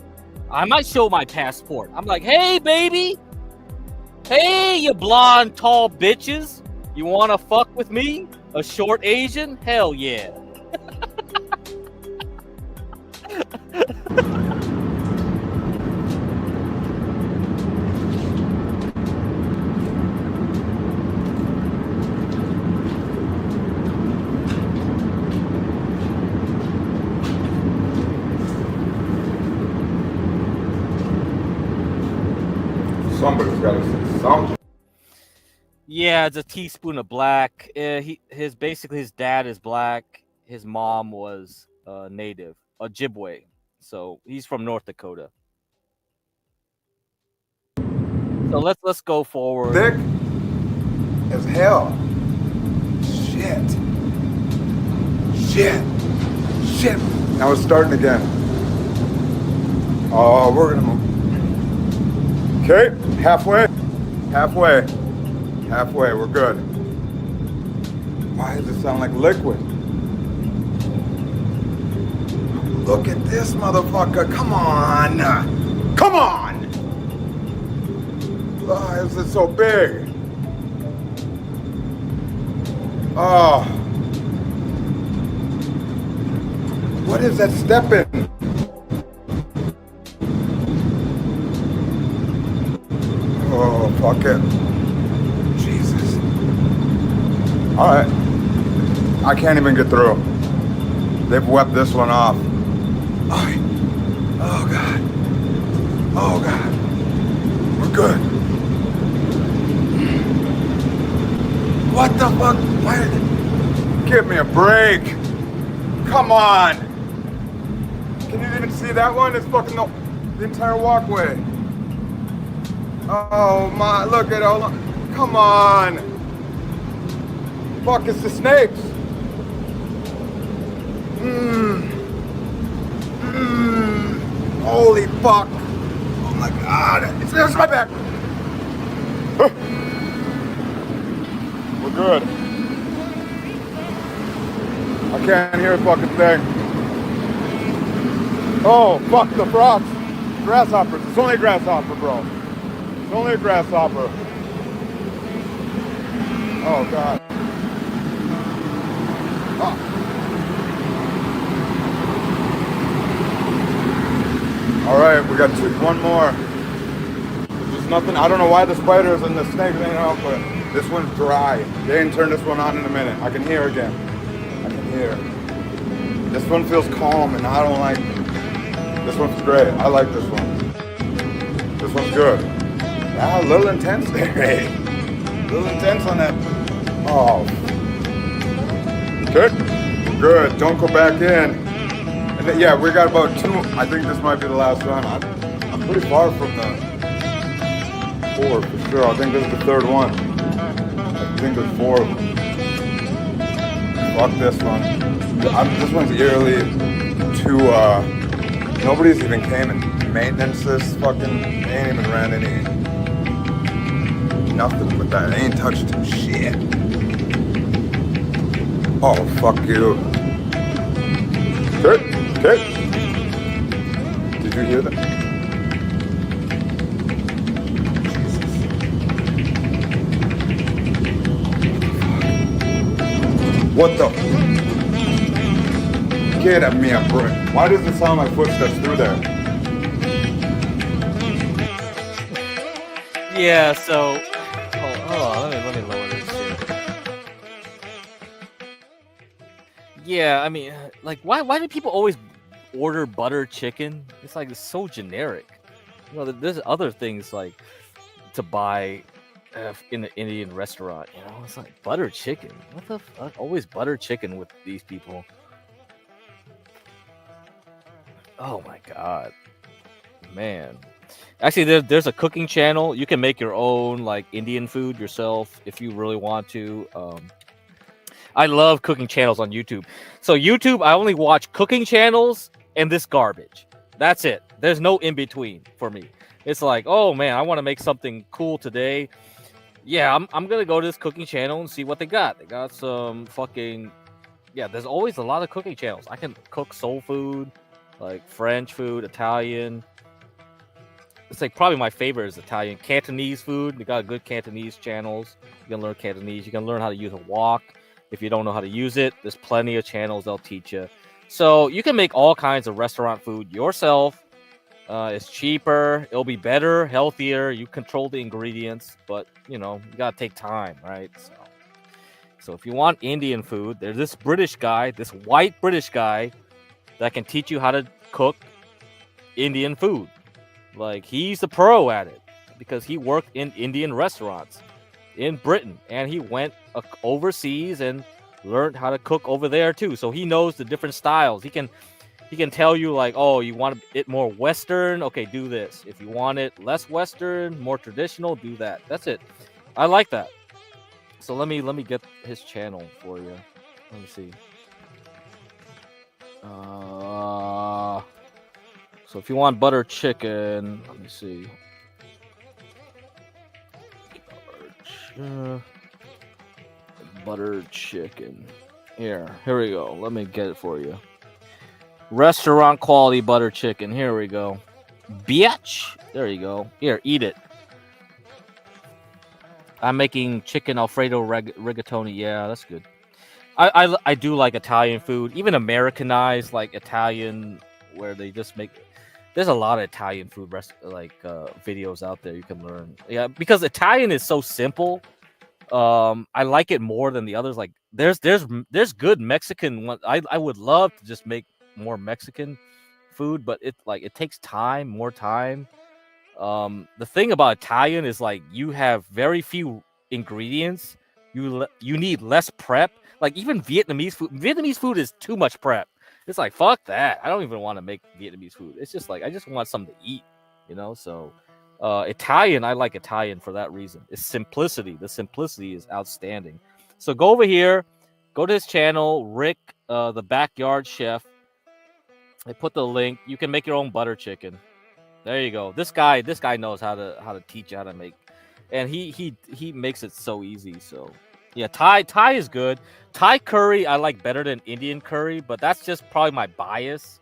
I might show my passport. I'm like, hey, baby. Hey, you blonde, tall bitches. You wanna fuck with me? A short Asian? Hell yeah. Somebody's got to say something. Yeah, it's a teaspoon of black. His dad is black. His mom was native, Ojibwe. So he's from North Dakota. So let's go forward. Thick as hell. Shit. Now it's starting again. Oh, we're gonna move. Okay, halfway, we're good. Why does it sound like liquid? Look at this motherfucker, come on! Why is it so big? Oh. What is that stepping? Oh, fuck it. Jesus. Alright. I can't even get through. They've wept this one off. Oh, God. Oh, God. We're good. What the fuck? Give me a break. Come on. Can you even see that one? It's fucking the entire walkway. Oh my, look at all. Come on. Fuck, it's the snakes. Holy fuck. Oh my God. There's my back. We're good. I can't hear a fucking thing. Oh, fuck the frogs. Grasshoppers. It's only a grasshopper, bro. It's only a grasshopper. Oh, God. Oh. All right, we got one more. There's nothing. I don't know why the spiders and the snakes ain't out, but this one's dry. They didn't turn this one on in a minute. I can hear again. I can hear. This one feels calm, and I don't like it. This one's great. I like this one. This one's good. Yeah, a little intense there, hey. A little intense on that Oh. Good. Good. Don't go back in. And then, yeah, we got about 2. I think this might be the last run. I'm pretty far from the 4 for sure. I think this is the 3rd one. I think there's 4 of them. Fuck this one. This one's eerily too, nobody's even came and maintenance this fucking, they ain't even ran any, nothing with that. They ain't touched shit. Oh, fuck you. Okay, okay. Did you hear that? What the? Get at me, bro. Why does it sound like footsteps through there? Yeah, so hold on, let me lower this here. Yeah, I mean, like, why do people always order butter chicken? It's like, it's so generic. You know, there's other things like to buy in an Indian restaurant. You know, it's like butter chicken. What the fuck? Always butter chicken with these people. Oh my god, man. Actually, there's a cooking channel. You can make your own like Indian food yourself if you really want to. I love cooking channels on YouTube. So YouTube, I only watch cooking channels and this garbage. That's it. There's no in between for me. It's like, oh man, I want to make something cool today. Yeah, I'm gonna go to this cooking channel and see what they got. They got some fucking, yeah. There's always a lot of cooking channels. I can cook soul food, like French food, Italian. It's like probably my favorite is Italian. Cantonese food. They got good Cantonese channels. You can learn Cantonese. You can learn how to use a wok. If you don't know how to use it, there's plenty of channels they'll teach you. So you can make all kinds of restaurant food yourself. It's cheaper. It'll be better, healthier. You control the ingredients, but you know, you gotta take time, right? So if you want Indian food, there's this British guy, this white British guy that can teach you how to cook Indian food. Like, he's the pro at it because he worked in Indian restaurants in Britain, and he went overseas and learned how to cook over there too. So he knows the different styles. He can tell you like, oh, you want it more Western? Okay, do this. If you want it less Western, more traditional, do that. That's it. I like that. So let me get his channel for you. Let me see. So if you want butter chicken, let me see. Butter chicken. Here we go. Let me get it for you. Restaurant quality butter chicken. Here we go. Bitch. There you go. Here, eat it. I'm making chicken Alfredo rigatoni. Yeah, that's good. I do like Italian food, even Americanized like Italian, where they just make. There's a lot of Italian food videos out there you can learn. Yeah, because Italian is so simple. I like it more than the others. Like there's good Mexican one. I would love to just make more Mexican food, but it takes more time. The thing about Italian is like you have very few ingredients. You need less prep. Like even Vietnamese food is too much prep. It's like, fuck that. I don't even want to make Vietnamese food. It's just like, I just want something to eat, you know? So Italian, I like Italian for that reason. It's simplicity. The simplicity is outstanding. So go over here, go to his channel, Rick, the Backyard Chef. I put the link. You can make your own butter chicken. There you go. This guy knows how to teach you how to make, and he makes it so easy. So yeah, Thai is good. Thai curry I like better than Indian curry, but that's just probably my bias,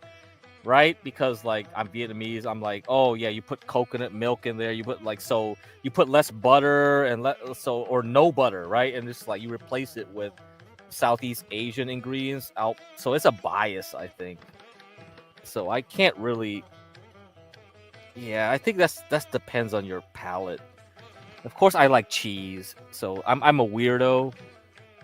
right? Because like I'm Vietnamese, I'm like, oh yeah, you put coconut milk in there, you put less butter and or no butter, right? And it's like you replace it with Southeast Asian ingredients out. So it's a bias, I think. So I can't really. Yeah, I think that's depends on your palate. Of course, I like cheese, so I'm a weirdo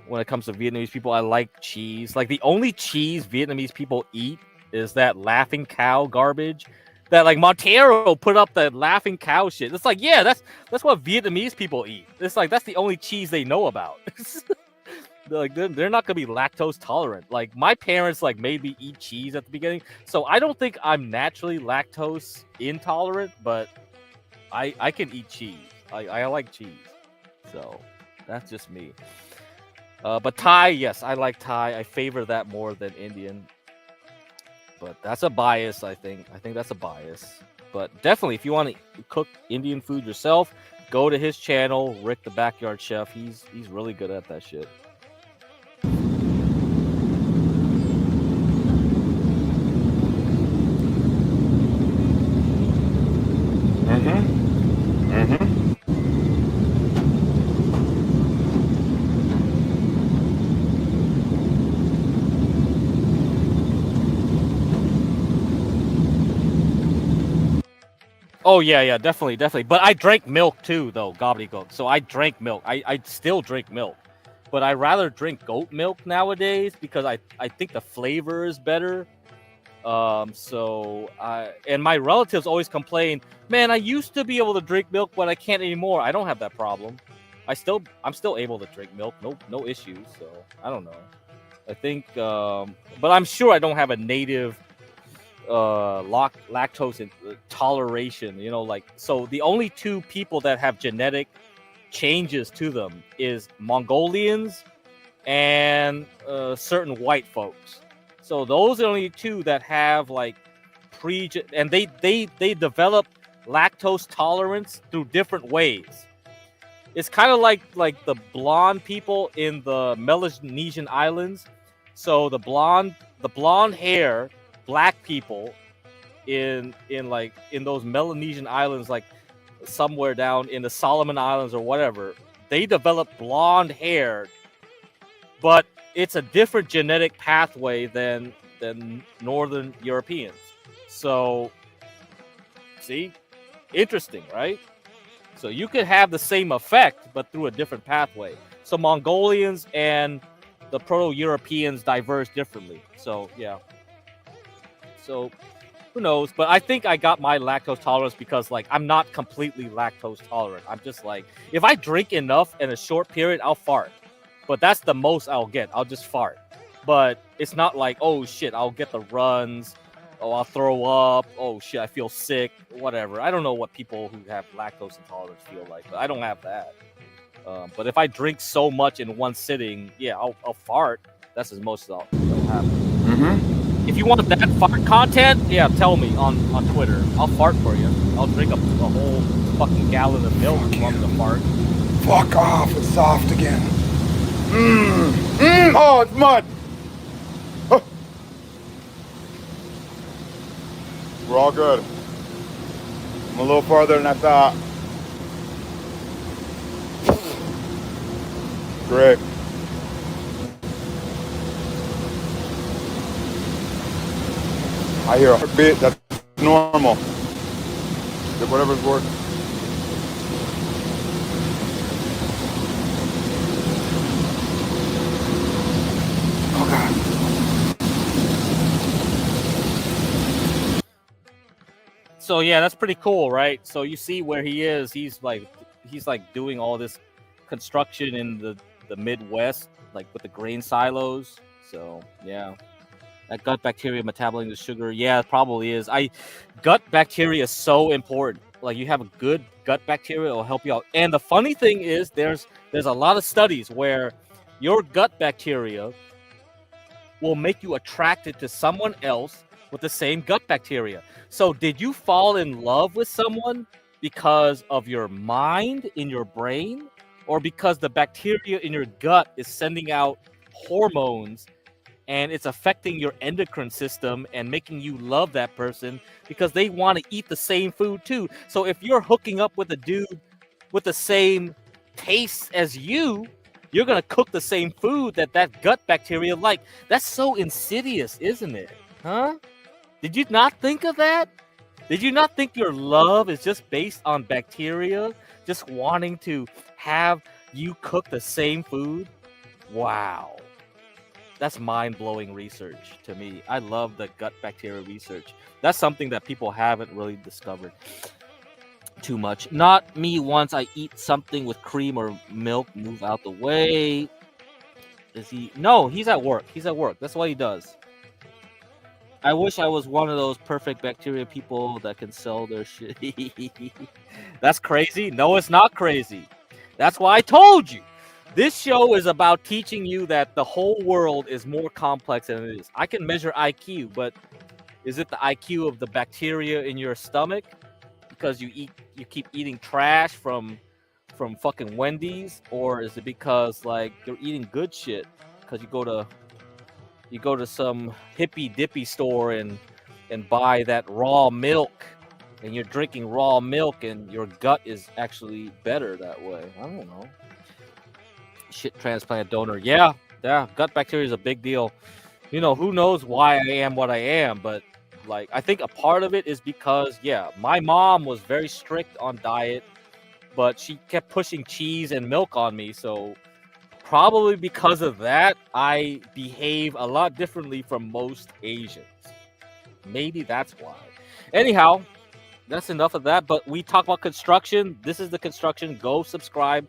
when it comes to Vietnamese people. I like cheese. Like the only cheese Vietnamese people eat is that laughing cow garbage. That like Montero put up that laughing cow shit. It's like, yeah, that's what Vietnamese people eat. It's like that's the only cheese they know about. they're not gonna be lactose tolerant. Like my parents like made me eat cheese at the beginning, so I don't think I'm naturally lactose intolerant, but I can eat cheese. I like cheese, so that's just me. But Thai, yes, I like Thai. I favor that more than Indian, but that's a bias. I think that's a bias. But definitely, if you want to cook Indian food yourself, go to his channel, Rick the Backyard Chef. He's really good at that shit. Oh yeah, definitely. But I drank milk too, though, gobbledygook. So I drank milk. I still drink milk, but I rather drink goat milk nowadays because I think the flavor is better. And my relatives always complain, man, I used to be able to drink milk, but I can't anymore. I don't have that problem. I'm still able to drink milk, no issues. So I don't know. I think, but I'm sure I don't have a native lactose toleration, so the only two people that have genetic changes to them is Mongolians and certain white folks. So those are the only two that have like and they develop lactose tolerance through different ways. It's kind of like the blonde people in the Melanesian islands. So the blonde hair black people in those Melanesian islands, like somewhere down in the Solomon Islands or whatever, they develop blonde hair, but it's a different genetic pathway than Northern Europeans. So, see, interesting, right? So you could have the same effect, but through a different pathway. So Mongolians and the Proto-Europeans diverge differently. So yeah. So who knows? But I think I got my lactose tolerance because like I'm not completely lactose tolerant. I'm just like, if I drink enough in a short period, I'll fart. But that's the most I'll get. I'll just fart. But it's not like, oh shit, I'll get the runs. Oh, I'll throw up. Oh shit, I feel sick. Whatever. I don't know what people who have lactose intolerance feel like, but I don't have that. But if I drink so much in one sitting, yeah, I'll fart. That's as most that'll happen. If you want that fart content, yeah, tell me on Twitter. I'll fart for you. I'll drink a whole fucking gallon of milk if you want me to fart. Fuck off, it's soft again. Oh, it's mud. Oh. We're all good. I'm a little farther than I thought. Great. I hear a heartbeat, that's normal. Get whatever's working. Oh God. So yeah, that's pretty cool, right? So you see where he is. He's like doing all this construction in the Midwest, like with the grain silos. So yeah. That gut bacteria metabolizing the sugar, yeah, it probably is. Gut bacteria is so important. Like you have a good gut bacteria, it'll help you out. And the funny thing is, there's a lot of studies where your gut bacteria will make you attracted to someone else with the same gut bacteria. So did you fall in love with someone because of your mind in your brain, or because the bacteria in your gut is sending out hormones and it's affecting your endocrine system and making you love that person because they want to eat the same food too? So if you're hooking up with a dude with the same tastes as you, you're going to cook the same food that gut bacteria like. That's so insidious, isn't it? Huh? Did you not think of that? Did you not think your love is just based on bacteria just wanting to have you cook the same food? Wow. That's mind-blowing research to me. I love the gut bacteria research. That's something that people haven't really discovered too much. Not me. Once I eat something with cream or milk, move out the way. Is he? No, he's at work. He's at work. That's what he does. I wish I was one of those perfect bacteria people that can sell their shit. That's crazy. No, it's not crazy. That's why I told you. This show is about teaching you that the whole world is more complex than it is. I can measure IQ, but is it the IQ of the bacteria in your stomach because you keep eating trash from fucking Wendy's, or is it because like you're eating good shit because you go to some hippy dippy store and buy that raw milk, and you're drinking raw milk and your gut is actually better that way? I don't know. Shit transplant donor. Yeah, gut bacteria is a big deal. You know, who knows why I am what I am, but like I think a part of it is because my mom was very strict on diet, but she kept pushing cheese and milk on me, so probably because of that, I behave a lot differently from most Asians. Maybe that's why. Anyhow, that's enough of that. But we talk about construction. This is the construction. Go subscribe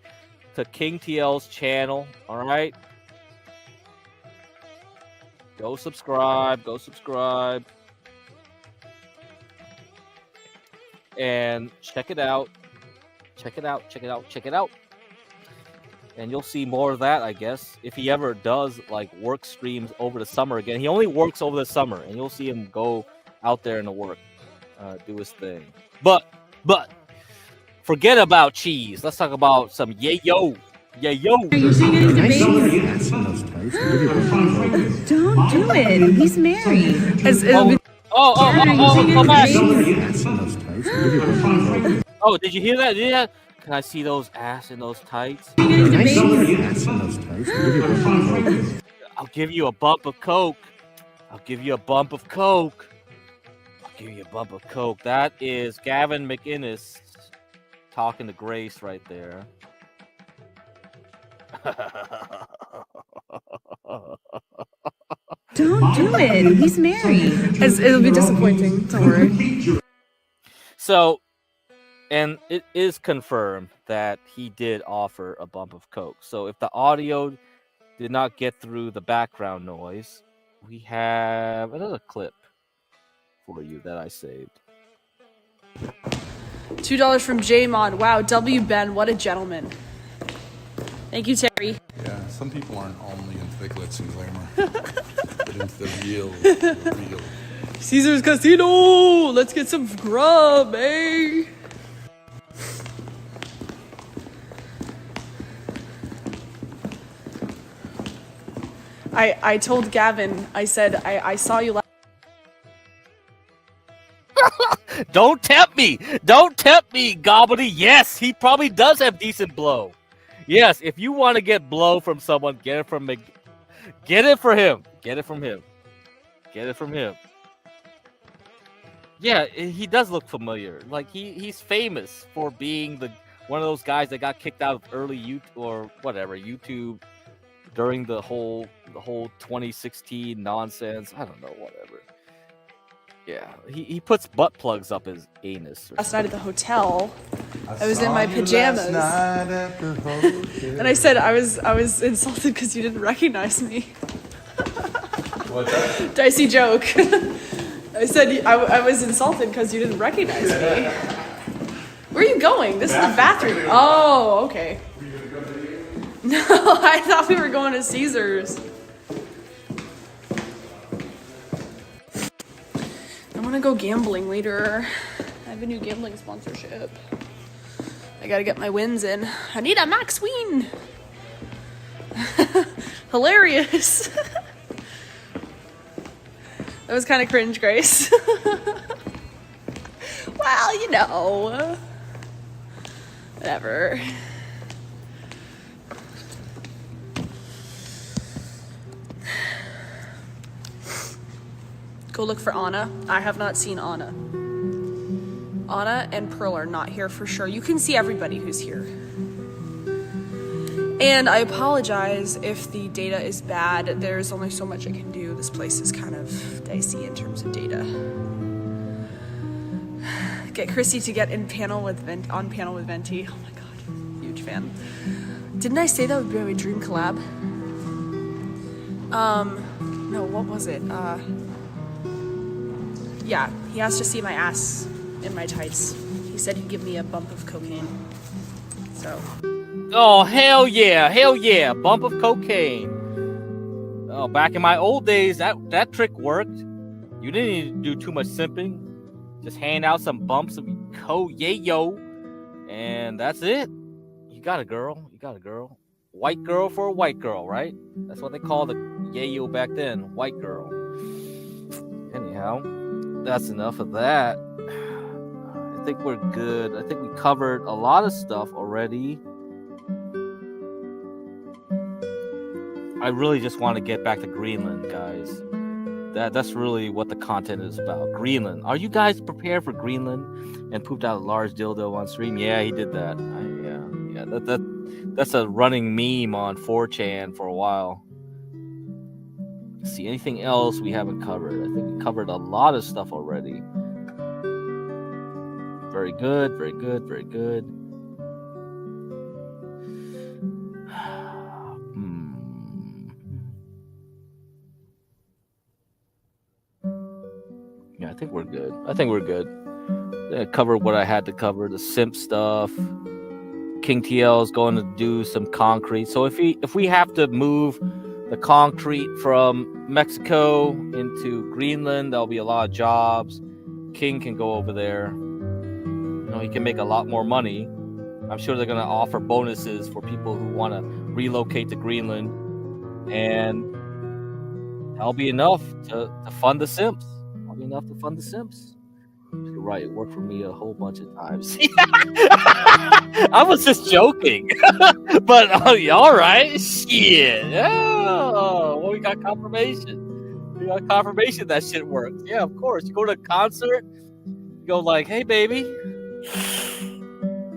to King TL's channel. All right. Go subscribe. Go subscribe. And check it out. Check it out. Check it out. Check it out. And you'll see more of that, I guess, if he ever does like work streams over the summer again. He only works over the summer, and you'll see him go out there and work, do his thing. But forget about cheese. Let's talk about some yayo. Yayo. Are you singing in the baby? Don't do it. He's married. Oh, did you hear that? Yeah. Can I see those ass in those tights? I'll give you a bump of coke. I'll give you a bump of coke. I'll give you a bump of coke. That is Gavin McInnes talking to Grace right there. Don't do it. He's married. It'll be disappointing. Don't worry. So, and it is confirmed that he did offer a bump of coke. So if the audio did not get through the background noise, we have another clip for you that I saved. $2 from J-Mod. Wow, W Ben, what a gentleman. Thank you, Terry. Yeah, some people aren't only into glitz and glamour, but into the real. Caesar's Casino! Let's get some grub, eh? I told Gavin, I said, I saw you last. Don't tempt me! Don't tempt me, Gobbledy! Yes, he probably does have decent blow. Yes, if you want to get blow from someone, get it from me. Get it for him. Get it from him. Get it from him. Yeah, he does look familiar. Like he's famous for being one of those guys that got kicked out of early YouTube during the whole 2016 nonsense. I don't know, whatever. Yeah, he puts butt plugs up his anus. Last night at the hotel, I was in my pajamas, and I said I was insulted because you didn't recognize me. What's that? Dicey joke. I said I was insulted because you didn't recognize me. Where are you going? This is the bathroom. Oh, okay. No, I thought we were going to Caesar's. I want to go gambling later. I have a new gambling sponsorship. I gotta get my wins in. I need a max win. Hilarious. That was kind of cringe, Grace. Well, you know. Whatever. Go look for Anna. I have not seen Anna. Anna and Pearl are not here for sure. You can see everybody who's here. And I apologize if the data is bad. There's only so much I can do. This place is kind of dicey in terms of data. Get Chrissy to get on panel with Venti. Oh my god, huge fan. Didn't I say that would be my dream collab? No, what was it? Yeah, he asked to see my ass in my tights. He said he'd give me a bump of cocaine. So. Oh, hell yeah, bump of cocaine. Oh, back in my old days, that trick worked. You didn't need to do too much simping. Just hand out some bumps of yo, and that's it. You got a girl. White girl for a white girl, right? That's what they called the yayo back then, white girl. Anyhow, that's enough of that. I think we're good. I think we covered a lot of stuff already. I really just want to get back to Greenland, guys. That's really what the content is about. Greenland. Are you guys prepared for Greenland? And pooped out a large dildo on stream? Yeah, he did that. Yeah. That's a running meme on 4chan for a while. Let's see, anything else we haven't covered? I think we covered a lot of stuff already. Very good. Yeah, I think we're good. I covered what I had to cover, the simp stuff. King TL is going to do some concrete. So if we have to move the concrete from Mexico into Greenland, there'll be a lot of jobs. King can go over there. You know, he can make a lot more money. I'm sure they're going to offer bonuses for people who want to relocate to Greenland, and that'll be enough to fund the simps. You're right, it worked for me a whole bunch of times. I was just joking. But all right, shit. Oh, well, we got confirmation. That shit works. Yeah, of course. You go to a concert, you go like, hey, baby,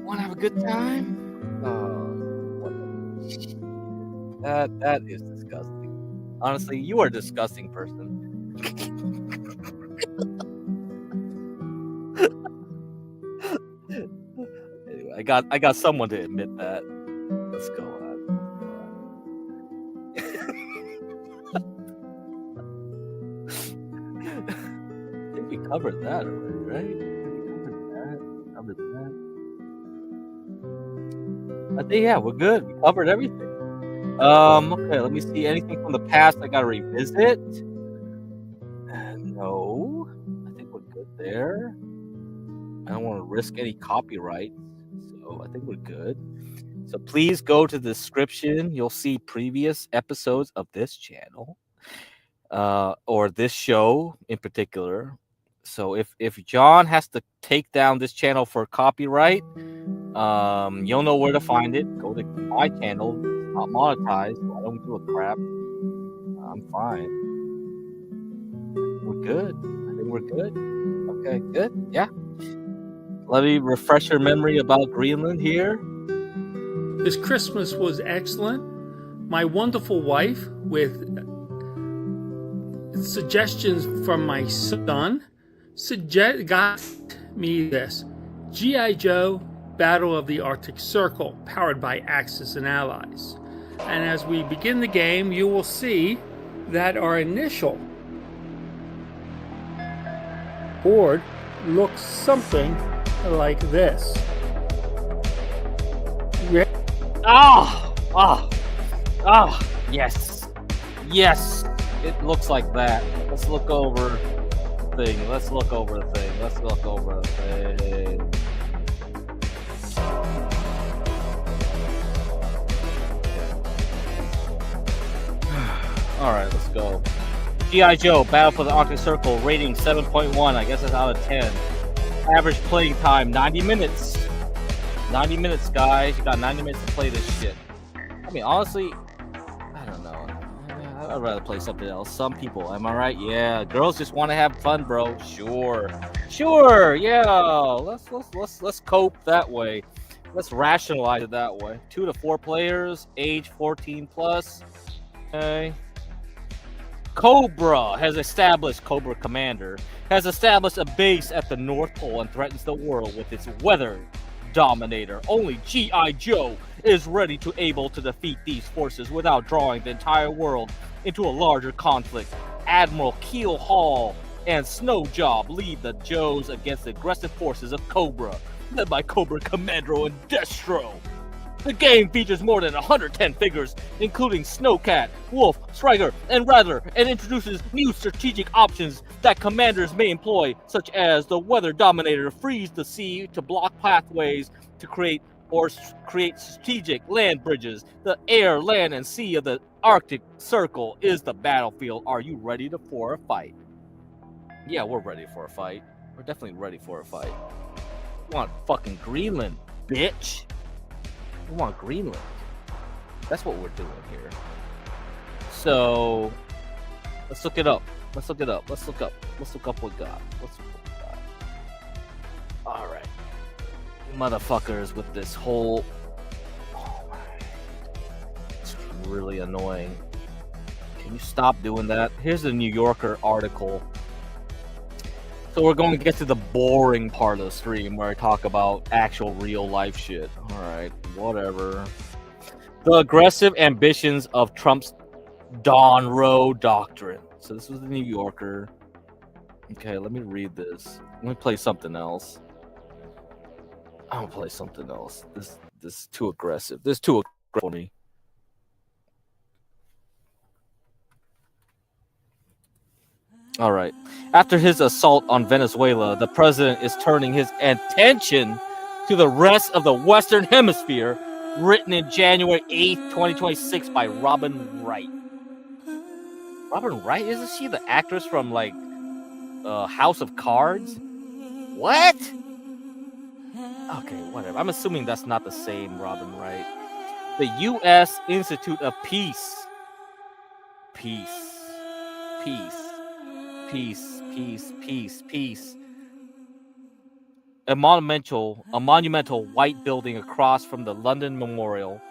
want to have a good time? Oh, that is disgusting. Honestly, you are a disgusting person. Anyway, I got someone to admit that. Let's go on. I think we covered that already, right? Covered that. I think we're good. We covered everything. Okay, let me see. Anything from the past I gotta revisit? No. I think we're good there. I don't want to risk any copyright, so I think we're good. So please go to the description. You'll see previous episodes of this channel, or this show in particular. So if John has to take down this channel for copyright, you'll know where to find it. Go to my channel. It's not monetized, so I don't give a crap. I'm fine. We're good. I think we're good. Okay, good. Yeah. Let me refresh your memory about Greenland here. This Christmas was excellent. My wonderful wife, with suggestions from my son, got me this. G.I. Joe Battle of the Arctic Circle, powered by Axis and Allies. And as we begin the game, you will see that our initial board looks something like this. Yes, it looks like that. Let's look over the thing. All right, let's go. G.I. Joe Battle for the Arctic Circle, rating 7.1. I guess it's out of 10. Average playing time 90 minutes. 90 minutes, guys. You got 90 minutes to play this shit. I mean, honestly, I don't know. I'd rather play something else. Some people, am I right? Yeah, girls just want to have fun, bro. Sure. Yeah. Let's cope that way. Let's rationalize it that way. 2 to 4 players, age 14 plus. Okay. Cobra Commander has established a base at the North Pole and threatens the world with its weather dominator. Only G.I. Joe is ready to able to defeat these forces without drawing the entire world into a larger conflict. Admiral Keel Hall and Snow Job lead the Joes against the aggressive forces of Cobra, led by Cobra Commando and Destro. The game features more than 110 figures, including Snowcat, Wolf, Striker, and Rattler, and introduces new strategic options that commanders may employ, such as the Weather Dominator frees the sea to block pathways to create strategic land bridges. The air, land, and sea of the Arctic Circle is the battlefield. Are you ready for a fight? Yeah, we're ready for a fight. We're definitely ready for a fight. We want fucking Greenland, bitch. We want Greenland. That's what we're doing here. So let's look it up. Let's look up what God. All right, you motherfuckers with this whole. Oh my, it's really annoying. Can you stop doing that? Here's the New Yorker article. So we're going to get to the boring part of the stream where I talk about actual real life shit. Alright, whatever. The aggressive ambitions of Trump's Dawn Row Doctrine. So this was the New Yorker. Okay, let me read this. Let me play something else. I'm gonna play something else. This is too aggressive. This is too aggressive for me. All right. After his assault on Venezuela, the president is turning his attention to the rest of the Western Hemisphere, written in January 8th, 2026 by Robin Wright. Robin Wright? Isn't she the actress from, like, House of Cards? What? Okay, whatever. I'm assuming that's not the same Robin Wright. The U.S. Institute of Peace. Peace. A monumental white building across from the London Memorial.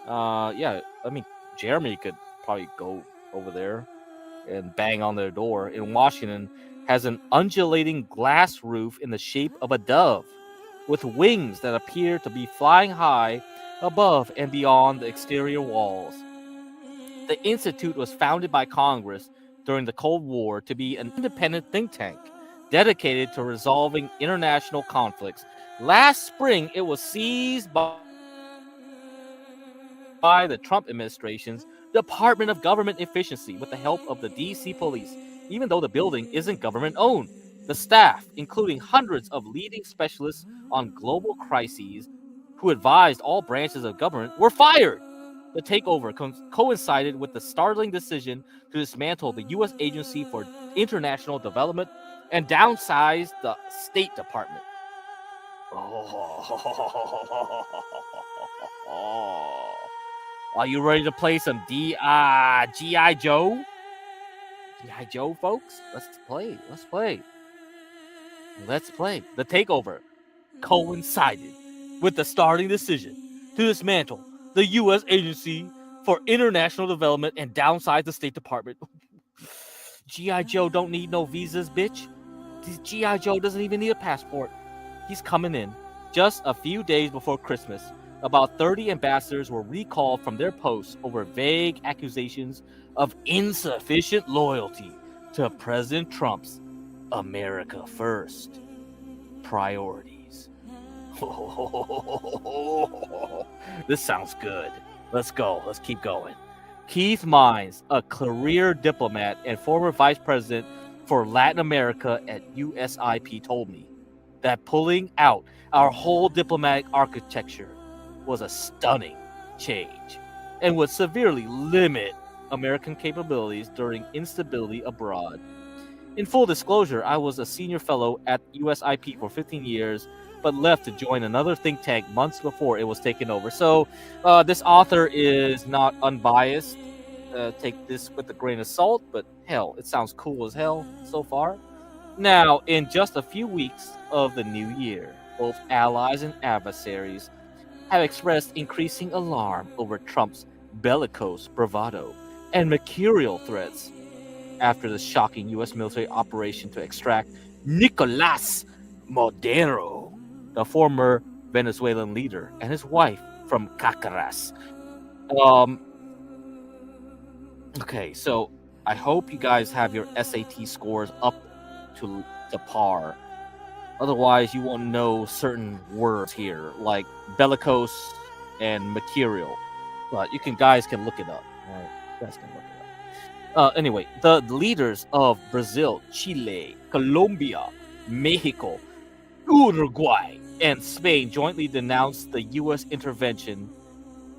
Yeah, I mean, Jeremy could probably go over there and bang on their door. In Washington, has an undulating glass roof in the shape of a dove, with wings that appear to be flying high above and beyond the exterior walls. The Institute was founded by Congress during the Cold War to be an independent think tank dedicated to resolving international conflicts. Last spring, it was seized by the Trump administration's Department of Government Efficiency with the help of the DC police, even though the building isn't government-owned. The staff, including hundreds of leading specialists on global crises who advised all branches of government, were fired. The takeover coincided with the startling decision to dismantle the U.S. Agency for International Development and downsize the State Department. Are you ready to play some G.I. Joe? G.I. Joe, folks? Let's play. The takeover coincided with the startling decision to dismantle the U.S. Agency for International Development and downsize the State Department. G.I. Joe don't need no visas, bitch. G.I. Joe doesn't even need a passport. He's coming in. Just a few days before Christmas, about 30 ambassadors were recalled from their posts over vague accusations of insufficient loyalty to President Trump's America First priorities. This sounds good. Let's go. Let's keep going. Keith Mines, a career diplomat and former vice president for Latin America at USIP, told me that pulling out our whole diplomatic architecture was a stunning change and would severely limit American capabilities during instability abroad. In full disclosure, I was a senior fellow at USIP for 15 years, but left to join another think tank months before it was taken over. So this author is not unbiased. Take this with a grain of salt, but hell, it sounds cool as hell so far. Now, in just a few weeks of the new year, both allies and adversaries have expressed increasing alarm over Trump's bellicose bravado and mercurial threats after the shocking U.S. military operation to extract Nicolás Maduro, the former Venezuelan leader, and his wife from Caracas. Okay, so I hope you guys have your SAT scores up to par. Otherwise, you won't know certain words here, like bellicose and material. But guys can look it up. Right? You guys can look it up. Anyway, the leaders of Brazil, Chile, Colombia, Mexico, Uruguay, and Spain jointly denounced the U.S. intervention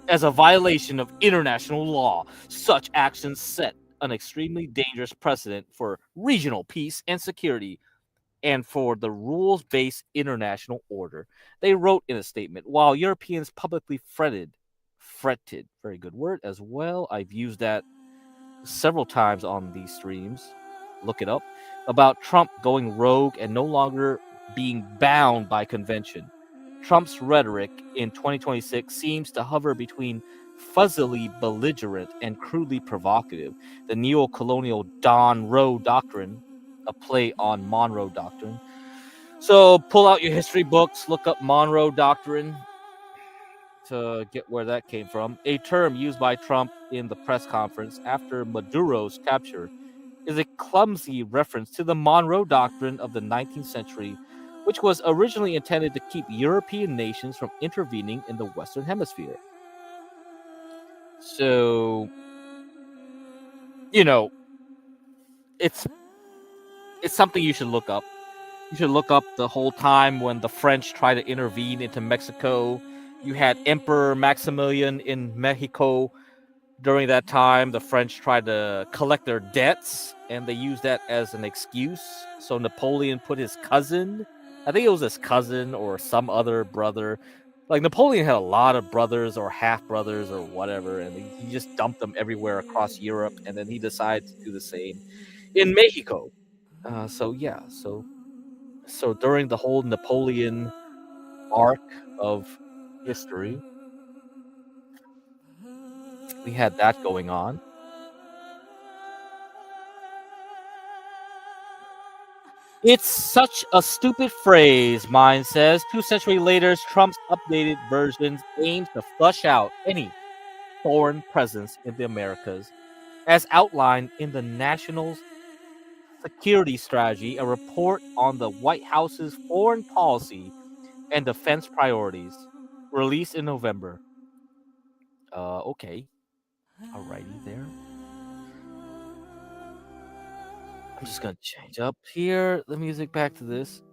as a violation of international law. Such actions set an extremely dangerous precedent for regional peace and security and for the rules-based international order. They wrote in a statement, while Europeans publicly fretted, very good word as well, I've used that several times on these streams, look it up, about Trump going rogue and no longer being bound by convention. Trump's rhetoric in 2026 seems to hover between fuzzily belligerent and crudely provocative. The neo-colonial Don Roe Doctrine, a play on Monroe Doctrine. So pull out your history books, look up Monroe Doctrine to get where that came from. A term used by Trump in the press conference after Maduro's capture is a clumsy reference to the Monroe Doctrine of the 19th century, which was originally intended to keep European nations from intervening in the Western Hemisphere. So, it's something you should look up. You should look up the whole time when the French tried to intervene into Mexico. You had Emperor Maximilian in Mexico. During that time, the French tried to collect their debts, and they used that as an excuse. So Napoleon put his cousin, I think it was his cousin or some other brother. Like, Napoleon had a lot of brothers or half-brothers or whatever, and he just dumped them everywhere across Europe, and then he decided to do the same in Mexico. So during the whole Napoleon arc of history, we had that going on. It's such a stupid phrase, Mine says. 2 centuries later, Trump's updated versions aim to flush out any foreign presence in the Americas, as outlined in the National Security Strategy, a report on the White House's foreign policy and defense priorities, released in November. Okay. Alrighty there. I'm just gonna change up here the music back to this.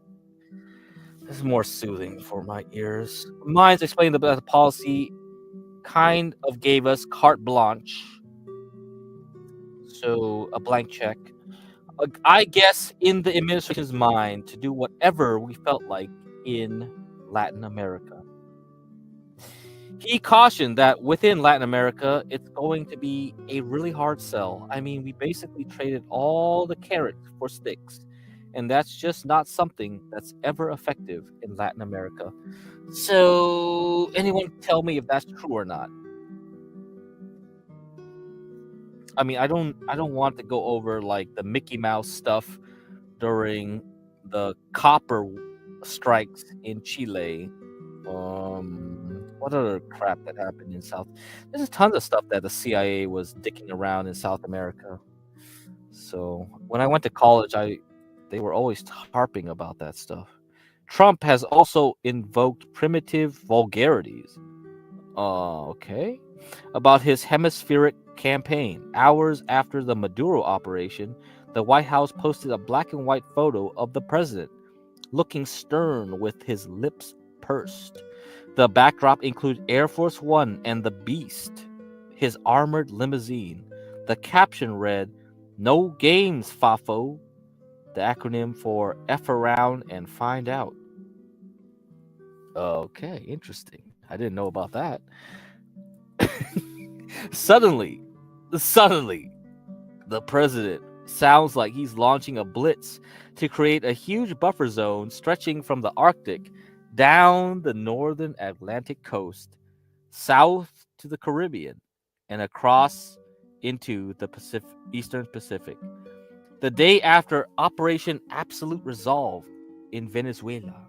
This is more soothing for my ears. Mines explained that the policy kind of gave us carte blanche. So a blank check. I guess in the administration's mind to do whatever we felt like in Latin America. He cautioned that within Latin America, it's going to be a really hard sell. I mean, we basically traded all the carrots for sticks, and that's just not something that's ever effective in Latin America. So, anyone tell me if that's true or not? I mean, I don't want to go over like the Mickey Mouse stuff during the copper strikes in Chile. What other crap that happened in South? There's tons of stuff that the CIA was dicking around in South America. So when I went to college, they were always harping about that stuff. Trump has also invoked primitive vulgarities. Okay. About his hemispheric campaign. Hours after the Maduro operation, the White House posted a black and white photo of the president, looking stern with his lips pursed. The backdrop includes Air Force One and the Beast, his armored limousine. The caption read, "No games, Fafo," the acronym for F around and find out. Okay, interesting. I didn't know about that. Suddenly, the president sounds like he's launching a blitz to create a huge buffer zone stretching from the Arctic down the northern Atlantic coast, south to the Caribbean, and across into the Eastern Pacific. The day after Operation Absolute Resolve in Venezuela,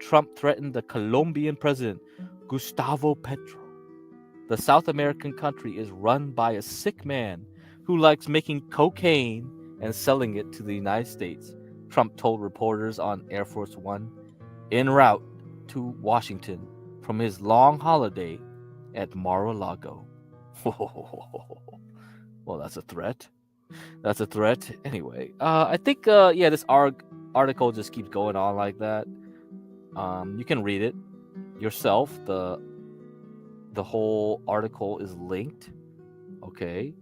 Trump threatened the Colombian president, Gustavo Petro. The South American country is run by a sick man who likes making cocaine and selling it to the United States, Trump told reporters on Air Force One en route to Washington from his long holiday at Mar-a-Lago. Well, that's a threat. That's a threat. Anyway, I think this article just keeps going on like that. You can read it yourself. The whole article is linked. Okay.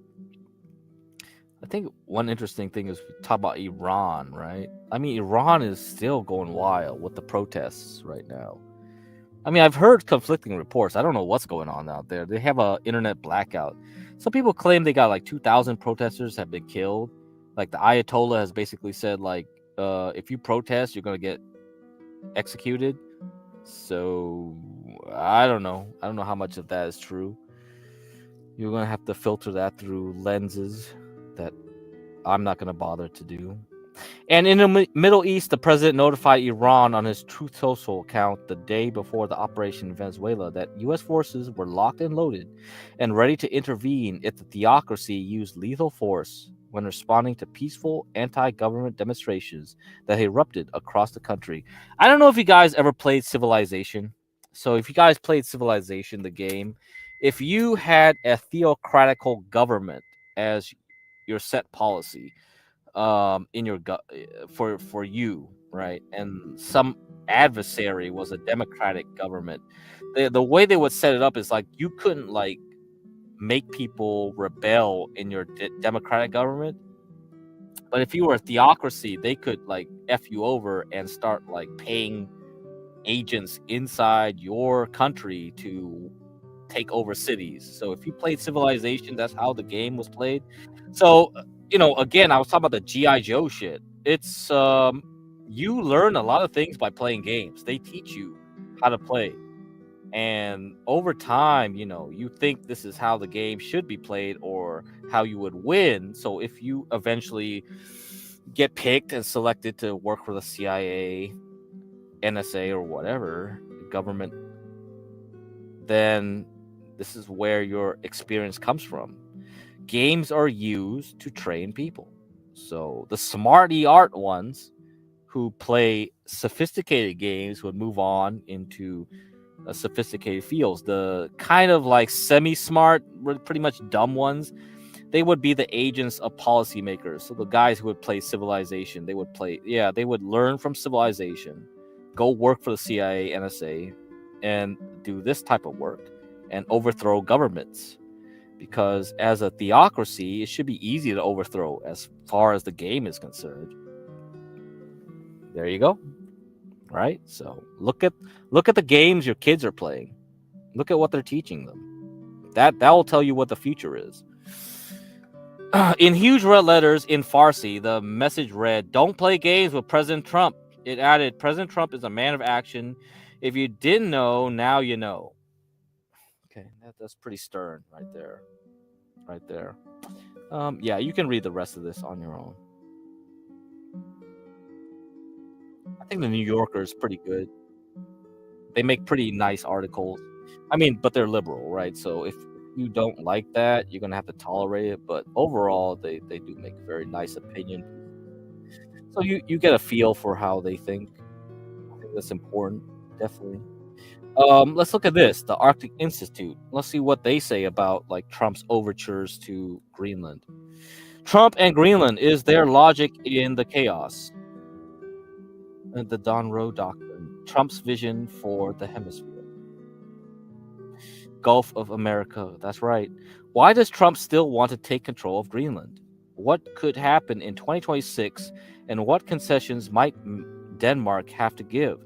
I think one interesting thing is we talk about Iran, right? I mean, Iran is still going wild with the protests right now. I mean, I've heard conflicting reports. I don't know what's going on out there. They have a internet blackout. Some people claim they got like 2,000 protesters have been killed. Like the Ayatollah has basically said, like, if you protest, you're going to get executed. So I don't know. I don't know how much of that is true. You're going to have to filter that through lenses that I'm not going to bother to do. And in the Middle East, the president notified Iran on his Truth Social account the day before the operation in Venezuela that U.S. forces were locked and loaded and ready to intervene if the theocracy used lethal force when responding to peaceful anti-government demonstrations that erupted across the country. I don't know if you guys ever played Civilization. So if you guys played Civilization, the game, if you had a theocratical government as your set policy, in your for you, right, and some adversary was a democratic government, the way they would set it up is like you couldn't like make people rebel in your democratic government, but if you were a theocracy, they could like F you over and start like paying agents inside your country to take over cities. So if you played Civilization, that's how the game was played. So again, I was talking about the G.I. Joe shit. It's you learn a lot of things by playing games. They teach you how to play, and over time, you think this is how the game should be played or how you would win. So if you eventually get picked and selected to work for the CIA, NSA, or whatever government, then this is where your experience comes from. Games are used to train people. So the smarty art ones who play sophisticated games would move on into sophisticated fields. The kind of like semi-smart, pretty much dumb ones, they would be the agents of policymakers. So the guys who would play Civilization, they would learn from Civilization, go work for the CIA, NSA, and do this type of work and overthrow governments. Because as a theocracy, it should be easy to overthrow as far as the game is concerned. There you go. Right? So look at the games your kids are playing. Look at what they're teaching them. That will tell you what the future is. In huge red letters in Farsi, the message read, "Don't play games with President Trump." It added, "President Trump is a man of action. If you didn't know, now you know." Okay, that's pretty stern right there. You can read the rest of this on your own. I think the New Yorker is pretty good. They make pretty nice articles. I mean, but they're liberal, right? So if you don't like that, you're gonna have to tolerate it. But overall, they do make a very nice opinion. So you get a feel for how they think. I think that's important, definitely. Let's look at this, the Arctic Institute. Let's see what they say about like Trump's overtures to Greenland. Trump and Greenland, is there logic in the chaos? And the Don Rowe Doctrine, Trump's vision for the hemisphere. Gulf of America, that's right. Why does Trump still want to take control of Greenland? What could happen in 2026, and what concessions might Denmark have to give?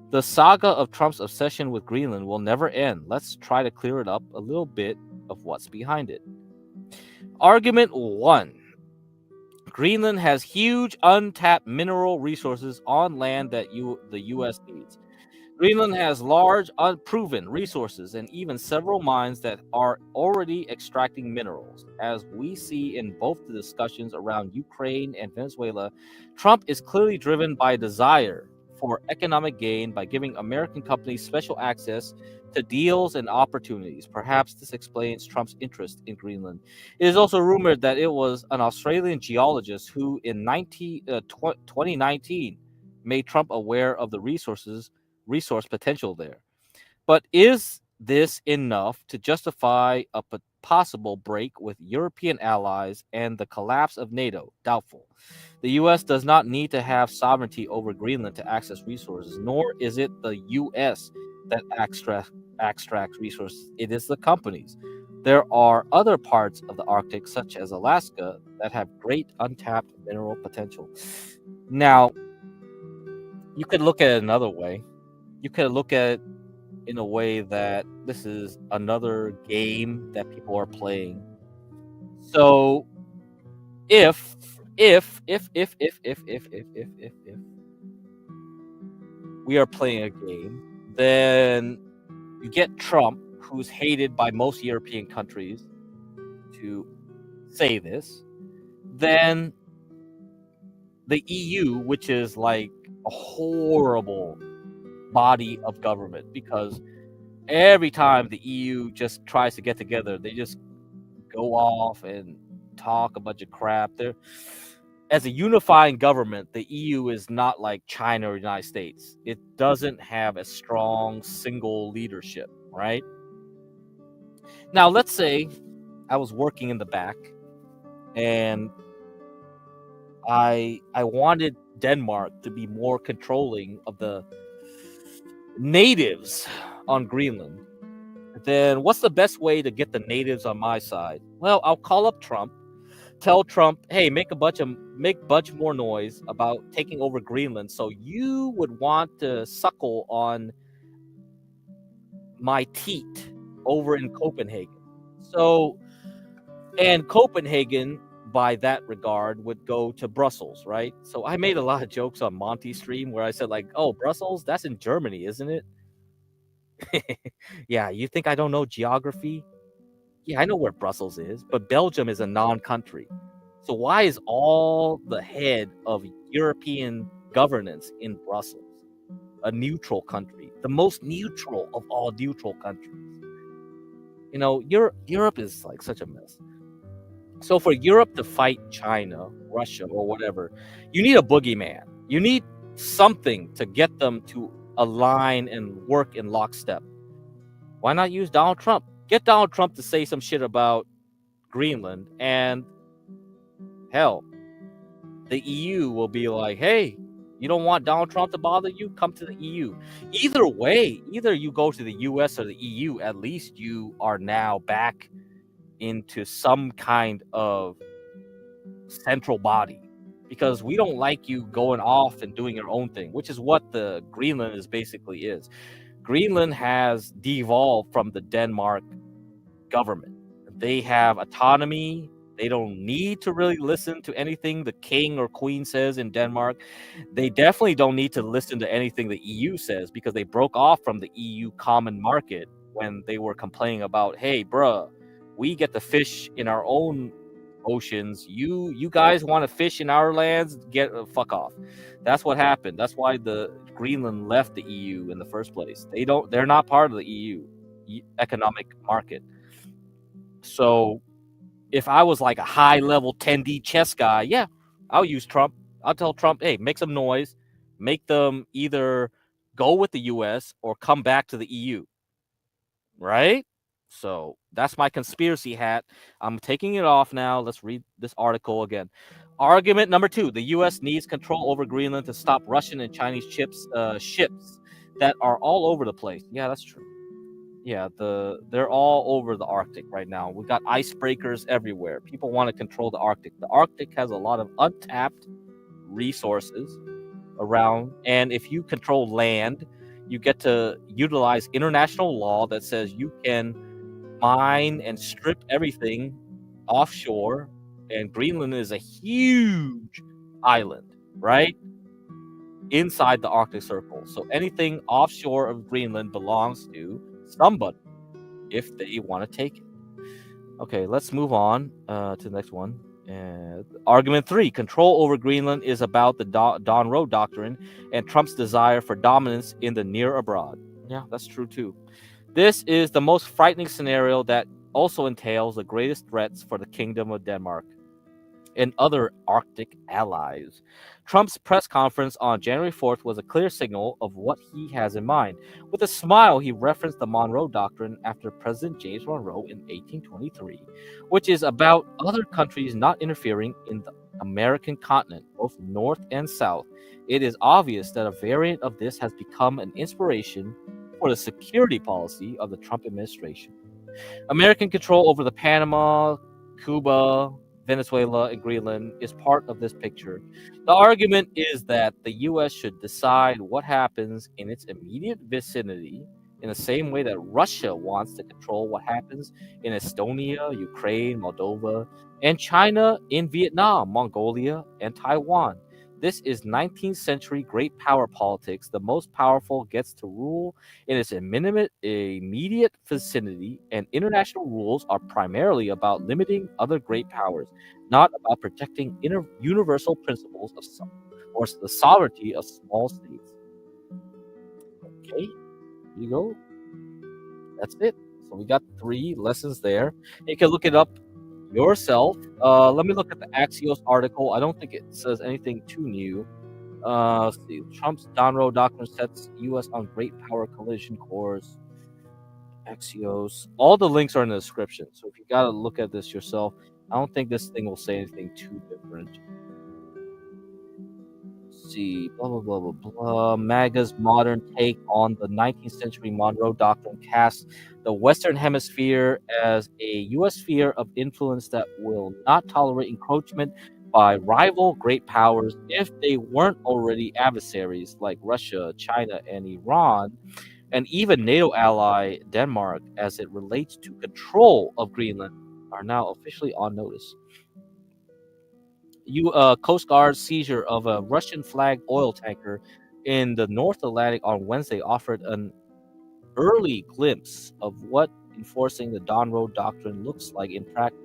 The saga of Trump's obsession with Greenland will never end. Let's try to clear it up a little bit of what's behind it. Argument 1. Greenland has huge untapped mineral resources on land that the U.S. needs. Greenland has large, unproven resources and even several mines that are already extracting minerals. As we see in both the discussions around Ukraine and Venezuela, Trump is clearly driven by desire for economic gain by giving American companies special access to deals and opportunities. Perhaps this explains Trump's interest in Greenland. It is also rumored that it was an Australian geologist who, in 2019, made Trump aware of the resource potential there. But is this enough to justify a possible break with European allies and the collapse of NATO? Doubtful. The U.S. does not need to have sovereignty over Greenland to access resources, nor is it the U.S. that extracts resources. It is the companies. There are other parts of the Arctic, such as Alaska, that have great untapped mineral potential. Now, you could look at it another way. You could look at it in a way that this is another game that people are playing. So if we are playing a game, then you get Trump, who's hated by most European countries, to say this. Then the EU, which is like a horrible body of government, because every time the EU just tries to get together, they just go off and talk a bunch of crap. They're, as a unifying government, the EU is not like China or the United States. It doesn't have a strong single leadership, right? Now, let's say I was working in the back and I wanted Denmark to be more controlling of the natives on Greenland. Then what's the best way to get the natives on my side? Well, I'll call up Trump, tell Trump, hey, make bunch more noise about taking over Greenland, so you would want to suckle on my teat over in Copenhagen. So, and Copenhagen, by that regard, would go to Brussels, right? So I made a lot of jokes on Monty's stream where I said, like, oh, Brussels, that's in Germany, isn't it? Yeah, you think I don't know geography? Yeah, I know where Brussels is, but Belgium is a non-country. So why is all the head of European governance in Brussels? A neutral country, the most neutral of all neutral countries. You know, Europe is like such a mess. So for Europe to fight China, Russia, or whatever, you need a boogeyman. You need something to get them to align and work in lockstep. Why not use Donald Trump? Get Donald Trump to say some shit about Greenland, and hell, the EU will be like, hey, you don't want Donald Trump to bother you? Come to the EU. Either way, either you go to the US or the EU, at least you are now back into some kind of central body, because we don't like you going off and doing your own thing, which is what the Greenland is basically is. Greenland has devolved from the Denmark government. They have autonomy. They don't need to really listen to anything the king or queen says in Denmark. They definitely don't need to listen to anything the EU says, because they broke off from the EU common market when they were complaining about, hey, bruh, we get to fish in our own oceans. You guys want to fish in our lands? Get fuck off. That's what happened. That's why the Greenland left the EU in the first place. They're not part of the EU economic market. So if I was like a high level 10D chess guy, yeah, I'll use Trump. I'll tell Trump, hey, make some noise, make them either go with the US or come back to the EU. Right? So that's my conspiracy hat. I'm taking it off now. Let's read this article again. Argument number 2: the U.S. needs control over Greenland to stop Russian and Chinese ships that are all over the place. Yeah, that's true. Yeah, they're all over the Arctic right now. We've got icebreakers everywhere. People want to control the Arctic. The Arctic has a lot of untapped resources around, and if you control land, you get to utilize international law that says you can mine and strip everything offshore, and Greenland is a huge island, right? Inside the Arctic Circle. So anything offshore of Greenland belongs to somebody if they want to take it. Okay, let's move on to the next one. Argument 3, control over Greenland is about the Don Road Doctrine and Trump's desire for dominance in the near abroad. Yeah, that's true too. This is the most frightening scenario that also entails the greatest threats for the Kingdom of Denmark and other Arctic allies. Trump's press conference on January 4th was a clear signal of what he has in mind. With a smile, he referenced the Monroe Doctrine after President James Monroe in 1823, which is about other countries not interfering in the American continent, both north and south. It is obvious that a variant of this has become an inspiration for the security policy of the Trump administration. American control over the Panama, Cuba, Venezuela, and Greenland is part of this picture. The argument is that the U.S. should decide what happens in its immediate vicinity in the same way that Russia wants to control what happens in Estonia, Ukraine, Moldova, and China in Vietnam, Mongolia, and Taiwan. This is 19th century great power politics. The most powerful gets to rule in its immediate vicinity, and international rules are primarily about limiting other great powers, not about protecting universal principles of or the sovereignty of small states. Okay, here you go. That's it. So we got 3 lessons there. You can look it up yourself. Let me look at the Axios article. I don't think it says anything too new. Let's see. Trump's Don Road Doctrine sets U.S. on great power collision course. Axios. All the links are in the description. So if you got to look at this yourself, I don't think this thing will say anything too different. Let's see. Blah, blah, blah, blah, blah. MAGA's modern take on the 19th century Monroe Doctrine casts the Western Hemisphere as a U.S. sphere of influence that will not tolerate encroachment by rival great powers if they weren't already adversaries like Russia, China, and Iran, and even NATO ally Denmark, as it relates to control of Greenland, are now officially on notice. Coast Guard's seizure of a Russian-flagged oil tanker in the North Atlantic on Wednesday offered an early glimpse of what enforcing the Don Road Doctrine looks like in practice.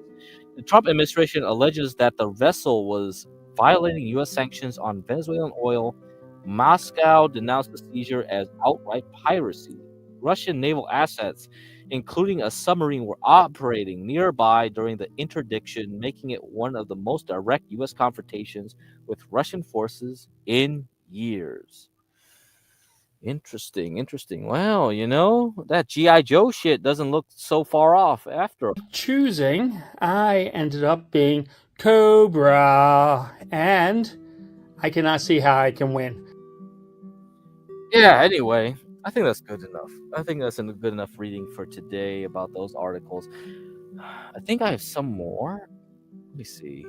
The Trump administration alleges that the vessel was violating U.S. sanctions on Venezuelan oil. Moscow denounced the seizure as outright piracy. Russian naval assets, including a submarine, were operating nearby during the interdiction, making it one of the most direct U.S. confrontations with Russian forces in years. Interesting. Well, that G.I. Joe shit doesn't look so far off after all. Choosing, I ended up being Cobra, and I cannot see how I can win. Yeah, anyway, I think that's good enough. I think that's a good enough reading for today about those articles. I think I have some more. Let me see.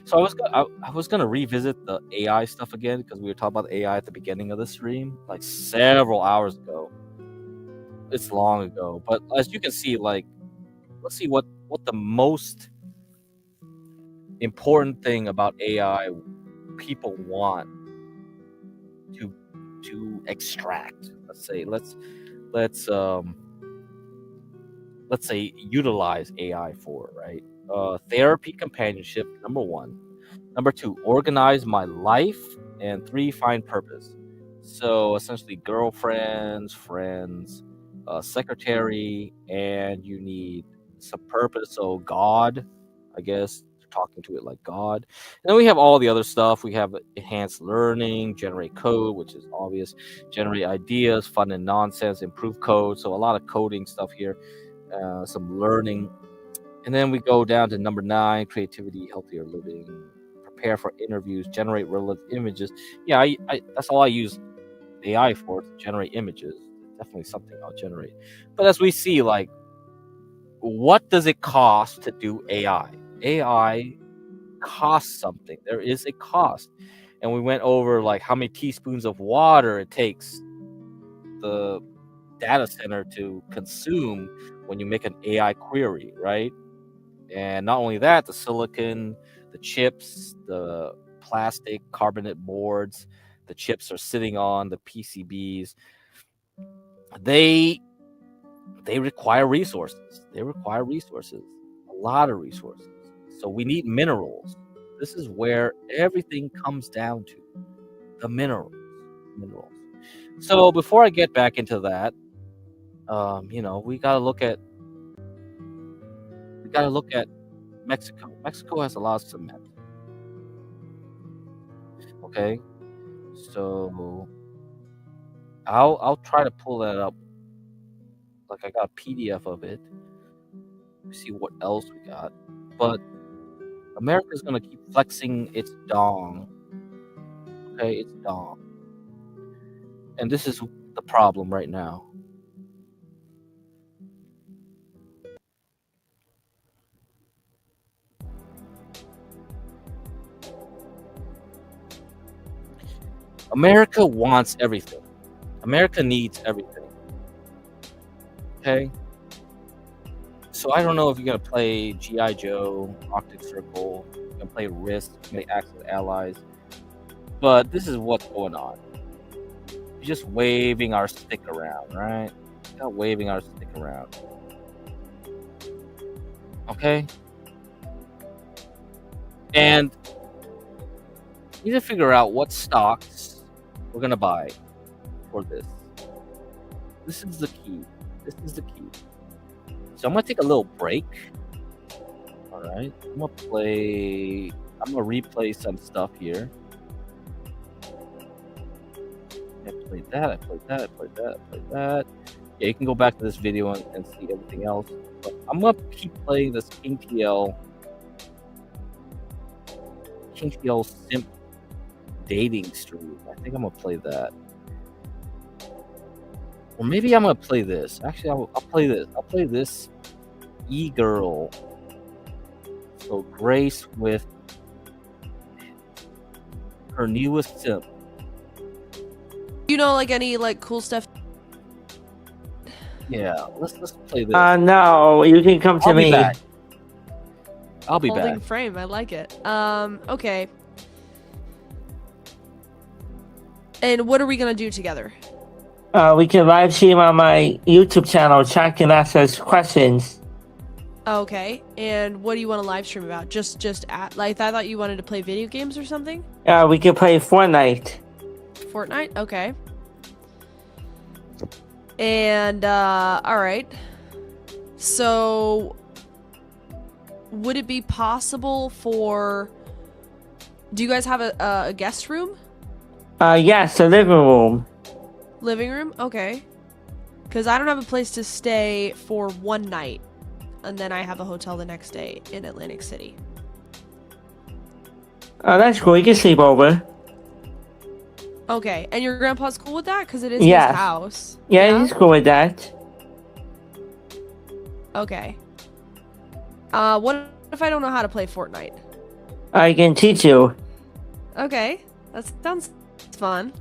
So I was gonna revisit the AI stuff again because we were talking about AI at the beginning of the stream, like several hours ago. It's long ago, but as you can see, like, let's see what the most important thing about AI people want to extract. Let's say utilize AI for, right? Therapy, companionship, number 1. Number 2, organize my life, and 3, find purpose. So essentially, girlfriends, friends, secretary, and you need some purpose. So God, I guess, talking to it like God. And then we have all the other stuff. We have enhanced learning, generate code, which is obvious, generate ideas, fun and nonsense, improve code. So a lot of coding stuff here, some learning. And then we go down to number 9, creativity, healthier living, prepare for interviews, generate relevant images. Yeah, I that's all I use AI for, to generate images. Definitely something I'll generate. But as we see, like, what does it cost to do AI? AI costs something. There is a cost. And we went over, like, how many teaspoons of water it takes the data center to consume when you make an AI query, right? And not only that, the silicon, the chips, the plastic carbonate boards, the chips are sitting on the PCBs. They require resources. A A lot of resources. So we need minerals. This is where everything comes down to. The minerals. So before I get back into that, we gotta look at Mexico. Mexico has a lot of cement. Okay, so I'll try to pull that up. Like I got a PDF of it. See what else we got. But America's gonna keep flexing its dong. Okay, it's dong. And this is the problem right now. America wants everything. America needs everything. Okay? So I don't know if you're going to play G.I. Joe, Arctic Circle, you're going to play Risk, you're going to Axis Allies. But this is what's going on. We're just waving our stick around, right? Not waving our stick around. Okay? And we need to figure out what stocks we're going to buy for this. This is the key. So I'm going to take a little break. All right. I'm going to replay some stuff here. I played that. Yeah, you can go back to this video and see everything else. But I'm going to keep playing this King TL Simp dating stream. I think I'm going to play that. Or maybe I'm going to play this. Actually, I'll play this. I'll play this E-Girl. So Grace with her newest simp. You know, like any like cool stuff? Yeah, let's play this. No, you can come to me. I'll be Holding back. frame, I like it. Okay. And what are we gonna do together? We can live stream on my YouTube channel. Chat can ask us questions. Okay. And what do you want to live stream about? Just like I thought you wanted to play video games or something? We can play Fortnite. Fortnite? Okay. And alright. So would it be possible for do you guys have a guest room? Yes, the living room. Living room? Okay. Because I don't have a place to stay for one night. And then I have a hotel the next day in Atlantic City. Oh, that's cool. You can sleep over. Okay. And your grandpa's cool with that? Because it is Yeah. his house. Yeah, he's cool with that. Okay. What if I don't know how to play Fortnite? I can teach you. Okay. That sounds fun.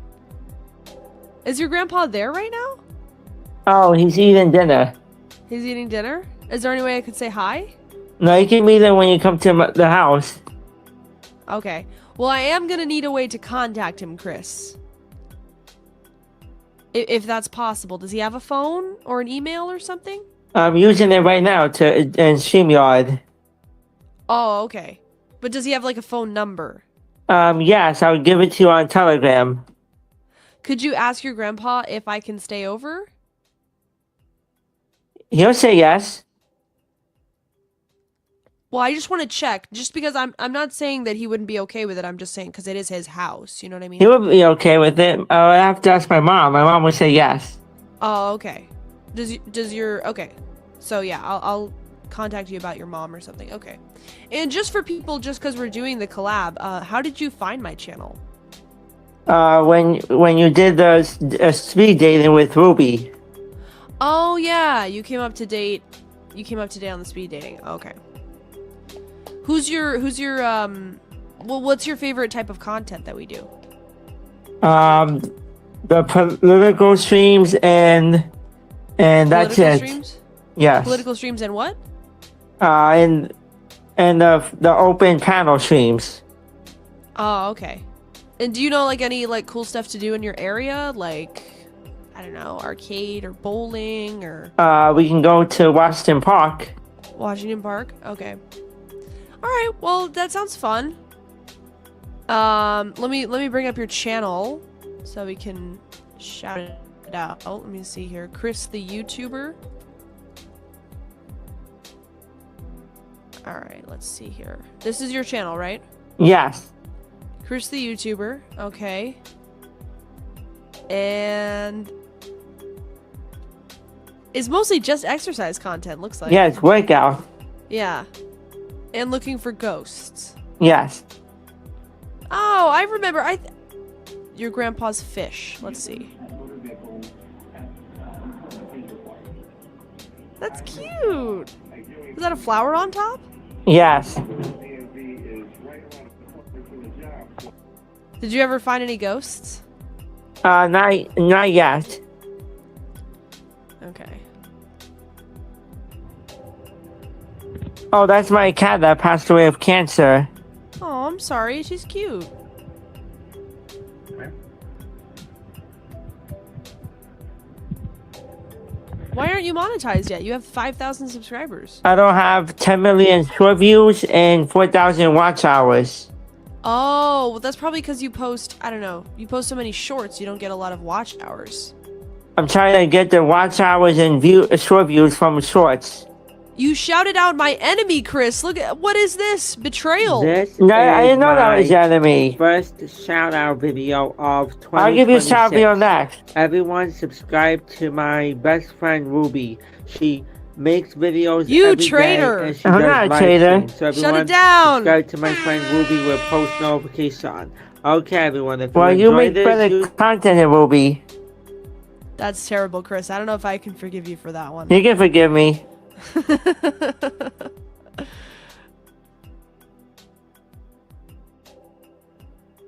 Is your grandpa there right now? Oh, he's eating dinner. He's eating dinner? Is there any way I could say hi? No, you can meet him when you come to the house. Okay. Well, I am going to need a way to contact him, Chris. If that's possible. Does he have a phone or an email or something? I'm using it right now in StreamYard. Oh, okay. But does he have like a phone number? Yes, I'll give it to you on Telegram. Could you ask your grandpa if I can stay over? He'll say yes. Well, I just want to check. Just because I'm not saying that he wouldn't be okay with it. I'm just saying because it is his house. You know what I mean? He would be okay with it. I'll have to ask my mom. My mom would say yes. Oh, okay. Does your okay? So yeah, I'll contact you about your mom or something. Okay. And just for people, just because we're doing the collab, how did you find my channel? When you did the speed dating with Ruby. Oh yeah, you came up to date. You came up to date on the speed dating. Okay. Who's your well, what's your favorite type of content that we do? The political streams and that's Political it. streams? Yes. Political streams and what? And the open panel streams. Oh, okay. And do you know like any like cool stuff to do in your area? Like, I don't know, arcade or bowling or... We can go to Washington Park. Washington Park. Okay. All right. Well, that sounds fun. Let me bring up your channel so we can shout it out. Let me see here. Chris the YouTuber. All right. Let's see here. This is your channel, right? Yes. Chris the YouTuber. Okay. And it's mostly just exercise content, looks like. Yes, workout. Yeah. And looking for ghosts. Yes. Oh, I remember. Your grandpa's fish. Let's see. That's cute. Is that a flower on top? Yes. Did you ever find any ghosts? Not yet. Okay. Oh, that's my cat that passed away of cancer. Oh, I'm sorry. She's cute. Why aren't you monetized yet? You have 5,000 subscribers. I don't have 10 million short views and 4,000 watch hours. Oh, well, that's probably because you post, I don't know, you post so many shorts, you don't get a lot of watch hours. I'm trying to get the watch hours and short views from shorts. You shouted out my enemy, Chris. Look at, what is this? Betrayal. No, I didn't know that was the enemy. First shout out video of 2026. I'll give you a shout video next. Everyone subscribe to my best friend Ruby. She makes videos You every traitor. day and she I'm does not a live traitor. streams. So Shut everyone it down. subscribe to my friend Ruby with post notification. Okay, everyone. If Well, you enjoy make this, better content than Ruby. That's terrible, Chris. I don't know if I can forgive you for that one. You can forgive me.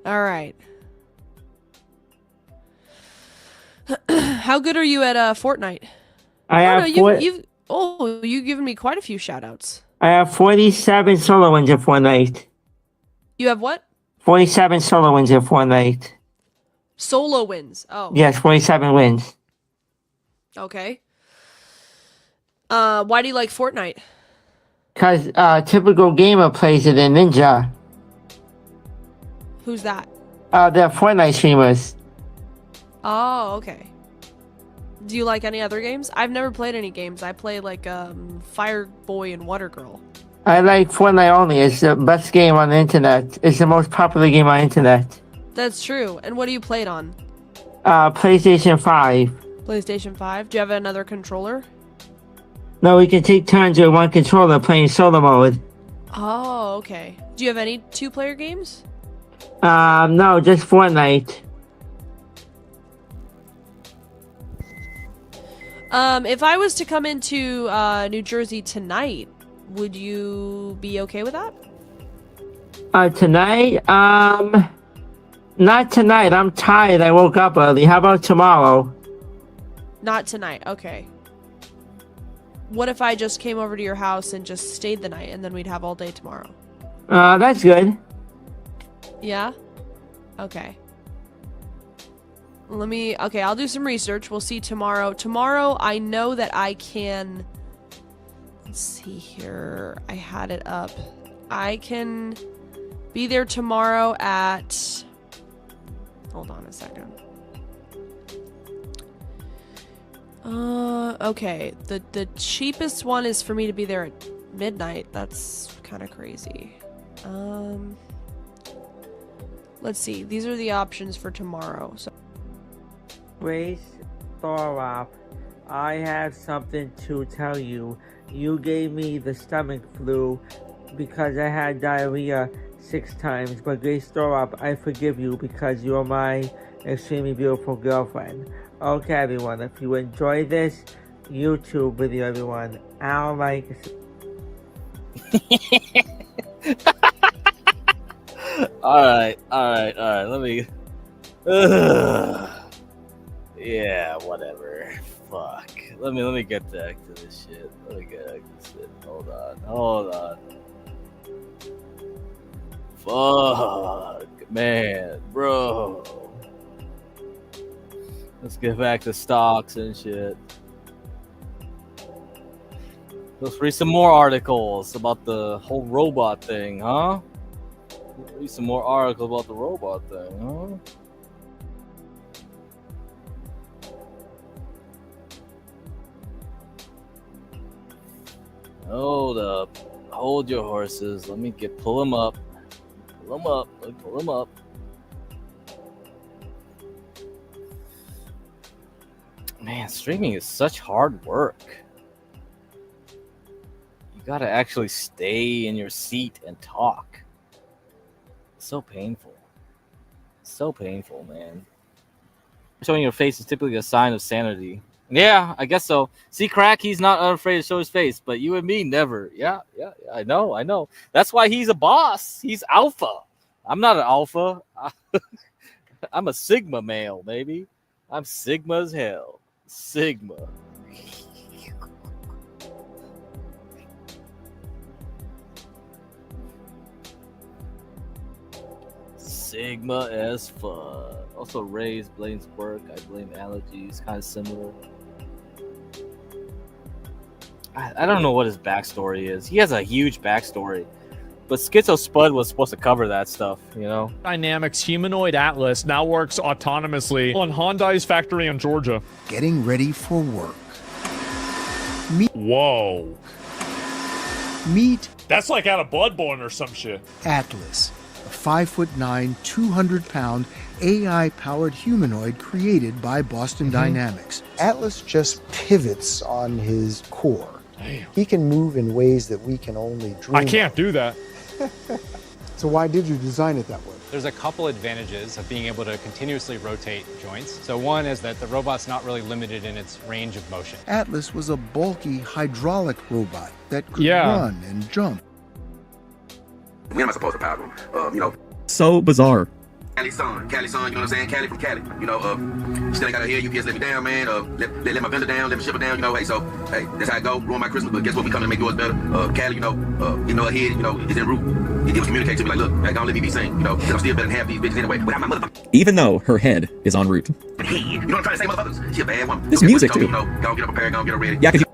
All right. How good are you at Fortnite? I have you've given me quite a few shout outs. I have 47 solo wins in Fortnite. You have what? 47 solo wins in Fortnite. Solo wins. Oh. Yes, 47 wins. Okay. Why do you like Fortnite? Because typical gamer plays it in Ninja. Who's that? They're Fortnite streamers. Oh, okay. Do you like any other games? I've never played any games. I play like Fire Boy and Water Girl. I like Fortnite only. It's the best game on the internet. It's the most popular game on the internet. That's true. And what do you play it on? PlayStation 5. PlayStation 5. Do you have another controller? No, we can take turns with one controller playing solo mode. Oh, okay. Do you have any two-player games? No, just Fortnite. If I was to come into New Jersey tonight, would you be okay with that? Tonight? Not tonight. I'm tired. I woke up early. How about tomorrow? Not tonight. Okay. What if I just came over to your house and just stayed the night and then we'd have all day tomorrow? That's good. Yeah? Okay. Okay, I'll do some research. We'll see tomorrow. Tomorrow, I know that I can... Let's see here. I had it up. I can be there tomorrow at... Hold on a second. Okay. The cheapest one is for me to be there at midnight. That's kind of crazy. Let's see. These are the options for tomorrow. So. Grace Thorop, I have something to tell you. You gave me the stomach flu because I had diarrhea 6 times, but Grace Thorop, I forgive you because you're my extremely beautiful girlfriend. Okay, everyone, if you enjoy this YouTube video, everyone, I'll like... Alright, let me... Yeah, whatever. Fuck. Let me get back to this shit. Let me get back to this shit. Hold on. Fuck, man, bro. Let's get back to stocks and shit. Let's read some more articles about the whole robot thing, huh? Read some more articles about the robot thing, huh? Hold up. Hold your horses. Let me pull them up. Pull them up. Let me pull them up. Man, streaming is such hard work. You gotta actually stay in your seat and talk. It's so painful. So painful, man. Showing your face is typically a sign of sanity. Yeah, I guess so. See, Crack, he's not afraid to show his face, but you and me, never. Yeah, I know. That's why he's a boss. He's alpha. I'm not an alpha. I'm a Sigma male, baby. I'm Sigma as hell. Sigma. Sigma as fuck. Also, Ray's blames work. I blame allergies. Kind of similar. I don't know what his backstory is. He has a huge backstory. But Schizo Spud was supposed to cover that stuff, you know? Dynamics humanoid Atlas now works autonomously on Hyundai's factory in Georgia. Getting ready for work. Whoa. Meet. That's like out of Bloodborne or some shit. Atlas, a 5'9", 200-pound AI-powered humanoid created by Boston Dynamics. Atlas just pivots on his core. Damn. He can move in ways that we can only dream I can't do that. So why did you design it that way? There's a couple advantages of being able to continuously rotate joints. So one is that the robot's not really limited in its range of motion. Atlas was a bulky hydraulic robot that could run and jump. When am I supposed to power him? You know. So bizarre. Cali son, you know what I'm saying? Cali from Cali. You know, still ain't got her here. UPS let me down, man. Let my vendor down, let me ship her down. You know, hey, that's how I go. Ruin my Christmas, but guess what? We coming to make yours better. Cali, you know, her head, you know, it's en route. It was communicated to me like, look, like, don't let me be seen. You know, because I'm still better than half these bitches anyway. Without my motherfucker. Even though her head is en route. You know what I'm trying to say, motherfuckers? She a bad woman. This music, too. You know, go get her prepared, go get her ready. Yeah, because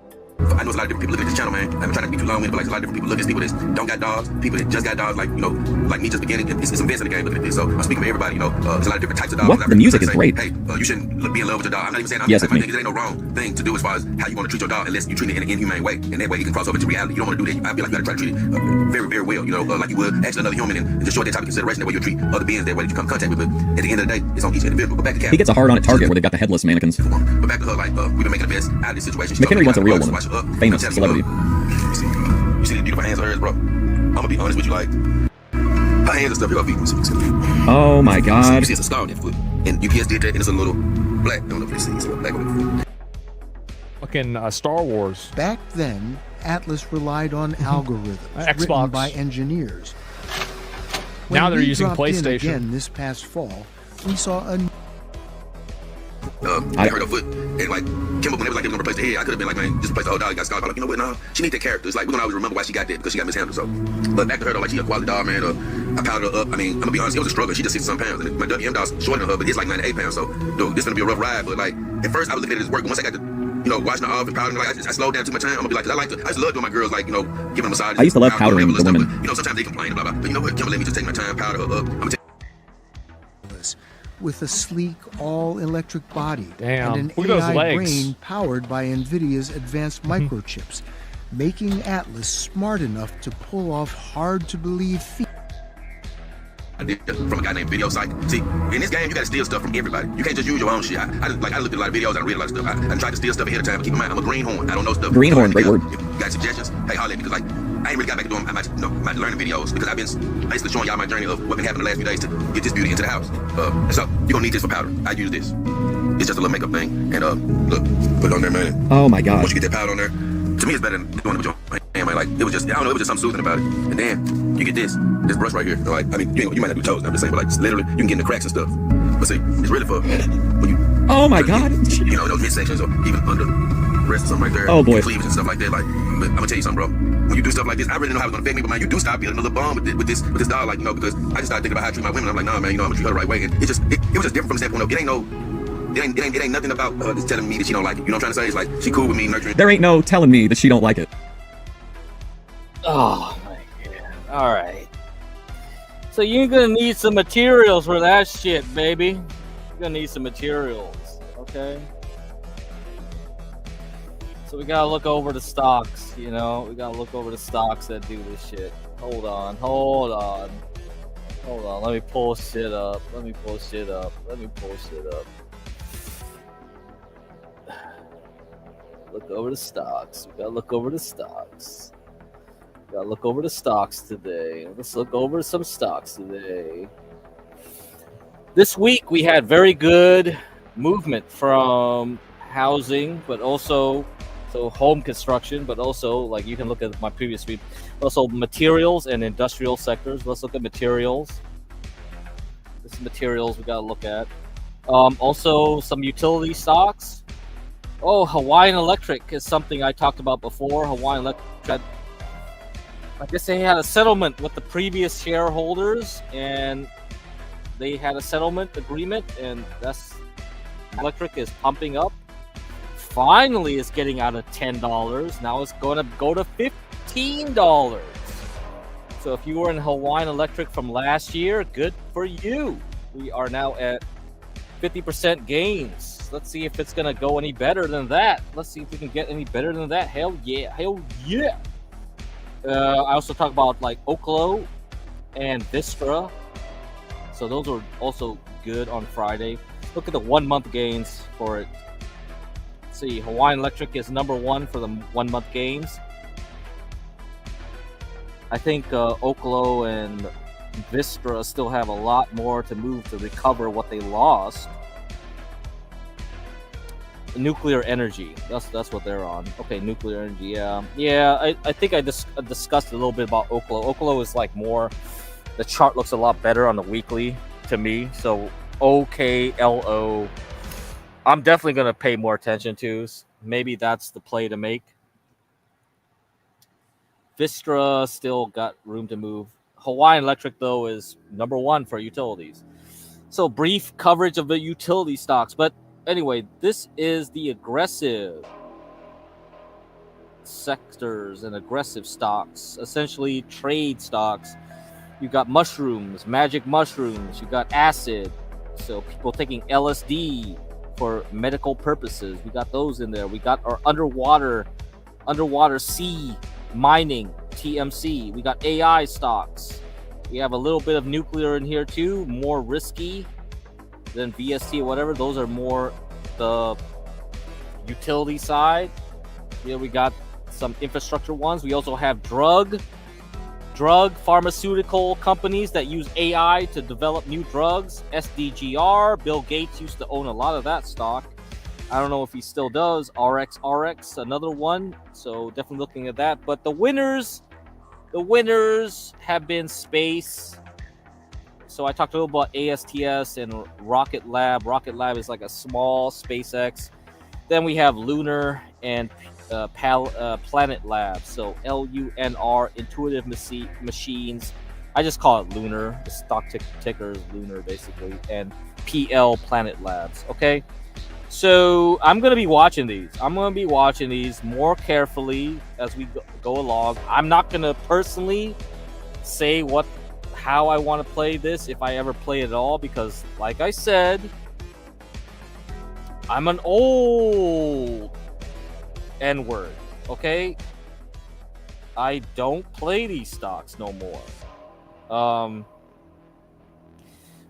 I know there's a lot of different people looking at this channel, man. I'm trying to be too long-winded, but like, there's a lot of different people looking at this. People that don't got dogs, people that just got dogs, like, you know, like me just beginning. It's some invest in the game looking at this. So I'm speaking for everybody, you know. There's a lot of different types of dogs. What? The music is great. Hey, you shouldn't be in love with your dog. I'm not even saying yes, there ain't no wrong thing to do as far as how you want to treat your dog, unless you treat it in an inhumane way. And that way you can cross over to reality. You don't want to do that. I feel like you gotta try to treat it very, very well, you know, like you would actually another human, and just show that type of consideration. That way you treat other beings that way that you come in contact with. But at the end of the day, it's on each individual. But back to Cat. he gets a hard on at Target where they've got the headless mannequins. But back to her, like, we've been making the best out of this situation. McHenry wants a real woman. Famous celebrity. You see the beautiful hands of hers, bro. I'm gonna be honest with you, like, her hands and stuff, her feet. Oh my god. You see, it's a scar on that foot. And UPS did that, and it's a little black. I don't know if you see, it's a little black on the foot. Fucking Star Wars. Back then, Atlas relied on algorithms written Xbox. by engineers. Now they're using dropped in PlayStation. again this past fall, we saw a I hurt her foot, and like Kimber, whenever like they were gonna replace the head, I could have been like, man, just replace the whole dog. Got scarred. But like, you know what? No, she need that character. It's like we're gonna always remember why she got that, because she got mishandled. So, but back to her though, like she a quality dog, man. I powdered her up. I mean, I'm gonna be honest, it was a struggle. She just 60 some pounds, and my WM dog's shorter than her, but it's like 98 pounds. So, dude, this gonna be a rough ride. But like at first, I was looking at it as work. But once I got to, you know, washing her off and powdering, like I slowed down too much time. I'm gonna be like, 'cause I just love doing my girls, like, you know, giving them massages. I used to love powdering the women. But, you know, sometimes they complain, blah blah. But you know what? Kimber, let me just take my time, powder her up. I'm gonna take with a sleek, all-electric body Damn. and Look an at those AI legs. brain powered by NVIDIA's advanced microchips, making Atlas smart enough to pull off hard-to-believe feats. I did from a guy named Video Psych. See, in this game, you gotta steal stuff from everybody. You can't just use your own shit. I looked at a lot of videos and I read a lot of stuff. I tried to steal stuff ahead of time, but keep in mind, I'm a greenhorn. I don't know stuff. Greenhorn, great word. If you got suggestions, hey, holler at me, because like, I ain't really got back to doing my learning videos, because I've been basically showing y'all my journey of what been happening the last few days to get this beauty into the house. And so, you're gonna need this for powder. I use this. It's just a little makeup thing. And look, put it on there, man. Oh my god. Once you get that powder on there, to me it's better than doing it with your hand, man. Like, it was just, I don't know, it was just something soothing about it. And then, you get this brush right here. Like, I mean, you might not do toes, I'm just saying, but like, just literally, you can get in the cracks and stuff. But see, it's really for when you... Oh my god. You know, those midsections or even under breast or something right there. Oh boy. Cleavage and stuff like that. Like, but I'm gonna tell you something, bro. When you do stuff like this, I really know how it's gonna affect me, but man, you do stop building a little bond with this dog, like, you know, because I just started thinking about how I treat my women. I'm like, nah, man, you know, I'm gonna treat her the right way. And it was just different from the standpoint of, it ain't nothing about just telling me that she don't like it. You know what I'm trying to say? It's like, she cool with me, nurturing. There ain't no telling me that she don't like it. Oh my god. Alright. So you're gonna need some materials for that shit, baby. You're gonna need some materials, okay? So we gotta look over the stocks, you know? We gotta look over the stocks that do this shit. Hold on. Let me pull shit up. Look over the stocks. We gotta look over the stocks. Gotta look over the stocks today. Let's look over some stocks today. This week we had very good movement from housing, but also home construction, but also like you can look at my previous week. Also materials and industrial sectors. Let's look at materials. This is materials we gotta look at. Also some utility stocks. Oh, Hawaiian Electric is something I talked about before. Hawaiian Electric. I guess they had a settlement with the previous shareholders, and they had a settlement agreement, and that's Electric is pumping up. Finally, it's getting out of $10. Now it's going to go to $15. So if you were in Hawaiian Electric from last year, good for you. We are now at 50% gains. Let's see if it's going to go any better than that. Let's see if we can get any better than that. Hell yeah. I also talk about like Oklo and Vistra. So those are also good on Friday. Look at the 1 month gains for it. Let's see, Hawaiian Electric is number 1 for the 1 month gains. I think Oklo and Vistra still have a lot more to move to recover what they lost. Nuclear energy, that's what they're on. Okay, nuclear energy, yeah. I think I discussed a little bit about Oklo. Oklo is like more, the chart looks a lot better on the weekly to me. So OKLO, I'm definitely gonna pay more attention to. Maybe that's the play to make. Vistra still got room to move. Hawaiian Electric though is number 1 for utilities. So brief coverage of the utility stocks, but anyway, this is the aggressive sectors and aggressive stocks, essentially trade stocks. You got mushrooms, magic mushrooms, you got acid, so people taking LSD for medical purposes. We got those in there. We got our underwater sea mining, TMC. We got AI stocks. We have a little bit of nuclear in here too, more risky than VST or whatever. Those are more the utility side. Here we got some infrastructure ones. We also have drug pharmaceutical companies that use AI to develop new drugs. SDGR, Bill Gates used to own a lot of that stock. I don't know if he still does. RX, another one. So definitely looking at that. But the winners have been space. So I talked a little about ASTS and Rocket Lab. Rocket Lab is like a small SpaceX. Then we have Lunar and Planet Lab. So LUNR, Intuitive Machines. I just call it Lunar. The stock ticker is Lunar, basically. And PL Planet Labs. Okay. So I'm going to be watching these. I'm going to be watching these more carefully as we go along. I'm not going to personally say how I want to play this, if I ever play it at all, because like I said, I'm an old N-word, okay? I don't play these stocks no more.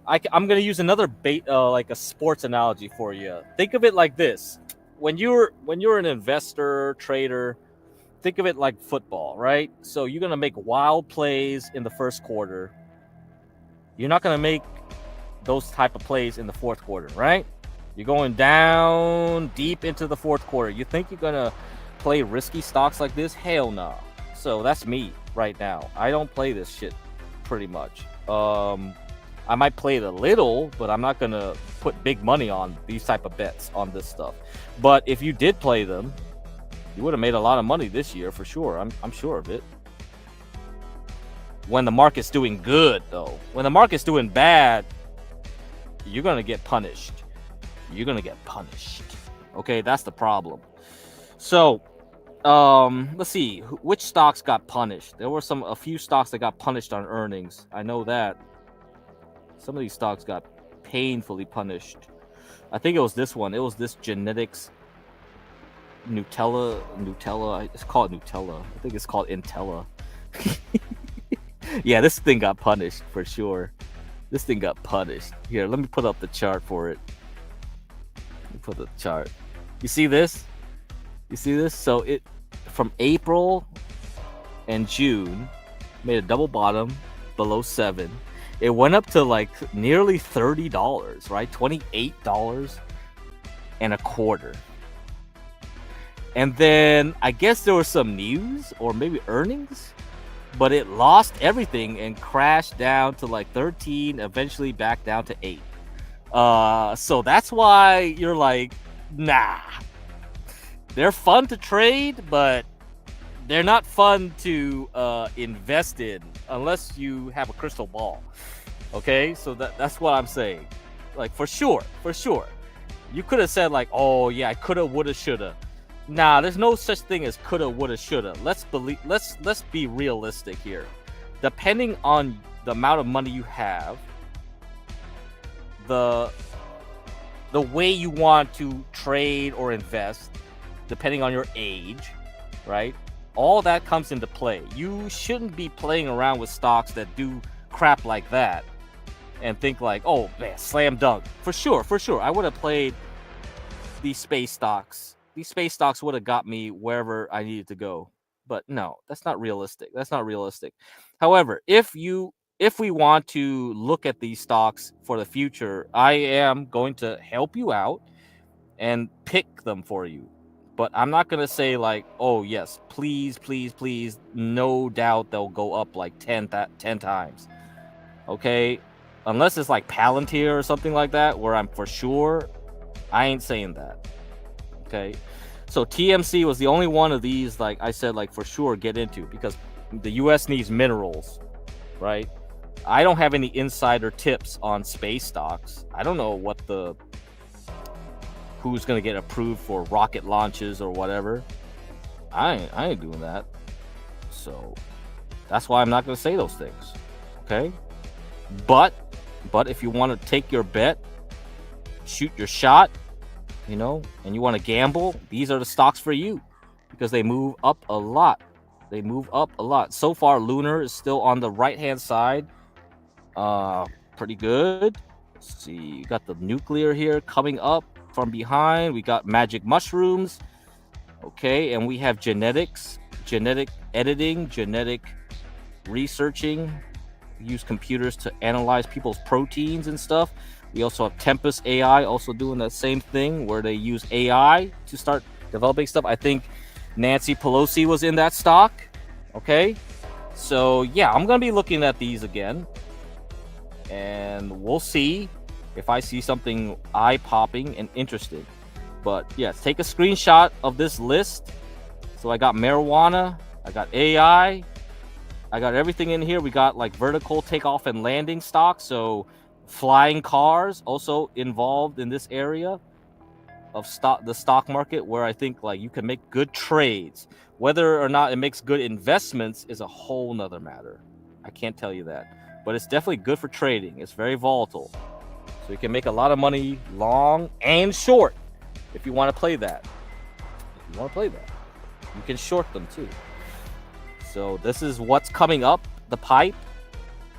I'm gonna use another like a sports analogy for you. Think of it like this: when you're an investor, trader, think of it like football, right? So you're gonna make wild plays in the first quarter. You're not gonna make those type of plays in the fourth quarter, right? You're going down deep into the fourth quarter. You think you're gonna play risky stocks like this? Hell no. So that's me right now. I don't play this shit pretty much. I might play it a little, but I'm not gonna put big money on these type of bets on this stuff. But if you did play them, you would have made a lot of money this year for sure. I'm sure of it. When the market's doing good, though, when the market's doing bad, you're gonna get punished. You're gonna get punished. Okay, that's the problem. So let's see, which stocks got punished? There were a few stocks that got punished on earnings. I know that. Some of these stocks got painfully punished. I think it was this one. It was this genetics Nutella. It's called Nutella. I think it's called Intella. Yeah, this thing got punished for sure. This thing got punished. Here, let me put up the chart for it. Let me put the chart. You see this? You see this? So it from April and June made a double bottom below 7. It went up to like nearly $30, right? $28 and a quarter. And then I guess there was some news or maybe earnings, but it lost everything and crashed down to like 13, eventually back down to 8. So that's why you're like, nah. They're fun to trade, but they're not fun to invest in unless you have a crystal ball. Okay, so that's what I'm saying. Like for sure. You could have said like, oh yeah, I coulda, woulda, shoulda. Nah, there's no such thing as coulda, woulda, shoulda. Let's be realistic here. Depending on the amount of money you have, the way you want to trade or invest, depending on your age, right? All that comes into play. You shouldn't be playing around with stocks that do crap like that and think like, oh man, slam dunk. For sure. I would have played these space stocks. These space stocks would have got me wherever I needed to go. But no, that's not realistic. However, if we want to look at these stocks for the future, I am going to help you out and pick them for you. But I'm not going to say like, oh yes, please, no doubt they'll go up like 10 times. Okay? Unless it's like Palantir or something like that, where I'm for sure, I ain't saying that. Okay? So TMC was the only one of these, like I said, like for sure get into, because the US needs minerals, right? I don't have any insider tips on space stocks. I don't know who's going to get approved for rocket launches or whatever. I ain't doing that. So that's why I'm not going to say those things. Okay? But if you want to take your bet, shoot your shot, and you want to gamble, these are the stocks for you because they move up a lot. So far, Lunar is still on the right-hand side. Pretty good. Let's see. You got the nuclear here coming up from behind. We got magic mushrooms. Okay, and we have genetic editing, genetic researching. We use computers to analyze people's proteins and stuff. We also have Tempest AI also doing that same thing where they use AI to start developing stuff. I think Nancy Pelosi was in that stock. Okay, so yeah, I'm gonna be looking at these again, and we'll see if I see something eye-popping and interesting. But yeah, take a screenshot of this list. So I got marijuana, I got AI, I got everything in here. We got like vertical takeoff and landing stocks, so flying cars also involved in this area of the stock market, where I think like you can make good trades. Whether or not it makes good investments is a whole nother matter. I can't tell you that, but it's definitely good for trading. It's very volatile, so you can make a lot of money long and short if you want to play that. You can short them too. So this is what's coming up the pipe.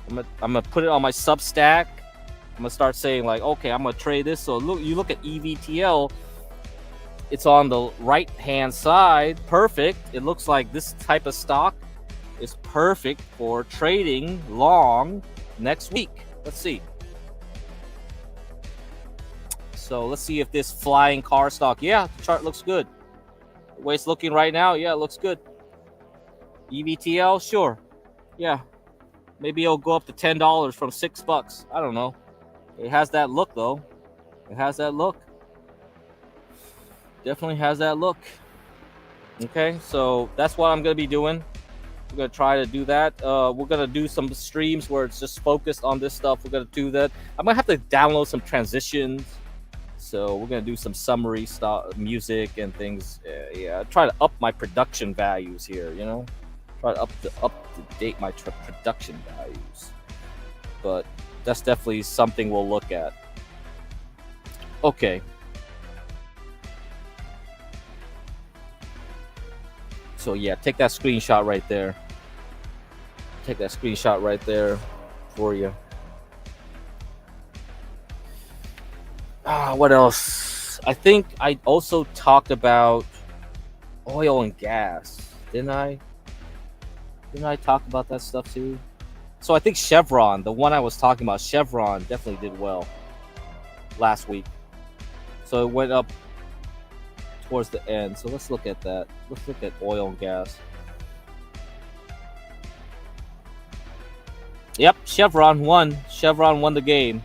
I'm gonna put it on my Substack. I'm gonna start saying like, okay, I'm gonna trade this. So you look at EVTL. It's on the right hand side. Perfect. It looks like this type of stock is perfect for trading long next week. Let's see. So let's see if this flying car stock, yeah, the chart looks good. The way it's looking right now, yeah, it looks good. EVTL, sure. Yeah. Maybe it'll go up to $10 from $6. I don't know. It has that look though. Definitely has that look. Okay, so that's what I'm gonna be doing. We're gonna try to do that. We're gonna do some streams where it's just focused on this stuff. We're gonna do that. I might have to download some transitions So we're gonna do some summary stuff, music and things. Yeah, try to up my production values here. You know, try to up to date my production values. But that's definitely something we'll look at. Okay. So yeah, take that screenshot right there. Take that screenshot right there for you. What else? I think I also talked about oil and gas. Didn't I? Didn't I talk about that stuff too? So I think Chevron, the one I was talking about, Chevron definitely did well last week. So it went up towards the end. So let's look at that. Let's look at oil and gas. Yep, Chevron won. Chevron won the game.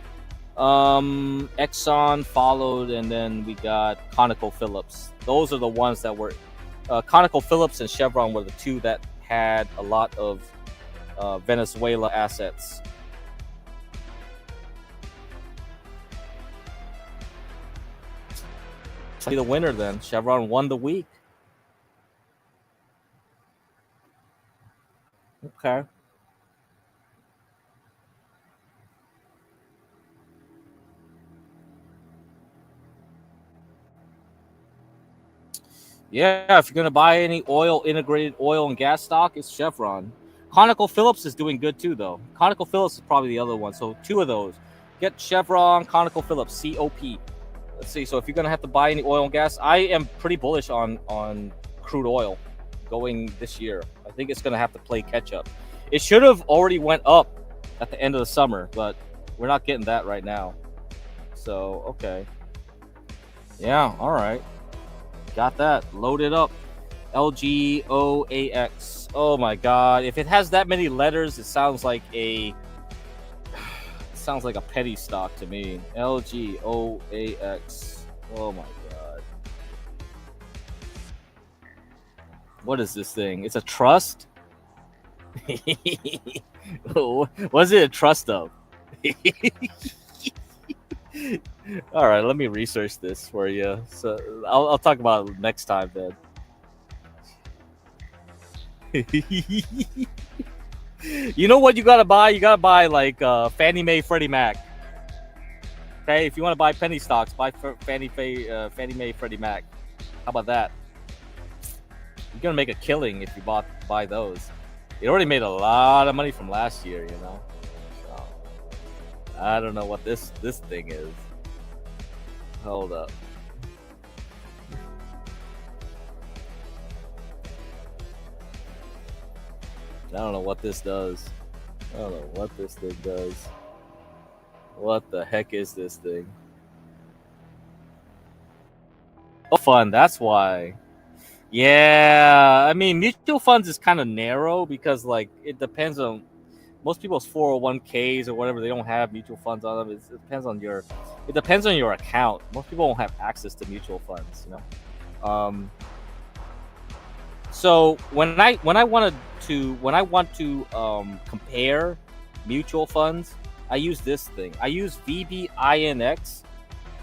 Exxon followed, and then we got ConocoPhillips. Those are the ones that were ConocoPhillips and Chevron were the two that had a lot of Venezuela assets. Be the winner then. Chevron won the week. Okay. Yeah, if you're gonna buy any integrated oil and gas stock, it's Chevron. ConocoPhillips is doing good too, though. ConocoPhillips is probably the other one. So two of those. Get Chevron, ConocoPhillips, COP. Let's see. So if you're gonna have to buy any oil and gas, I am pretty bullish on crude oil going this year. I think it's gonna have to play catch up. It should have already went up at the end of the summer, but we're not getting that right now. So okay. Yeah. All right. Got that. Load it up. LGOAX. Oh my god. If it has that many letters, it sounds like a penny stock to me. LGOAX. Oh my god. What is this thing? It's a trust? What's it a trust of? All right, let me research this for you. So I'll talk about it next time then. You know what you gotta buy? You gotta buy like Fannie Mae, Freddie Mac. Okay, if you want to buy penny stocks, buy Fannie Mae, Freddie Mac. How about that? You're gonna make a killing if you buy those. You already made a lot of money from last year, you know. So, I don't know what this thing is. Hold up. I don't know what this does. I don't know what this thing does. What the heck is this thing? Oh, fun. That's why. Yeah, I mean, mutual funds is kind of narrow because, like, it depends on most people's 401ks or whatever. They don't have mutual funds on them. It depends on your. It depends on your account. Most people don't have access to mutual funds, you know. So when I want to compare mutual funds, I use this thing. I use VBINX.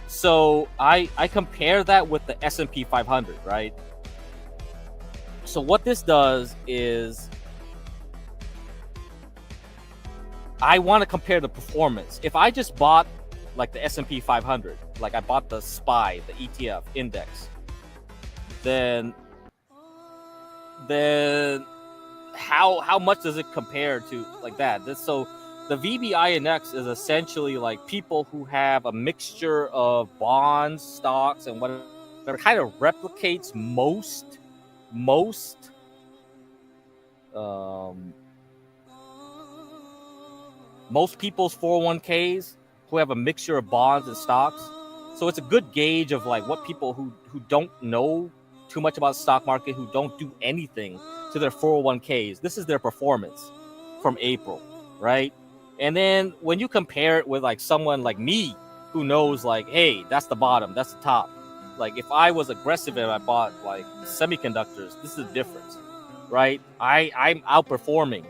So I compare that with the S&P 500, right? So what this does is I want to compare the performance. If I just bought like the S&P 500, like I bought the SPY, the ETF index, then how much does it compare to like that? So the VBINX is essentially like people who have a mixture of bonds, stocks, and whatever. It kind of replicates most people's 401ks who have a mixture of bonds and stocks. So it's a good gauge of like what people who don't know too much about the stock market, who don't do anything to their 401ks. This is their performance from April, right? And then when you compare it with like someone like me who knows like, hey, that's the bottom, that's the top. Like if I was aggressive and I bought like semiconductors, this is the difference, right? I'm outperforming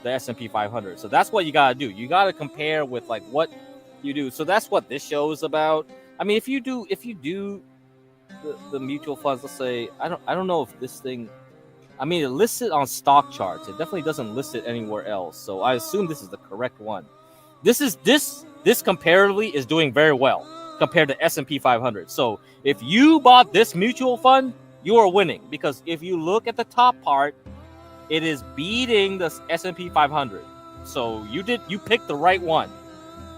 the S&P 500. So that's what you got to do. You got to compare with like what you do. So that's what this show is about. I mean, if you do the mutual funds, let's say, I don't know if this thing, I mean, it lists it on stock charts. It definitely doesn't list it anywhere else. So I assume this is the correct one. This comparatively is doing very well compared to S&P 500. So if you bought this mutual fund, you are winning, because if you look at the top part, it is beating the S&P 500. So you picked the right one.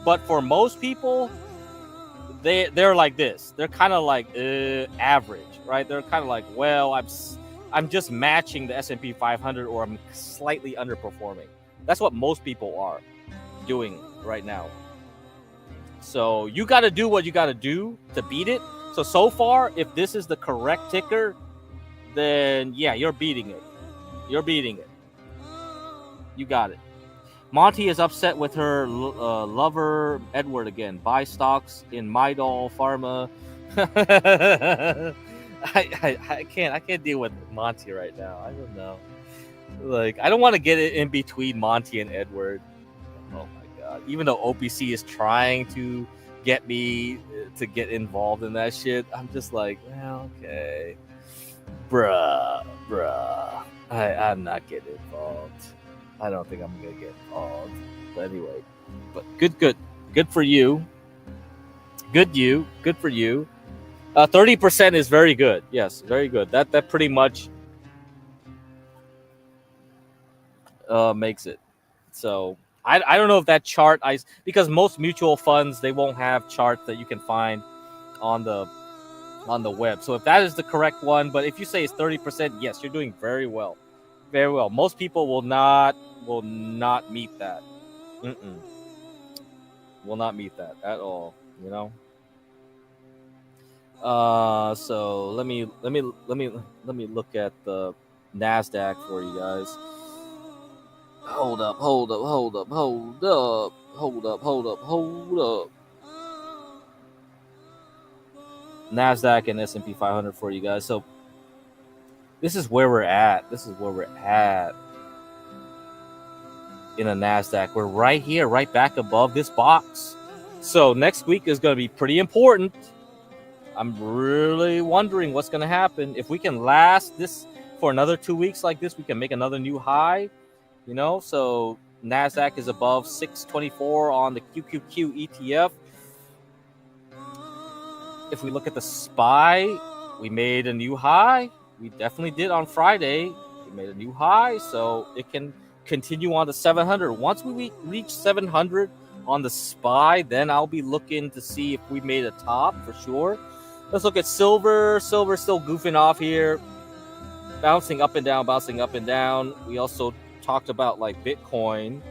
But for most people, they're like this. They're kind of like average, right? They're kind of like, well, I'm just matching the S&P 500, or I'm slightly underperforming. That's what most people are doing right now. So you got to do what you got to do to beat it. So far, if this is the correct ticker, then yeah, you're beating it. You're beating it. You got it. Monty is upset with her lover Edward again. Buy stocks in Midol Pharma. I can't deal with Monty right now. I don't know. Like, I don't want to get it in between Monty and Edward. Oh my god. Even though OPC is trying to get me to get involved in that shit, I'm just like, well, okay. Bruh. I'm not getting involved. I don't think I'm gonna get involved. But anyway, but good for you. Good for you. 30% is very good. Yes, very good. That pretty much makes it. So I don't know if that chart, because most mutual funds, they won't have charts that you can find on the web. So if that is the correct one, but if you say it's 30%, yes, you're doing very well. Very well. Most people will not meet that. Will not meet that at all, you know? So let me look at the NASDAQ for you guys. Hold up. NASDAQ and S&P 500 for you guys. So this is where we're at. In a NASDAQ. We're right here, right back above this box. So next week is going to be pretty important. I'm really wondering what's going to happen. If we can last this for another 2 weeks like this, we can make another new high. You know, so NASDAQ is above 624 on the QQQ ETF. If we look at the SPY, we made a new high. We definitely did on Friday. We made a new high, so it can continue on to 700. Once we reach 700 on the SPY, then I'll be looking to see if we made a top for sure. Let's look at silver. Silver still goofing off here, bouncing up and down. We also talked about like Bitcoin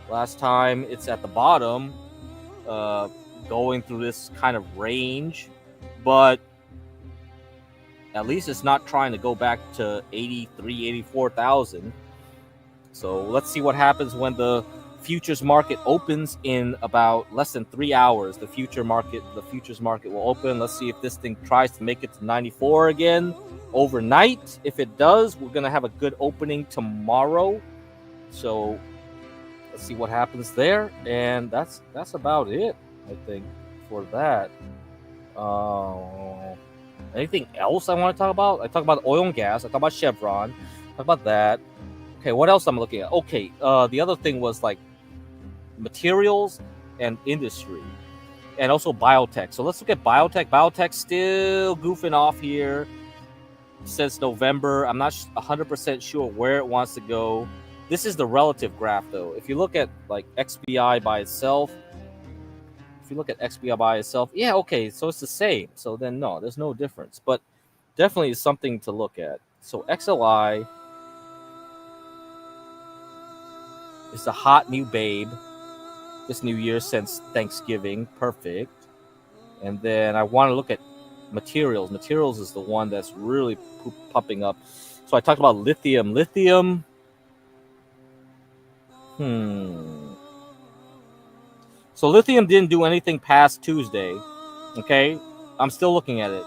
last time. It's at the bottom, going through this kind of range, but at least it's not trying to go back to 84,000. So let's see what happens when the futures market opens in about less than 3 hours. The futures market will open. Let's see if this thing tries to make it to 94 again overnight. If it does, we're gonna have a good opening tomorrow. So let's see what happens there. And that's about it, I think, for that. Anything else I want to talk about? I talk about oil and gas. I talk about Chevron. Talk about that. Okay, what else I'm looking at? Okay, the other thing was like materials and industry, and also biotech. So let's look at biotech. Biotech still goofing off here since November. I'm not 100% sure where it wants to go. This is the relative graph, though. If you look at like XBI by itself, yeah, okay, so it's the same. So then no, there's no difference, but definitely is something to look at. So XLI is the hot new babe this new year since Thanksgiving. Perfect. And then I want to look at materials. Materials is the one that's really pumping up. So I talked about lithium. So lithium didn't do anything past Tuesday. Okay, I'm still looking at it.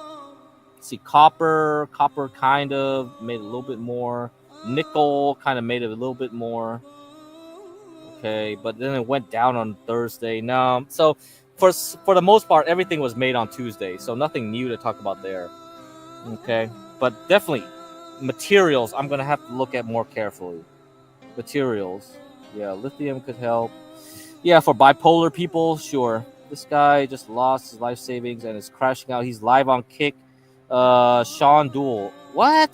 See, copper kind of made a little bit more. Nickel kind of made it a little bit more. Okay, but then it went down on Thursday. No, so for the most part, everything was made on Tuesday, so nothing new to talk about there. Okay, but definitely materials. I'm gonna have to look at more carefully. Materials, yeah, lithium could help. Yeah, for bipolar people, sure. This guy just lost his life savings and is crashing out. He's live on Kick. Sean Duel. What?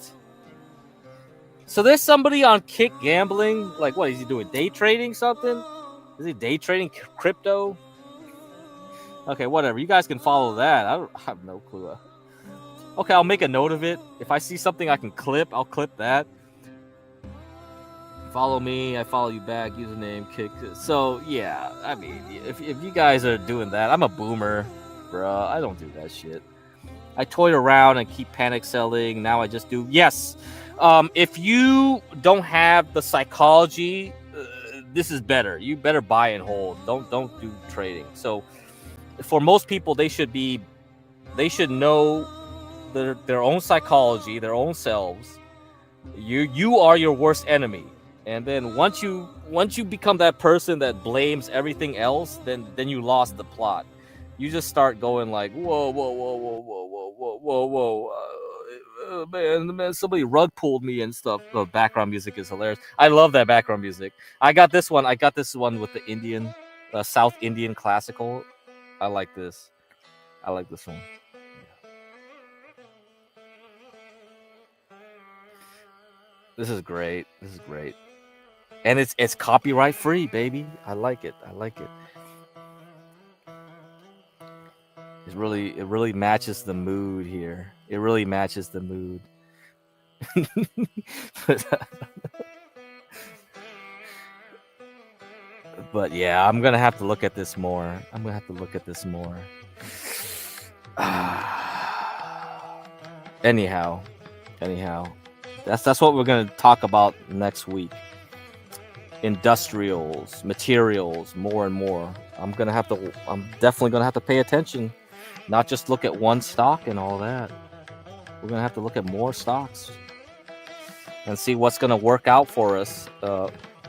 So there's somebody on Kick gambling. Like, what is he doing? Day trading something? Is he day trading crypto? Okay, whatever. You guys can follow that. I have no clue. Okay, I'll make a note of it. If I see something I can clip, I'll clip that. Follow me, I follow you back, username, Kick. So, yeah, I mean, if you guys are doing that, I'm a boomer, bruh. I don't do that shit. I toyed around and keep panic selling. Now I just do. Yes, if you don't have the psychology, this is better. You better buy and hold. Don't do trading. So, for most people, they should know their own psychology, their own selves. You are your worst enemy. And then once you become that person that blames everything else, then you lost the plot. You just start going like, whoa, man, somebody rug pulled me and stuff. The background music is hilarious. I love that background music. I got this one with the Indian, South Indian classical. I like this. I like this one. This is great. And it's copyright free, baby. I like it. It really matches the mood here. It really matches the mood. But yeah, I'm gonna have to look at this more. Anyhow. That's what we're gonna talk about next week. Industrials, materials, more and more. I'm definitely gonna have to pay attention, not just look at one stock and all that. We're gonna have to look at more stocks and see what's gonna work out for us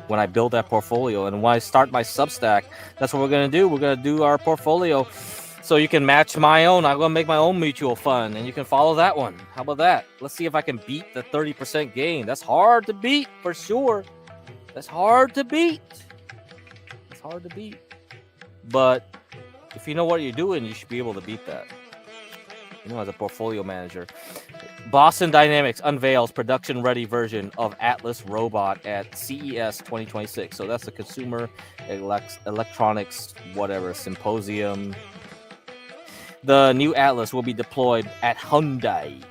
when I build that portfolio. And when I start my Substack, that's what we're gonna do. We're gonna do our portfolio so you can match my own. I'm gonna make my own mutual fund and you can follow that one. How about that? Let's see if I can beat the 30% gain. That's hard to beat for sure. That's hard to beat. But if you know what you're doing, you should be able to beat that. As a portfolio manager. Boston Dynamics unveils production-ready version of Atlas robot at CES 2026. So that's the Consumer Electronics Symposium. The new Atlas will be deployed at Hyundai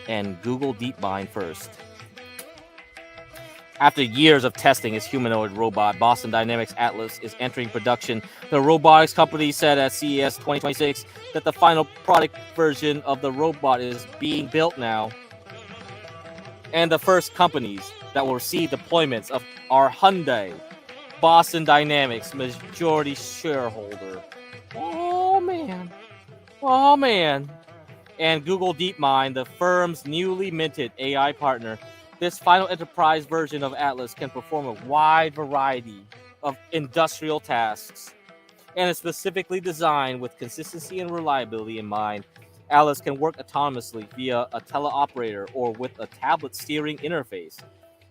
and Google DeepMind first. After years of testing its humanoid robot, Boston Dynamics Atlas is entering production. The robotics company said at CES 2026 that the final product version of the robot is being built now. And the first companies that will receive deployments are Hyundai, Boston Dynamics majority shareholder. Oh man. And Google DeepMind, the firm's newly minted AI partner. This final enterprise version of Atlas can perform a wide variety of industrial tasks and is specifically designed with consistency and reliability in mind. Atlas can work autonomously via a teleoperator or with a tablet steering interface.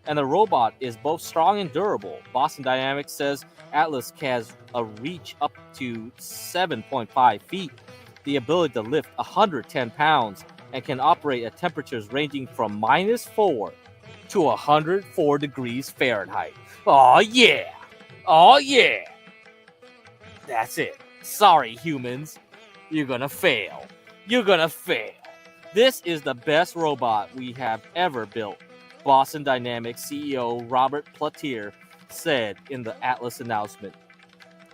And the robot is both strong and durable. Boston Dynamics says Atlas has a reach up to 7.5 feet, the ability to lift 110 pounds, and can operate at temperatures ranging from -4 to 104 degrees Fahrenheit. Oh yeah. That's it. Sorry, humans. You're gonna fail. This is the best robot we have ever built, Boston Dynamics CEO Robert Platier said in the Atlas announcement.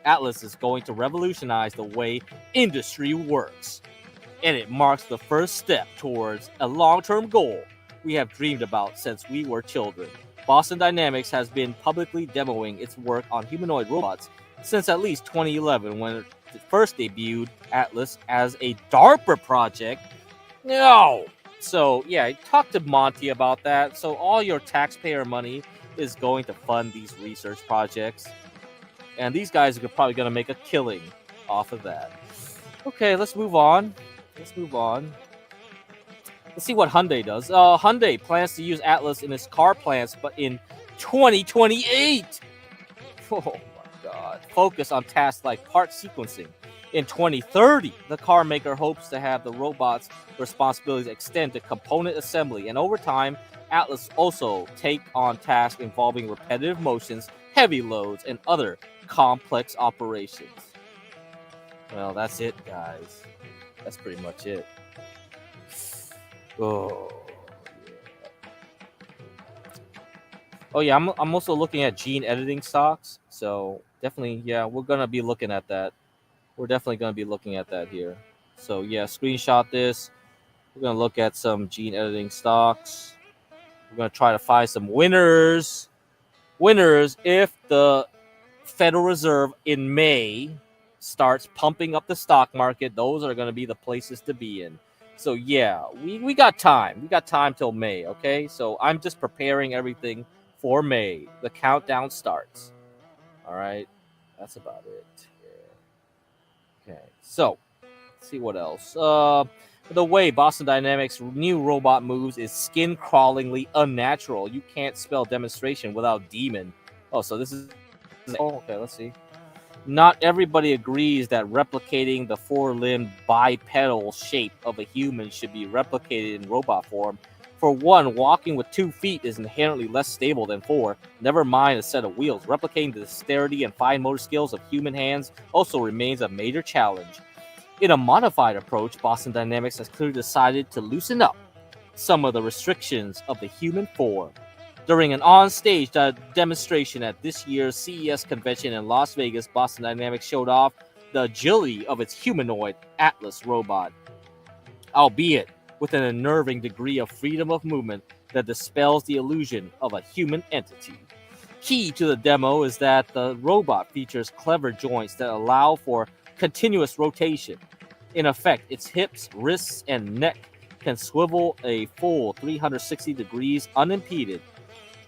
Atlas is going to revolutionize the way industry works, and it marks the first step towards a long-term goal we have dreamed about since we were children. Boston Dynamics has been publicly demoing its work on humanoid robots since at least 2011, when it first debuted Atlas as a DARPA project. No! So, yeah, talk to Monty about that. So all your taxpayer money is going to fund these research projects. And these guys are probably going to make a killing off of that. Okay, let's move on. Let's see what Hyundai does. Hyundai plans to use Atlas in its car plants, but in 2028. Oh my God. Focus on tasks like part sequencing. In 2030, the car maker hopes to have the robot's responsibilities extend to component assembly, and over time, Atlas also take on tasks involving repetitive motions, heavy loads, and other complex operations. Well, that's it, guys. That's pretty much it. Oh, yeah. I'm also looking at gene editing stocks. So definitely, yeah, we're gonna be looking at that. We're definitely gonna be looking at that here. So yeah, screenshot this. We're gonna look at some gene editing stocks. We're gonna try to find some winners. Winners if the Federal Reserve in May starts pumping up the stock market. Those are gonna be the places to be in. So yeah, we got time. We got time till May, okay? So I'm just preparing everything for May. The countdown starts. All right, that's about it. Yeah. Okay, so let's see what else. The way Boston Dynamics' new robot moves is skin-crawlingly unnatural. You can't spell demonstration without demon. Oh, so this is... Oh, okay, let's see. Not everybody agrees that replicating the four-limbed bipedal shape of a human should be replicated in robot form. For one, walking with 2 feet is inherently less stable than 4, never mind a set of wheels. Replicating the dexterity and fine motor skills of human hands also remains a major challenge. In a modified approach, Boston Dynamics has clearly decided to loosen up some of the restrictions of the human form. During an on-stage demonstration at this year's CES convention in Las Vegas, Boston Dynamics showed off the agility of its humanoid Atlas robot, albeit with an unnerving degree of freedom of movement that dispels the illusion of a human entity. Key to the demo is that the robot features clever joints that allow for continuous rotation. In effect, its hips, wrists, and neck can swivel a full 360 degrees unimpeded.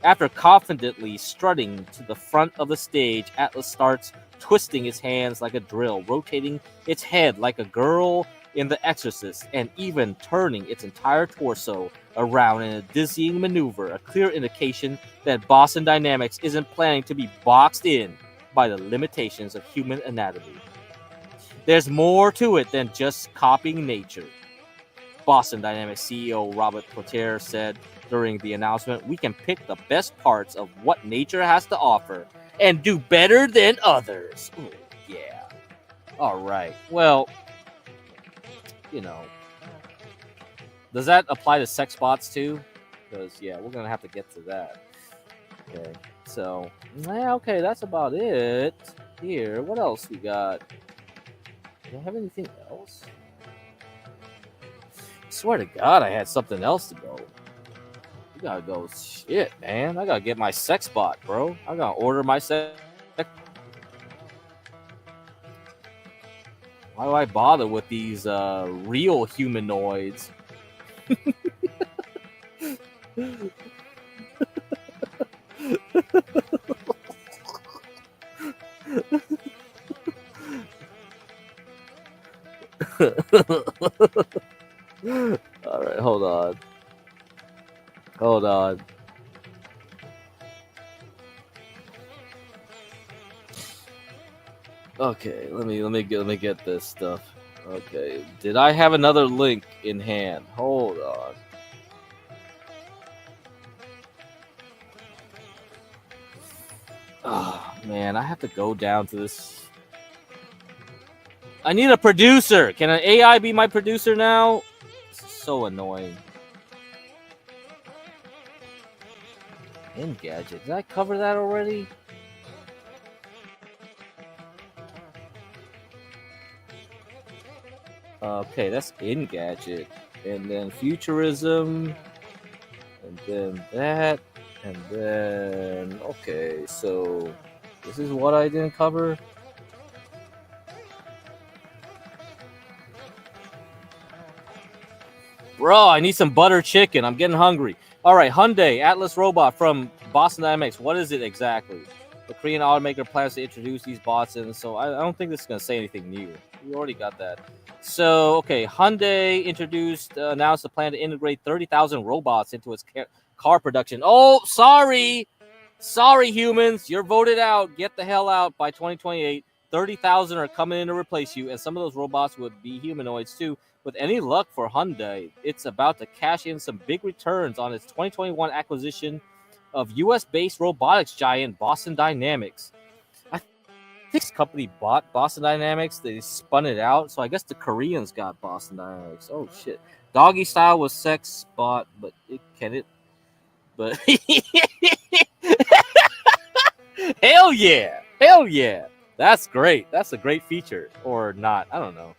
After confidently strutting to the front of the stage, Atlas starts twisting its hands like a drill, rotating its head like a girl in The Exorcist, and even turning its entire torso around in a dizzying maneuver, a clear indication that Boston Dynamics isn't planning to be boxed in by the limitations of human anatomy. There's more to it than just copying nature. Boston Dynamics CEO Robert Potter said during the announcement, "We can pick the best parts of what nature has to offer and do better than others." Ooh, yeah. All right. Well, you know, does that apply to sex bots too? Because, yeah, we're going to have to get to that. Okay. So, yeah, okay, that's about it here. What else we got? Do I have anything else? I swear to God, I had something else to go. You gotta go. Shit, man. I gotta get my sex bot, bro. I gotta order my sex. Why do I bother with these real humanoids? All right, hold on. Hold on. Okay, let me get this stuff. Okay, did I have another link in hand? Hold on. Oh man, I have to go down to this. I need a producer. Can an AI be my producer now? This is so annoying. Engadget. Did I cover that already? Okay, that's Engadget. And then Futurism. And then that. And then... Okay, so... This is what I didn't cover? Bro, I need some butter chicken. I'm getting hungry. All right, Hyundai Atlas robot from Boston Dynamics. What is it exactly? The Korean automaker plans to introduce these bots, and so I don't think this is going to say anything new. We already got that. So, okay, Hyundai announced the plan to integrate 30,000 robots into its car production. Oh, sorry, humans, you're voted out. Get the hell out by 2028. 30,000 are coming in to replace you, and some of those robots would be humanoids too. With any luck for Hyundai, it's about to cash in some big returns on its 2021 acquisition of U.S.-based robotics giant Boston Dynamics. I think this company bought Boston Dynamics. They spun it out, so I guess the Koreans got Boston Dynamics. Oh shit! Doggy Style was sex bot, but But hell yeah! That's great. That's a great feature, or not? I don't know.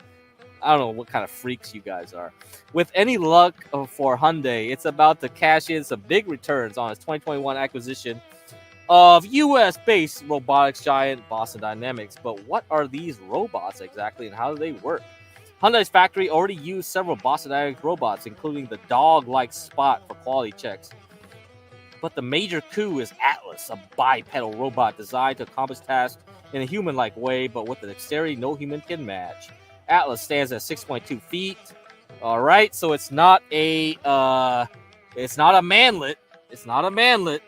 I don't know what kind of freaks you guys are. With any luck for Hyundai, it's about to cash in some big returns on its 2021 acquisition of U.S.-based robotics giant Boston Dynamics. But what are these robots exactly, and how do they work? Hyundai's factory already used several Boston Dynamics robots, including the dog-like Spot for quality checks. But the major coup is Atlas, a bipedal robot designed to accomplish tasks in a human-like way, but with an dexterity no human can match. Atlas stands at 6.2 feet. All right, so it's not a manlet. It's not a manlet,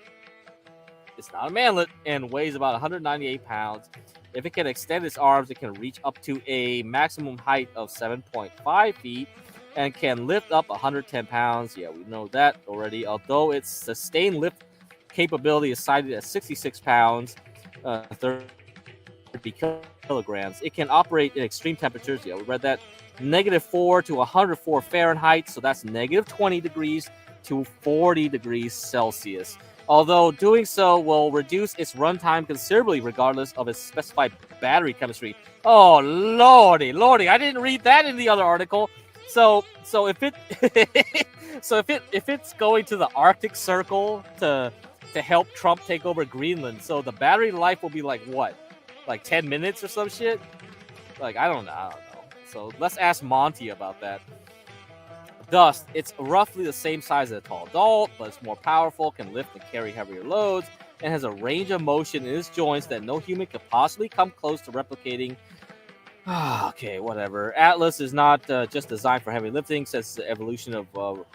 and weighs about 198 pounds. If it can extend its arms, it can reach up to a maximum height of 7.5 feet and can lift up 110 pounds. Yeah, we know that already. Although its sustained lift capability is cited at 66 pounds, 30 kilograms. It can operate in extreme temperatures. Yeah, we read that. -4 to 104 Fahrenheit, so that's -20 degrees to 40 degrees Celsius. Although doing so will reduce its runtime considerably regardless of its specified battery chemistry. Oh, lordy. I didn't read that in the other article. So if it's going to the Arctic Circle to help Trump take over Greenland, so the battery life will be like what? Like 10 minutes or some shit? Like, I don't know. So let's ask Monty about that. Thus, it's roughly the same size as a tall adult, but it's more powerful, can lift and carry heavier loads, and has a range of motion in its joints that no human could possibly come close to replicating. Okay, whatever. Atlas is not just designed for heavy lifting, since the evolution of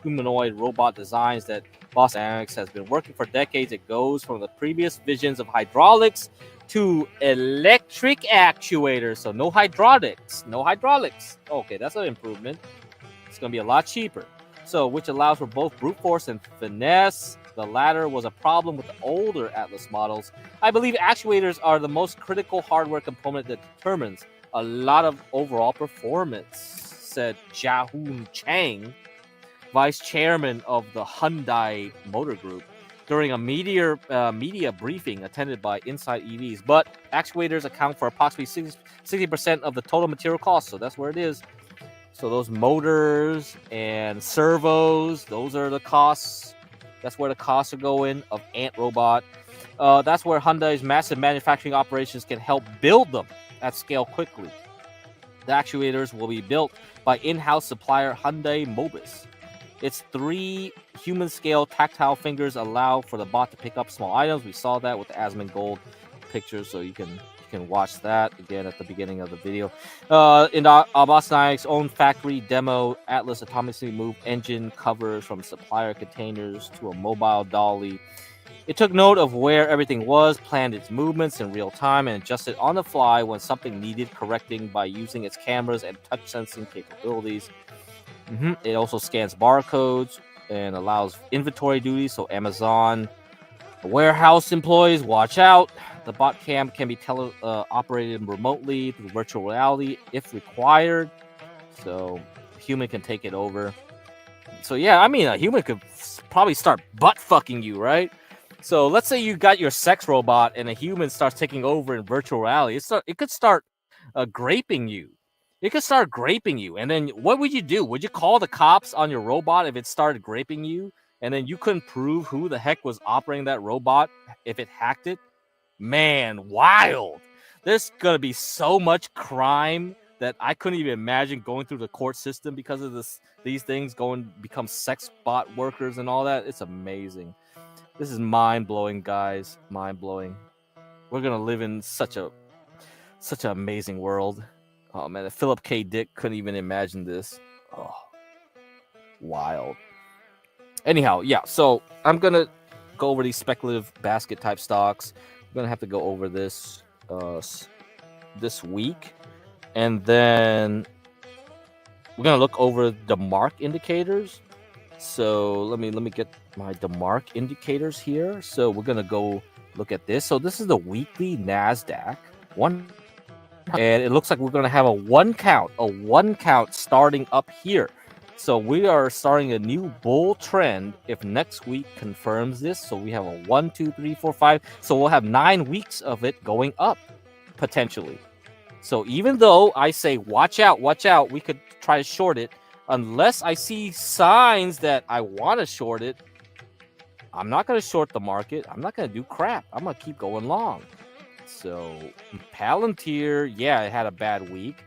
humanoid robot designs that Boston Dynamics has been working for decades. It goes from the previous visions of hydraulics to electric actuators. So no hydraulics. Okay, that's an improvement. It's going to be a lot cheaper. So, which allows for both brute force and finesse. The latter was a problem with the older Atlas models. I believe actuators are the most critical hardware component that determines a lot of overall performance, said Jahoon Chang, vice chairman of the Hyundai Motor Group, during a media briefing attended by Inside EVs. But actuators account for approximately 60% of the total material cost, so that's where it is. So those motors and servos, those are the costs. That's where the costs are going of Ant Robot. That's where Hyundai's massive manufacturing operations can help build them at scale quickly. The actuators will be built by in-house supplier Hyundai Mobis. Its 3 human-scale tactile fingers allow for the bot to pick up small items. We saw that with the Asmongold pictures, so you can watch that again at the beginning of the video. In Boston Dynamics' own factory demo, Atlas autonomously moved engine covers from supplier containers to a mobile dolly. It took note of where everything was, planned its movements in real time, and adjusted on the fly when something needed correcting by using its cameras and touch sensing capabilities. It also scans barcodes and allows inventory duties, so Amazon warehouse employees, watch out. The bot cam can be operated remotely through virtual reality if required, so a human can take it over. So yeah, I mean, a human could probably start butt fucking you, right? So let's say you got your sex robot and a human starts taking over in virtual reality. It could start graping you. It could start graping you, and then what would you do? Would you call the cops on your robot if it started graping you, and then you couldn't prove who the heck was operating that robot if it hacked it? Man, wild. There's going to be so much crime that I couldn't even imagine going through the court system because of these things become sex bot workers and all that. It's amazing. This is mind-blowing, guys. Mind-blowing. we're gonna live in such an amazing world. Oh man, if Philip K. Dick couldn't even imagine this. Oh, wild. Anyhow, yeah. So I'm gonna go over these speculative basket type stocks. I'm gonna have to go over this this week, and then we're gonna look over the mark indicators. So let me get my DeMark indicators here. So we're gonna go look at this. So this is the weekly Nasdaq one, and it looks like we're gonna have a one count starting up here. So we are starting a new bull trend if next week confirms this. So we have a 1, 2, 3, 4, 5. So we'll have 9 weeks of it going up potentially. So even though I say watch out, we could try to short it. Unless I see signs that I want to short it, I'm not going to short the market. I'm not going to do crap. I'm going to keep going long. So Palantir, yeah, it had a bad week,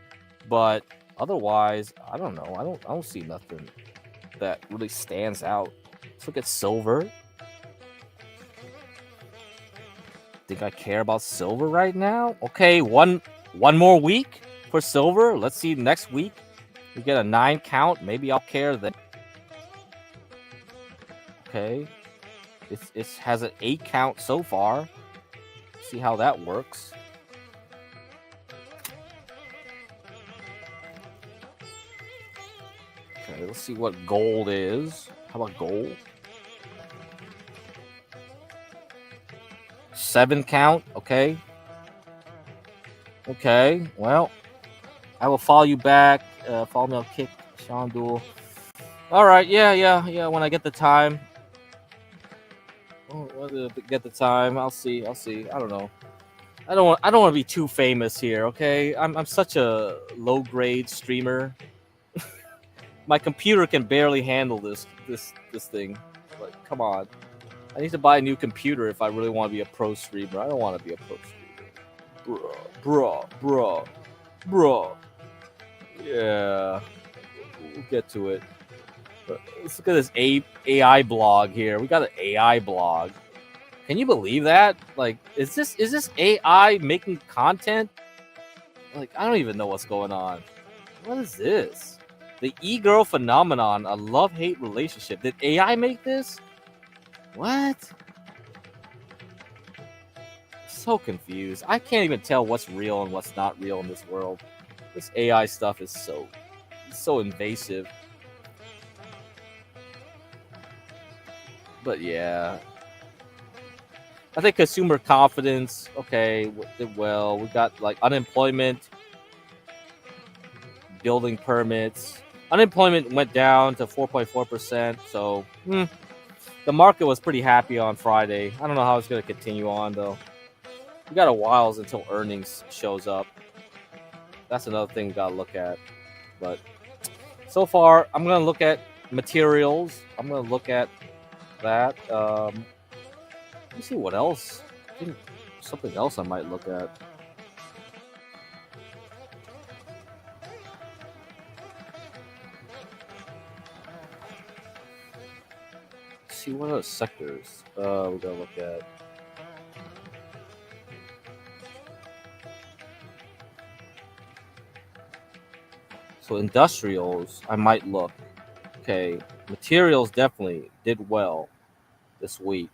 but otherwise, I don't know. I don't see nothing that really stands out. Let's look at silver. Think I care about silver right now? Okay, one more week for silver. Let's see next week. We get a 9 count. Maybe I'll care then. Okay. It has an 8 count so far. See how that works. Okay, let's see what gold is. How about gold? 7 count. Okay. Okay. Well, I will follow you back. Follow me on Kick, Sean Duel. All right. Yeah. When I get the time. Get the time. I'll see. I don't know. I don't want to be too famous here. Okay. I'm such a low grade streamer. My computer can barely handle this thing. Like, come on. I need to buy a new computer if I really want to be a pro streamer. I don't want to be a pro streamer. Bro. Yeah. We'll get to it. But let's look at this AI blog here. We got an AI blog. Can you believe that? Like, is this AI making content? Like, I don't even know what's going on. What is this? The e-girl phenomenon, a love-hate relationship. Did AI make this? What? So confused. I can't even tell what's real and what's not real in this world. This AI stuff is so invasive. But yeah. I think consumer confidence, okay, did well. We got like unemployment, building permits. Unemployment went down to 4.4%. So the market was pretty happy on Friday. I don't know how it's going to continue on, though. We got a while until earnings shows up. That's another thing we got to look at. But so far, I'm going to look at materials. I'm going to look at that. Let me see what else. I think something else I might look at. See what other sectors we're gonna look at. So industrials, I might look. Okay, materials definitely did well this week.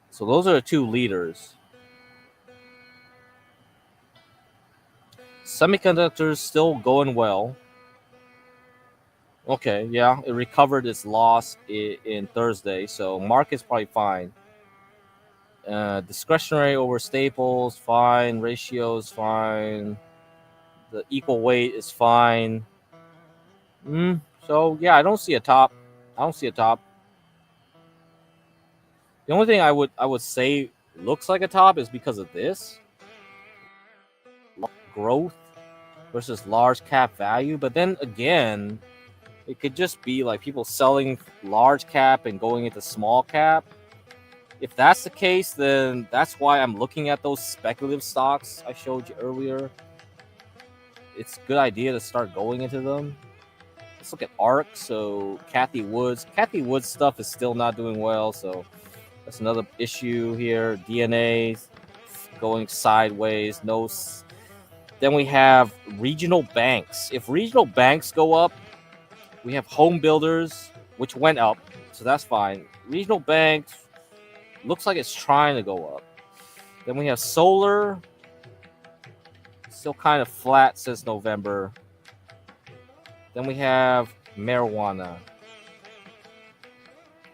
So those are the two leaders. Semiconductors still going well. Okay, yeah, it recovered its loss in Thursday, so market's probably fine. Discretionary over staples, fine. Ratios, fine. The equal weight is fine. So yeah, I don't see a top. The only thing I would say looks like a top is because of this growth versus large cap value. But then again, it could just be like people selling large cap and going into small cap. If that's the case, then that's why I'm looking at those speculative stocks I showed you earlier. It's a good idea to start going into them. Let's look at ARK. So Kathy Woods stuff is still not doing well. So that's another issue here. DNA going sideways. Then we have regional banks. If regional banks go up, we have home builders, which went up, so that's fine. Regional banks looks like it's trying to go up. Then we have solar, still kind of flat since November. Then we have marijuana.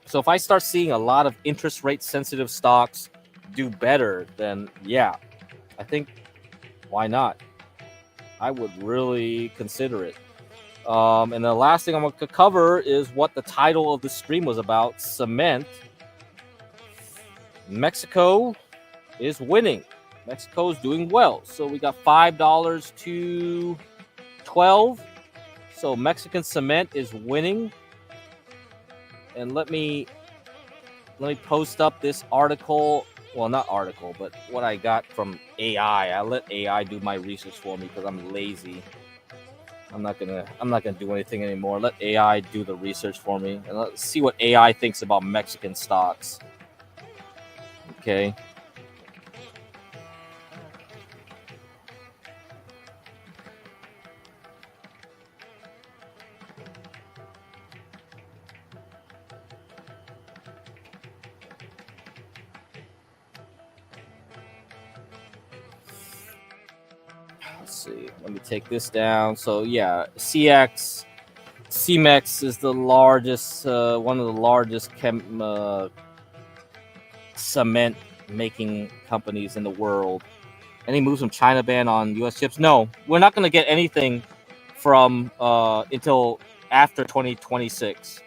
So if I start seeing a lot of interest rate sensitive stocks do better, then yeah, I think why not? I would really consider it. And the last thing I'm going to cover is what the title of the stream was about, cement. Mexico is winning. Mexico is doing well. So we got $5 to $12. So Mexican cement is winning. And let me post up this article. Well, not article, but what I got from AI. I let AI do my research for me because I'm lazy. I'm not gonna do anything anymore. Let AI do the research for me, and let's see what AI thinks about Mexican stocks. Okay. Let's see. Let me take this down. So yeah, CEMEX is the largest, one of the largest cement making companies in the world. Any moves from China ban on U.S. chips? No, we're not going to get anything from until after 2026.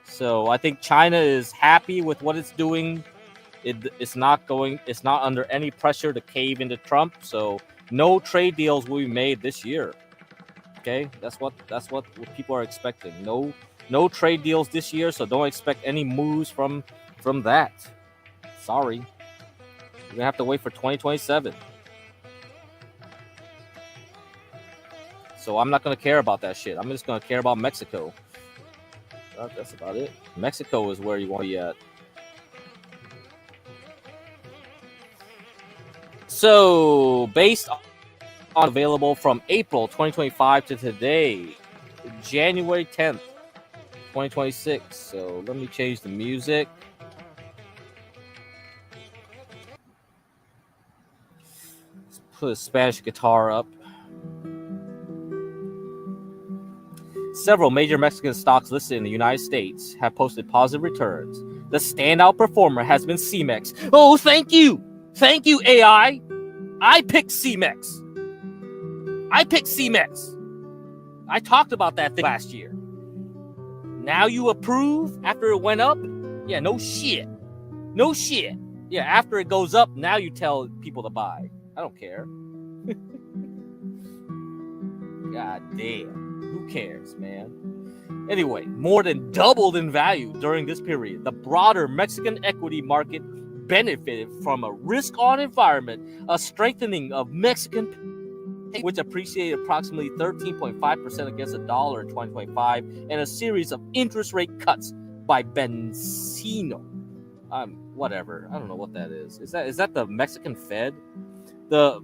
So I think China is happy with what it's doing. It's not under any pressure to cave into Trump. So no trade deals will be made this year. Okay, that's what people are expecting. No trade deals this year, so don't expect any moves from that. Sorry, you're gonna have to wait for 2027. So I'm not gonna care about that shit. I'm just gonna care about Mexico. That's about it. Mexico is where you want to be at. So based on available from April 2025 to today, January 10th, 2026. So let me change the music. Let's put a Spanish guitar up. Several major Mexican stocks listed in the United States have posted positive returns. The standout performer has been CEMEX. Oh, thank you. Thank you, AI. I picked CEMEX. I talked about that thing last year. Now you approve after it went up? Yeah, no shit. Yeah, after it goes up, now you tell people to buy. I don't care. God damn. Who cares, man? Anyway, more than doubled in value during this period. The broader Mexican equity market benefited from a risk-on environment, a strengthening of Mexican peso, which appreciated approximately 13.5% against the dollar in 2025, and a series of interest rate cuts by Benzino. Whatever. I don't know what that is. Is that the Mexican Fed? The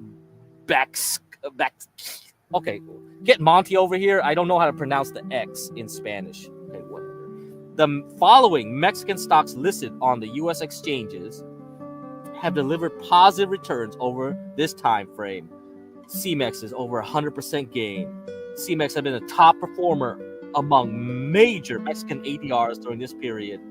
Okay, get Monty over here. I don't know how to pronounce the X in Spanish. Okay, whatever. The following Mexican stocks listed on the U.S. exchanges have delivered positive returns over this time frame. CEMEX is over 100% gain. CEMEX have been a top performer among major Mexican ADRs during this period.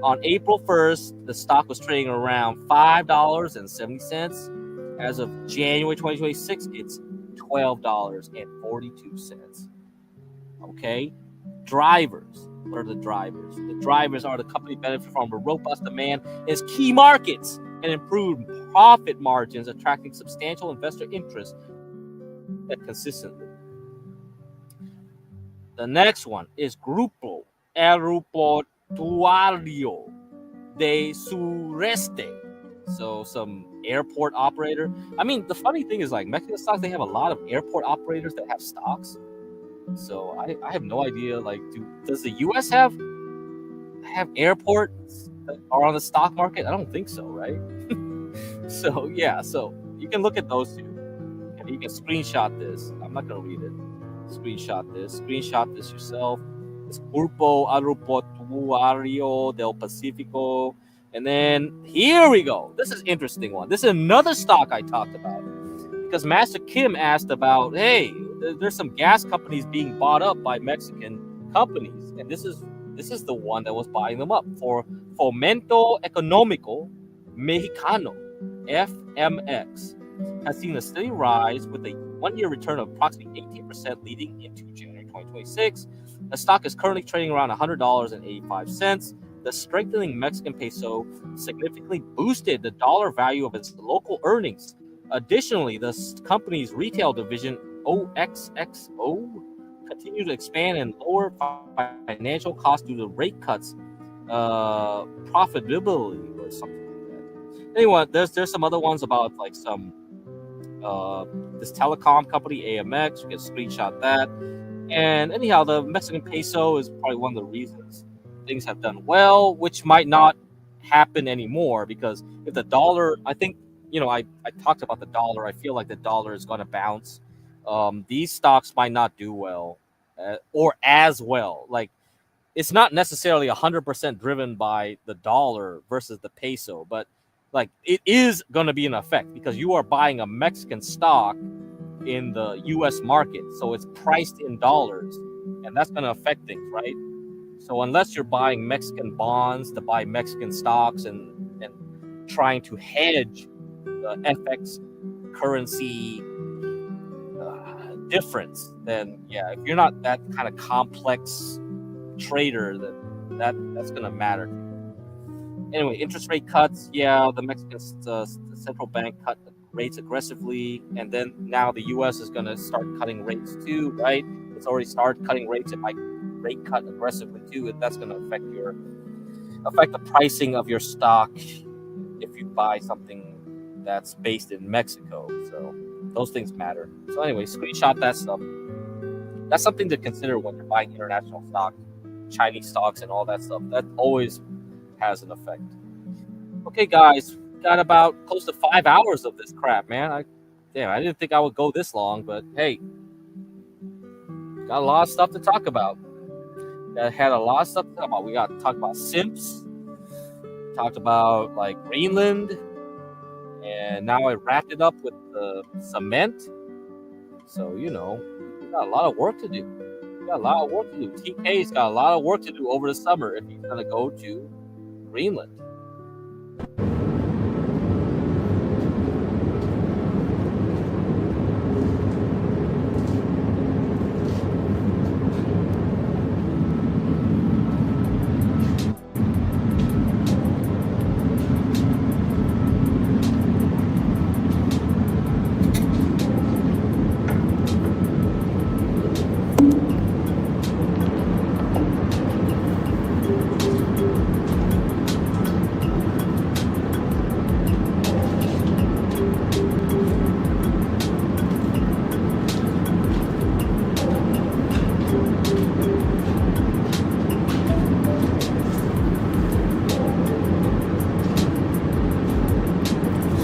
On April 1st, the stock was trading around $5.70. As of January 2026, it's $12.42. Okay? Drivers. What are the drivers? The drivers are the company benefit from a robust demand in its key markets and improved profit margins, attracting substantial investor interest consistently. The next one is Grupo Aeroportuario de Sureste. So some airport operator. I mean, the funny thing is, like, Mexican stocks, they have a lot of airport operators that have stocks. So I have no idea. Like, does the U.S. have airports that are on the stock market? I don't think so, right? So You can look at those two. And you can screenshot this. I'm not going to read it. Screenshot this yourself. It's Grupo Aeroportuario del Pacifico. And then here we go. This is an interesting one. This is another stock I talked about. Because Master Kim asked about, hey, there's some gas companies being bought up by Mexican companies. And this is the one that was buying them up for Fomento Económico Mexicano, FMX. Has seen a steady rise with a one-year return of approximately 18% leading into January 2026. The stock is currently trading around $100.85. The strengthening Mexican peso significantly boosted the dollar value of its local earnings. Additionally, the company's retail division, OXXO, continued to expand and lower financial costs due to rate cuts, profitability, or something like that. Anyway, there's some other ones about like some this telecom company, AMX. You can screenshot that. And anyhow, the Mexican peso is probably one of the reasons things have done well, which might not happen anymore, because if the dollar, I think, I talked about the dollar. I feel like the dollar is going to bounce. These stocks might not do well or as well. Like, it's not necessarily 100% driven by the dollar versus the peso, but like it is going to be an effect because you are buying a Mexican stock in the U.S. market, so it's priced in dollars, and that's going to affect things, right? So unless you're buying Mexican bonds to buy Mexican stocks and trying to hedge the FX currency difference, then yeah, if you're not that kind of complex trader, then that's going to matter. Anyway, interest rate cuts. Yeah, the Mexican central bank cut rates aggressively, and then now the U.S. is going to start cutting rates too, right? It's already started cutting rates. It might rate cut aggressively too, and that's going to affect the pricing of your stock if you buy something that's based in Mexico. So those things matter. So anyway, screenshot that stuff. That's something to consider when you're buying international stocks, Chinese stocks, and all that stuff. That always has an effect. Okay, guys, got about close to 5 hours of this crap, man. I didn't think I would go this long, but hey, got a lot of stuff to talk about. Had a lot of stuff to talk about. We got to talk about simps, talked about like Greenland, and now I wrapped it up with the cement. So we got a lot of work to do. TK's got a lot of work to do over the summer if he's gonna go to Greenland.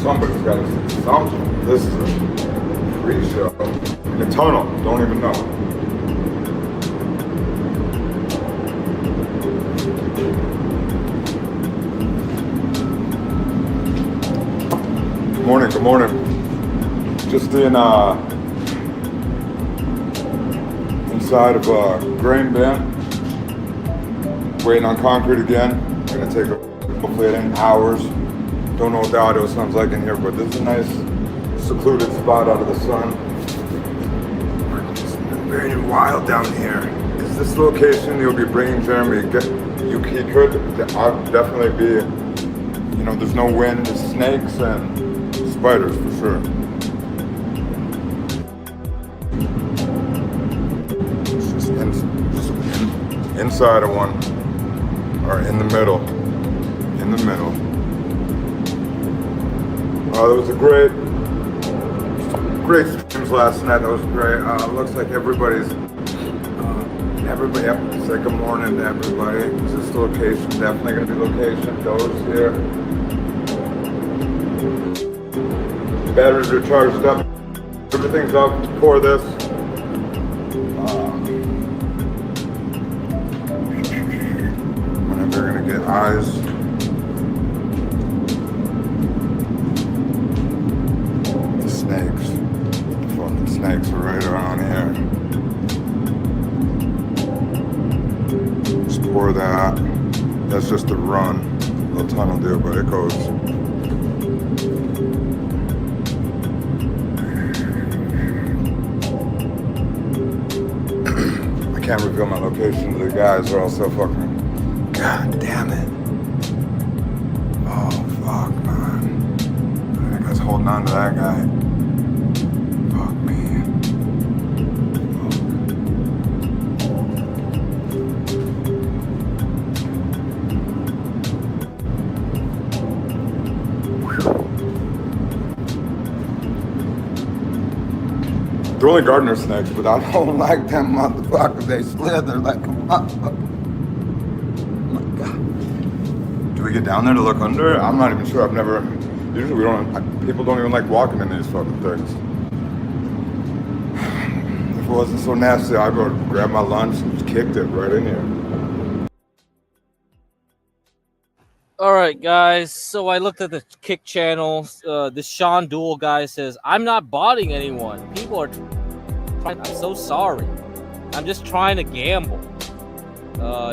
Somebody's got to say something. This is a free show. In a tunnel, don't even know. Good morning. Just inside of a grain bin, waiting on concrete again. Gonna take hopefully it ain't hours. Don't know what the audio sounds like in here, but this is a nice secluded spot out of the sun. It's very wild down here. Is this location you'll be bringing Jeremy? He could definitely be, there's no wind, there's snakes and spiders for sure. It's just inside of one, or in the middle. There was a great streams last night. That was great. Looks like everybody. Say good morning to everybody. Is this the location? Definitely gonna be location. Doors here. Batteries are charged up. Everything's up for this. Whenever you're gonna get eyes. The snakes. The fucking snakes are right around here. Just pour that. That's just a run. A ton will do, but it goes. I can't reveal my location to the guys or else they'll fucking. God damn it. Oh, fuck, man. That guy's holding on to that guy. Fuck me. They're only gardener snakes, but I don't like them motherfuckers. They slither like a motherfucker. Oh my God. Do we get down there to look under? I'm not even sure. I've never. Usually we don't. People don't even like walking in these fucking things. If it wasn't so nasty, I'd go grab my lunch and just kicked it right in here. All right, guys. So I looked at the Kick channel. This Sean Duel guy says, "I'm not botting anyone. People are. I'm so sorry. I'm just trying to gamble."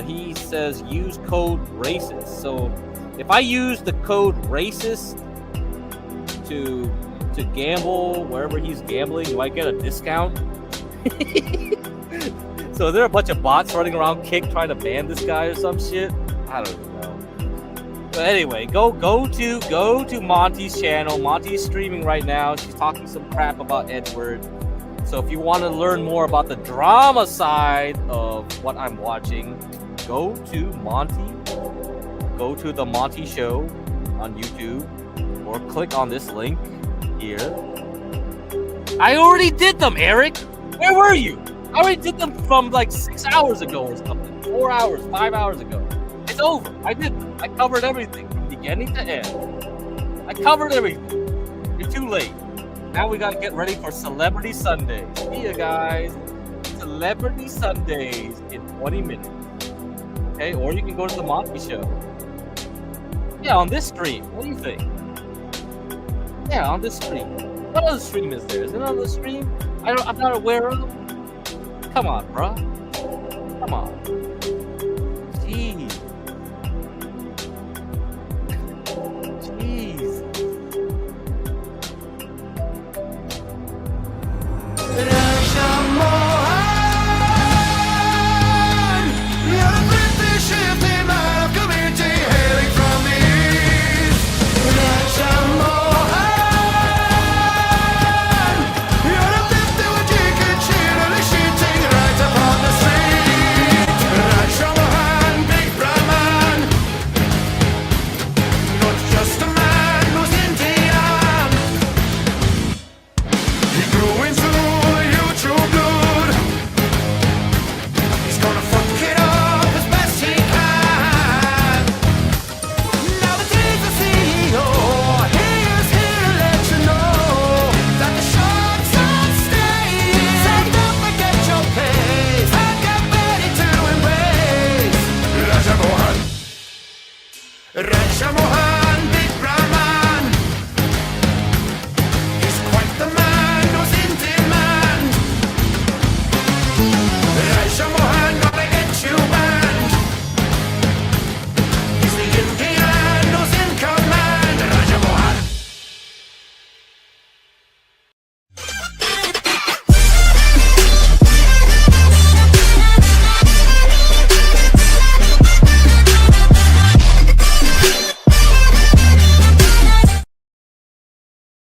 He says, "Use code racist." So if I use the code racist to gamble wherever he's gambling, do I get a discount? So there are a bunch of bots running around Kick trying to ban this guy or some shit. I don't know. But anyway, go to Monty's channel. Monty's streaming right now. She's talking some crap about Edward. So if you want to learn more about the drama side of what I'm watching, go to Monty. Go to the Monty Show on YouTube, or click on this link here. I already did them, Eric. Where were you? I already did them from like 6 hours ago or something. 4 hours, 5 hours ago. It's over. I did them. I covered everything from beginning to end. I covered everything. You're too late. Now we gotta get ready for Celebrity Sundays. See you guys. Celebrity Sundays in 20 minutes. Okay, or you can go to the Monty Show. Yeah, on this stream. What do you think? Yeah, on this stream. What other stream is there? Is there another stream I'm not aware of? Come on, bro. Come on.